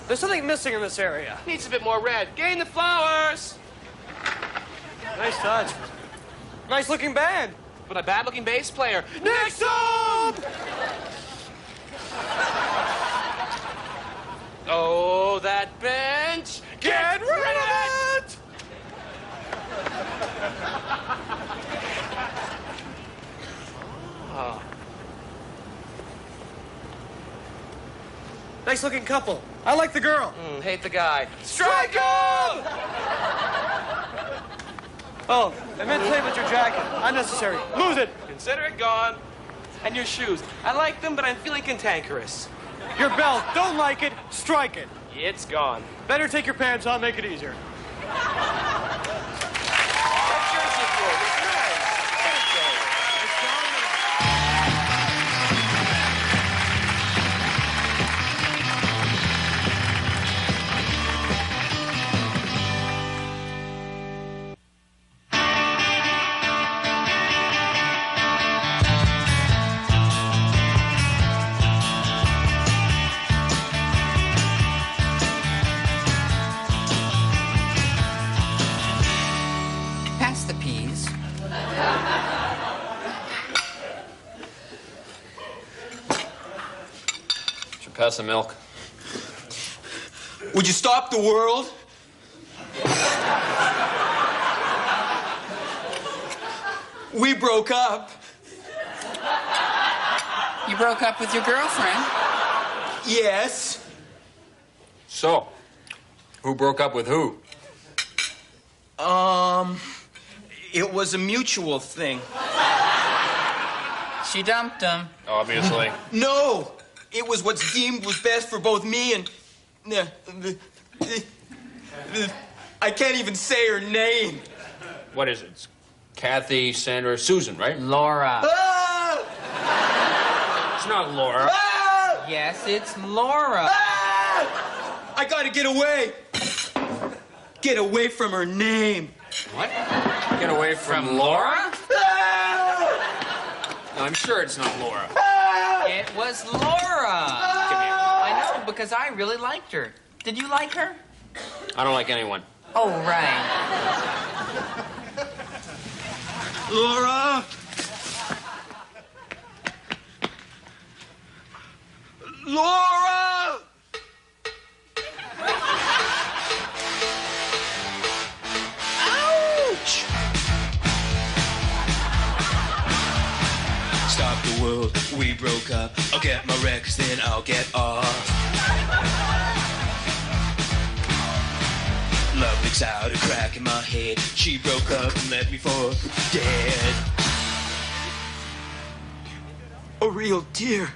There's something missing in this area. Needs a bit more red. Gain the flowers. Nice touch. Nice looking band. But a bad looking bass player. Next up! Oh, that bench. Get rid of it! Oh. Nice looking couple. I like the girl. Hate the guy. Strike him! Oh, I meant to play with your jacket. Unnecessary. Lose it. Consider it gone. And your shoes. I like them, but I'm feeling cantankerous. Your belt. Don't like it. Strike it. It's gone. Better take your pants on. Make it easier. Pass the peas. Should pass the milk. Would you stop the world? We broke up. You broke up with your girlfriend? Yes. So, who broke up with who? It was a mutual thing. She dumped him. Obviously. No! It was what's deemed was best for both me and... I can't even say her name. What is it? It's Kathy, Sandra, Susan, right? Laura. Ah! It's not Laura. Ah! Yes, it's Laura. Ah! I gotta get away. Get away from her name. What? Get away from Laura? Ah! No, I'm sure it's not Laura. Ah! It was Laura. I know, because I really liked her. Did you like her? I don't like anyone. Oh, right. Laura! Laura! Ouch! Stop the world, we broke up. I'll get my records, then I'll get off. Love leaks out a crack in my head. She broke up and left me for dead. A real dear.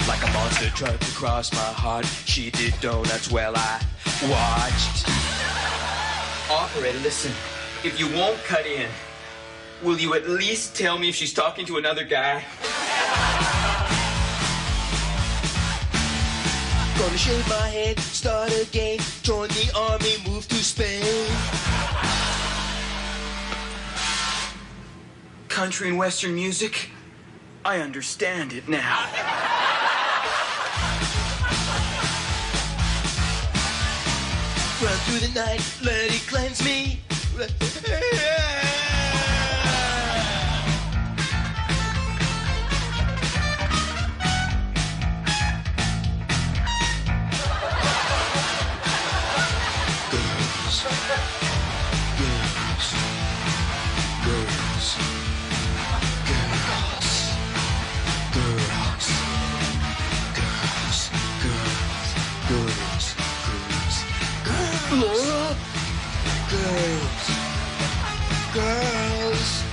Like a monster truck across my heart. She did donuts while I watched. Operator, listen. If you won't cut in, will you at least tell me if she's talking to another guy? Gonna shave my head, start again, join the army, move to Spain. Country and Western music? I understand it now. Run through the night, let it cleanse me. Laura? Girls. Girls.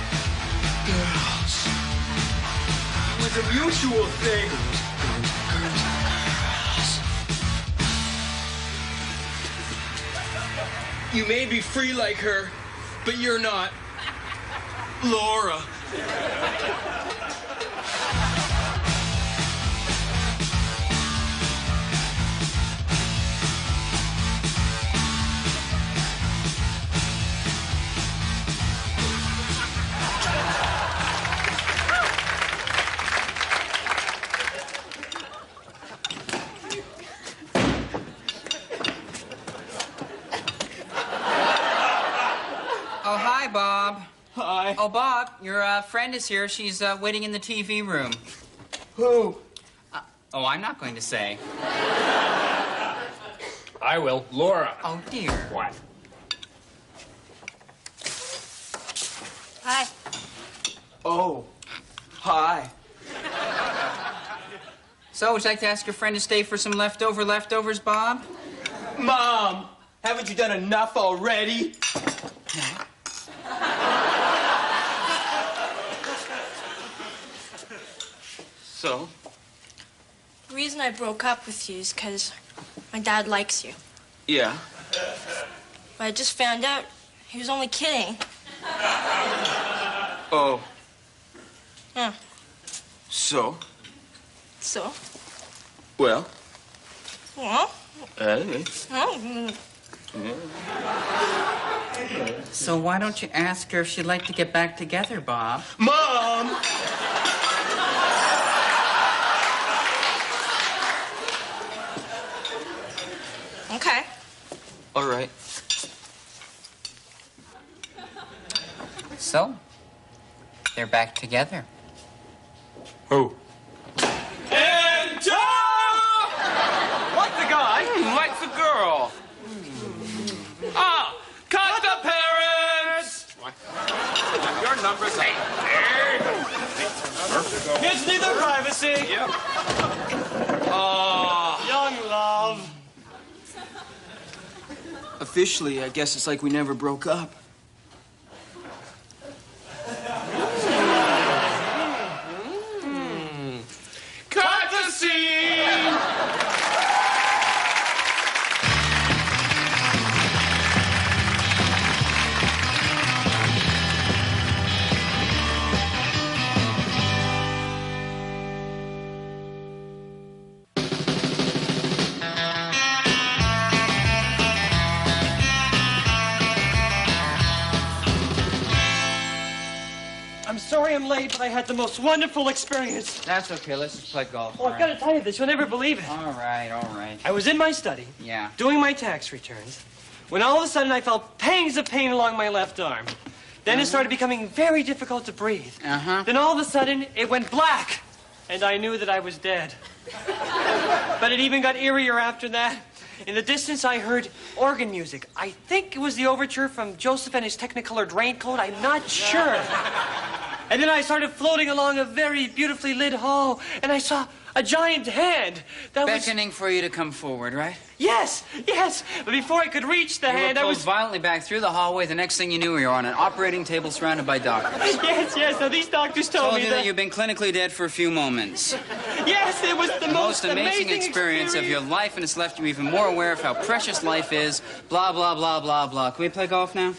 Girls. It's a mutual thing. You may be free like her, but you're not. Laura. Oh, hi, Bob. Hi. Oh, Bob, your friend is here. She's waiting in the TV room. Who? Oh, I'm not going to say. I will. Laura. Oh, dear. What? Hi. Oh. Hi. So, would you like to ask your friend to stay for some leftovers, Bob? Mom, haven't you done enough already? So? The reason I broke up with you is because my dad likes you. Yeah. But I just found out he was only kidding. Oh. Yeah. So? So? Well? Well? Anyway. So why don't you ask her if she'd like to get back together, Bob? Mom! Okay. All right. So, they're back together. Who? And What's the guy? What's the girl? Ah, cut the parents! Your number's 8. It's neither privacy. Yep. Young love. Officially, I guess it's like we never broke up. Cut the scene! I'm sorry I'm late, but I had the most wonderful experience. That's okay. Let's just play golf. Oh, I've got to tell you this. You'll never believe it. All right, all right. I was in my study, Yeah. doing my tax returns, when all of a sudden I felt pangs of pain along my left arm. Then it started becoming very difficult to breathe. Uh-huh. Then all of a sudden, it went black, and I knew that I was dead. But it even got eerier after that. In the distance, I heard organ music. I think it was the overture from Joseph and His Technicolored Raincoat. I'm not sure. And then I started floating along a very beautifully lit hall, and I saw a giant hand that Beckoning for you to come forward, right? Yes, yes. But before I could reach the hand, You I were was... pulled violently back through the hallway. The next thing you knew, you were on an operating table surrounded by doctors. Yes, yes. Now, these doctors told me you that you've been clinically dead for a few moments. Yes, it was the most amazing experience of your life, and it's left you even more aware of how precious life is. Blah, blah, blah, blah, blah. Can we play golf now?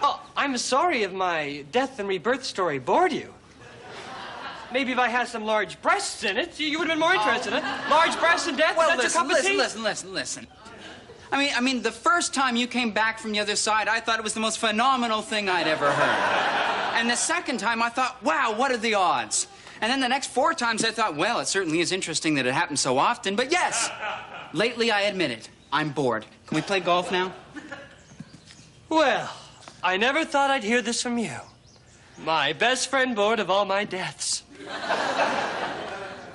Oh, I'm sorry if my death and rebirth story bored you. Maybe if I had some large breasts in it, you would have been more interested, huh? Large breasts and death, Well, that's your cup of tea? listen. I mean, the first time you came back from the other side, I thought it was the most phenomenal thing I'd ever heard. And the second time, I thought, wow, what are the odds? And then the next 4 times, I thought, well, it certainly is interesting that it happens so often. But yes, lately, I admit it, I'm bored. Can we play golf now? Well, I never thought I'd hear this from you. My best friend bored of all my deaths.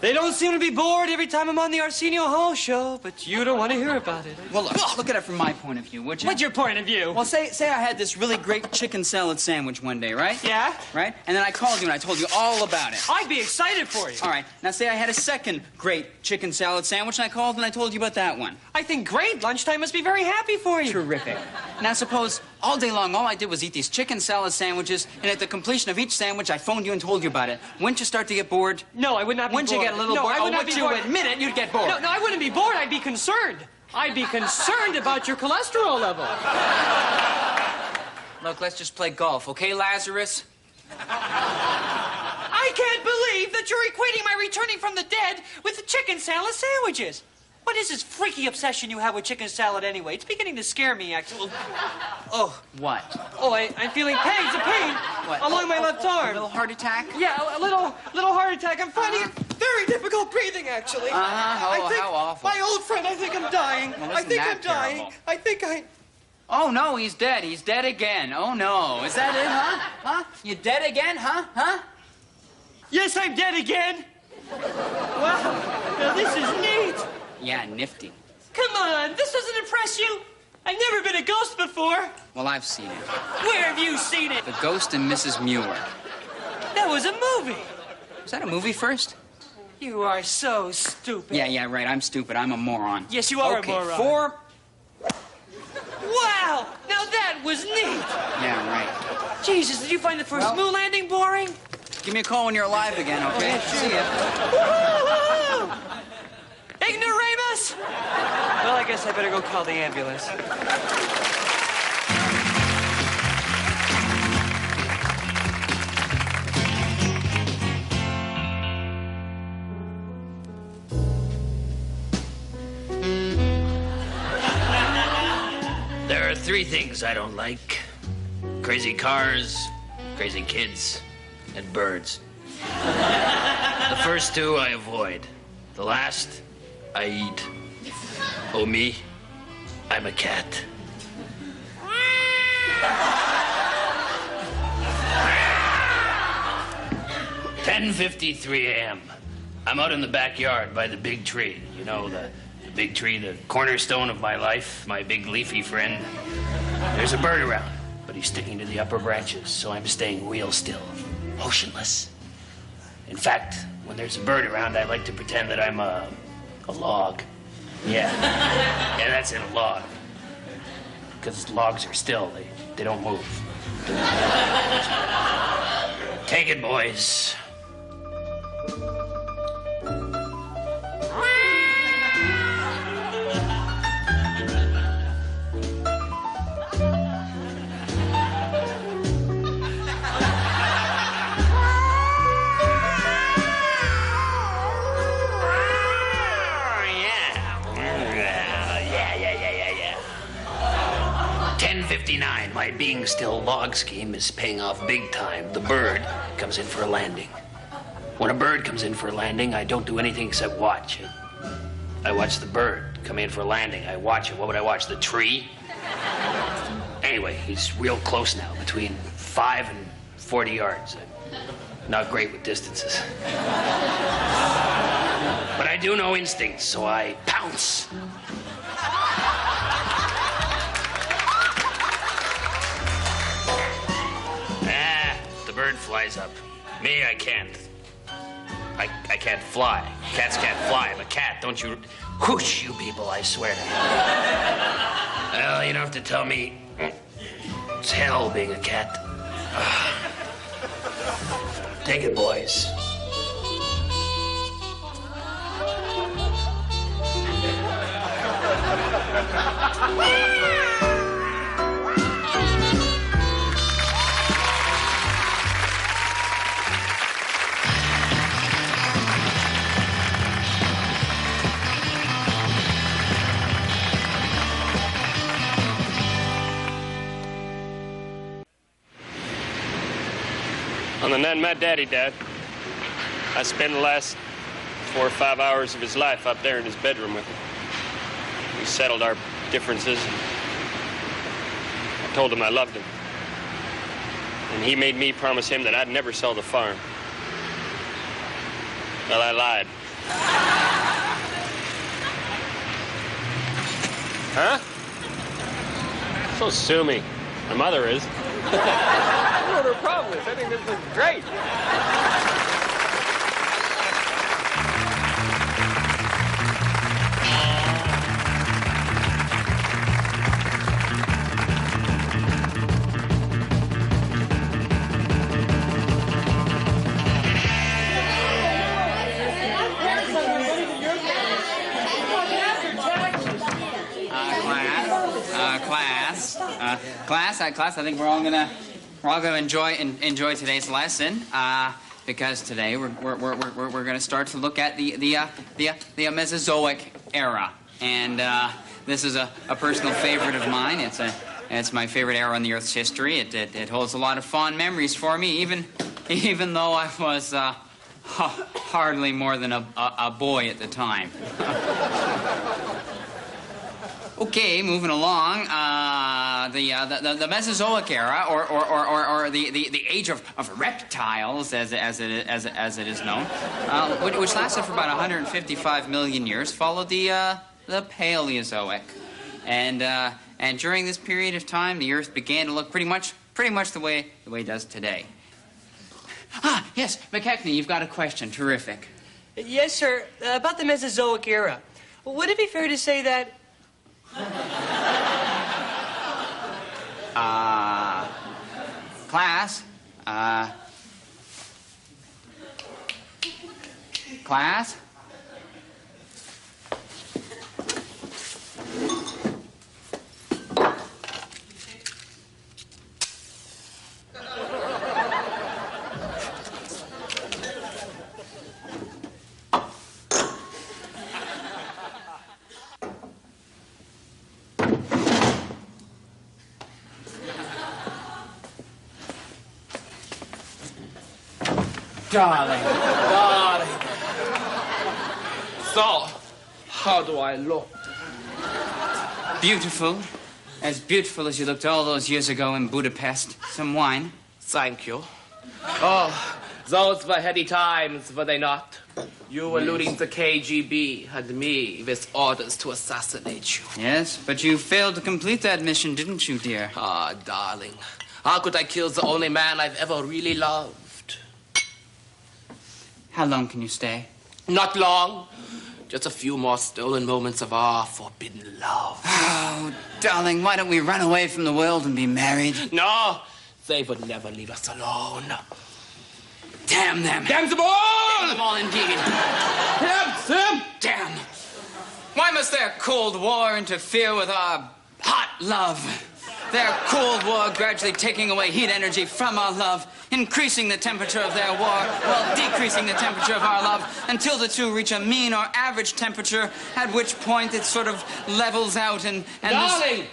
They don't seem to be bored every time I'm on the Arsenio Hall show, but you don't want to hear about it. Well, look at it from my point of view, would you? What's your point of view? Well, say I had this really great chicken salad sandwich one day, right? Yeah? Right? And then I called you and I told you all about it. I'd be excited for you. All right. Now say I had a second great chicken salad sandwich and I called and I told you about that one. I think great. Lunchtime must be very happy for you. Terrific. Now suppose all day long all I did was eat these chicken salad sandwiches, and at the completion of each sandwich I phoned you and told you about it. Wouldn't you start to get bored? No, I would not be bored. Wouldn't you get a little bored? I would not would be you bored. admit it, you'd get bored. No, I wouldn't be bored. I'd be concerned. I'd be concerned about your cholesterol level. Look, let's just play golf, okay, Lazarus? I can't believe that you're equating my returning from the dead with the chicken salad sandwiches. What is this freaky obsession you have with chicken salad anyway? It's beginning to scare me, actually. Oh. What? Oh, I'm feeling pangs of pain along my left arm. A little heart attack? Yeah, a little heart attack. I'm finding it very difficult breathing, actually. Oh, how awful. My old friend, I think I'm dying. Well, I think I'm that dying. terrible? I think I... Oh, no, he's dead. He's dead again. Oh, no. Is that it, huh? Huh? You dead again, huh? Huh? Yes, I'm dead again. Wow, now this is neat. Yeah, nifty. Come on, this doesn't impress you. I've never been a ghost before. Well, I've seen it. Where have you seen it? The Ghost and Mrs. Muir. That was a movie. Was that a movie first? You are so stupid. Yeah, right. I'm stupid. I'm a moron. Yes, you are okay, a moron. 4... Wow, now that was neat. Yeah, right. Jesus, did you find the first moon landing boring? Give me a call when you're alive again, okay? See ya. Woo-hoo! Ignoramus! Well, I guess I better go call the ambulance. There are 3 things I don't like. Crazy cars, crazy kids, and birds. The first 2 I avoid. The last, I eat. Oh, me, I'm a cat. "10:53 a.m. I'm out in the backyard by the big tree. You know, the big tree, the cornerstone of my life, my big leafy friend. There's a bird around, but he's sticking to the upper branches, so I'm staying wheel still, motionless. In fact, when there's a bird around, I like to pretend that I'm a log. Yeah, that's it, a log. Because logs are still, they don't move. Take it, boys. Yeah. 10:59. My being still log scheme is paying off big time. The bird comes in for a landing. When a bird comes in for a landing, I don't do anything except watch it. I watch the bird come in for a landing. I watch it. What would I watch? The tree? Anyway, he's real close now, between 5 and 40 yards. I'm not great with distances. But I do know instincts, so I pounce. The bird flies up. Me, I can't. I can't fly. Cats can't fly. I'm a cat, don't you? Whoosh, you people, I swear to you. Well, you don't have to tell me. It's hell being a cat. Take it, boys. And then my daddy died. I spent the last 4 or 5 hours of his life up there in his bedroom with him. We settled our differences. I told him I loved him. And he made me promise him that I'd never sell the farm. Well, I lied. Huh? So sue me. My mother is. I don't know what her problem is. I think this is great. Class, I think we're all gonna enjoy today's lesson, because today we're gonna start to look at the Mesozoic era, and this is a personal favorite of mine. It's my favorite era in the Earth's history. It holds a lot of fond memories for me, even though I was hardly more than a boy at the time. Okay, moving along. The Mesozoic era, or the age of reptiles, as it is known, which lasted for about 155 million years, followed the Paleozoic, and during this period of time, the Earth began to look pretty much the way it does today. Ah, yes, McKechnie, you've got a question. Terrific. Yes, sir. About the Mesozoic era. Would it be fair to say that... Class? Class? Darling. So, how do I look? Beautiful. As beautiful as you looked all those years ago in Budapest. Some wine? Thank you. Oh, those were heady times, were they not? You alluding to KGB had me with orders to assassinate you. Yes, but you failed to complete that mission, didn't you, dear? Ah, darling. How could I kill the only man I've ever really loved? How long can you stay? Not long. Just a few more stolen moments of our forbidden love. Oh, darling, why don't we run away from the world and be married? No, they would never leave us alone. Damn them. Damn them all! Damn them all, indeed. Damn them! Damn. Why must their Cold War interfere with our hot love? Their Cold War gradually taking away heat energy from our love, increasing the temperature of their war, while decreasing the temperature of our love, until the two reach a mean or average temperature, at which point it sort of levels out and Darling!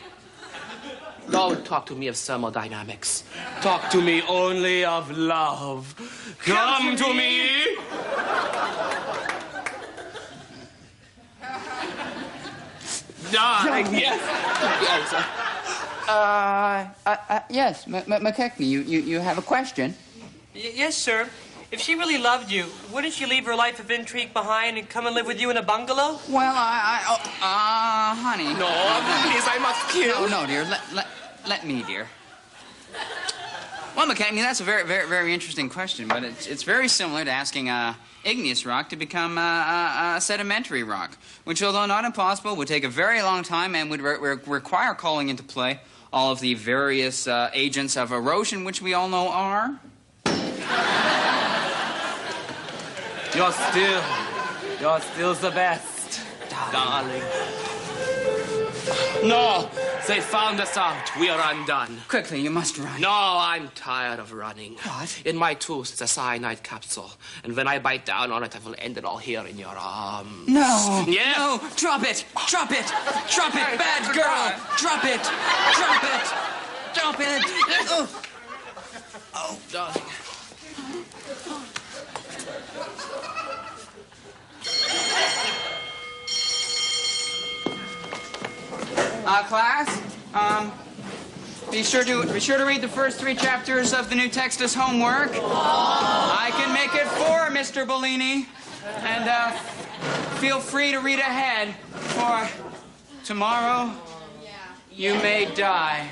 Don't talk to me of thermodynamics. Talk to me only of love. Come to me! Darling, yes. Yes. Yes, McKechnie, you have a question? Yes, sir. If she really loved you, wouldn't she leave her life of intrigue behind and come and live with you in a bungalow? Well, honey. No, please, I must kill. No, dear. Let me, dear. Well, McKechnie, that's a very interesting question, but it's very similar to asking igneous rock to become a sedimentary rock, which, although not impossible, would take a very long time and would require calling into play all of the various agents of erosion, which we all know are. You're still the best, darling. No, they found us out. We are undone. Quickly, you must run. No, I'm tired of running. What? In my tooth is a cyanide capsule, and when I bite down on it, I will end it all here in your arms. No. Yeah. No. Drop it. Drop it. Drop it, bad girl. Drop it. Drop it. Drop it. Oh, darling. Class, be sure to read the first 3 chapters of the new text as homework. I can make it 4, Mr. Bellini. And feel free to read ahead, for tomorrow you may die.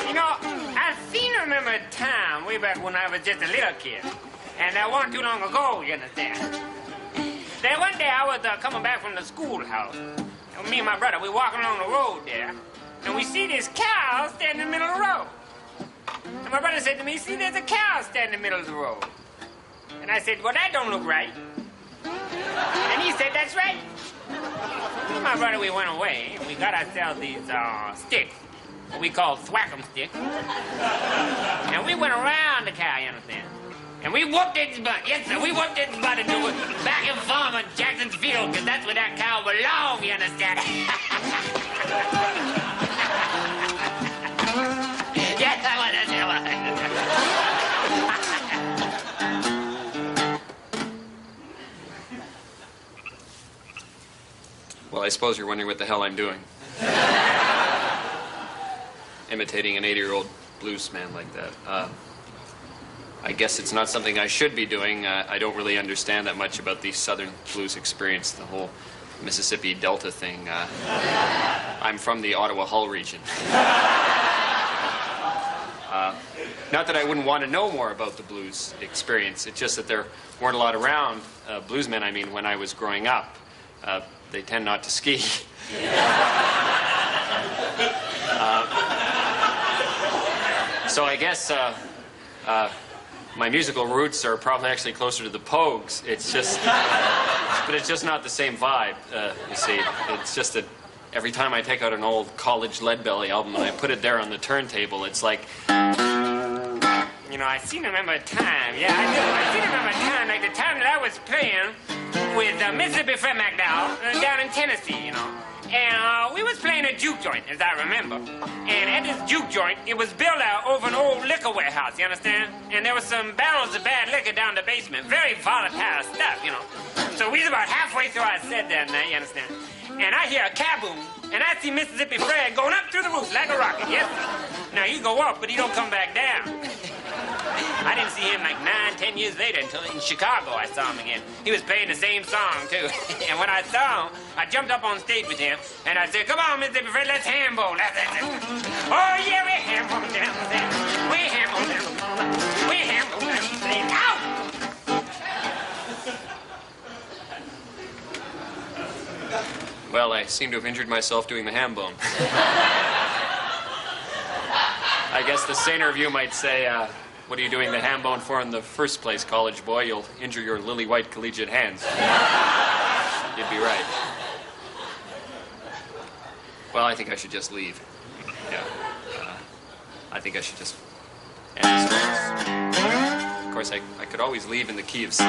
You know, I seem to remember a time way back when I was just a little kid. And that wasn't too long ago, you understand. Then one day I was coming back from the schoolhouse. And me and my brother, we walking along the road there. And we see this cow standing in the middle of the road. And my brother said to me, see, there's a cow standing in the middle of the road. And I said, well, that don't look right. And he said, that's right. Me and my brother, we went away, and we got ourselves these sticks, what we call thwack-em sticks. And we went around the cow, you understand? And we whooped its butt. Yes, sir, we whooped its butt into it back in farm in Jackson's Field, because that's where that cow belonged, you understand? Yes, I was. Well, I suppose you're wondering what the hell I'm doing. Imitating an 80-year-old blues man like that. I guess it's not something I should be doing. I don't really understand that much about the Southern blues experience, the whole Mississippi Delta thing. I'm from the Ottawa-Hull region. Not that I wouldn't want to know more about the blues experience. It's just that there weren't a lot around, bluesmen, I mean, when I was growing up. They tend not to ski. So I guess my musical roots are probably actually closer to the Pogues. It's just, but it's just not the same vibe, you see. It's just that every time I take out an old college Leadbelly album and I put it there on the turntable, it's like, you know, I seem to remember a time. Yeah, I do. I seem to remember a time, like the time that I was playing with Mississippi Fred McDowell down in Tennessee, you know. And we was playing a juke joint, as I remember. And at this juke joint, it was built out over an old liquor warehouse, you understand? And there was some barrels of bad liquor down the basement. Very volatile stuff, you know. So we was about halfway through our set that night, you understand? And I hear a kaboom, and I see Mississippi Fred going up through the roof like a rocket, yes, sir. Now, he go up, but he don't come back down. I didn't see him like 9, 10 years later until in Chicago I saw him again. He was playing the same song, too. And when I saw him, I jumped up on stage with him, and I said, come on, Mississippi Fred, let's ham-bone. Oh, yeah, we ham-bone down there. We ham-bone down there. We ham-bone down there. Ow! well, I seem to have injured myself doing the ham bone. I guess the saner of you might say, what are you doing the ham bone for in the first place, college boy? You'll injure your lily-white collegiate hands. You'd be right. Well, I think I should just leave. Yeah. I think I should just end this. Of course, course, I could always leave in the key of C.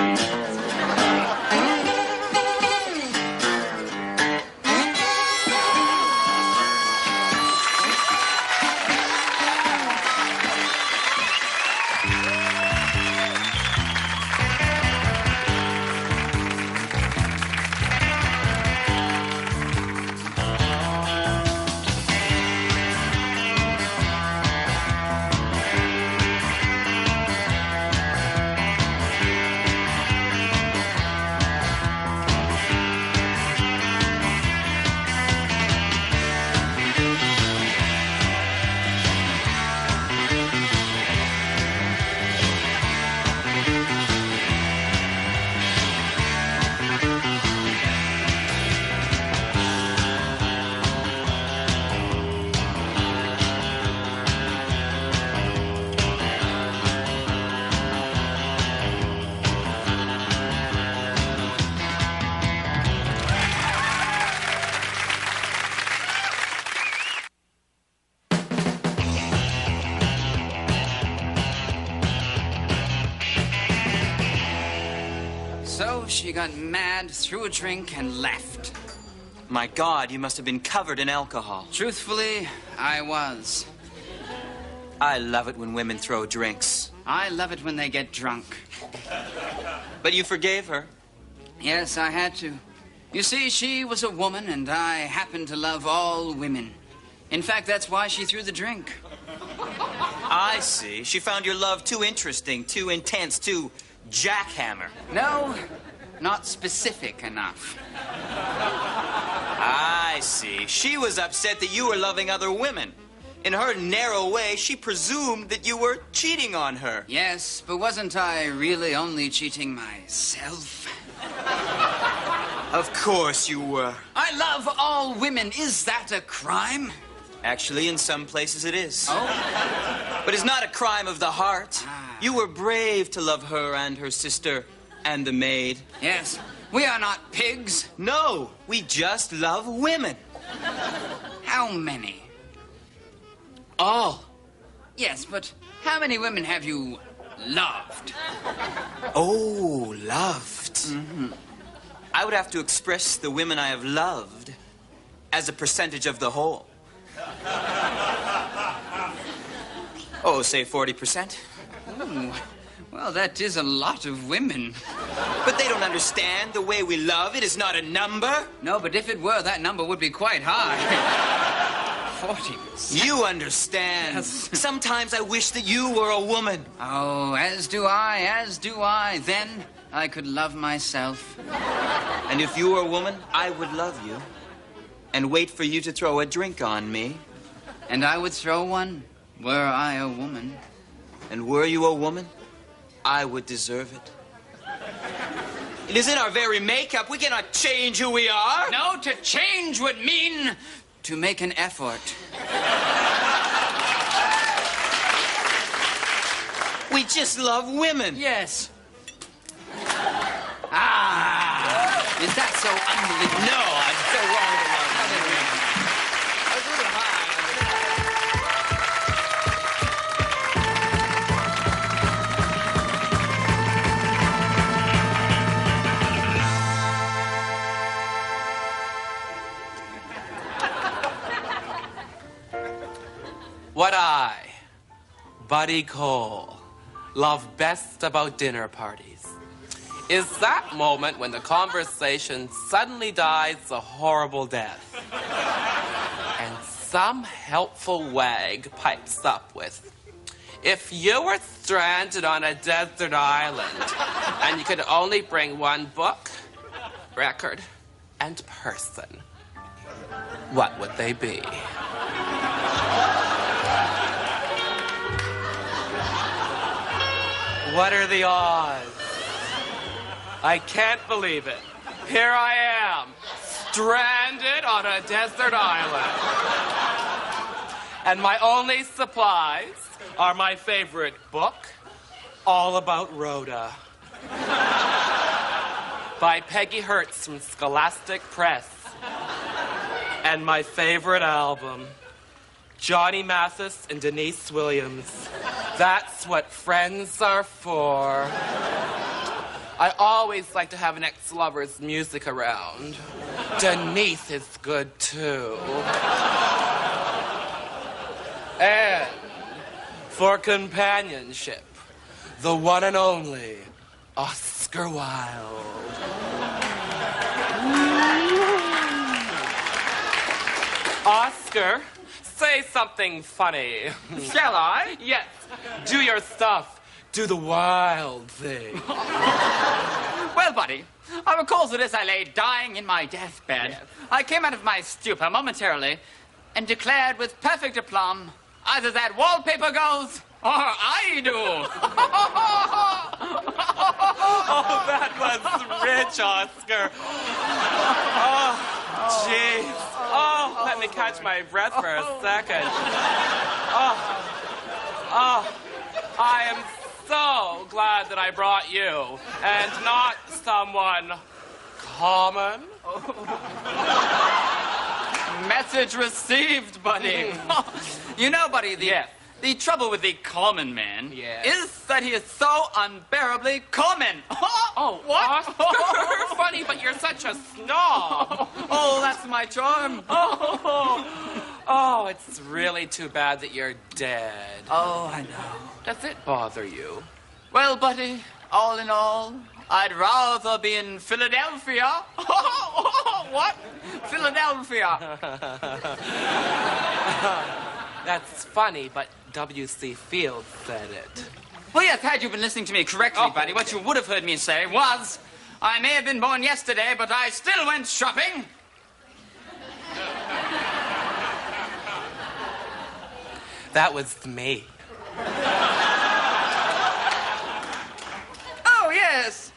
So she got mad, threw a drink, and left. My God, you must have been covered in alcohol. Truthfully, I was. I love it when women throw drinks. I love it when they get drunk. But you forgave her. Yes, I had to. You see, she was a woman, and I happen to love all women. In fact, that's why she threw the drink. I see. She found your love too interesting, too intense, too jackhammer. No, not specific enough. I see. She was upset that you were loving other women. In her narrow way, she presumed that you were cheating on her. Yes, but wasn't I really only cheating myself? Of course you were. I love all women. Is that a crime? Actually, in some places it is. Oh? But it's not a crime of the heart. You were brave to love her and her sister and the maid. Yes. We are not pigs. No, we just love women. How many? All. Yes, but how many women have you loved? Oh, loved. Mm-hmm. I would have to express the women I have loved as a percentage of the whole. Oh, say 40%. Ooh, well, that is a lot of women. But they don't understand the way we love. It is not a number. No, but if it were, that number would be quite high. 40%. You understand. Yes. Sometimes I wish that you were a woman. Oh, as do I, as do I. Then I could love myself. And if you were a woman, I would love you and wait for you to throw a drink on me. And I would throw one, were I a woman. And were you a woman, I would deserve it. It is in our very makeup. We cannot change who we are. No, to change would mean to make an effort. We just love women. Yes. Ah! Is that so unbelievable? No, I'm so wrong to love women. What I, Buddy Cole, love best about dinner parties is that moment when the conversation suddenly dies a horrible death. And some helpful wag pipes up with, if you were stranded on a desert island and you could only bring one book, record, and person, what would they be? What are the odds? I can't believe it. Here I am, stranded on a desert island. And my only supplies are my favorite book, All About Rhoda, by Peggy Hertz from Scholastic Press. And my favorite album, Johnny Mathis and Denise Williams. That's what friends are for. I always like to have an ex-lover's music around. Denise is good, too. And for companionship, the one and only Oscar Wilde. Oscar, say something funny. Shall I? Yes. Do your stuff. Do the wild thing. Well, buddy, I recall that as I lay dying in my deathbed, I came out of my stupor momentarily and declared with perfect aplomb, either that wallpaper goes or I do. Oh, that was rich, Oscar. Oh, jeez. Oh, let me catch my breath for a second. Oh, I am so glad that I brought you and not someone common. Message received, buddy. You know, buddy, the trouble with the common man is that he is so unbearably common. Oh, what? Oscar, funny, but you're such a snob. Oh, that's my charm. Oh, it's really too bad that you're dead. Oh, I know. Does it bother you? Well, buddy, all in all, I'd rather be in Philadelphia. What? Philadelphia. That's funny, but W.C. Fields said it. Well, yes, had you been listening to me correctly, buddy, what you would have heard me say was, I may have been born yesterday, but I still went shopping. That was me. Oh, yes.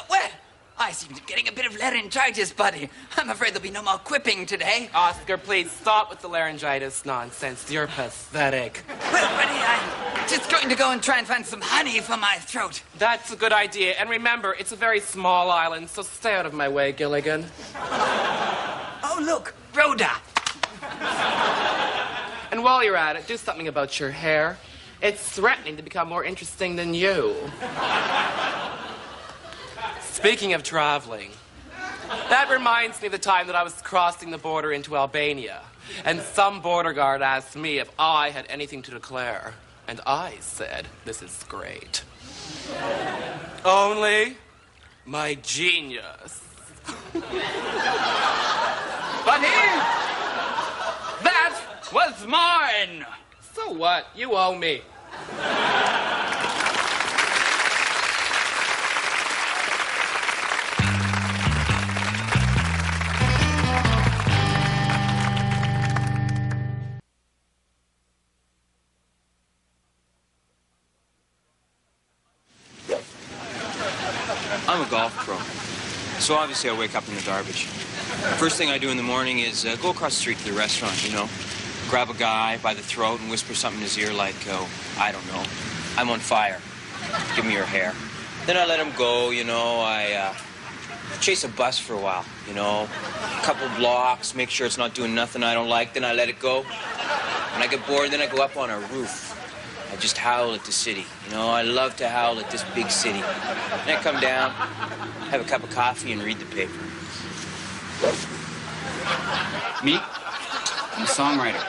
Well, I seem to be getting a bit of laryngitis, buddy. I'm afraid there'll be no more quipping today. Oscar, please stop with the laryngitis nonsense. You're pathetic. Well, buddy, I'm just going to go and try and find some honey for my throat. That's a good idea. And remember, it's a very small island, so stay out of my way, Gilligan. Oh, look, Rhoda. And while you're at it, do something about your hair. It's threatening to become more interesting than you. Speaking of traveling, that reminds me of the time that I was crossing the border into Albania, and some border guard asked me if I had anything to declare, and I said, this is great. Only my genius. Buddy, that was mine. So what? You owe me. I'm a golf pro, so obviously I wake up in the garbage. First thing I do in the morning is go across the street to the restaurant, you know, grab a guy by the throat and whisper something in his ear like, I don't know, I'm on fire. Give me your hair. Then I let him go, you know, I chase a bus for a while, you know, a couple blocks, make sure it's not doing nothing I don't like, then I let it go. When I get bored, then I go up on a roof. I just howl at the city. You know, I love to howl at this big city. Then I come down, have a cup of coffee, and read the paper. Me? I'm a songwriter.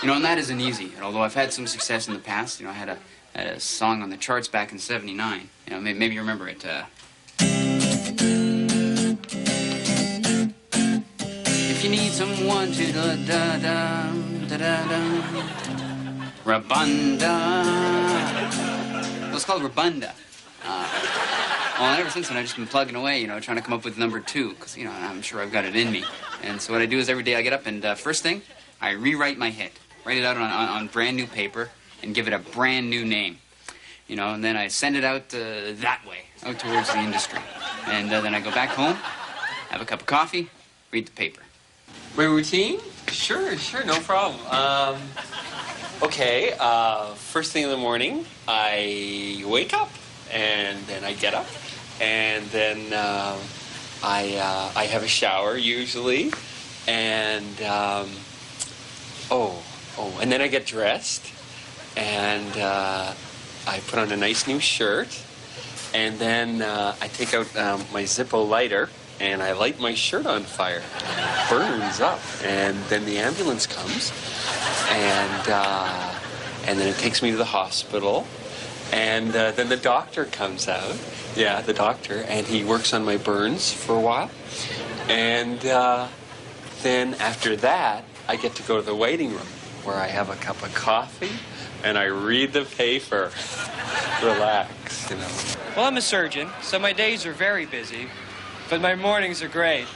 You know, and that isn't easy. And although I've had some success in the past, you know, I had a song on the charts back in '79. You know, maybe you remember it. If you need someone to da-da-da-da-da-da, Rabunda. Well, it's called Rabunda. Well, ever since then, I've just been plugging away, you know, trying to come up with number 2, because, you know, I'm sure I've got it in me. And so what I do is every day I get up and first thing, I rewrite my hit. Write it out on brand new paper and give it a brand new name. You know, and then I send it out that way, out towards the industry. And then I go back home, have a cup of coffee, read the paper. My routine? Sure, no problem. Okay, first thing in the morning, I wake up, and then I get up, and then I have a shower usually, and And then I get dressed, and I put on a nice new shirt, and then I take out my Zippo lighter, and I light my shirt on fire. It burns up, and then the ambulance comes, and then it takes me to the hospital, and then the doctor comes out. Yeah, the doctor, and he works on my burns for a while, and then after that, I get to go to the waiting room, where I have a cup of coffee, and I read the paper. Relax, you know. Well, I'm a surgeon, so my days are very busy, but my mornings are great.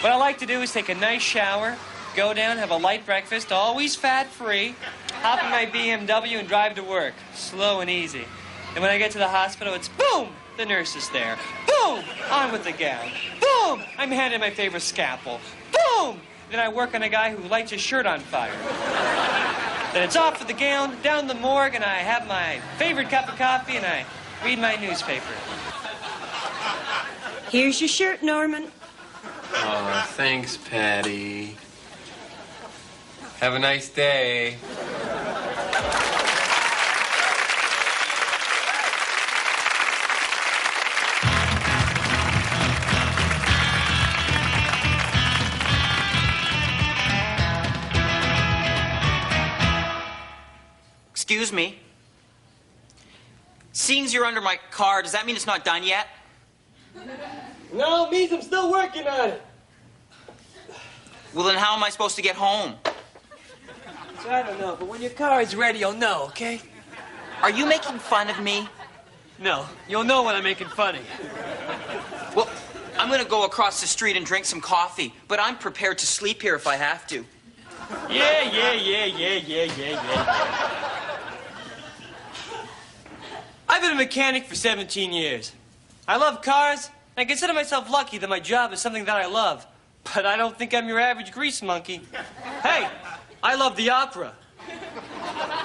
What I like to do is take a nice shower, go down, have a light breakfast, always fat-free, hop in my BMW and drive to work, slow and easy. And when I get to the hospital, it's boom, the nurse is there. Boom, on with the gown. Boom, I'm handed my favorite scalpel. Boom, then I work on a guy who lights his shirt on fire. Then it's off with the gown, down the morgue, and I have my favorite cup of coffee, and I read my newspaper. Here's your shirt, Norman. Oh, thanks, Patty. Have a nice day. Excuse me. Seeing as you're under my car, does that mean it's not done yet? No, it means I'm still working on it. Well, then how am I supposed to get home? I don't know, but when your car is ready, you'll know, okay? Are you making fun of me? No, you'll know when I'm making fun of you. Well, I'm gonna go across the street and drink some coffee, but I'm prepared to sleep here if I have to. Yeah. I've been a mechanic for 17 years. I love cars, and I consider myself lucky that my job is something that I love. But I don't think I'm your average grease monkey. Hey, I love the opera.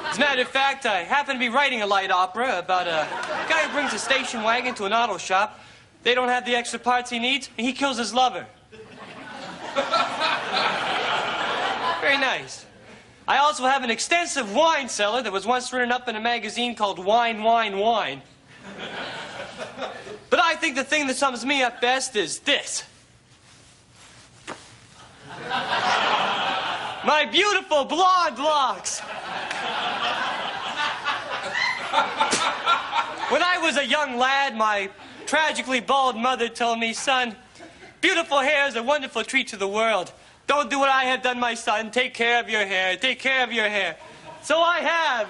As a matter of fact, I happen to be writing a light opera about a guy who brings a station wagon to an auto shop. They don't have the extra parts he needs, and he kills his lover. Very nice. I also have an extensive wine cellar that was once written up in a magazine called Wine, Wine, Wine. But I think the thing that sums me up best is this. My beautiful blonde locks. When I was a young lad, my tragically bald mother told me, son, beautiful hair is a wonderful treat to the world. Don't do what I have done, my son. Take care of your hair. Take care of your hair. So I have.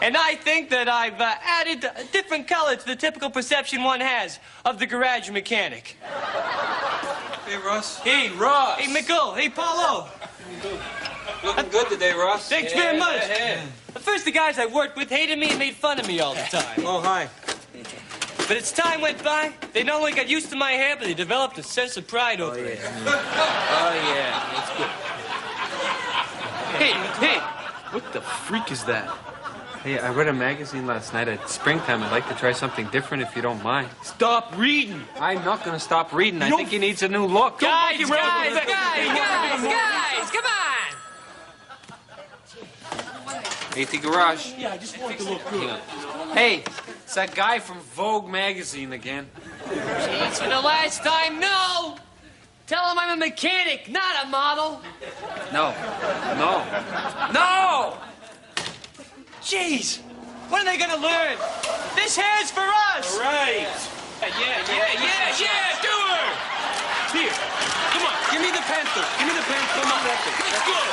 And I think that I've added a different color to the typical perception one has of the garage mechanic. Hey, Russ. Hey, Ross. Hey, Michael. Hey, Paulo. Looking good today, Russ. Thanks very much. At first, the guys I worked with hated me and made fun of me all the time. Oh, hi. But as time went by, they not only got used to my hair, but they developed a sense of pride over it. Oh, yeah. That's good. Hey, what the freak is that? Hey, I read a magazine last night at Springtime. I'd like to try something different if you don't mind. Stop reading. I'm not going to stop reading. I think he needs a new look. Guys, come on. Hey, the garage. Yeah, I just want to look good. Hey, it's that guy from Vogue magazine again. Jeez, for the last time, no! Tell him I'm a mechanic, not a model. No. Jeez, when are they gonna learn? This hair's for us! Right. Yeah, do her! Here, come on, give me the pencil. Give me the pencil. Come on, let's go. Come on.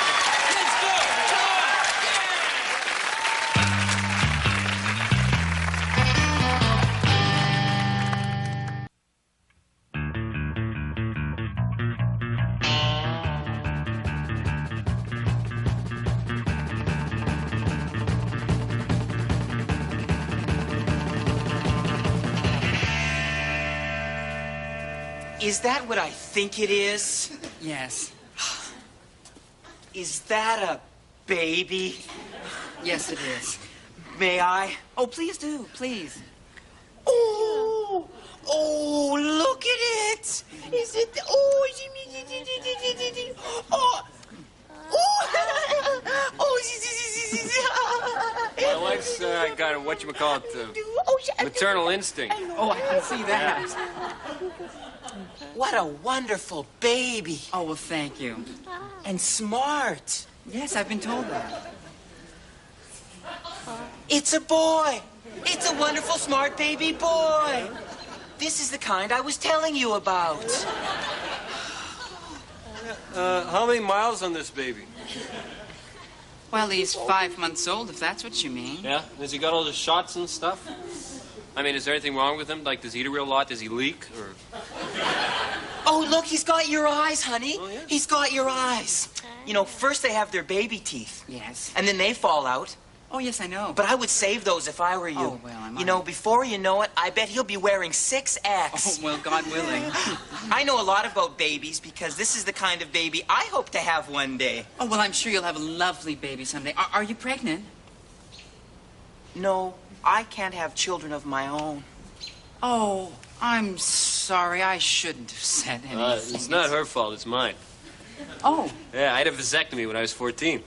Is that what I think it is? Yes. Is that a baby? Yes, it is. May I? Oh, please do, please. Oh, Oh, look at it. Is it? Oh, oh. My wife's got a whatchamacallit, maternal instinct. Oh, I can see that. What a wonderful baby. Oh, well, thank you. And smart. Yes, I've been told that. It's a boy. It's a wonderful, smart baby boy. This is the kind I was telling you about. How many miles on this baby? Well, he's 5 months old, if that's what you mean. Yeah? Has he got all the shots and stuff? I mean, is there anything wrong with him? Like, does he eat a real lot? Does he leak? Or... Oh, look, he's got your eyes, honey. Oh, yeah? He's got your eyes. You know, first they have their baby teeth. Yes. And then they fall out. Oh, yes, I know. But I would save those if I were you. Oh, well, I might. You know, before you know it, I bet he'll be wearing 6X. Oh, well, God willing. I know a lot about babies because this is the kind of baby I hope to have one day. Oh, well, I'm sure you'll have a lovely baby someday. Are you pregnant? No, I can't have children of my own. Oh, I'm sorry. I shouldn't have said anything. It's not her fault. It's mine. Oh. Yeah, I had a vasectomy when I was 14.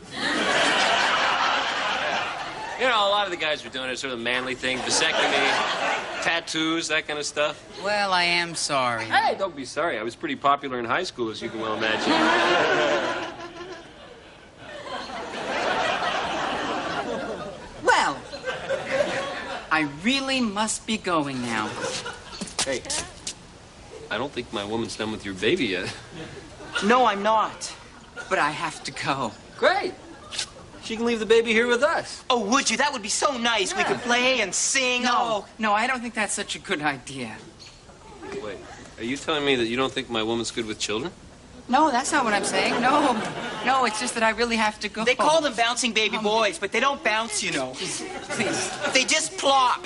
You know, a lot of the guys were doing it, sort of manly thing, vasectomy, tattoos, that kind of stuff. Well, I am sorry. Hey, don't be sorry. I was pretty popular in high school, as you can well imagine. Well, I really must be going now. Hey, I don't think my woman's done with your baby yet. No, I'm not. But I have to go. Great. She can leave the baby here with us. Oh, would you? That would be so nice. Yeah. We could play and sing. No, no, I don't think that's such a good idea. Wait, are you telling me that you don't think my woman's good with children? No, that's not what I'm saying. No, it's just that I really have to go. They call them bouncing baby boys, but they don't bounce, you know. Please. They just plop.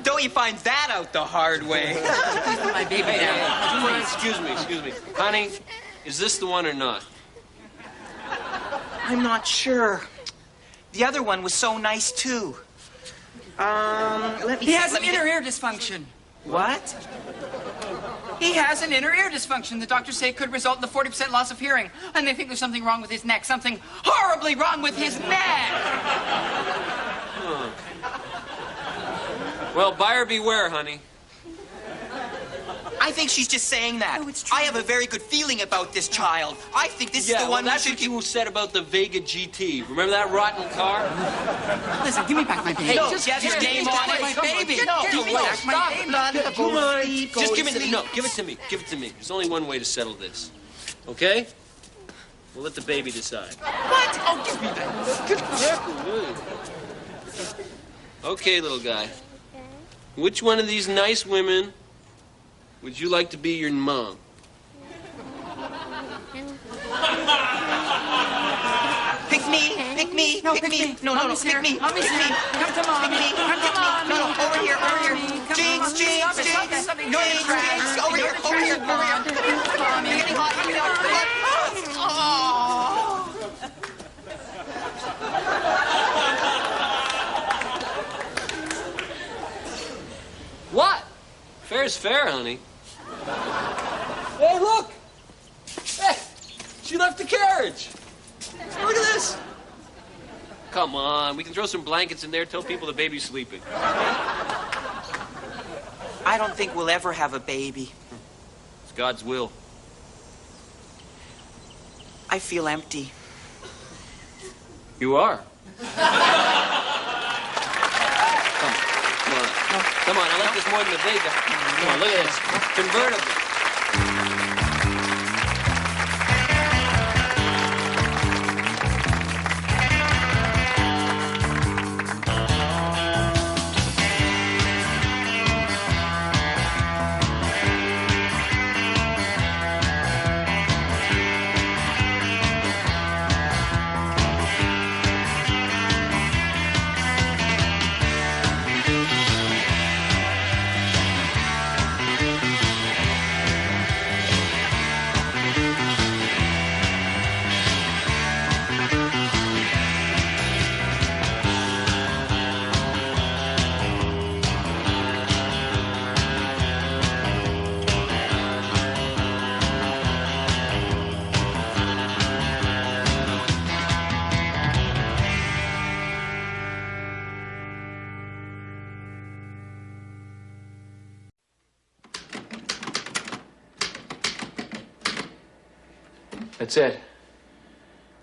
Don't you find that out the hard way? Please put my baby down. Excuse me. Honey, is this the one or not? I'm not sure. The other one was so nice, too. He has an inner ear dysfunction. What? He has an inner ear dysfunction. The doctors say it could result in the 40% loss of hearing. And they think there's something wrong with his neck. Something horribly wrong with his neck. Huh. Well, buyer beware, honey. I think she's just saying that. Oh, it's true. I have a very good feeling about this child. I think this is the one that's what you said about the Vega GT. Remember that rotten car? Listen, give me back my baby. Hey, no, just game on it. My baby. No, give me back my baby. Come on. Just give it to me. No, give it to me. Give it to me. There's only one way to settle this. Okay? We'll let the baby decide. What? Oh, give me that. Okay, little guy. Which one of these nice women would you like to be your mom? Pick me. No, pick me. No, Mommy's pick here. me. Mommy's Pick here. me. Come to mommy. Pick me. Come to mommy. No, over here. Jinx. Over here. Mommy. Getting hot. What? Fair's fair, honey. Hey, look! Hey, she left the carriage. Look at this. Come on, we can throw some blankets in there, tell people the baby's sleeping. I don't think we'll ever have a baby. It's God's will. I feel empty. You are. Come on, I like this more than the Vega. Come on, look at this. Convertible. That's it.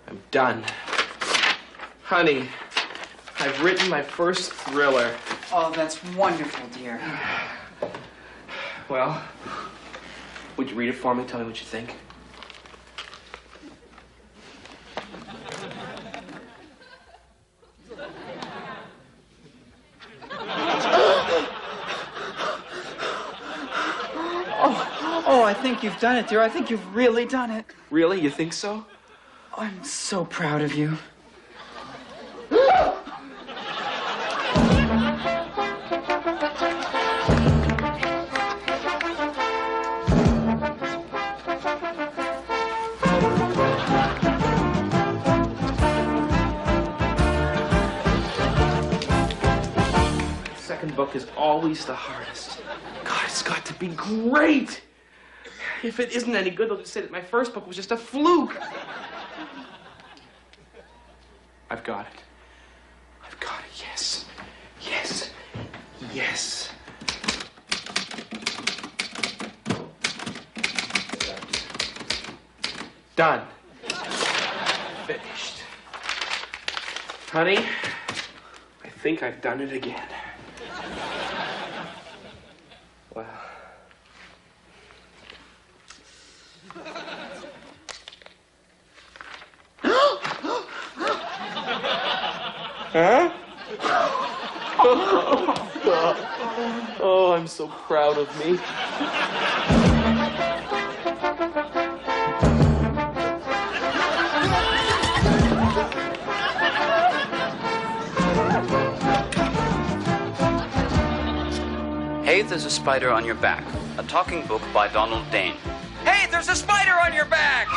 I'm done. Honey, I've written my first thriller. Oh, that's wonderful, dear. Well, would you read it for me? Tell me what you think. Oh, I think you've done it, dear. I think you've really done it. Really? You think so? Oh, I'm so proud of you. The second book is always the hardest. God, it's got to be great. If it isn't any good, they'll just say that my first book was just a fluke. I've got it. I've got it, yes. Yes. Yes. Done. Finished. Honey, I think I've done it again. Wow. Huh? Oh, I'm so proud of me. Hey, There's a Spider on Your Back, a talking book by Donald Dane. Hey, there's a spider on your back!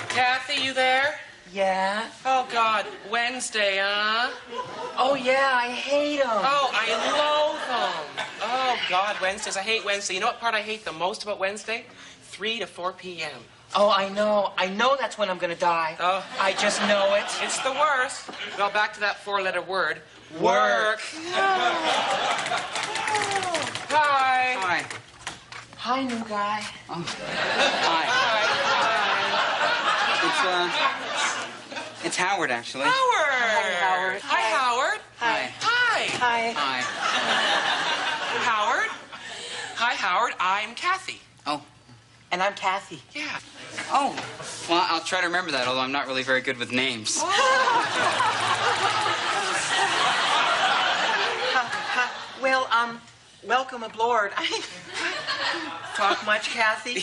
Kathy, you there? Yeah? Oh, God. Wednesday, huh? Oh, yeah, I hate them. Oh, I loathe them. Oh, God, Wednesdays. I hate Wednesday. You know what part I hate the most about Wednesday? 3 to 4 p.m. Oh, I know. I know that's when I'm gonna die. Oh. I just know it. It's the worst. Well, back to that 4-letter word. Work. Hi. Hi. Hi, new guy. Oh. Hi. It's Howard, actually. Howard. Hi, Howard. Hi, Howard. Hi. Hi. Hi. Hi. Howard. Hi, Howard. I'm Kathy. Oh. And I'm Kathy. Yeah. Oh. Well, I'll try to remember that, although I'm not really very good with names. Well, welcome aboard. Talk much, Kathy?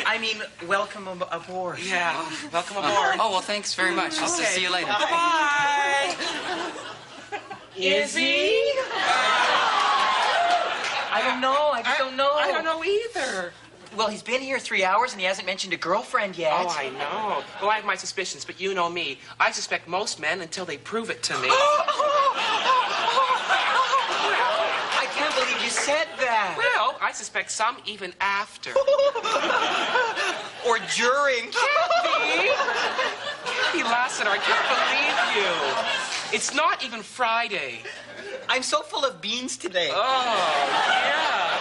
I mean, welcome aboard. Yeah, welcome aboard. Oh, well, thanks very much. I'll see you later. Bye-bye. Is he? I don't know. I just don't know. I don't know either. Well, he's been here 3 hours and he hasn't mentioned a girlfriend yet. Oh, I know. Well, I have my suspicions, but you know me. I suspect most men until they prove it to me. I can't believe you said that. Well, I suspect some even after. Or during. Kathy! Kathy Lassiter, I can't believe you. It's not even Friday. I'm so full of beans today. Oh, yeah.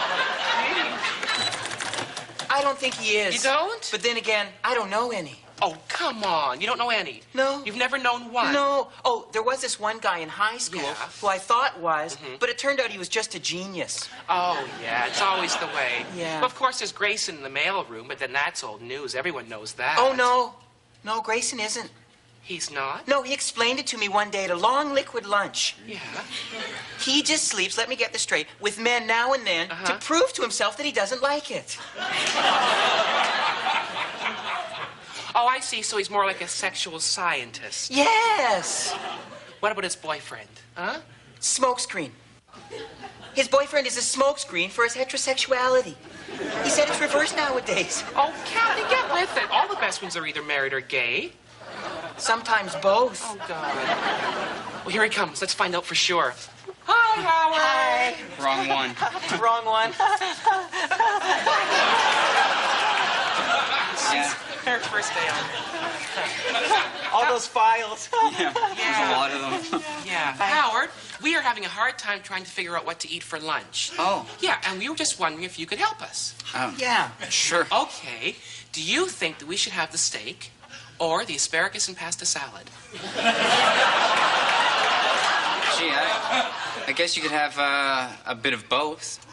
I don't think he is. You don't? But then again, I don't know any. Oh, come on. You don't know any. No. You've never known one. No. Oh, there was this one guy in high school who I thought was, but it turned out he was just a genius. Oh, yeah, it's always the way. Yeah. Well, of course, there's Grayson in the mailroom, but then that's old news. Everyone knows that. Oh, no. No, Grayson isn't. He's not? No, he explained it to me one day at a long liquid lunch. Yeah. He just sleeps, let me get this straight, with men now and then to prove to himself that he doesn't like it. Oh, I see. So he's more like a sexual scientist. Yes. What about his boyfriend? Huh? Smokescreen. His boyfriend is a smokescreen for his heterosexuality. He said it's reversed nowadays. Oh, Kathy, get with it. All the best ones are either married or gay. Sometimes both. Oh, God. Well, here he comes. Let's find out for sure. Hi, Howard. Hi. Wrong one. Wrong one. Yeah. Eric's first day on. All those files. Yeah, there's a lot of them. Yeah. Howard, we are having a hard time trying to figure out what to eat for lunch. Oh. Yeah, and we were just wondering if you could help us. Yeah. Sure. Okay. Do you think that we should have the steak or the asparagus and pasta salad? Gee, I guess you could have a bit of both.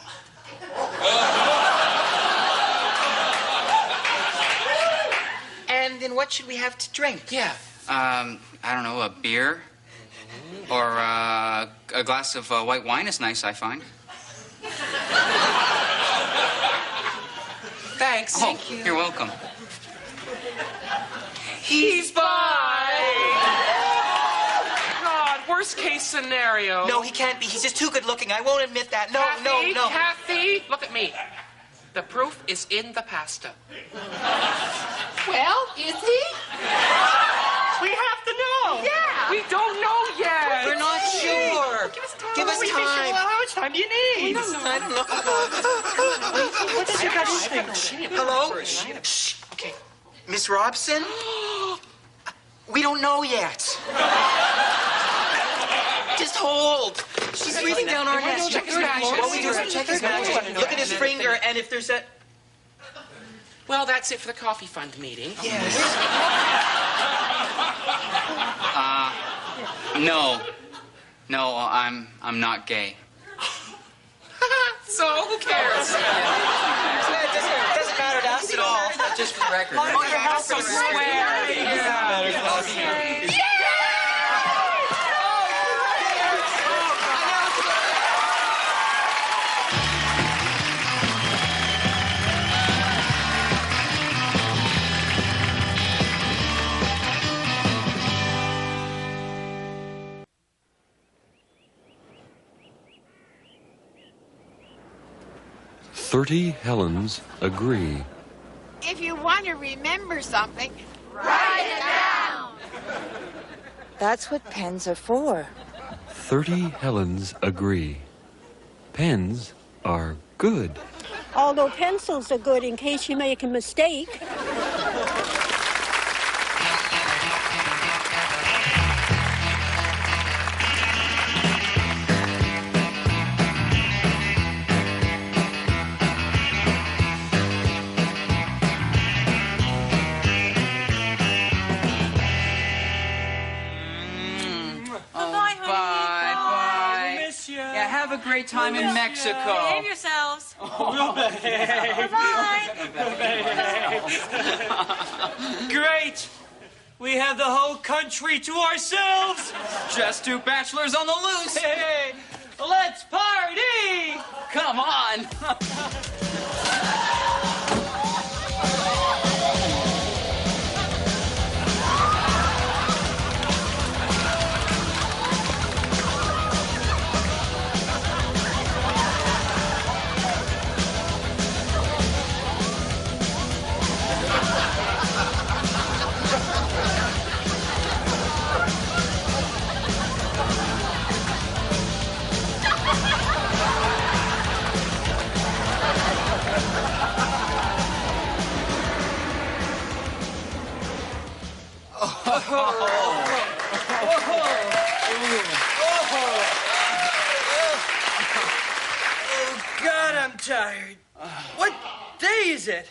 And then what should we have to drink? Yeah. I don't know, a beer? Or a glass of white wine is nice, I find. Thanks. Oh, you're welcome. He's by. God, worst case scenario. No, he can't be. He's just too good looking. I won't admit that. No, Kathy, no. Kathy, look at me. The proof is in the pasta. Well, is he? We have to know. Yeah. We don't know yet. We're not sure. Give us time. How much time do you need? I don't know. Hello? Shh. Okay. Miss Robson? We don't know yet. Just hold. She's reading down our list. Check his matches. What we do is check his matches. Look at his finger, and if there's a... Well, that's it for the coffee fund meeting. Yes. No. No, I'm not gay. So, who cares? It doesn't matter to us at all. Just for the record. Oh, your house so square. Yeah. "30 Helens agree." If you want to remember something, write it down. That's what pens are for. 30 Helens agree. Pens are good. Although pencils are good in case you make a mistake. Yeah, have a great time in Mexico. Behave yourselves. Great! We have the whole country to ourselves! Just two bachelors on the loose. Hey, let's party! Come on. Oh, God, I'm tired. What day is it?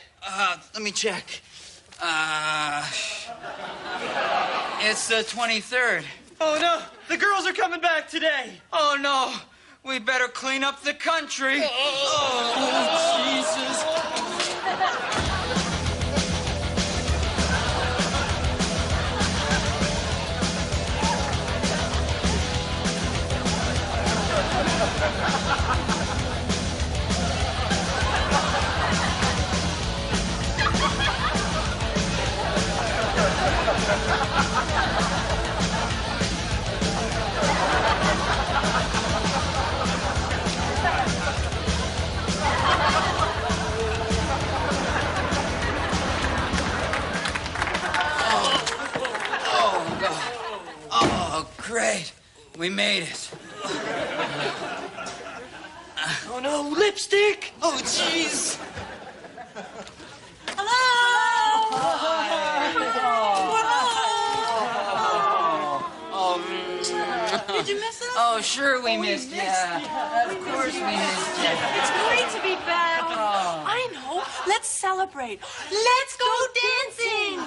Let me check. It's the 23rd. Oh, no. The girls are coming back today. Oh, no. We better clean up the country. Oh, Jesus. Oh, great. We made it. Oh, no. Lipstick. Oh, jeez. Did you miss us? Oh, sure we missed you. Of course we missed you. It's great to be back. Oh. I know. Let's celebrate. Let's go dancing.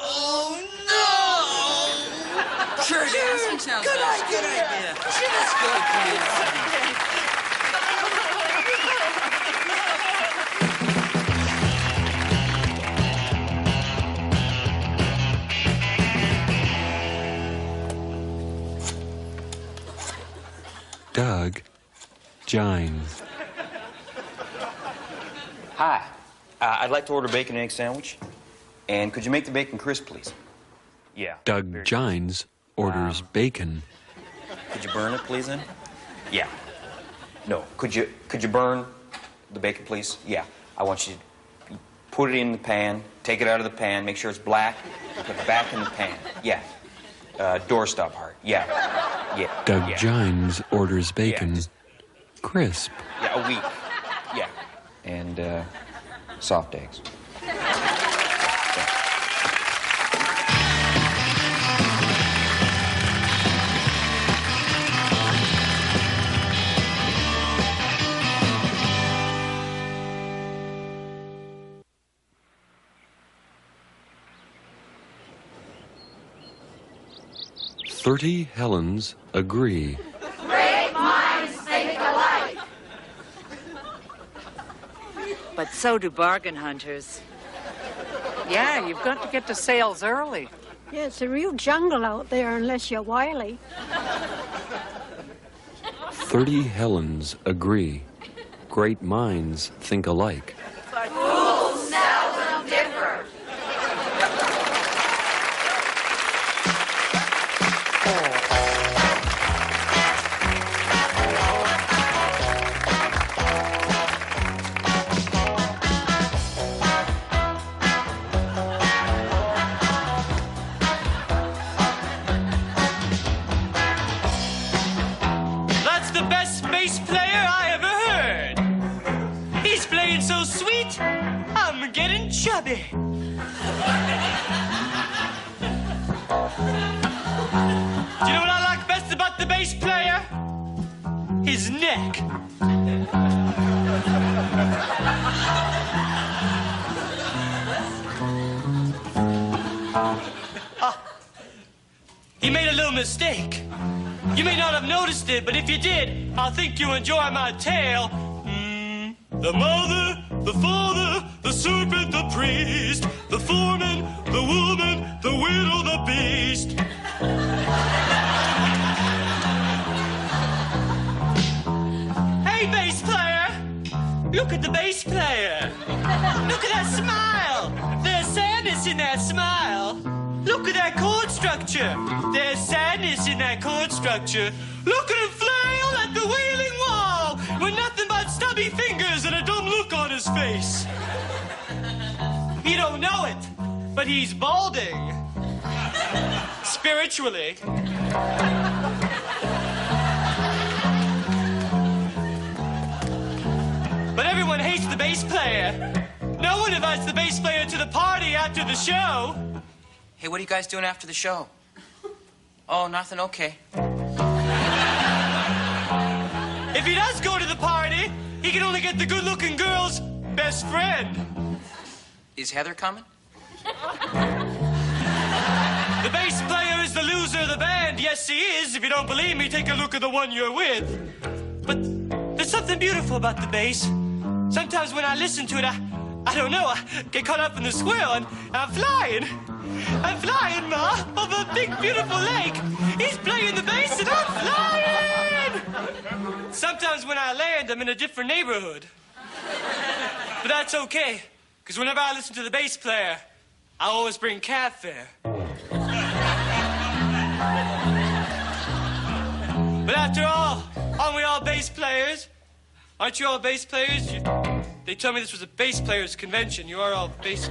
Oh, no. Sure, dancing sounds Good like idea. a good idea. Let's go dancing. Doug Gines. Hi. I'd like to order a bacon and egg sandwich. And could you make the bacon crisp, please? Yeah. Doug Gines orders bacon. Could you burn it, please, then? Yeah. No. Could you burn the bacon, please? Yeah. I want you to put it in the pan, take it out of the pan, make sure it's black, and put it back in the pan. Yeah. Doorstop heart. Yeah. Yeah. Doug yeah. Gines orders bacon. Yeah, Crisp. Yeah, a week. Yeah. And soft eggs. "30 Helens agree." Great minds think alike. But so do bargain hunters. Yeah, you've got to get to sales early. Yeah, it's a real jungle out there unless you're wily. 30 Helens agree. Great minds think alike. Fools seldom differ. That's the best bass player I ever heard. He's playing so sweet, I'm getting chubby. Do you know what I like best about the bass player? His neck. He made a little mistake. You may not have noticed it, but if you did, I think you'll enjoy my tale. The mother, the father, the serpent, the priest, the foreman, the woman, the widow, the beast. Hey, bass player! Look at the bass player. Look at that smile. There's sadness in that smile. Look at that chord structure. There's sadness in that chord structure. Look at him flail at the wailing wall with nothing but stubby fingers and a dumb look on his face. You don't know it, but he's balding. Spiritually. But everyone hates the bass player. No one invites the bass player to the party after the show. Hey, what are you guys doing after the show? Oh, nothing? Okay. If he does go to the party, he can only get the good-looking girl's best friend. Is Heather coming? The bass player is the loser of the band. Yes, he is. If you don't believe me, take a look at the one you're with. But there's something beautiful about the bass. Sometimes when I listen to it, I don't know, I get caught up in the swirl and I'm flying. I'm flying, Ma, over a big, beautiful lake. He's playing the bass and I'm flying. Sometimes when I land, I'm in a different neighborhood. But that's okay, because whenever I listen to the bass player, I always bring cab fare. But after all, aren't we all bass players? Aren't you all bass players? They told me this was a bass players convention. You are all bass...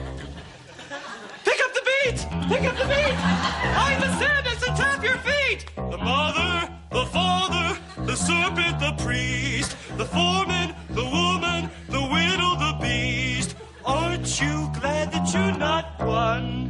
Pick up the beat! Pick up the beat! Find the sadness and tap your feet! The mother, the father, the serpent, the priest, the foreman, the woman, the widow, the beast. Aren't you glad that you're not one?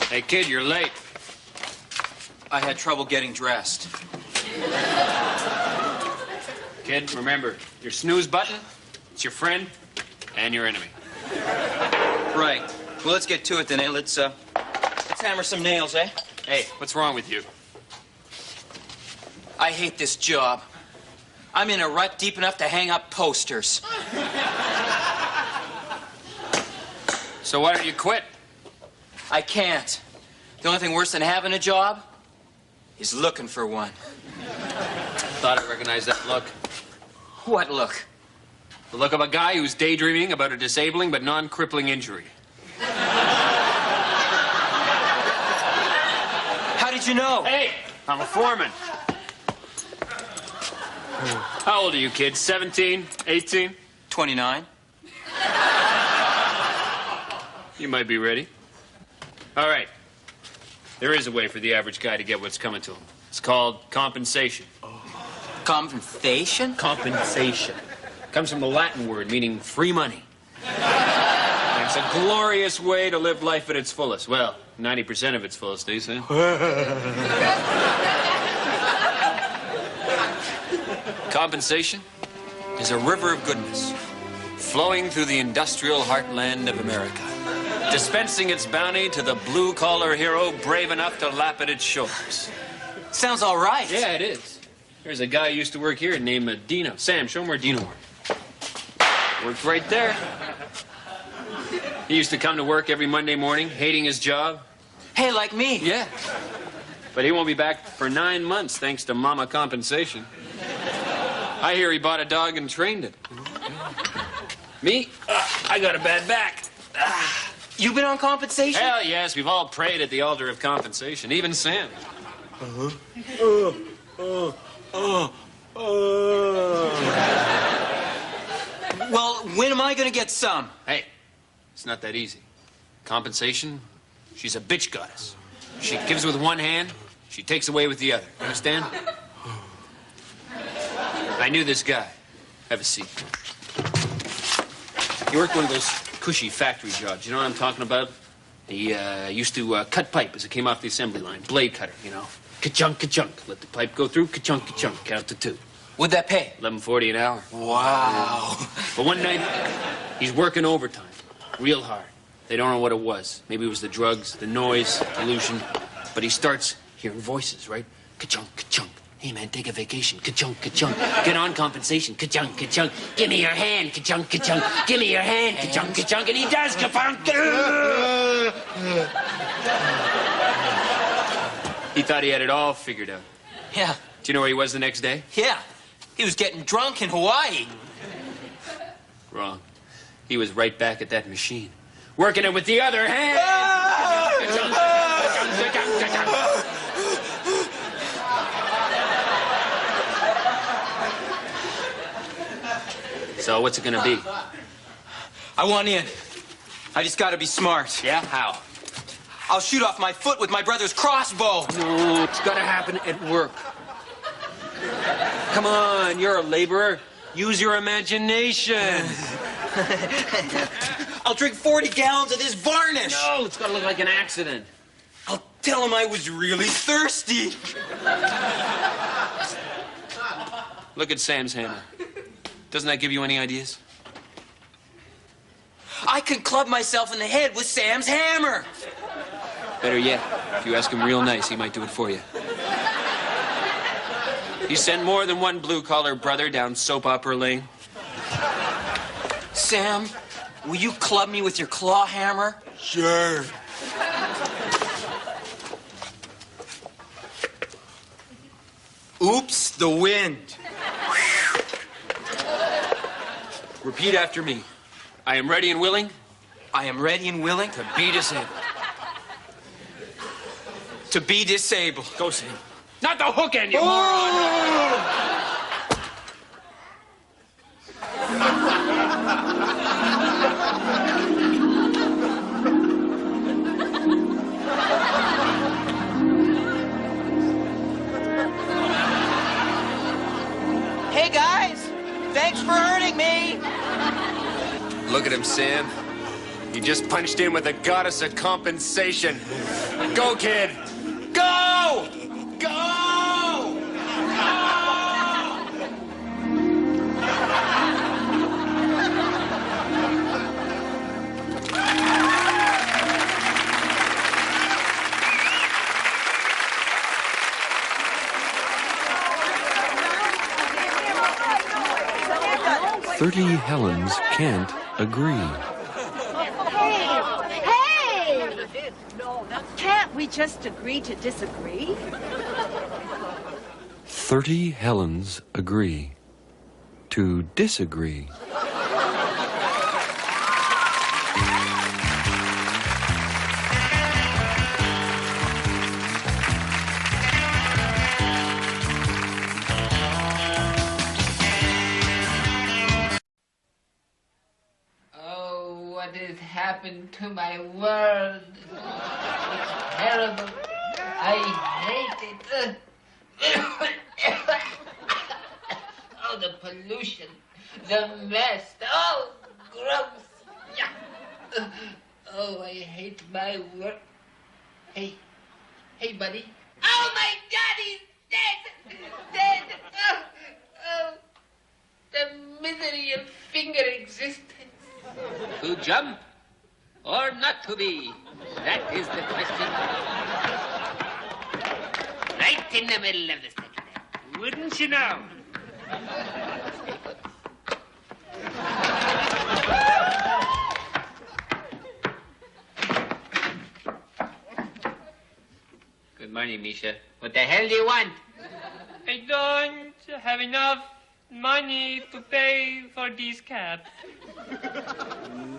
Hey, kid, you're late. I had trouble getting dressed. Kid, remember, your snooze button, it's your friend and your enemy. Right. Well, let's get to it then, eh? Let's hammer some nails, eh? Hey, what's wrong with you? I hate this job. I'm in a rut deep enough to hang up posters. So why don't you quit? I can't. The only thing worse than having a job is looking for one. Thought I recognized that look. What look? The look of a guy who's daydreaming about a disabling but non-crippling injury. How did you know? Hey, I'm a foreman. How old are you, kid? 17? 18? 29. You might be ready. All right. There is a way for the average guy to get what's coming to him. It's called compensation. Compensation? Compensation. Comes from the Latin word meaning free money. And it's a glorious way to live life at its fullest. Well, 90% of its fullest, do you say? Compensation is a river of goodness flowing through the industrial heartland of America, dispensing its bounty to the blue-collar hero brave enough to lap at its shoulders. Sounds all right. Yeah, it is. There's a guy who used to work here named Dino. Sam, show him where Dino worked. Worked right there. He used to come to work every Monday morning, hating his job. Hey, like me. Yeah. But he won't be back for 9 months, thanks to Mama Compensation. I hear he bought a dog and trained it. Me? I got a bad back. You been on compensation? Hell yes, we've all prayed at the altar of compensation, even Sam. Well, when am I gonna get some? Hey, it's not that easy. Compensation, she's a bitch goddess. She gives with one hand, she takes away with the other. You understand? I knew this guy. Have a seat. He worked one of those cushy factory jobs. You know what I'm talking about? He used to cut pipe as it came off the assembly line. Blade cutter, you know. Ka-chunk, ka-chunk. Let the pipe go through. Ka-chunk, ka-chunk. Count to 2. What'd that pay? $11.40 an hour. Wow. But one night, he's working overtime. Real hard. They don't know what it was. Maybe it was the drugs, the noise, pollution. But he starts hearing voices, right? Ka-chunk, ka-chunk. Hey, man, take a vacation. Ka-chunk, ka-chunk. Get on compensation. Ka-chunk, ka-chunk. Give me your hand. Ka-chunk, ka-chunk. Give me your hand. Ka-chunk, ka-chunk. And he does. Ka-chunk. He thought he had it all figured out. Yeah. Do you know where he was the next day? Yeah. He was getting drunk in Hawaii. Wrong. he was right back at that machine, working it with the other hand. So what's it gonna be? I want in. I just gotta be smart. Yeah? How? I'll shoot off my foot with my brother's crossbow. No, it's gotta happen at work. Come on, you're a laborer. Use your imagination. I'll drink 40 gallons of this varnish. No, it's gotta look like an accident. I'll tell him I was really thirsty. Look at Sam's hammer. Doesn't that give you any ideas? I can club myself in the head with Sam's hammer. Better yet, if you ask him real nice, he might do it for you. You sent more than one blue-collar brother down soap opera lane. Sam, will you club me with your claw hammer? Sure. Oops, the wind. Repeat after me. I am ready and willing. I am ready and willing to be disabled. To be disabled. Go, Sam. Not the hook end, you moron! 'Hey, guys! Thanks for hurting me! Look at him, Sam. He just punched in with the goddess of compensation. Go, kid! Go! Go! "30 Helens can't agree." Hey! Can't we just agree to disagree? 30 Helens agree to disagree. What has happened to my world? It's terrible. I hate it. Oh, the pollution, the mess. Oh, gross. Yeah. Oh, I hate my work. Hey, buddy. Oh my God, he's dead. Dead. Oh, the misery of finger existence. To jump or not to be? That is the question. Right in the middle of the second act. Wouldn't you know? Good morning, Misha. What the hell do you want? I don't have enough money to pay for this cab.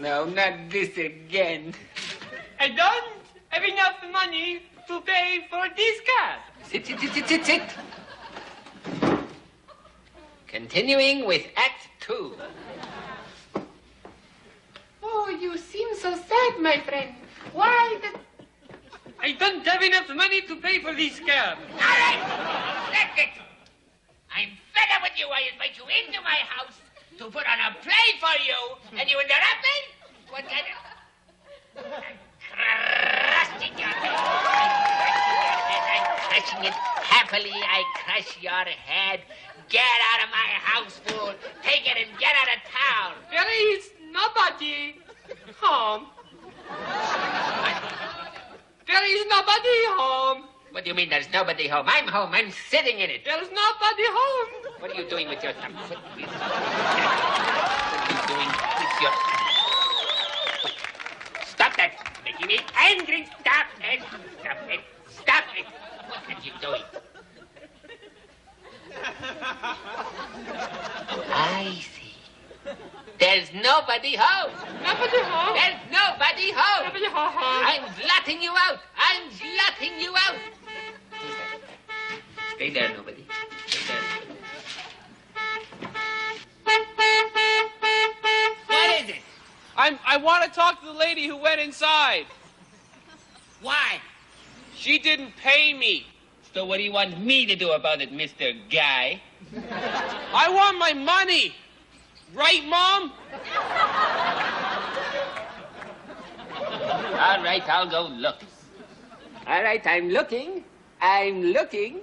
No, not this again. I don't have enough money to pay for this cab. Sit. Continuing with Act 2. Oh, you seem so sad, my friend. Why the... I don't have enough money to pay for this cab. All right, that's it. I'm fed up with you. I invite you into my house to put on a play for you, and you interrupt me? What kind of... I'm crushing your head. I'm crushing it happily. I crush your head. Get out of my house, fool. Take it and get out of town. There is nobody home. There is nobody home. What do you mean there's nobody home? I'm home. I'm sitting in it. There's nobody home. What are you doing with your thumb? What are you doing with your... Stop that. Making me angry. Stop it. Stop it. Stop it. What are you doing? I see. There's nobody home. Nobody home. There's nobody home. Nobody home. I'm blotting you out. I'm blotting you out. Stay there, nobody. Stay there. What is it? I want to talk to the lady who went inside. Why? She didn't pay me. So what do you want me to do about it, Mr. Guy? I want my money. Right, Mom? All right, I'll go look. All right, I'm looking. I'm looking.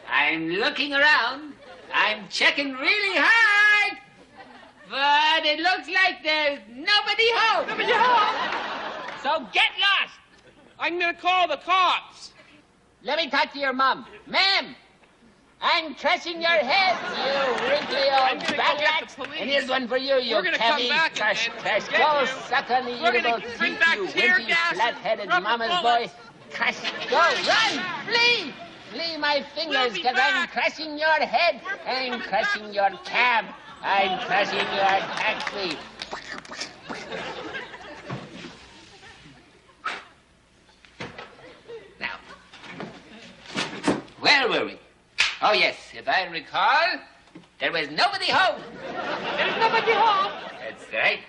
I'm looking around. I'm checking really hard. But it looks like there's nobody home. Nobody home. So get lost. I'm going to call the cops. Let me talk to your mom. Ma'am, I'm crushing your head, you wrinkly old backlash. And here's one for you, you We're gonna come cabby. back Crush, and crush, get go you. suck on the We're gonna eatable bring teeth, back you tear wimpy, gas, flat-headed rubber mama's bullets. boy. Crush, go, run, flee. Flee my fingers, because I'm crushing your head. I'm crushing your cab. I'm crushing your taxi. Now, where were we? Oh, yes, if I recall, there was nobody home. There's nobody home. That's right.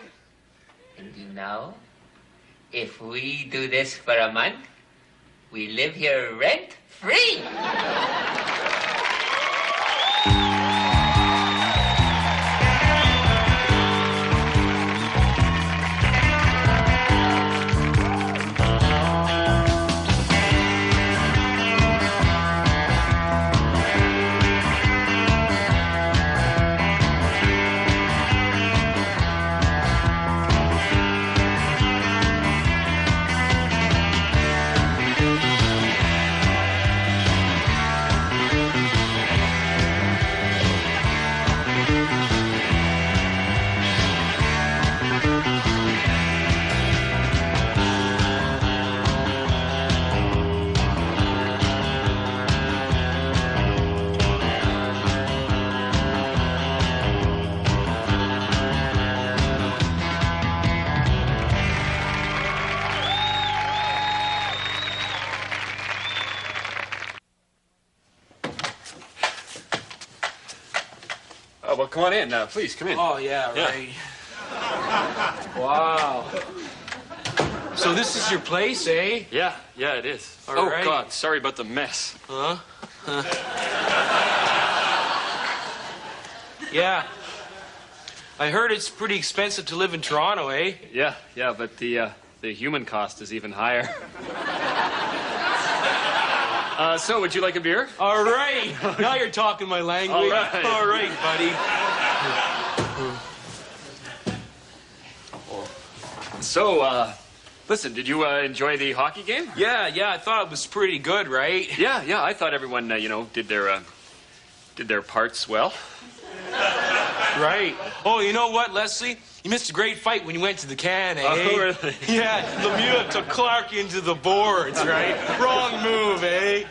And you know, if we do this for a month, we live here rent-free. Oh, well, come on in. Please, come in. Oh, yeah, right. Wow. So this is your place, eh? Yeah, it is. All right. God, sorry about the mess. Huh? Yeah. I heard it's pretty expensive to live in Toronto, eh? Yeah, but the human cost is even higher. So, would you like a beer? All right. Now you're talking my language. All right, buddy. So, listen, did you enjoy the hockey game? Yeah, I thought it was pretty good, right? Yeah, I thought everyone, did their parts well. Right. Oh, you know what, Leslie? You missed a great fight when you went to the can, eh? Oh, really? Yeah, Lemieux took Clark into the boards, right? Wrong move, eh?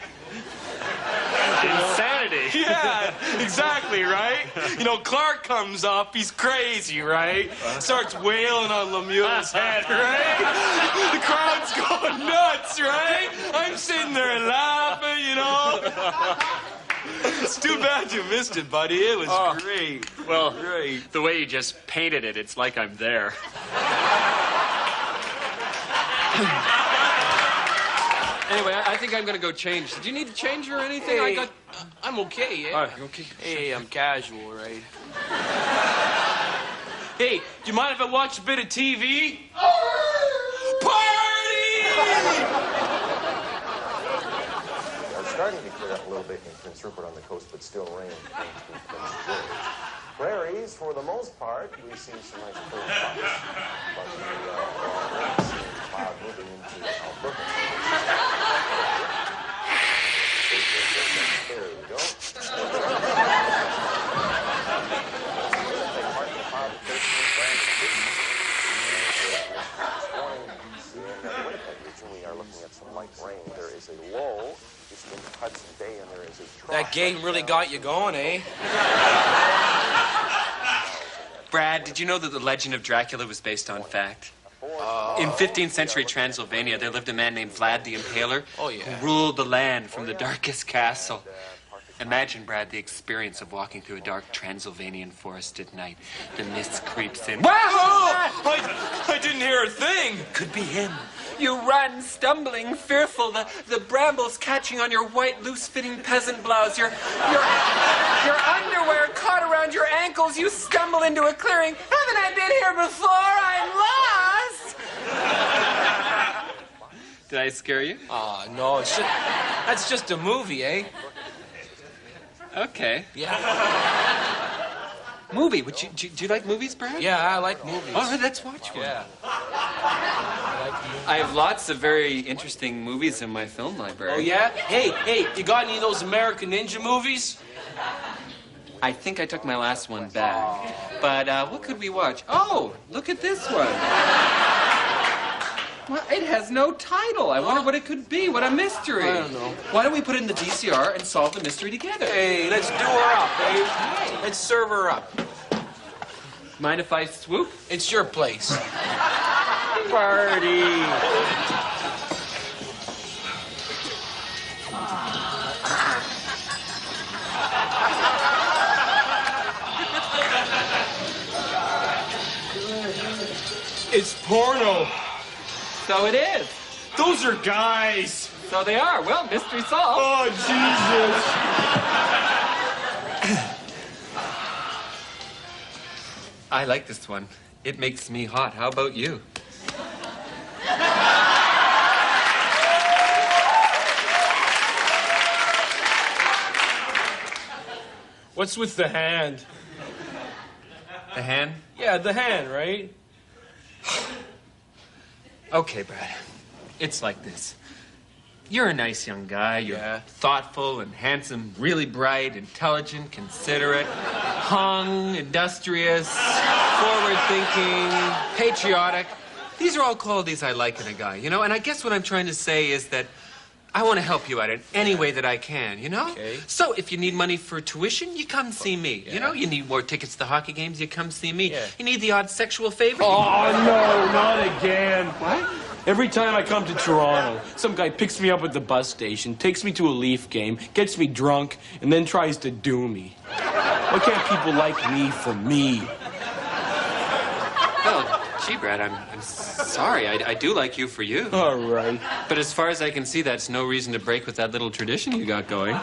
Insanity. Yeah, exactly, right? You know, Clark comes up, he's crazy, right? Starts wailing on Lemieux's head, right? The crowd's going nuts, right? I'm sitting there laughing, you know? It's too bad you missed it, buddy. It was great. Well, great. The way you just painted it, it's like I'm there. Anyway, I think I'm going to go change. Do you need to change or anything? Hey, I'm okay, yeah. All right, okay. Hey, I'm casual, right? Hey, do you mind if I watch a bit of TV? It's starting to clear up a little bit in Prince Rupert on the coast, but still rain in Prince George. Prairies, for the most part, we see some nice clear spots. But we see cloud moving into Alberta. There we go. We are looking at some light rain. There is a low just in Hudson Bay, and there is a trough. That game really got you going, eh? Brad, did you know that the legend of Dracula was based on fact? In 15th century Transylvania, there lived a man named Vlad the Impaler who ruled the land from the darkest castle. Imagine, Brad, the experience of walking through a dark Transylvanian forest at night. The mist creeps in. Wow! I didn't hear a thing. Could be him. You run, stumbling, fearful, the brambles catching on your white, loose-fitting peasant blouse, your underwear caught around your ankles. You stumble into a clearing. Haven't I been here before? I'm lost! Did I scare you? No, that's just a movie, eh? Okay. Yeah. Movie? Do you like movies, Brad? Yeah, I like movies. All right, let's watch one. Yeah. I have lots of very interesting movies in my film library. Oh, yeah? Hey, you got any of those American Ninja movies? I think I took my last one back. But what could we watch? Oh, look at this one. Well, it has no title. I wonder what it could be. What a mystery. I don't know. Why don't we put it in the VCR and solve the mystery together? Hey, let's do her up, babe. Let's serve her up. Mind if I swoop? It's your place. Party. It's porno. So it is. Those are guys. So they are. Well, mystery solved. Oh, Jesus. I like this one. It makes me hot. How about you? What's with the hand? The hand? Yeah, the hand, right? Okay, Brad. It's like this. You're a nice young guy. You're thoughtful and handsome, really bright, intelligent, considerate, hung, industrious, forward-thinking, patriotic. These are all qualities I like in a guy, you know? And I guess what I'm trying to say is that I want to help you out in any way that I can, you know? Okay. So if you need money for tuition, you come see me. Yeah. You know, you need more tickets to hockey games, you come see me. Yeah. You need the odd sexual favor. Oh, no, not again. What? Every time I come to Toronto, some guy picks me up at the bus station, takes me to a Leaf game, gets me drunk, and then tries to do me. Why can't people like me for me? Well, gee, Brad, I'm sorry. I do like you for you. All right. But as far as I can see, that's no reason to break with that little tradition you got going.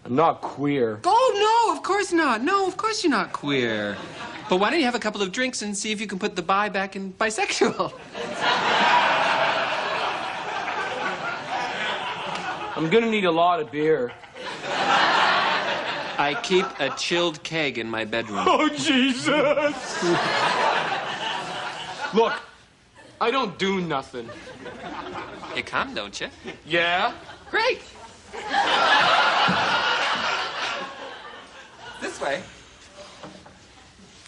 I'm not queer. Oh, no, of course not. No, of course you're not queer. But why don't you have a couple of drinks and see if you can put the bi back in bisexual? I'm gonna need a lot of beer. I keep a chilled keg in my bedroom. Oh, Jesus! Look, I don't do nothing. You come, don't you? Yeah? Great. This way.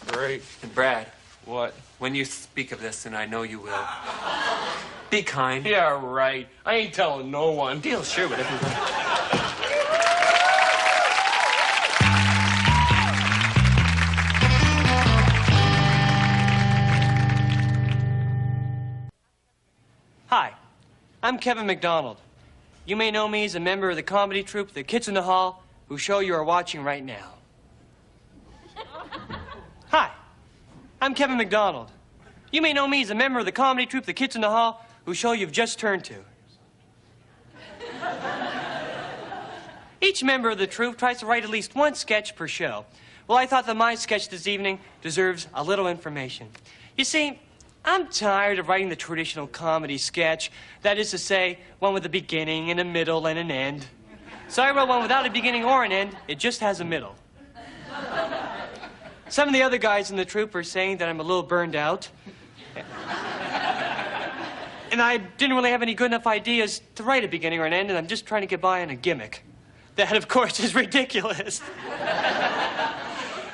Great. Brad. What? When you speak of this, and I know you will, be kind. Yeah, right. I ain't telling no one. Deal, sure, whatever you want. Hi, I'm Kevin McDonald. You may know me as a member of the comedy troupe, The Kids in the Hall, whose show you are watching right now. Hi, I'm Kevin McDonald. You may know me as a member of the comedy troupe, The Kids in the Hall, whose show you've just turned to. Each member of the troupe tries to write at least one sketch per show. Well, I thought that my sketch this evening deserves a little information. You see, I'm tired of writing the traditional comedy sketch. That is to say, one with a beginning and a middle and an end. So I wrote one without a beginning or an end. It just has a middle. Some of the other guys in the troupe are saying that I'm a little burned out. And I didn't really have any good enough ideas to write a beginning or an end, and I'm just trying to get by on a gimmick. That, of course, is ridiculous.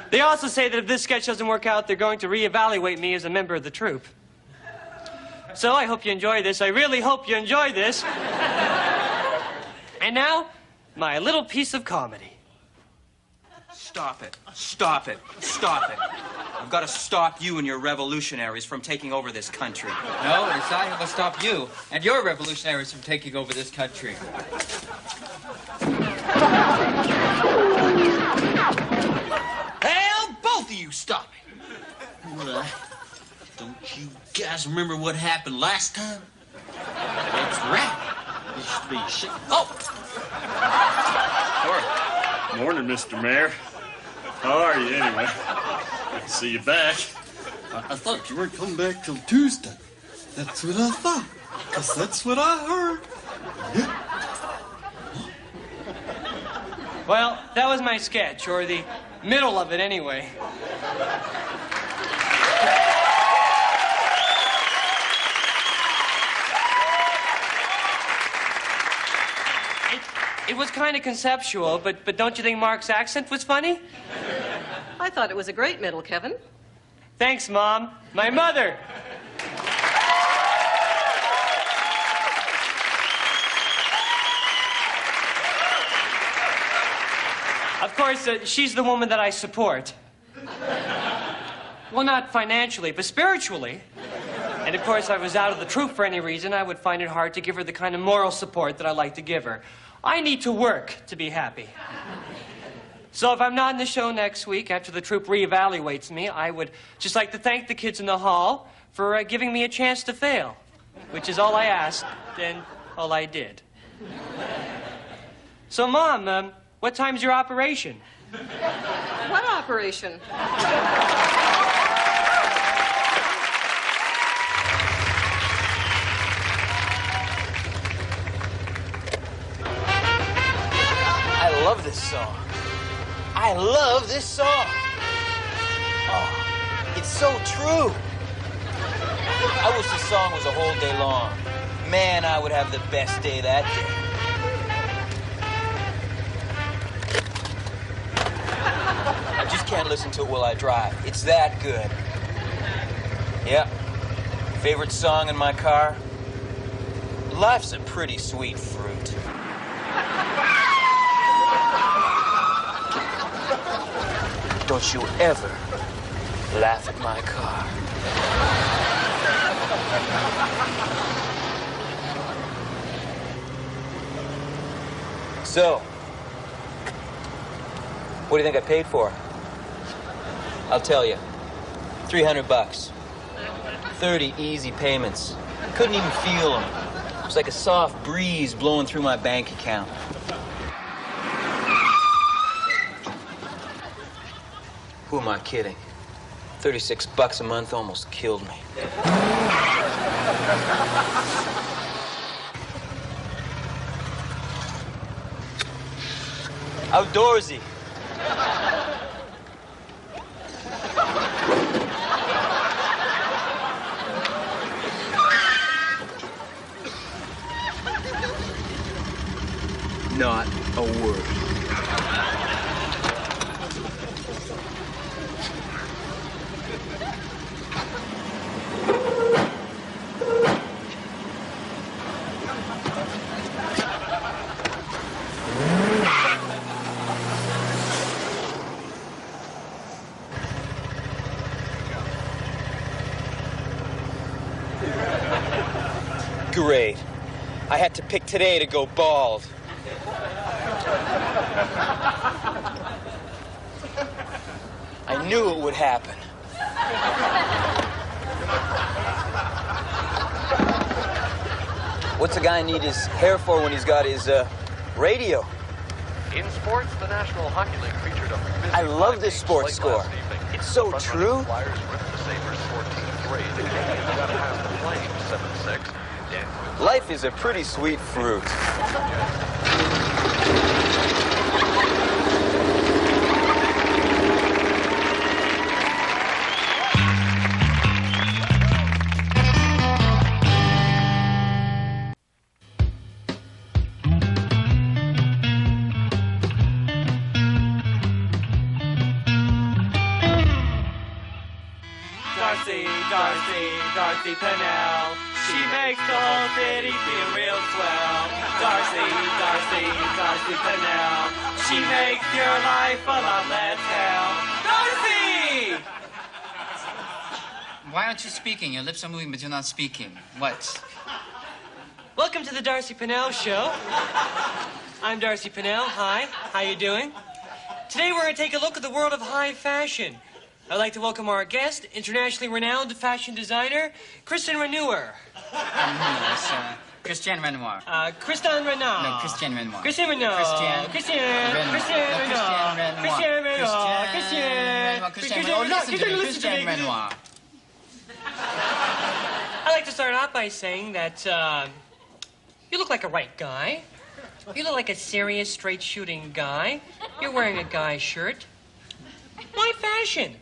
They also say that if this sketch doesn't work out, they're going to reevaluate me as a member of the troupe. So I hope you enjoy this. I really hope you enjoy this. And now, my little piece of comedy. Stop it. Stop it. Stop it. I've got to stop you and your revolutionaries from taking over this country. No, it's I who must stop you and your revolutionaries from taking over this country. Hell, both of you stop it. Don't you guys remember what happened last time? That's right. This should be shit. Oh! Morning, Mr. Mayor. How are you, anyway? Good to see you back. I thought you weren't coming back till Tuesday. That's what I thought. 'Cause that's what I heard. Well, that was my sketch, or the middle of it anyway. It was kind of conceptual, but don't you think Mark's accent was funny? I thought it was a great middle, Kevin. Thanks, Mom. My mother. Of course, she's the woman that I support. Well, not financially, but spiritually. And of course, if I was out of the troupe for any reason, I would find it hard to give her the kind of moral support that I like to give her. I need to work to be happy. So if I'm not in the show next week, after the troupe reevaluates me, I would just like to thank the kids in the hall for giving me a chance to fail, which is all I asked and all I did. So, Mom, what time's your operation? What operation? I love this song. I love this song. Oh, it's so true. I wish this song was a whole day long. Man, I would have the best day that day. I just can't listen to it while I drive. It's that good. Yep. Favorite song in my car? Life's a pretty sweet fruit. Don't you ever laugh at my car. So, what do you think I paid for? I'll tell you. $300. 30 easy payments. Couldn't even feel them. It was like a soft breeze blowing through my bank account. Who am I kidding? $36 a month almost killed me. Outdoorsy. Not a word. Great. I had to pick today to go bald. I knew it would happen. What's a guy need his hair for when he's got his radio? In sports, the National Hockey League featured a I love this sports score. It's so true. Flyers ripped the Sabres 14-3. The Canadians got past the Flames 7-6. Life is a pretty sweet fruit. Darcy Pennell. She makes the whole city feel real swell. Darcy, Darcy, Darcy Pennell. She makes your life a lot less hell. Darcy! Why aren't you speaking? Your lips are moving, but you're not speaking. What? Welcome to the Darcy Pennell Show. I'm Darcy Pennell. Hi. How you doing? Today we're going to take a look at the world of high fashion. I'd like to welcome our guest, internationally renowned fashion designer, Christian Renoir. Christian Renoir. Christian Renoir. No, Christian Renoir. Christian Renoir. Christian Renoir. Christian Renoir. Christian Renoir. Oh, listen to me, Christian Renoir. I'd like to start out by saying that you look like a right guy. You look like a serious, straight-shooting guy. You're wearing a guy shirt. Why fashion?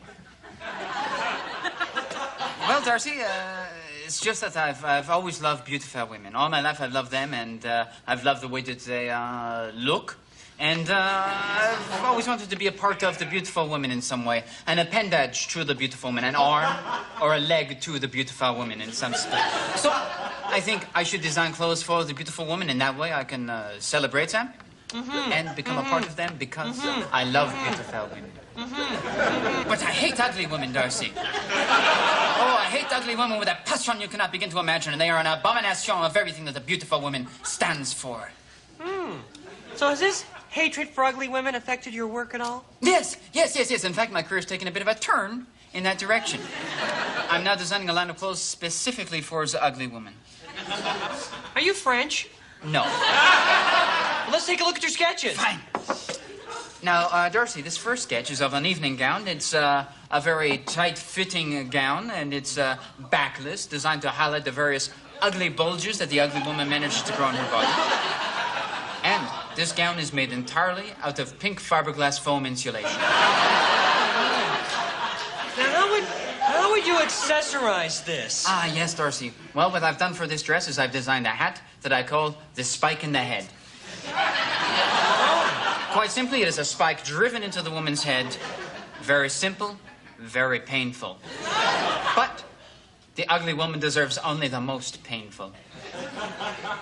Well, Darcy, it's just that I've always loved beautiful women. All my life I've loved them, and I've loved the way that they look. And I've always wanted to be a part of the beautiful women in some way. An appendage to the beautiful woman, an arm or a leg to the beautiful woman in some state. So I think I should design clothes for the beautiful woman, and that way I can celebrate them and become a part of them because I love beautiful women. But I hate ugly women, Darcy. Oh, I hate ugly women with a passion you cannot begin to imagine, and they are an abomination of everything that a beautiful woman stands for. So has this hatred for ugly women affected your work at all? Yes. In fact, my career's taken a bit of a turn in that direction. I'm now designing a line of clothes specifically for the ugly woman. Are you French? No. Well, let's take a look at your sketches. Fine. Now, Darcy, this first sketch is of an evening gown. It's a very tight-fitting gown, and it's backless, designed to highlight the various ugly bulges that the ugly woman manages to grow in her body. And this gown is made entirely out of pink fiberglass foam insulation. Now, how would you accessorize this? Ah, yes, Darcy. Well, what I've done for this dress is I've designed a hat that I call the spike in the head. Quite simply, it is a spike driven into the woman's head. Very simple, very painful. But the ugly woman deserves only the most painful.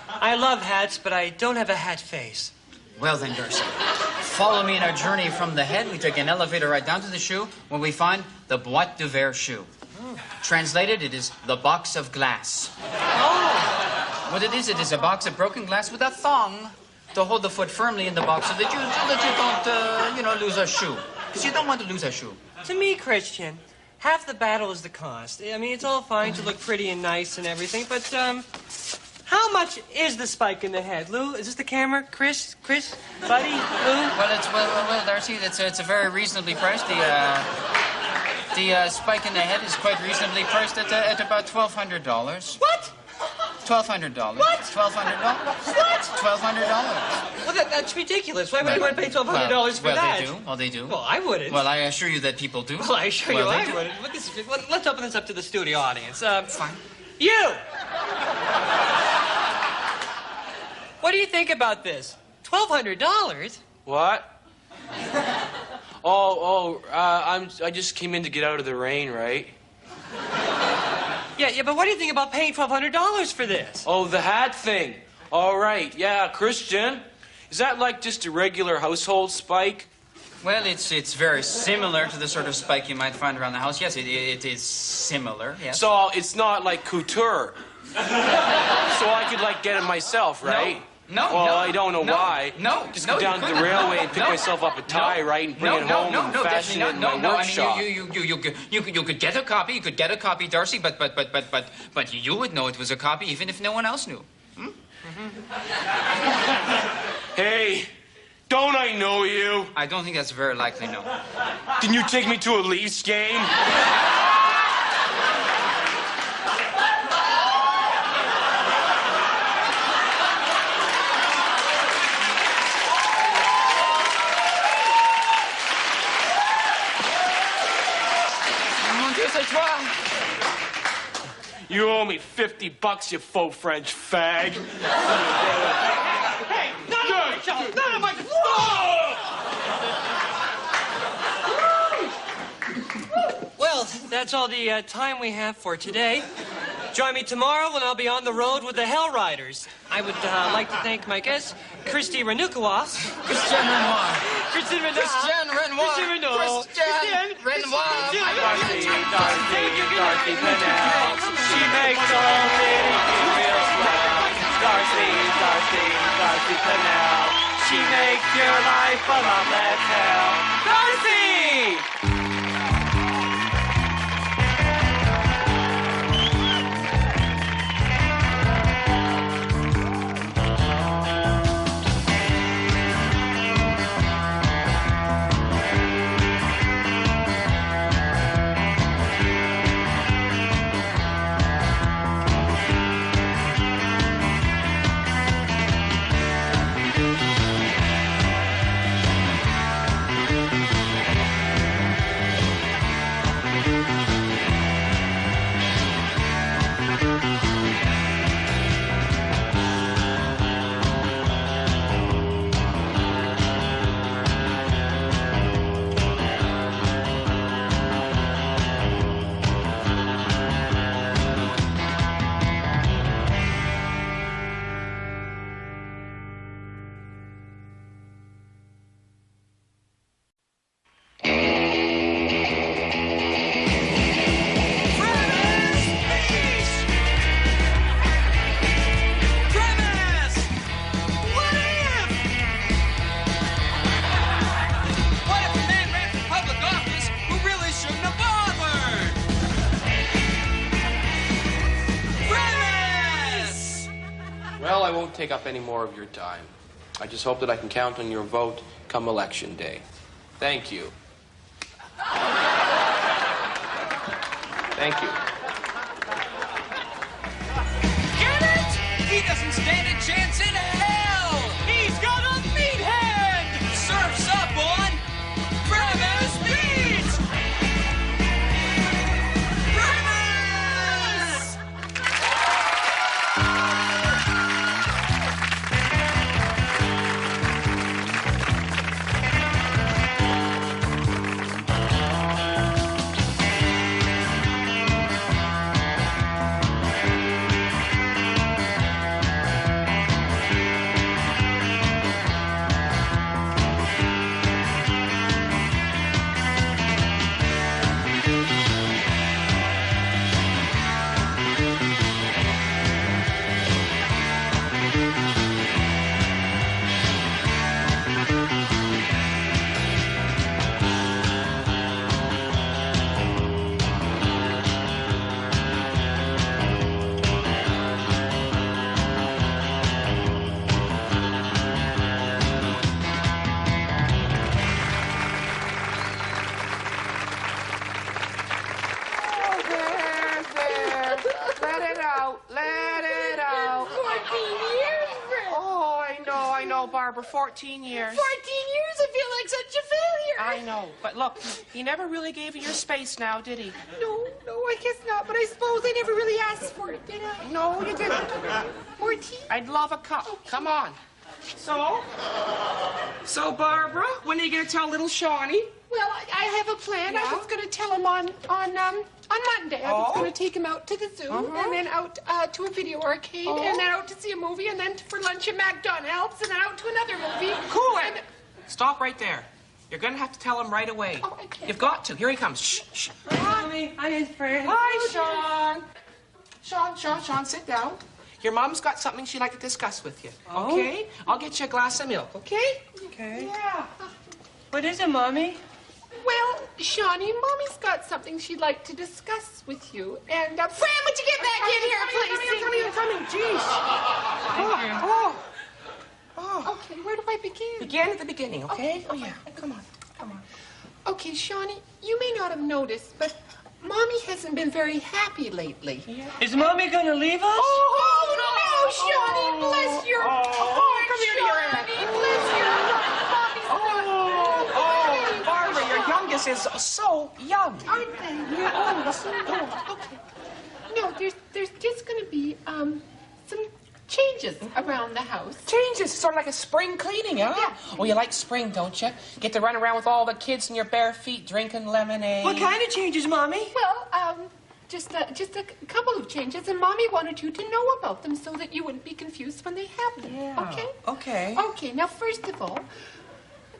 I love hats, but I don't have a hat face. Well then, Darcy, follow me in our journey from the head. We take an elevator right down to the shoe, where we find the boîte de verre shoe. Translated, it is the box of glass. Oh! What it is a box of broken glass with a thong to hold the foot firmly in the box so that you don't, lose a shoe. Because you don't want to lose a shoe. To me, Christian, half the battle is the cost. I mean, it's all fine to look pretty and nice and everything, but, how much is the spike in the head? Lou, is this the camera? Chris, buddy, Lou? Well, Darcy, it's a very reasonably priced. The spike in the head is quite reasonably priced at about $1,200. What? $1,200. What? $1,200. What? $1,200. Well, that's ridiculous. Why would anyone pay $1,200 for that? They do. Well, I wouldn't. Well, I assure you that people do. Well, I assure you I wouldn't. Let's open this up to the studio audience. Fine. You! What do you think about this? $1,200? What? I just came in to get out of the rain, right? Yeah, but what do you think about paying $1,200 for this? Oh, the hat thing. All right, yeah, Christian. Is that like just a regular household spike? Well, it's very similar to the sort of spike you might find around the house. Yes, it is similar, yes. So it's not like couture. So I could, get it myself, right? No, I don't know why. Just go down to the railway and pick myself up a tie, right, and bring it home and fashion it in my workshop. You could get a copy. You could get a copy, Darcy, but you would know it was a copy even if no one else knew. Hey, don't I know you? I don't think that's very likely, no. Didn't you take me to a Leafs game? You owe me $50, you faux French fag. Hey, none of my... Well, that's all the time we have for today. Join me tomorrow when I'll be on the road with the Hell Riders. I would like to thank my guest, Christy Renukowas. Christian Renoir. Christian Renoir. Christian Renoir. Christian Renoir. Christian Renoir. Darcy Pennell. She makes all city feel swell. Darcy Pennell. She makes your life a lot less hell. Darcy! Well, I won't take up any more of your time. I just hope that I can count on your vote come election day. Thank you. Thank you. Get it? He doesn't stand a chance in hell! He's got a meat hand! Surf's up on Travis Beach! Travis! Barbara, 14 years. 14 years? I feel like such a failure. I know, but look, he never really gave you your space now, did he? No, I guess not, but I suppose I never really asked for it, did I? No, you didn't. 14? I'd love a cup. Okay. Come on. So, Barbara, when are you going to tell little Shawnee? Well, I have a plan. Yeah? I was going to tell him on Monday. I was going to take him out to the zoo, and then out to a video arcade, and then out to see a movie, and then for lunch at McDonald's, and then out to another movie. Cool it. Stop right there. You're going to have to tell him right away. Oh, I can't. You've got to. Here he comes. Shh, shh. Mommy, I'm his friend. Hi, Sean. Sean, sit down. Your mom's got something she'd like to discuss with you. Oh. Okay? I'll get you a glass of milk, okay? Okay. Yeah. What is it, Mommy? Well, Shawnee, Mommy's got something she'd like to discuss with you. And, Fran, would you get back in here, please? I'm coming. Jeez. Okay, where do I begin? Begin at the beginning, okay? Oh, yeah. Come on. Okay, Shawnee, you may not have noticed, but Mommy hasn't been very happy lately. Yeah. Is Mommy gonna leave us? Oh, no, Shawnee, bless your heart, come here, Shawnee, bless your heart. Mommy's Barbara, your youngest is so young. Aren't they? Yeah, so young. Okay. No, there's just going to be, some changes around the house. Changes? Sort of like a spring cleaning, huh? Yeah. Oh, you like spring, don't you? Get to run around with all the kids in your bare feet drinking lemonade. What kind of changes, Mommy? Well, Just a couple of changes, and Mommy wanted you to know about them so that you wouldn't be confused when they happen. Yeah. Okay? Okay. Okay, now first of all,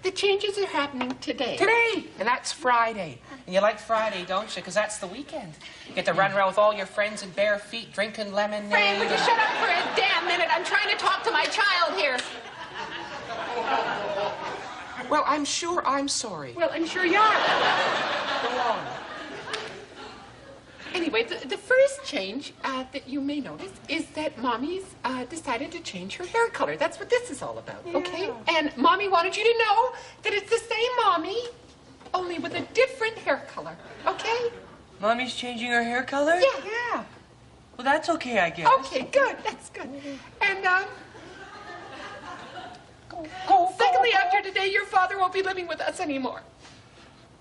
the changes are happening today. Today! And that's Friday. And you like Friday, don't you? Because that's the weekend. You get to run around with all your friends in bare feet, drinking lemonade. Fran, would you shut up for a damn minute? I'm trying to talk to my child here. Well, I'm sure I'm sorry. Well, I'm sure you are. Go on. Anyway, the first change that you may notice is that Mommy's decided to change her hair color. That's what this is all about, okay? And Mommy wanted you to know that it's the same Mommy, only with a different hair color, okay? Mommy's changing her hair color? Yeah. Well, that's okay, I guess. Okay, good. That's good. And, secondly, after today, your father won't be living with us anymore.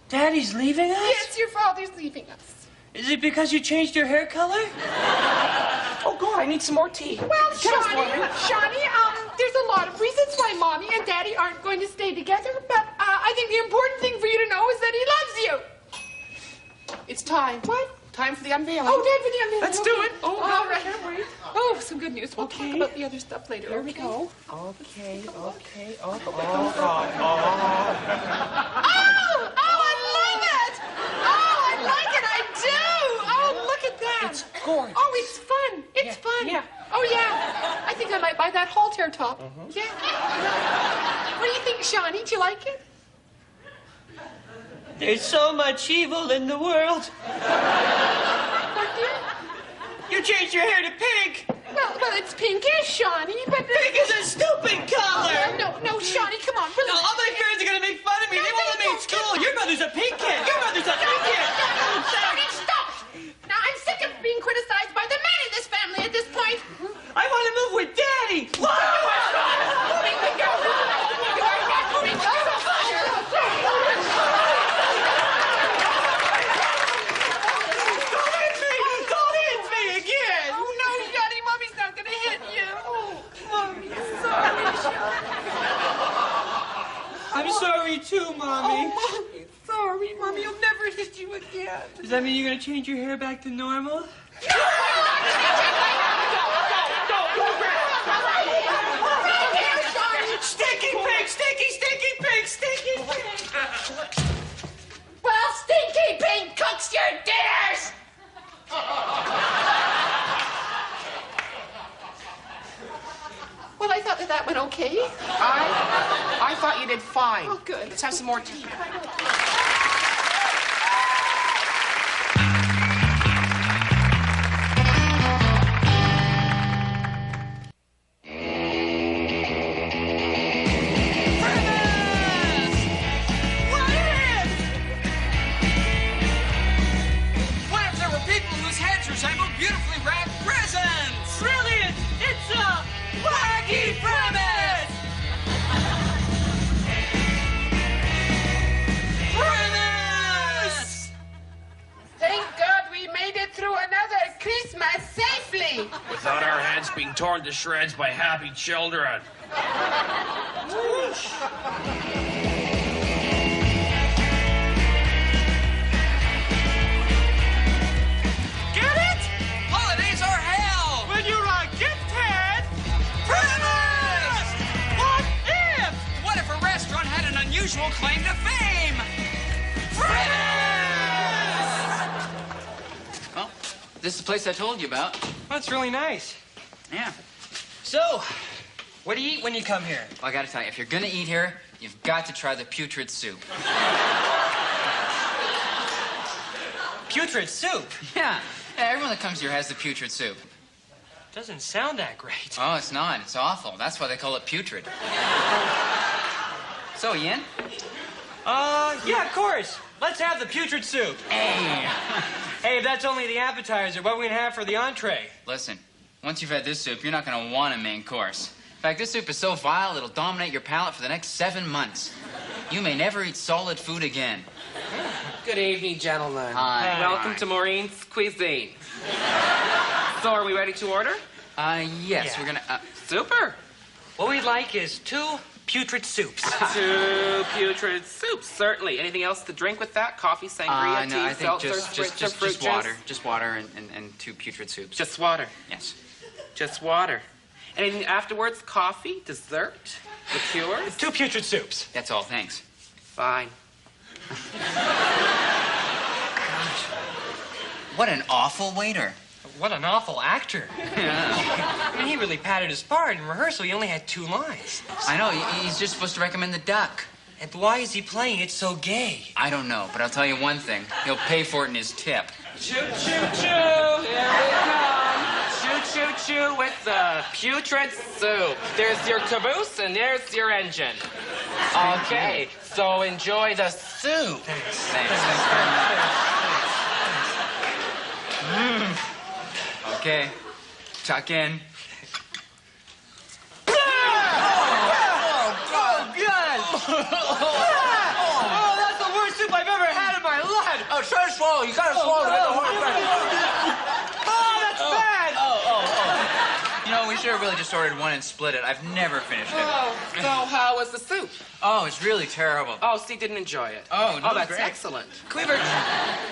Daddy's leaving us? Yes, your father's leaving us. Is it because you changed your hair color? Oh, God, I need some more tea. Well, Shawnee, there's a lot of reasons why Mommy and Daddy aren't going to stay together, but I think the important thing for you to know is that he loves you. It's time. What? Time for the unveiling. Oh, time for the unveiling. Let's okay. do it. Oh, God, all right. can't wait. Oh, some good news. We'll talk about the other stuff later. Here we okay? go. Okay. Oh, God. Oh. Oh, I like it. Oh, I like it. I do. Oh, look at that. It's gorgeous. Oh, it's fun. It's fun. Yeah. Oh, yeah. I think I might buy that halter top. Yeah. What do you think, Shawnee? Do you like it? There's so much evil in the world. What, dear? You changed your hair to pink. Well, it's pinkish, Shawnee, but... Pink is a stupid color. No, Shawnee, come on. No, all my friends are going to make fun of me. They won't let me in school. Your mother's a pink kid. Your mother's a pink kid. Shawnee, stop. Now, I'm sick of being criticized by the men in this family at this point. I want to move with Daddy. What? I'm sorry too, Mommy. Oh, Mommy, sorry. Mommy, I'll never hit you again. Does that mean you're going to change your hair back to normal? Stinky pig, stinky pig, stinky pig. Well, Stinky Pink cooks your dinners. Well, I thought that went okay. I thought you did fine. Oh, good. Let's have some more tea. What if there were people whose heads resembled beautifully wrapped presents? Brilliant! It's a wacky premise! Premise! Thank God we made it through another Christmas safely. Without our heads being torn to shreds by happy children. Get it? Holidays are hell! When you're a gifted Premise! What if? What if a restaurant had an unusual claim to fame? Premise! Well, this is the place I told you about. That's really nice. Yeah. So, what do you eat when you come here? Well, I gotta tell you, if you're gonna eat here, you've got to try the putrid soup. Putrid soup? Yeah. Everyone that comes here has the putrid soup. Doesn't sound that great. Oh, it's not. It's awful. That's why they call it putrid. So, Ian? Yeah, of course. Let's have the putrid soup. Hey! Hey, if that's only the appetizer, what are we gonna have for the entree? Listen, once you've had this soup, you're not gonna want a main course. In fact, this soup is so vile, it'll dominate your palate for the next 7 months. You may never eat solid food again. Good evening, gentlemen. Hi. Welcome to Maureen's Cuisine. So, are we ready to order? Yes, Yeah. we're gonna... Super. What we'd like is 2 putrid soups. 2 putrid soups, certainly. Anything else to drink with that? Coffee, sangria, No, tea, I think seltzer, spritzer, fruit just water. juice? Just water and 2 putrid soups. Just water? Yes. Just water. Anything afterwards? Coffee, dessert, liqueurs? 2 putrid soups. That's all, thanks. Fine. What an awful waiter. What an awful actor. Yeah. I mean, he really padded his part. In rehearsal, he only had 2 lines. I know, he's just supposed to recommend the duck. And why is he playing it so gay? I don't know, but I'll tell you one thing. He'll pay for it in his tip. Choo, choo, choo, here we come. Choo, choo, choo with the putrid soup. There's your caboose and there's your engine. Okay, so enjoy the soup. Thanks very much. Okay, tuck in. Oh, God! Oh, that's the worst soup I've ever had in my life! Oh, try to swallow. You gotta swallow to get the whole Oh, that's bad! You know, we should have really just ordered one and split it. I've never finished it. Oh, so how was the soup? Oh, it's really terrible. Oh, Steve didn't enjoy it. Oh, no, that's great. excellent. Can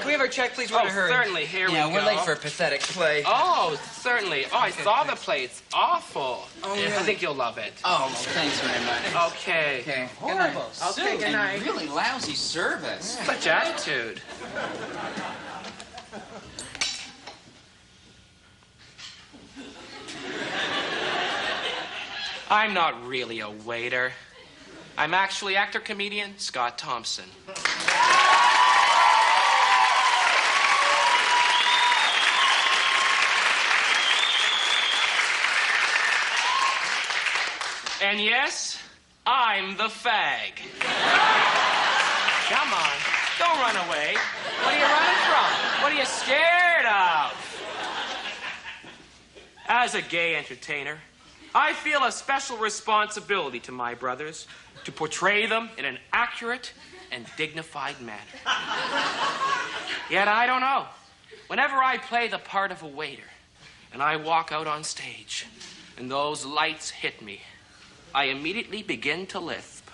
we ever check, please? We're in a hurry. Certainly. Here we go. Yeah, we're late for a pathetic play. Oh, certainly. Oh, I saw the play. It's awful. Oh, really? I think you'll love it. Oh, well, thanks very much. Okay. Okay. Horrible Okay, good night. and really lousy service. Such attitude. I'm not really a waiter. I'm actually actor-comedian Scott Thompson. And yes, I'm the fag. Come on, don't run away. What are you running from? What are you scared of? As a gay entertainer, I feel a special responsibility to my brothers to portray them in an accurate and dignified manner. Yet I don't know. Whenever I play the part of a waiter and I walk out on stage and those lights hit me, I immediately begin to lisp.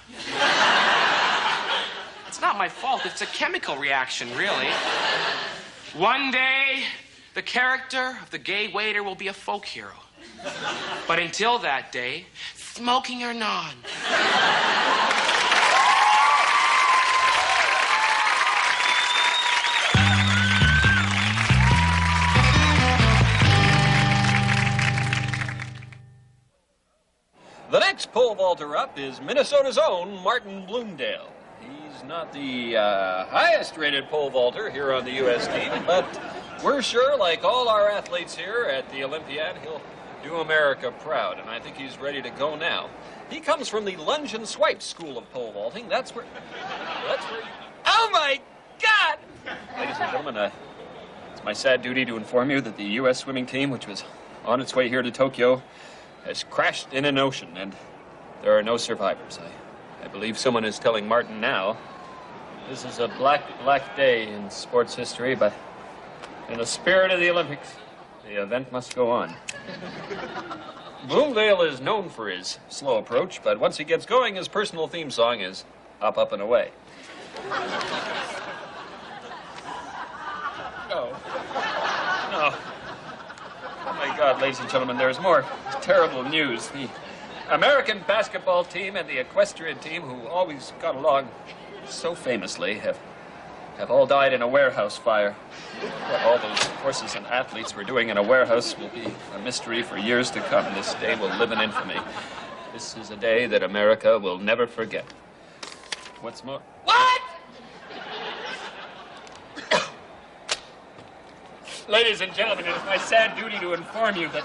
It's not my fault. It's a chemical reaction, really. One day, the character of the gay waiter will be a folk hero. But until that day, smoking or none. The next pole vaulter up is Minnesota's own Martin Bloomdale. He's not the highest rated pole vaulter here on the U.S. team, but we're sure, like all our athletes here at the Olympiad, he'll do America proud, and I think he's ready to go now. He comes from the Lunge and Swipe School of Pole Vaulting. That's where Oh, my God! Ladies and gentlemen, it's my sad duty to inform you that the U.S. swimming team, which was on its way here to Tokyo, has crashed in an ocean, and there are no survivors. I believe someone is telling Martin now. This is a black day in sports history, but in the spirit of the Olympics, the event must go on. Bloomdale is known for his slow approach, but once he gets going, his personal theme song is Up, Up, and Away. No. Oh, my God, ladies and gentlemen, there's more terrible news. The American basketball team and the equestrian team, who always got along so famously, have all died in a warehouse fire. What all those horses and athletes were doing in a warehouse will be a mystery for years to come. This day will live in infamy. This is a day that America will never forget. What's more... What? Ladies and gentlemen, it is my sad duty to inform you that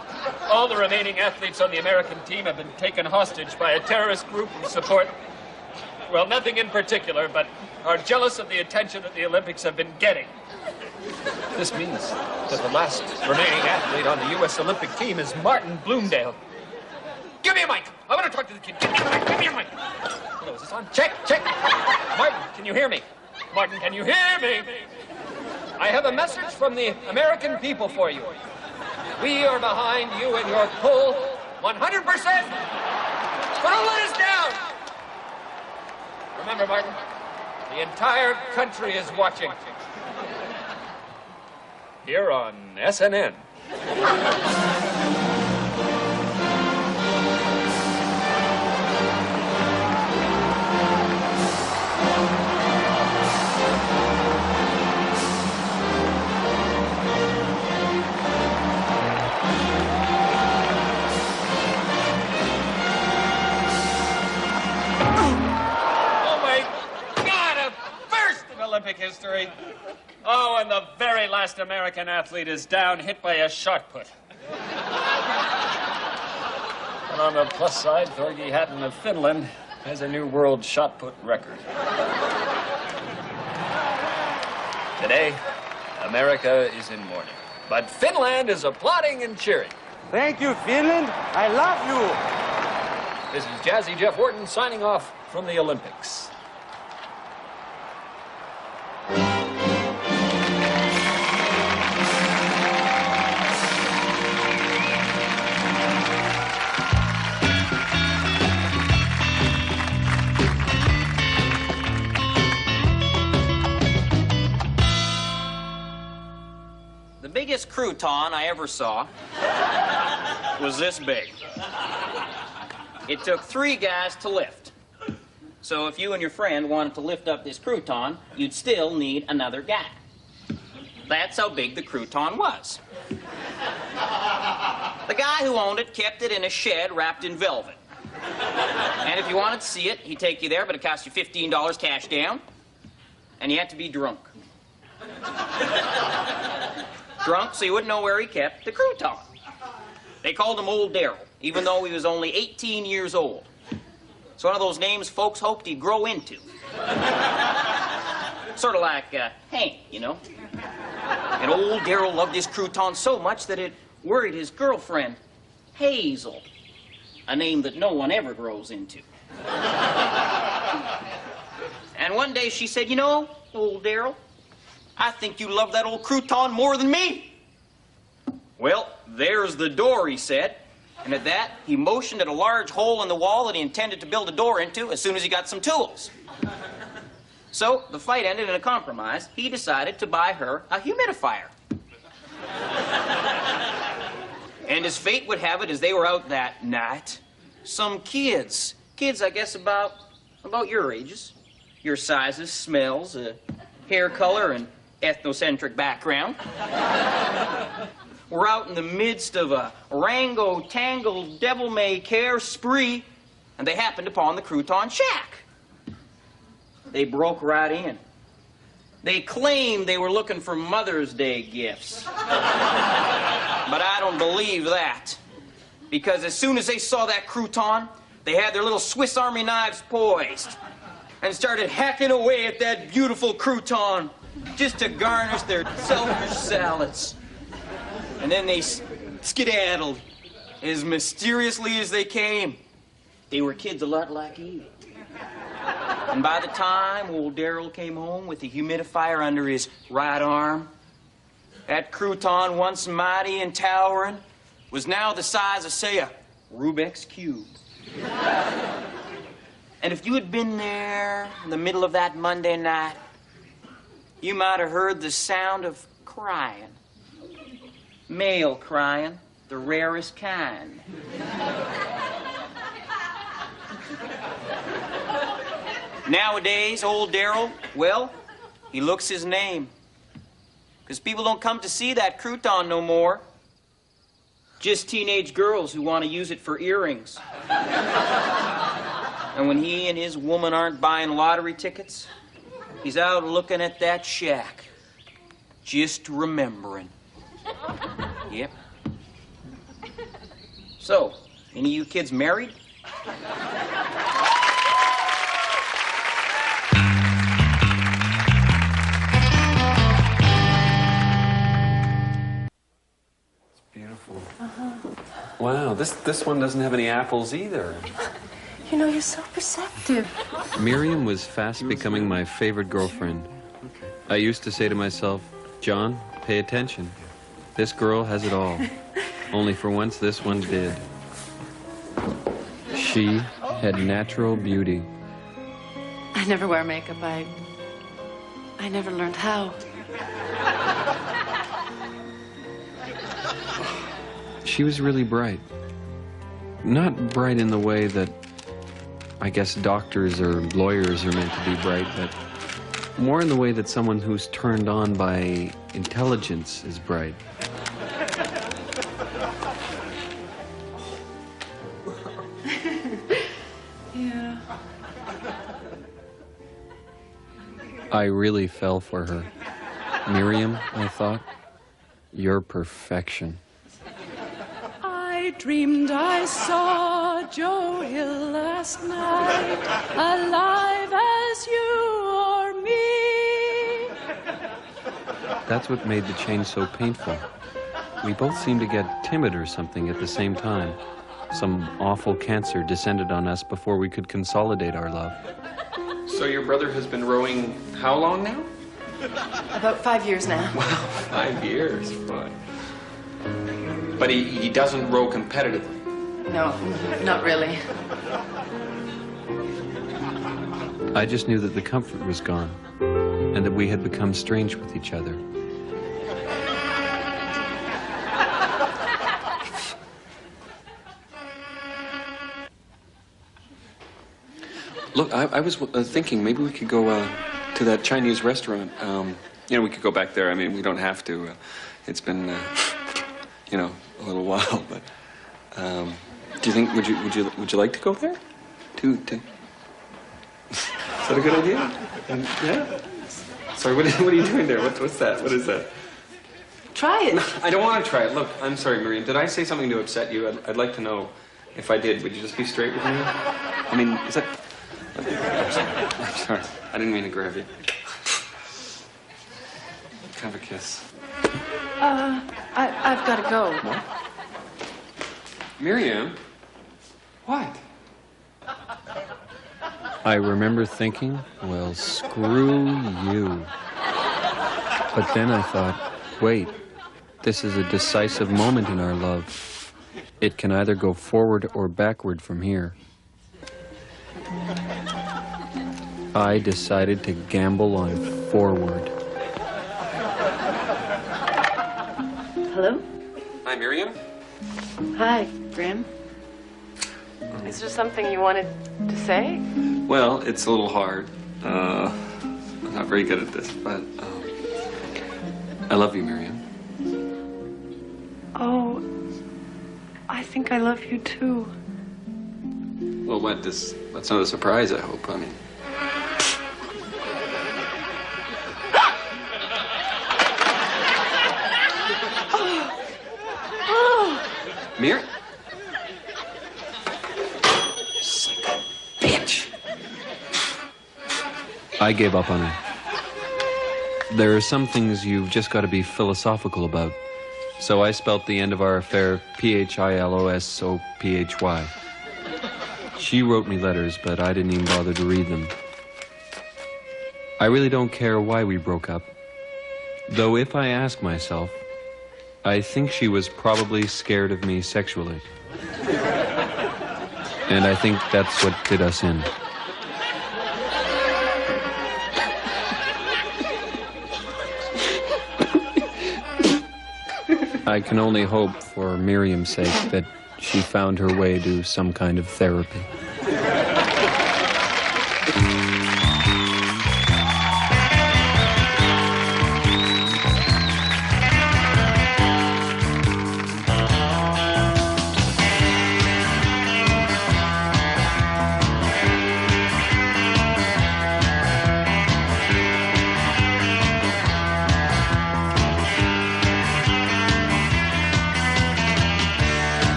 all the remaining athletes on the American team have been taken hostage by a terrorist group who support, well, nothing in particular, but are jealous of the attention that the Olympics have been getting. This means that the last remaining athlete on the U.S. Olympic team is Martin Bloomdale. Give me a mic. I want to talk to the kid. Give me a mic. Give me a mic. Hello, is this on? Check. Martin, can you hear me? Martin, can you hear me? I have a message from the American people for you. We are behind you and your pull 100%. Don't let us down. Remember, Martin, the entire country is watching. Here on SNN. Olympic history. Oh, and the very last American athlete is down, hit by a shot put. And on the plus side, Thorgy Hatton of Finland has a new world shot put record. Today, America is in mourning, but Finland is applauding and cheering. Thank you, Finland. I love you. This is Jazzy Jeff Wharton signing off from the Olympics. The biggest crouton I ever saw was this big. It took 3 guys to lift. So if you and your friend wanted to lift up this crouton, you'd still need another guy. That's how big the crouton was. The guy who owned it kept it in a shed wrapped in velvet. And if you wanted to see it, he'd take you there, but it cost you $15 cash down, and you had to be drunk. Drunk, so you wouldn't know where he kept the crouton. They called him Old Darryl, even though he was only 18 years old. It's one of those names folks hoped he'd grow into. Sort of like Hank, you know. And Old Darryl loved his crouton so much that it worried his girlfriend, Hazel, a name that no one ever grows into. And one day she said, "You know, Old Darryl, I think you love that old crouton more than me." "Well, there's the door," he said. And at that, he motioned at a large hole in the wall that he intended to build a door into as soon as he got some tools. So the fight ended in a compromise. He decided to buy her a humidifier. And as fate would have it, as they were out that night, some kids I guess about your ages, your sizes, smells, hair color, and ethnocentric background, were out in the midst of a rango-tangled devil-may-care spree, and they happened upon the crouton shack. They broke right in. They claimed they were looking for Mother's Day gifts. But I don't believe that, because as soon as they saw that crouton, they had their little Swiss Army knives poised and started hacking away at that beautiful crouton just to garnish their selfish salads. And then they skedaddled as mysteriously as they came. They were kids a lot like you. And by the time Old Darryl came home with the humidifier under his right arm, that crouton, once mighty and towering, was now the size of, say, a Rubik's Cube. And if you had been there in the middle of that Monday night, you might have heard the sound of crying. Male crying, the rarest kind. Nowadays, Old Darryl, well, he looks his name. Because people don't come to see that crouton no more. Just teenage girls who want to use it for earrings. And when he and his woman aren't buying lottery tickets, he's out looking at that shack, just remembering. Yep. So, any of you kids married? Beautiful. Wow, this one doesn't have any apples either. You know, you're so perceptive. Miriam was fast becoming my favorite girlfriend. I used to say to myself, "John, pay attention. This girl has it all." Only for once, this one did. She had natural beauty. I never wear makeup. I never learned how. She was really bright. Not bright in the way that I guess doctors or lawyers are meant to be bright, but more in the way that someone who's turned on by intelligence is bright. Yeah. I really fell for her. Miriam, I thought, you're perfection. I dreamed I saw Joe Hill last night, alive as you or me. That's what made the change so painful. We both seemed to get timid or something at the same time. Some awful cancer descended on us before we could consolidate our love. So your brother has been rowing how long now? About 5 years now. Wow, 5 years. Boy. But he doesn't row competitively. No, not really. I just knew that the comfort was gone, and that we had become strange with each other. Look, I was thinking maybe we could go to that Chinese restaurant. You know, we could go back there. I mean, we don't have to. It's been, you know, a little while. But do you think would you like to go there? Is that a good idea? Yeah. Sorry, what are you doing there? What's that? What is that? Try it. No, I don't want to try it. Look, I'm sorry, Miriam. Did I say something to upset you? I'd like to know. If I did, would you just be straight with me? I mean, is that... I'm sorry. I didn't mean to grab you. Have a kiss. I've got to go. What? Miriam? What? I remember thinking, well, screw you. But then I thought, wait, this is a decisive moment in our love. It can either go forward or backward from here. I decided to gamble on forward. Hello? Hi, Miriam. Hi, Graham. Is there something you wanted to say? Well, it's a little hard. I'm not very good at this, but I love you, Miriam. Oh, I think I love you too. Well, that's not a surprise, I hope. I mean... Mir? Son of a bitch. I gave up on her. There are some things you've just got to be philosophical about. So I spelt the end of our affair Philosophy. She wrote me letters, but I didn't even bother to read them. I really don't care why we broke up. Though if I ask myself, I think she was probably scared of me sexually. And I think that's what did us in. I can only hope for Miriam's sake that she found her way to some kind of therapy.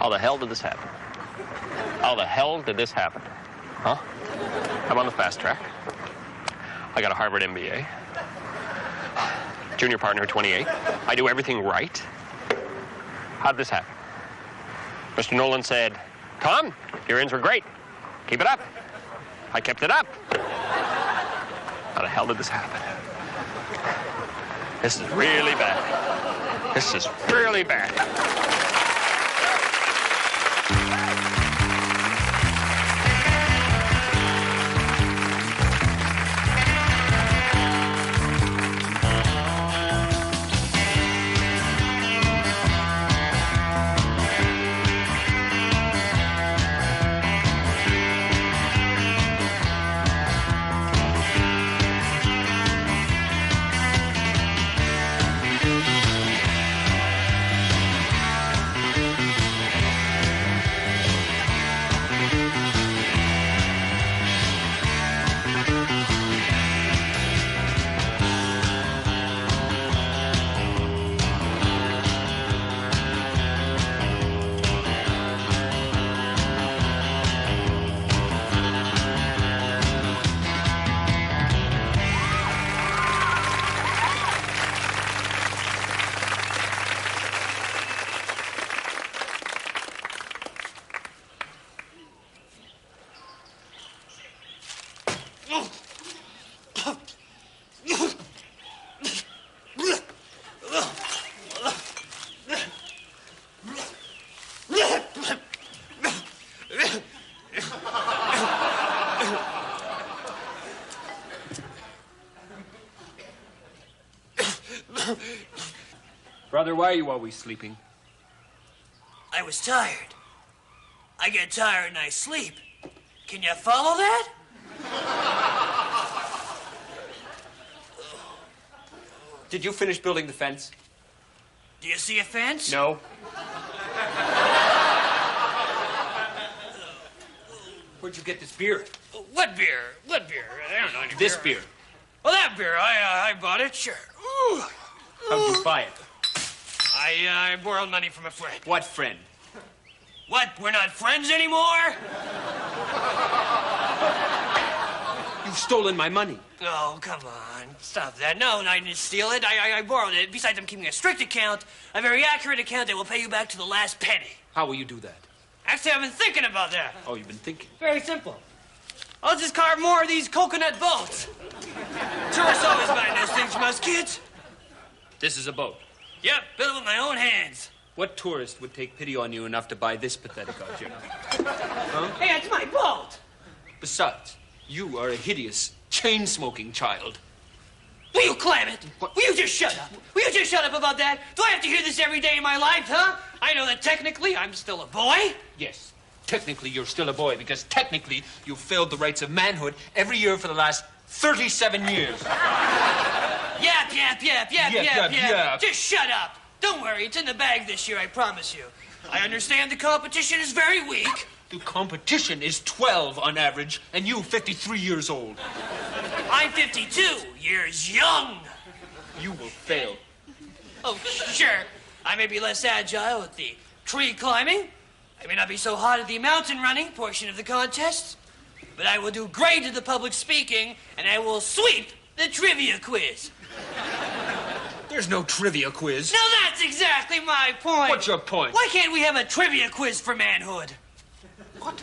How the hell did this happen? How the hell did this happen? Huh? I'm on the fast track. I got a Harvard MBA. Junior partner at 28. I do everything right. How did this happen? Mr. Nolan said, Tom, your ends were great. Keep it up. I kept it up. How the hell did this happen? This is really bad. This is really bad. Brother, why are you always sleeping? I was tired. I get tired and I sleep. Can you follow that? Did you finish building the fence? Do you see a fence? No. Where'd you get this beer? What beer? What beer? I don't know any This beer. Well, that beer, I bought it, sure. Ooh. How'd you buy it? I borrowed money from a friend. What friend? What? We're not friends anymore? You've stolen my money. Oh, come on. Stop that. No, I didn't steal it. I borrowed it. Besides, I'm keeping a strict account, a very accurate account that will pay you back to the last penny. How will you do that? Actually, I've been thinking about that. Oh, you've been thinking? Very simple. I'll just carve more of these coconut boats. Tourists always buy those things from us kids. This is a boat. Yep, built with my own hands. What tourist would take pity on you enough to buy this pathetic object? Huh? Hey, it's my boat. Besides, you are a hideous, chain-smoking child. Will you clam it? Will you just shut up? Will you just shut up about that? Do I have to hear this every day of my life, huh? I know that technically I'm still a boy. Yes, technically you're still a boy because technically you've failed the rights of manhood every year for the last 37 years. Yap. Just shut up. Don't worry, it's in the bag this year, I promise you. I understand the competition is very weak. The competition is 12 on average, and you 53 years old. I'm 52 years young. You will fail. Oh, sure. I may be less agile at the tree climbing. I may not be so hot at the mountain running portion of the contest. But I will do great at the public speaking, and I will sweep the trivia quiz. There's no trivia quiz. Now that's exactly my point. What's your point? Why can't we have a trivia quiz for manhood? What?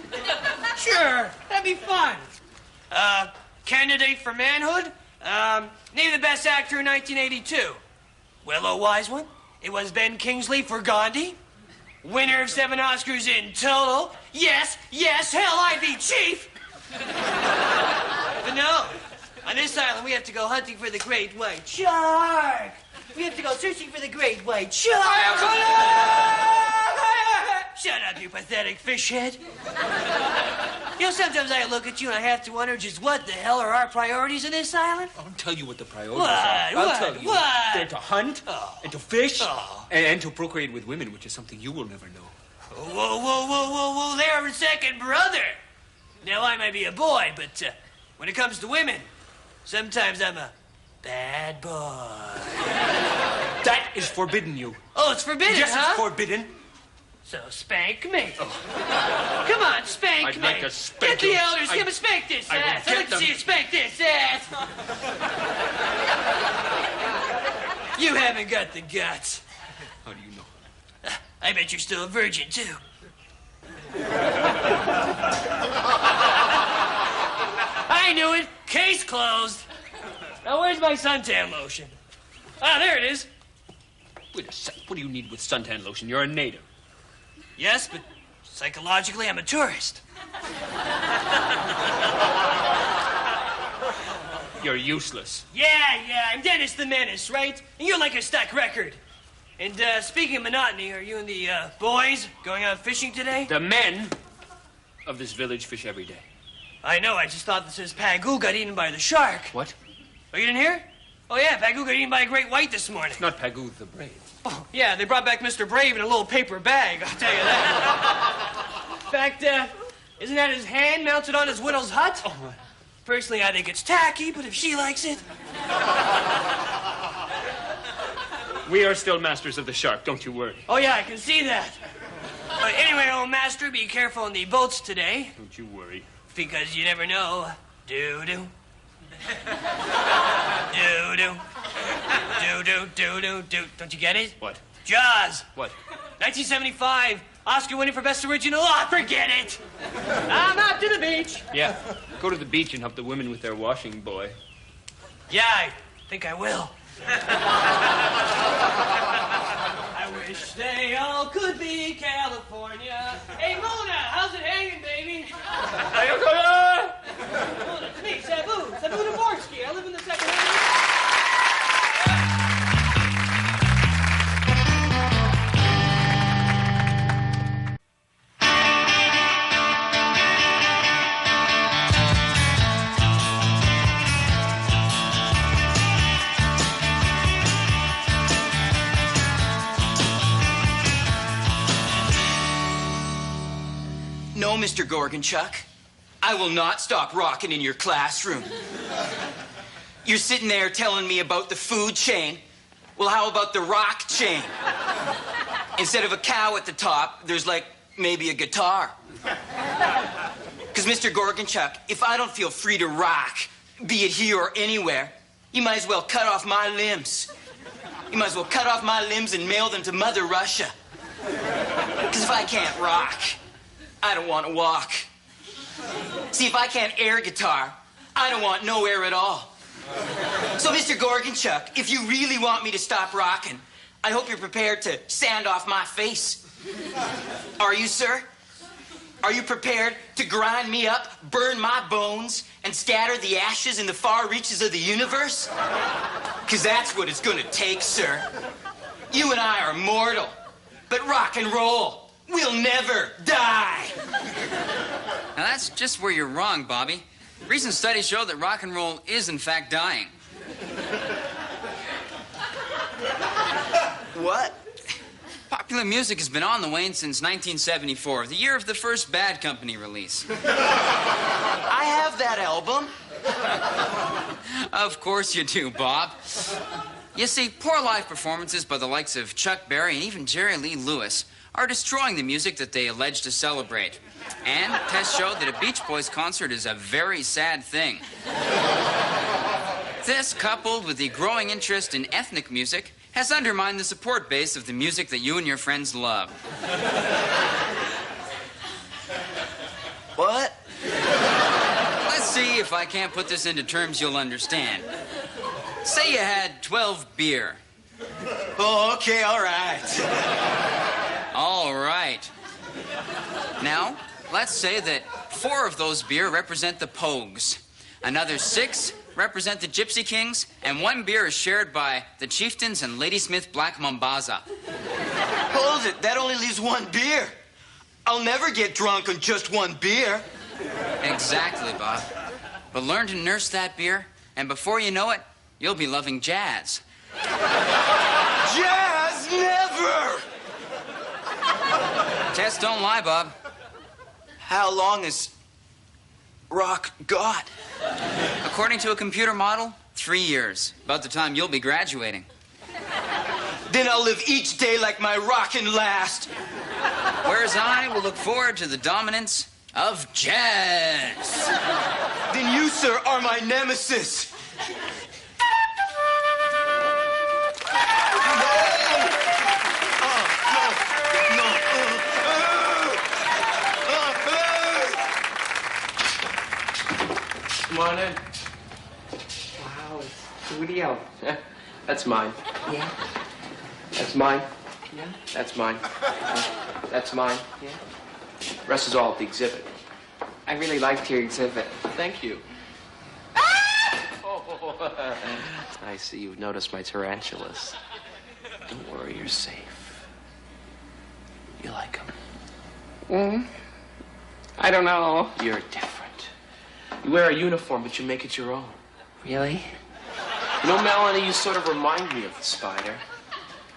Sure, that'd be fun. Candidate for manhood? Name the best actor in 1982. Willow Wiseman. It was Ben Kingsley for Gandhi. Winner of 7 Oscars in total. Yes, hell, I'd be chief. But no, on this island we have to go hunting for the great white shark. We have to go searching for the great white shark. Shut up, you pathetic fish head. You know, sometimes I look at you and I have to wonder just what the hell are our priorities on this island? I'll tell you what the priorities are. I'll tell you. What? They're to hunt, and to fish, and to procreate with women, which is something you will never know. Whoa, there a second, brother. Now, I may be a boy, but when it comes to women, sometimes I'm a bad boy. That is forbidden, you. Oh, it's forbidden, yes, huh? It's forbidden. So spank me. Come on, spank I'd me. like a spank. Get the elders. Give him a spank this I will ass. I'd get like to them. see you spank this ass. You haven't got the guts. How do you know? I bet you're still a virgin, too. I knew it. Case closed. Now, where's my suntan lotion? Ah, there it is. Wait a sec. What do you need with suntan lotion? You're a native. Yes, but psychologically, I'm a tourist. You're useless. Yeah, I'm Dennis the Menace, right? And you're like a stuck record. And speaking of monotony, are you and the boys going out fishing today? The men of this village fish every day. I know, I just thought that says Pagoo got eaten by the shark. What? Oh, you didn't hear? Oh, yeah, Pagoo got eaten by a great white this morning. It's not Pagoo the Brave. Oh, yeah, they brought back Mr. Brave in a little paper bag, I'll tell you that. In fact, isn't that his hand mounted on his widow's hut? Oh, personally, I think it's tacky, but if she likes it... We are still masters of the shark, don't you worry. Oh, yeah, I can see that. But anyway, old master, be careful on the boats today. Don't you worry. Because you never know. Do-do. Do-do. Do-do, do-do, do. Don't you get it? What? Jaws. What? 1975. Oscar winning for Best Original. Oh, forget it. I'm out to the beach. Yeah. Go to the beach and help the women with their washing, boy. Yeah, I think I will. I wish they all could be California. Hey, Mona, how's it hanging, baby? Mona, it's me, Sabu. Sabu Dvorsky. I live in the second hand. No, Mr. Gorgonchuk. I will not stop rocking in your classroom. You're sitting there telling me about the food chain. Well, how about the rock chain? Instead of a cow at the top, there's like maybe a guitar. Because, Mr. Gorgonchuk, if I don't feel free to rock, be it here or anywhere, you might as well cut off my limbs. You might as well cut off my limbs and mail them to Mother Russia. Because if I can't rock, I don't want to walk. See, if I can't air guitar, I don't want no air at all. So, Mr. Gorgonchuk, if you really want me to stop rocking, I hope you're prepared to sand off my face. Are you, sir? Are you prepared to grind me up, burn my bones, and scatter the ashes in the far reaches of the universe? Because that's what it's going to take, sir. You and I are mortal, but rock and roll will never die. Now, that's just where you're wrong, Bobby. Recent studies show that rock and roll is, in fact, dying. What? Popular music has been on the wane since 1974, the year of the first Bad Company release. I have that album. Of course you do, Bob. You see, poor live performances by the likes of Chuck Berry and even Jerry Lee Lewis are destroying the music that they allege to celebrate. And tests show that a Beach Boys concert is a very sad thing. This, coupled with the growing interest in ethnic music, has undermined the support base of the music that you and your friends love. What? Let's see if I can't put this into terms you'll understand. Say you had 12 beer. Oh, okay, all right. All right. Now, let's say that 4 of those beer represent the Pogues. Another 6 represent the Gypsy Kings, and 1 beer is shared by the Chieftains and Ladysmith Black Mambaza. Hold it, that only leaves 1 beer. I'll never get drunk on just 1 beer. Exactly, Bob. But learn to nurse that beer, and before you know it, you'll be loving jazz. Jazz, never! Tests don't lie, Bob. How long has rock got? According to a computer model, 3 years. About the time you'll be graduating. Then I'll live each day like my rockin' last. Whereas I will look forward to the dominance of jazz. Then you, sir, are my nemesis. Come on in. Wow, it's studio. That's mine. Yeah. That's mine. Yeah. That's mine. That's mine. Yeah. The rest is all at the exhibit. I really liked your exhibit. Thank you. Oh, I see you've noticed my tarantulas. Don't worry, you're safe. You like them? I don't know. You're different. You wear a uniform, but you make it your own. Really? You know, Melanie, you sort of remind me of the spider.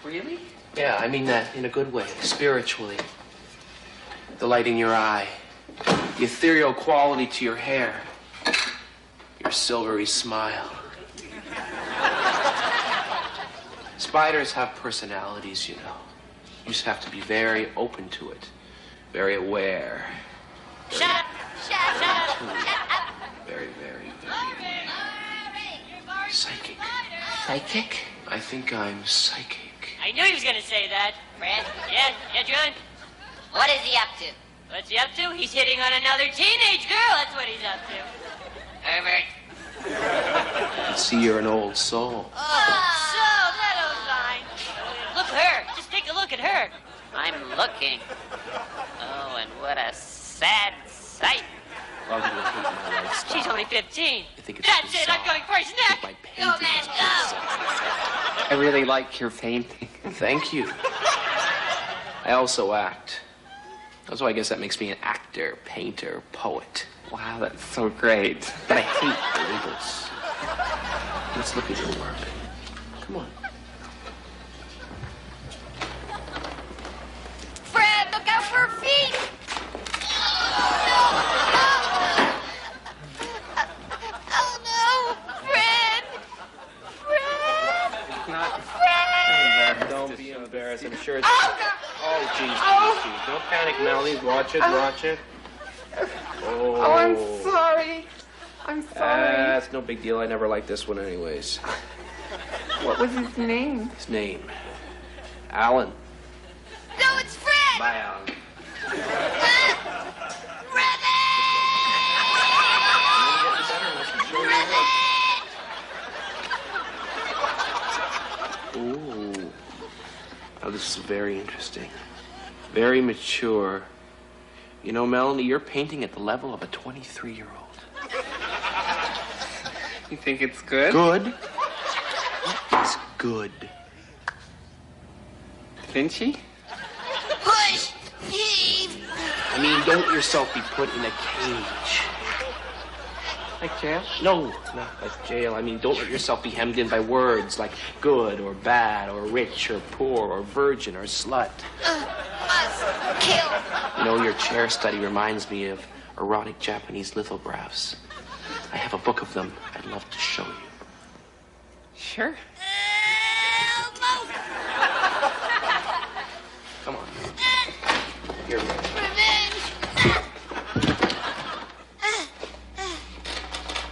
Really? Yeah, I mean that in a good way, spiritually. The light in your eye, the ethereal quality to your hair, your silvery smile. Spiders have personalities, you know. You just have to be very open to it, very aware. Shut up! Shut up! Very, very, very psychic. Psychic? I think I'm psychic. I knew he was going to say that. Fred? Yeah, John? What is he up to? What's he up to? He's hitting on another teenage girl. That's what he's up to. Herbert. I see you're an old soul. So, that old line. Look at her. Just take a look at her. I'm looking. Oh, and what a sad sight. Love you hate my lifestyle. She's only 15. I think it's That's bizarre. it. I'm going for his neck. My Go, man, go. I really like your painting. Thank you. I also act. So I guess that makes me an actor, painter, poet. Wow, that's so great. But I hate labels. Let's look at your work. Come on. Fred, look out for her feet. Oh, no. Fred. Fred. Don't be embarrassed. I'm sure it's... Oh, Oh, geez. Don't panic, Melanie. Watch it, watch it. Oh, I'm sorry. I'm sorry. It's no big deal. I never liked this one anyways. What was his name? His name? Alan. No, it's Fred. Bye, Alan. Ooh. Now, this is very interesting. Very mature. You know, Melanie, you're painting at the level of a 23-year-old. You think it's good? Good? It's good. Da Vinci? Push. Heave. I mean, don't let yourself be put in a cage. Like jail? No, not like jail. I mean, don't let yourself be hemmed in by words like good or bad or rich or poor or virgin or slut. Must kill. You know, your chair study reminds me of erotic Japanese lithographs. I have a book of them I'd love to show you. Sure. Come on. Here we go.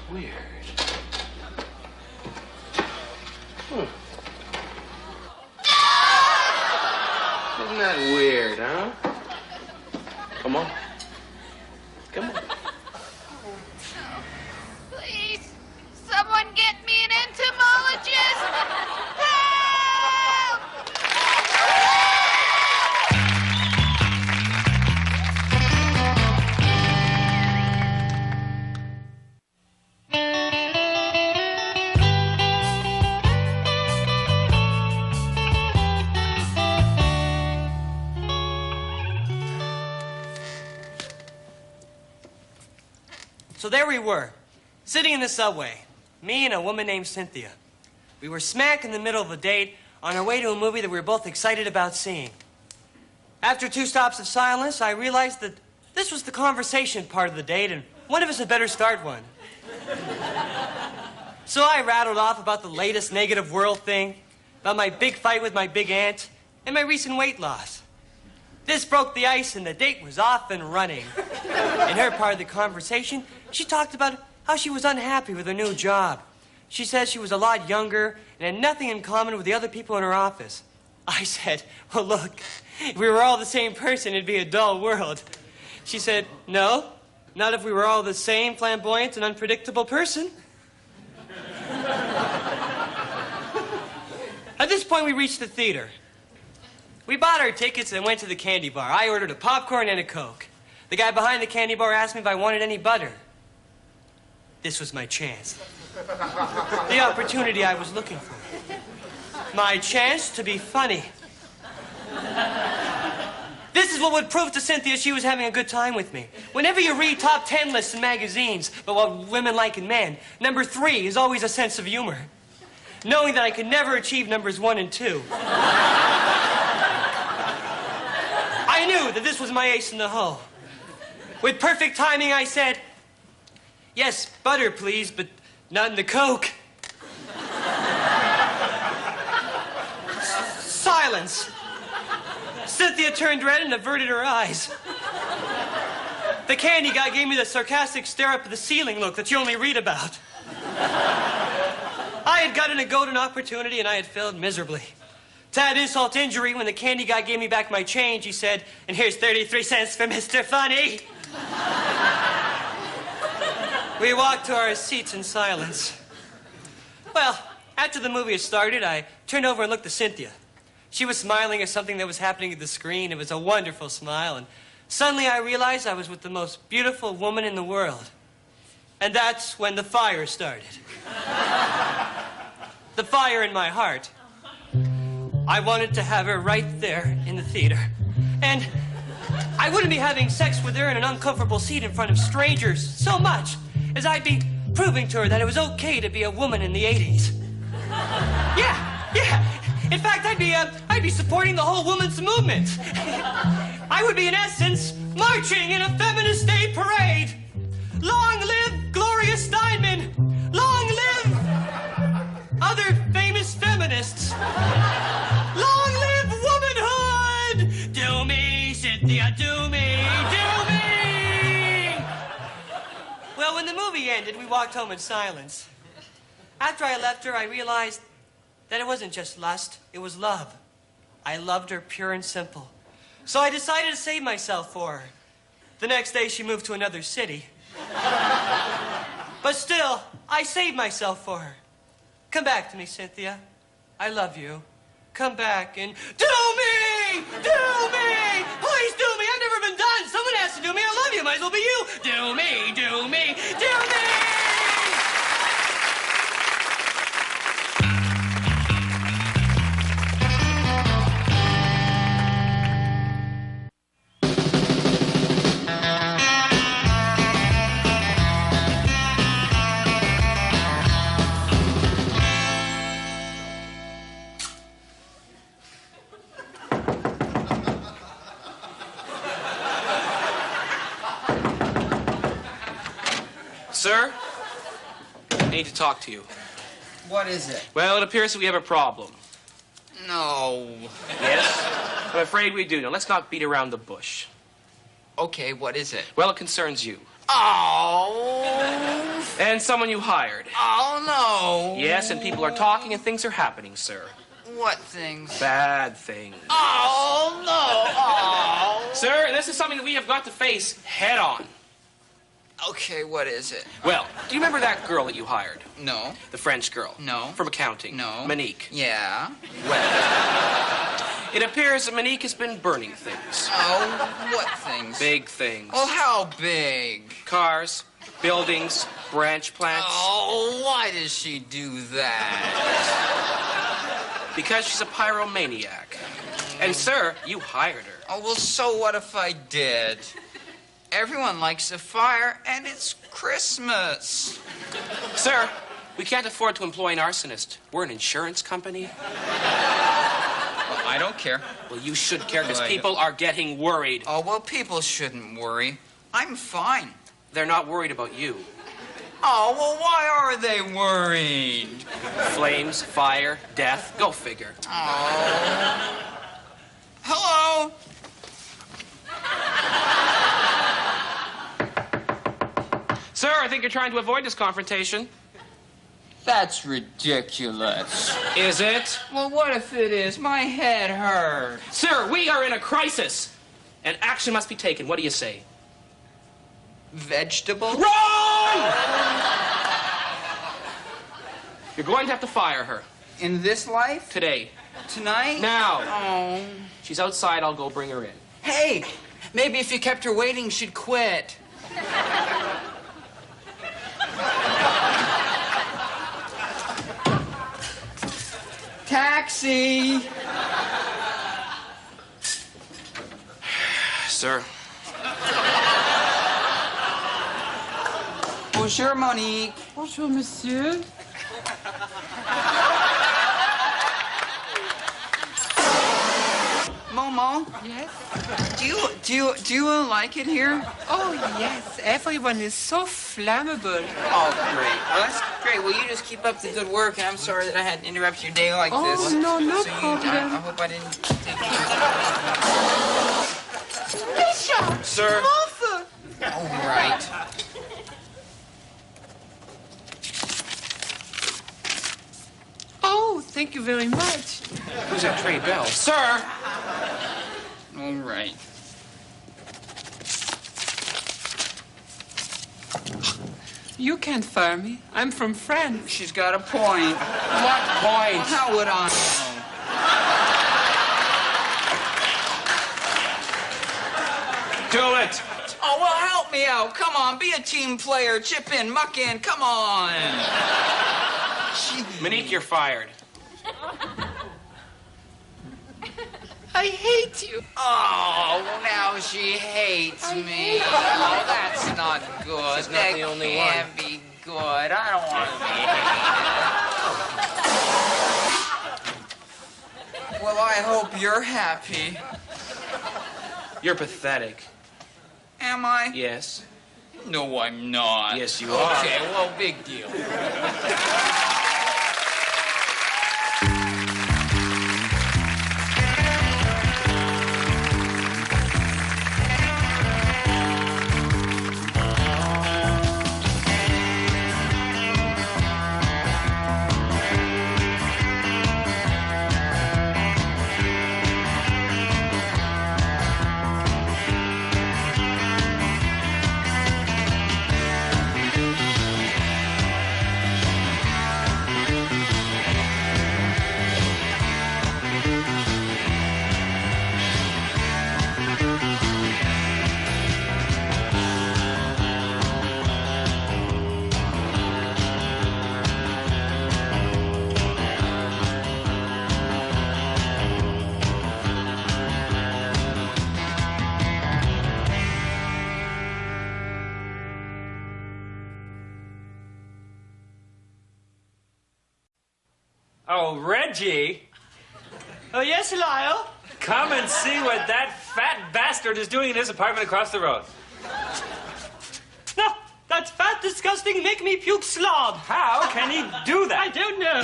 Weird. Isn't that weird, huh? Come on. Come on. Please, someone get me an entomologist. Help! So there we were, sitting in the subway, me and a woman named Cynthia. We were smack in the middle of a date on our way to a movie that we were both excited about seeing. After 2 stops of silence, I realized that this was the conversation part of the date, and one of us had better start one. So I rattled off about the latest negative world thing, about my big fight with my big aunt, and my recent weight loss. This broke the ice and the date was off and running. In her part of the conversation, she talked about how she was unhappy with her new job. She said she was a lot younger and had nothing in common with the other people in her office. I said, well, look, if we were all the same person, it'd be a dull world. She said, no, not if we were all the same flamboyant and unpredictable person. At this point, we reached the theater. We bought our tickets and went to the candy bar. I ordered a popcorn and a Coke. The guy behind the candy bar asked me if I wanted any butter. This was my chance. The opportunity I was looking for. My chance to be funny. This is what would prove to Cynthia she was having a good time with me. Whenever you read top 10 lists in magazines about what women like in men, number 3 is always a sense of humor. Knowing that I could never achieve numbers 1 and 2. I knew that this was my ace in the hole. With perfect timing, I said, yes, butter, please, but not in the Coke. Silence. Cynthia turned red and averted her eyes. The candy guy gave me the sarcastic stare up at the ceiling look that you only read about. I had gotten a golden opportunity and I had failed miserably. To add insult to injury, when the candy guy gave me back my change, he said, and here's 33 cents for Mr. Funny. We walked to our seats in silence. Well, after the movie had started, I turned over and looked at Cynthia. She was smiling at something that was happening at the screen. It was a wonderful smile, and suddenly I realized I was with the most beautiful woman in the world. And that's when the fire started. The fire in my heart. I wanted to have her right there in the theater. And I wouldn't be having sex with her in an uncomfortable seat in front of strangers so much as I'd be proving to her that it was okay to be a woman in the 80s. Yeah. In fact, I'd be supporting the whole women's movement. I would be, in essence, marching in a feminist day parade. Long live Gloria Steinman. Long live other famous feminists. Long live womanhood. Do me, Cynthia, do me, do me. Well, when the movie ended, we walked home in silence. After I left her, I realized that it wasn't just lust, it was love. I loved her pure and simple. So I decided to save myself for her. The next day, she moved to another city. But still, I saved myself for her. Come back to me, Cynthia. I love you. Come back and do me! Do me! Please do me! I've never been done. Someone has to do me. I love you. Might as well be you. Do me, do me, do me! Sir, I need to talk to you. What is it? Well, it appears that we have a problem. No. Yes? I'm afraid we do. Now, let's not beat around the bush. Okay, what is it? Well, it concerns you. Oh. And someone you hired. Oh, no. Yes, and people are talking and things are happening, sir. What things? Bad things. Oh, no. Oh. Sir, this is something that we have got to face head on. Okay, what is it? Well, do you remember that girl that you hired? No. The French girl? No. From accounting? No. Monique? Yeah. Well, it appears that Monique has been burning things. Oh, what things? Big things. Oh, how big? Cars, buildings, branch plants. Oh, why does she do that? Because she's a pyromaniac. And, sir, you hired her. Oh, well, so what if I did? Everyone likes a fire, and it's Christmas. Sir, we can't afford to employ an arsonist. We're an insurance company. Well, I don't care. Well, you should care, because people are getting worried. Oh, well, people shouldn't worry. I'm fine. They're not worried about you. Oh, well, why are they worried? Flames, fire, death. Go figure. Oh. Hello? I think you're trying to avoid this confrontation. That's ridiculous. Is it? Well, what if it is? My head hurts. Sir, we are in a crisis, and action must be taken. What do you say? Vegetable? Wrong! You're going to have to fire her. In this life? Today. Tonight? Now. Oh. She's outside. I'll go bring her in. Hey, maybe if you kept her waiting, she'd quit. Taxi! Sir. Bonjour, Monique. Bonjour, monsieur. Momo. Yes? Do you like it here? Oh, yes. Everyone is so flammable. Oh, great. Well, that's great. Well, you just keep up the good work, and I'm sorry that I had to interrupt your day like this. Oh, no problem. I hope I didn't take you. Misha! Sir. Martha! All right. Oh, thank you very much. Who's at Trey Bell? Sir! All right. You can't fire me. I'm from France. She's got a point. What point? How would I know? Do it! Oh, well, help me out. Come on, be a team player. Chip in, muck in. Come on. Monique, you're fired. I hate you. Oh, now she hates me. Oh, that's not good. She's not the only one. That can't be good. I don't want to be hated. Well, I hope you're happy. You're pathetic. Am I? Yes. No, I'm not. Yes, you are. Okay, well, big deal. Oh, Reggie. Oh, yes, Lyle? Come and see what that fat bastard is doing in his apartment across the road. No, that fat, disgusting, make me puke slob. How can he do that? I don't know.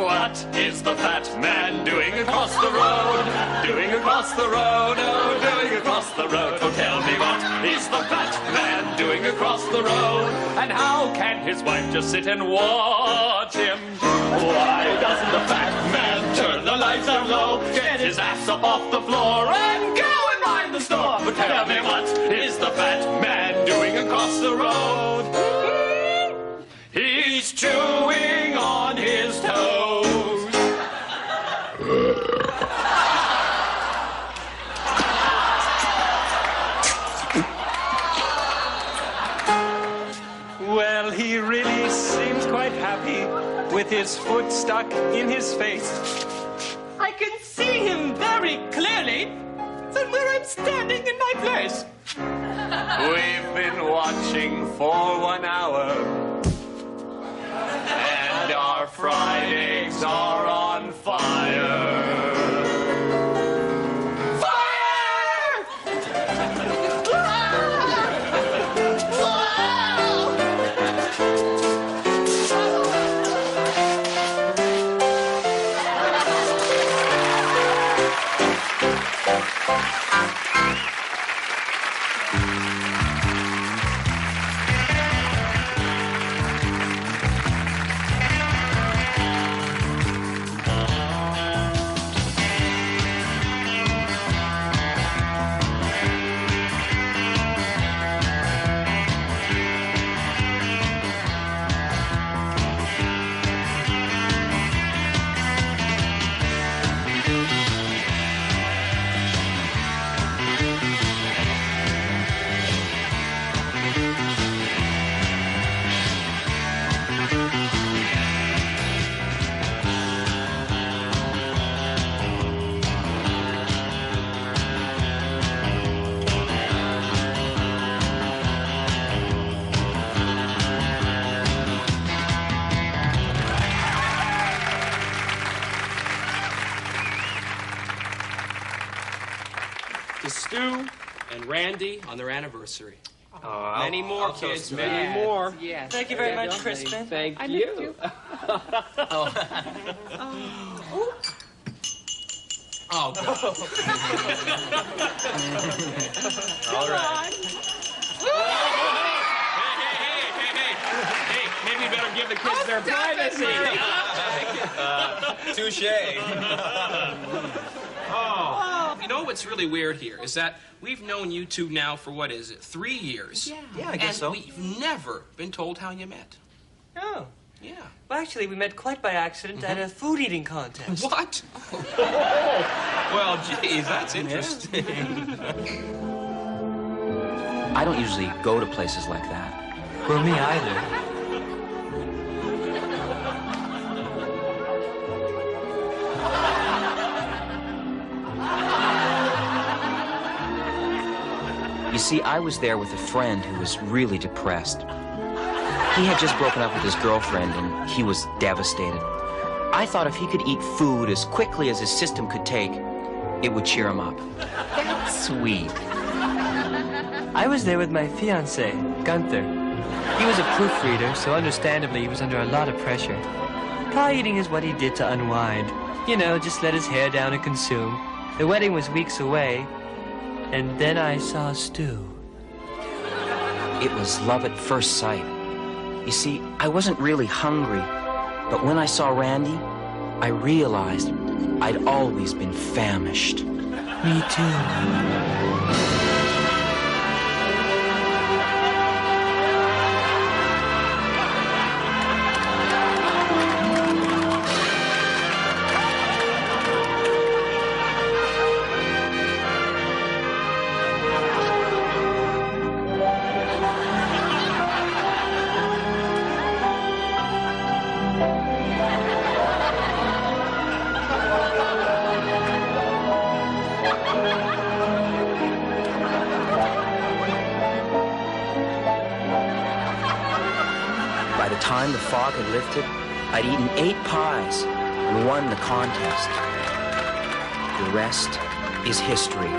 What is the fat man doing across the road? Doing across the road, oh, doing across the road. Oh, tell me what is the fat man doing across the road? And how can his wife just sit and watch him? Why doesn't the fat man turn the lights down low, get his ass up off the floor, and go and mind the store? But tell me what is the fat man doing across the road? He's chewing on his toes. Well, he really seems quite happy with his foot stuck in his face. I can see him very clearly from where I'm standing in my place. We've been watching for 1 hour, and our fried eggs are on fire. to Stu and Randy on their anniversary. Oh, Many more, kids, many Yes, more. Yes. Thank you very much, Crispin. Thank I you. missed you. Oh, God. All right. Hey, maybe you better give the kids their privacy. Touche. Oh. You know what's really weird here is that we've known you two now for, what is it, 3 years? Yeah, I guess and so. we've never been told how you met. Oh. Yeah. Well, actually, we met quite by accident at a food eating contest. What? Well, geez, that's interesting. I don't usually go to places like that. Well, me either. You see, I was there with a friend who was really depressed. He had just broken up with his girlfriend, and he was devastated. I thought if he could eat food as quickly as his system could take, it would cheer him up. That's sweet. I was there with my fiancé, Gunther. He was a proofreader, so understandably he was under a lot of pressure. Pie eating is what he did to unwind. You know, just let his hair down and consume. The wedding was weeks away, and then I saw Stu. It was love at first sight. You see, I wasn't really hungry, but when I saw Randy, I realized I'd always been famished. Me too. By the time the fog had lifted, I'd eaten 8 pies and won the contest. The rest is history.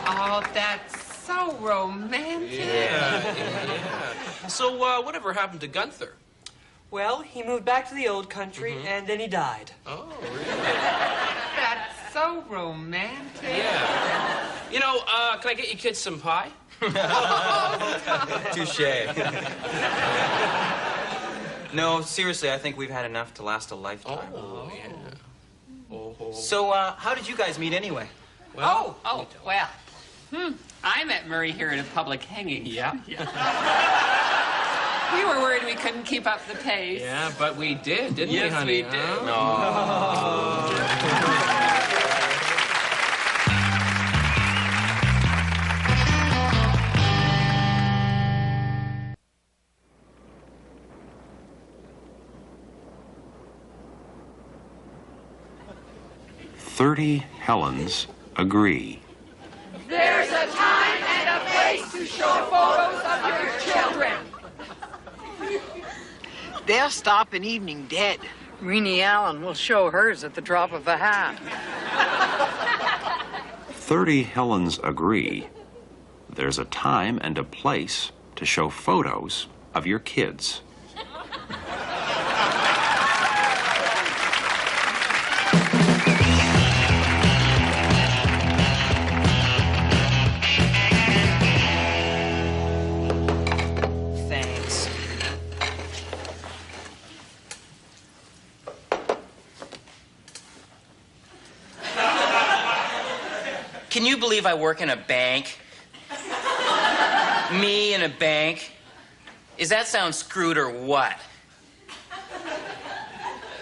Oh, that's so romantic. Yeah. So, whatever happened to Gunther? Well, he moved back to the old country, and then he died. Oh, really? That's so romantic. Yeah. You know, can I get you kids some pie? Touche. No, seriously, I think we've had enough to last a lifetime. Oh, yeah. Oh. So, how did you guys meet anyway? Well, I met Murray here at a public hanging. Yeah. We were worried we couldn't keep up the pace. Yeah, but we did, didn't we, Yes, honey? we did. "30 Helens agree." There's a time and a place to show photos of your children. They'll stop an evening dead. Renee Allen will show hers at the drop of a hat. 30 Helens agree. There's a time and a place to show photos of your kids. Thanks. Can you believe I work in a bank? Me in a bank? Is that sound screwed or what?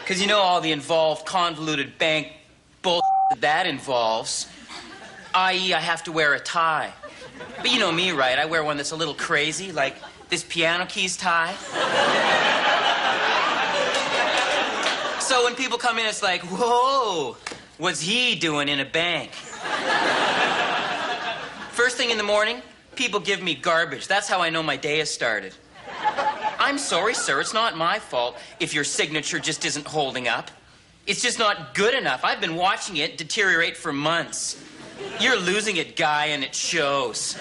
Because you know all the involved convoluted bank bullshit that involves. I.e., I have to wear a tie. But you know me, right? I wear one that's a little crazy, like this piano keys tie. So when people come in, it's like, whoa, what's he doing in a bank? First thing in the morning, people give me garbage. That's how I know my day has started. I'm sorry, sir. It's not my fault if your signature just isn't holding up. It's just not good enough. I've been watching it deteriorate for months. You're losing it, guy, and it shows.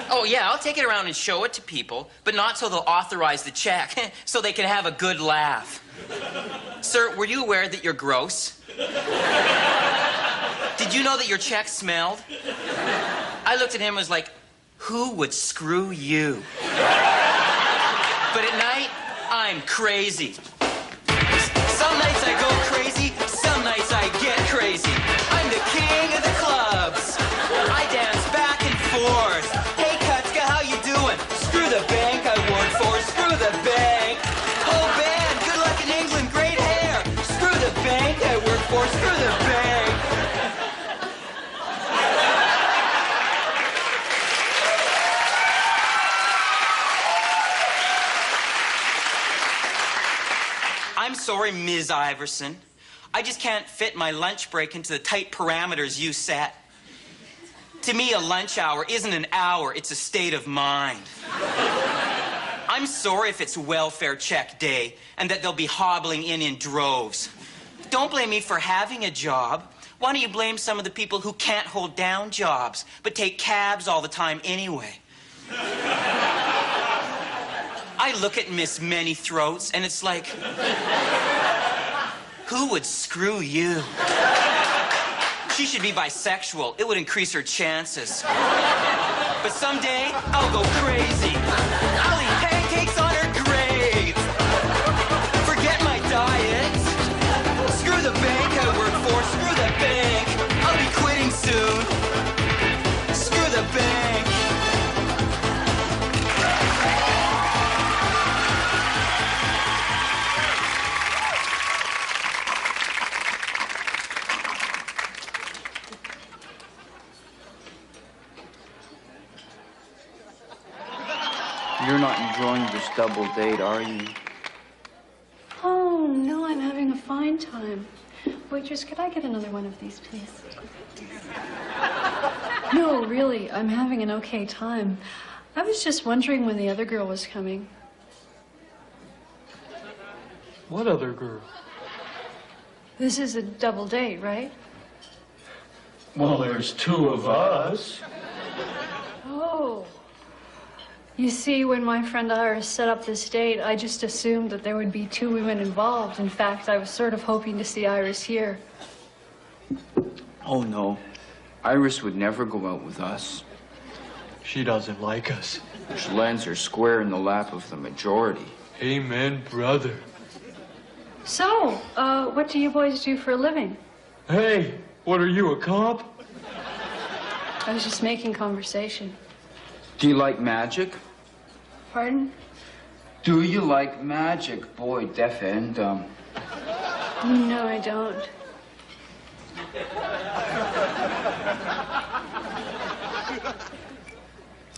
Oh, yeah, I'll take it around and show it to people, but not so they'll authorize the check, so they can have a good laugh. Sir, were you aware that you're gross? Did you know that your check smelled? I looked at him and was like, who would screw you? But at night, I'm crazy. Some nights I go crazy, some nights I get crazy. I'm the king of the clubs. I dance back and forth. Hey, Kutska, how you doing? Screw the bank I work for, screw the bank. Oh, man, good luck in England, great hair. Screw the bank I work for, screw the bank. I'm sorry, Ms. Iverson. I just can't fit my lunch break into the tight parameters you set. To me, a lunch hour isn't an hour, it's a state of mind. I'm sorry if it's welfare check day and that they'll be hobbling in droves. Don't blame me for having a job. Why don't you blame some of the people who can't hold down jobs but take cabs all the time anyway? I look at Miss Many Throats, and it's like, who would screw you? She should be bisexual. It would increase her chances. But someday, I'll go crazy. I'll eat pancakes on her grave. Forget my diet. Screw the bank I work for. Screw the bank. I'll be quitting soon. Screw the bank. You're not enjoying this double date, are you? Oh, no, I'm having a fine time. Waitress, could I get another one of these, please? No, really, I'm having an okay time. I was just wondering when the other girl was coming. What other girl? This is a double date, right? Well, there's two of us. Oh. You see, when my friend Iris set up this date, I just assumed that there would be two women involved. In fact, I was sort of hoping to see Iris here. Oh, no. Iris would never go out with us. She doesn't like us. She lands her square in the lap of the majority. Amen, brother. So, what do you boys do for a living? Hey, what are you, a cop? I was just making conversation. Do you like magic? Pardon? Do you like magic? Boy, deaf and dumb. No, I don't.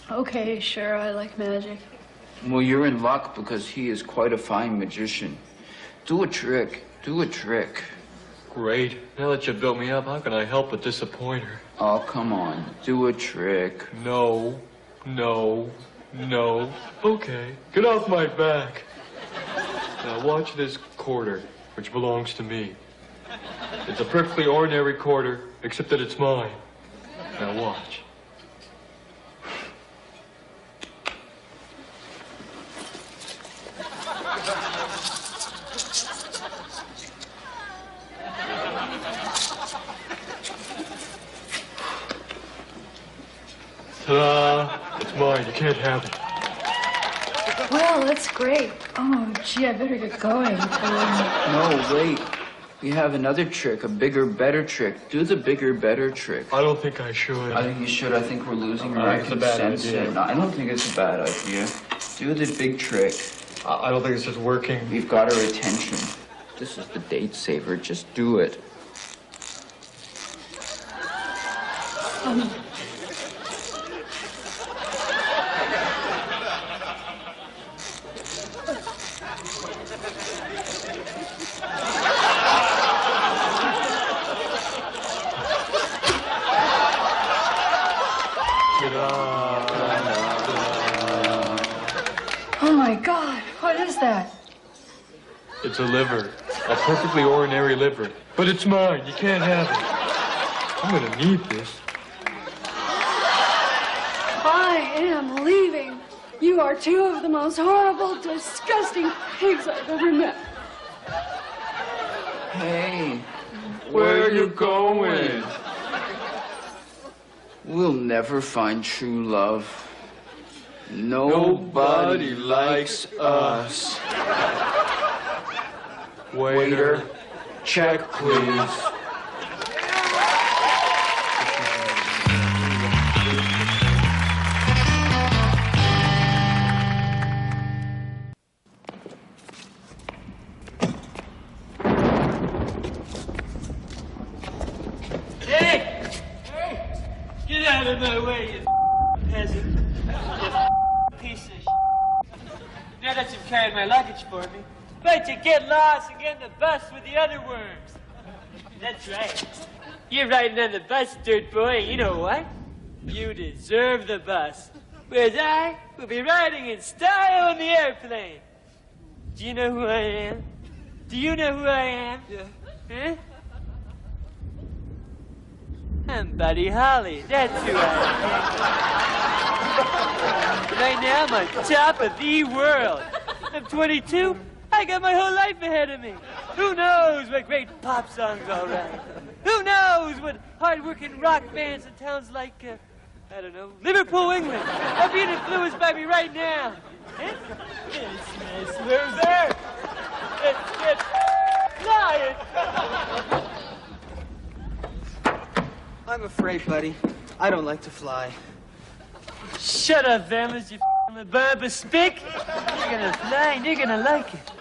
Okay, sure, I like magic. Well, you're in luck because he is quite a fine magician. Do a trick. Do a trick. Great. Now that you built me up, how can I help but disappoint her? Oh, come on. Do a trick. No. No. No. Okay. Get off my back. Now watch this quarter, which belongs to me. It's a perfectly ordinary quarter, except that it's mine. Now watch. Ta-da! It's mine. You can't have it. Well, that's great. Oh, gee, I better get going. No, wait. We have another trick, a bigger, better trick. Do the bigger, better trick. I don't think I should. I think you should. I think we're losing I our think it's a bad consensus. idea. No, I don't think it's a bad idea. Do the big trick. I don't think this is working. We've got our attention. This is the date saver. Just do it. It's a liver. A perfectly ordinary liver. But it's mine. You can't have it. I'm gonna need this. I am leaving. You are two of the most horrible, disgusting pigs I've ever met. Hey, Where are you going? we'll never find true love. Nobody likes us. Waiter, check, please. Hey! Hey! Get out of my way, you peasant. You piece of shit. Now that you've carried my luggage for me, why don't you get lost and get in the bus with the other worms? That's right. You're riding on the bus, dirt boy. You know what? You deserve the bus. Whereas I will be riding in style on the airplane. Do you know who I am? Do you know who I am? Yeah. Huh? I'm Buddy Holly. That's who I am. Right now, I'm on top of the world. I'm 22. I got my whole life ahead of me. Who knows what great pop songs I'll write? Who knows what hard-working rock bands in towns like, I don't know, Liverpool, England are being influenced by me right now. It's loser. It's lying. I'm afraid, buddy. I don't like to fly. Shut up, Vamas, you f***ing barber spick. You're gonna fly and you're gonna like it.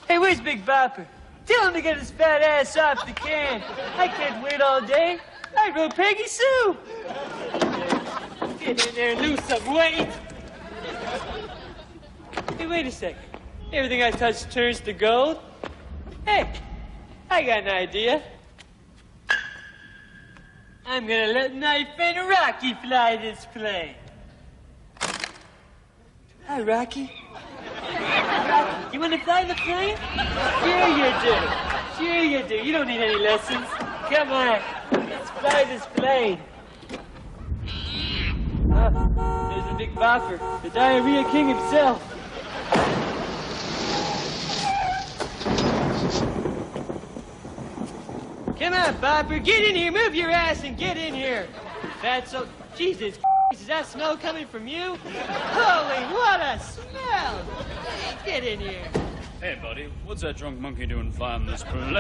Hey, where's Big Bopper? Tell him to get his fat ass off the can. I can't wait all day. I wrote Peggy Sue. Get in there and lose some weight. Hey, wait a second. Everything I touch turns to gold. Hey, I got an idea. I'm gonna let Knife and Rocky fly this plane. Hi, Rocky. Rocky, you wanna fly the plane? Sure you do. Sure you do. You don't need any lessons. Come on. Let's fly this plane. Oh, there's the Big Bopper, the Diarrhea King himself. Come on, Bopper, get in here. Move your ass and get in here. That's so... Jesus, is that smell coming from you? Holy, what a smell! Get in here. Hey, buddy, what's that drunk monkey doing flying this plane?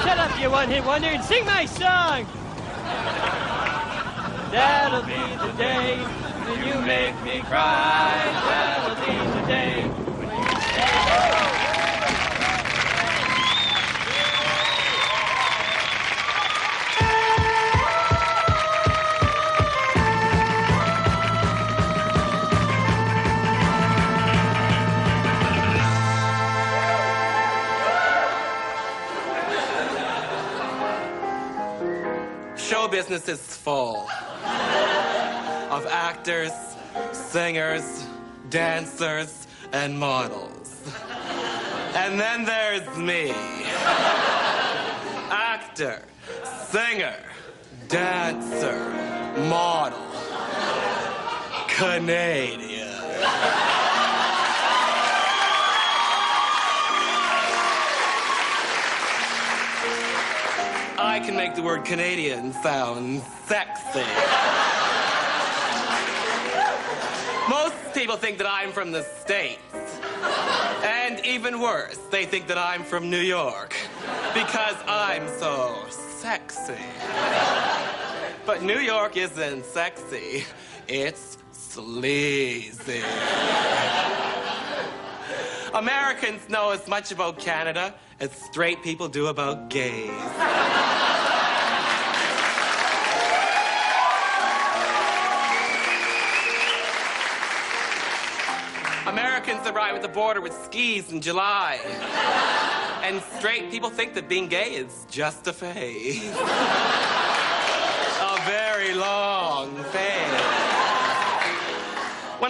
Shut up, you one-hit wonder, and sing my song! That'll be the day when you make me cry. That'll be the day when you say... Show business is full of actors, singers, dancers, and models. And then there's me. Actor, singer, dancer, model, Canadian. I can make the word Canadian sound sexy. Most people think that I'm from the States. And even worse, they think that I'm from New York because I'm so sexy. But New York isn't sexy, it's sleazy. Americans know as much about Canada as straight people do about gays. Americans arrive at the border with skis in July. And straight people think that being gay is just a phase. A very long phase. When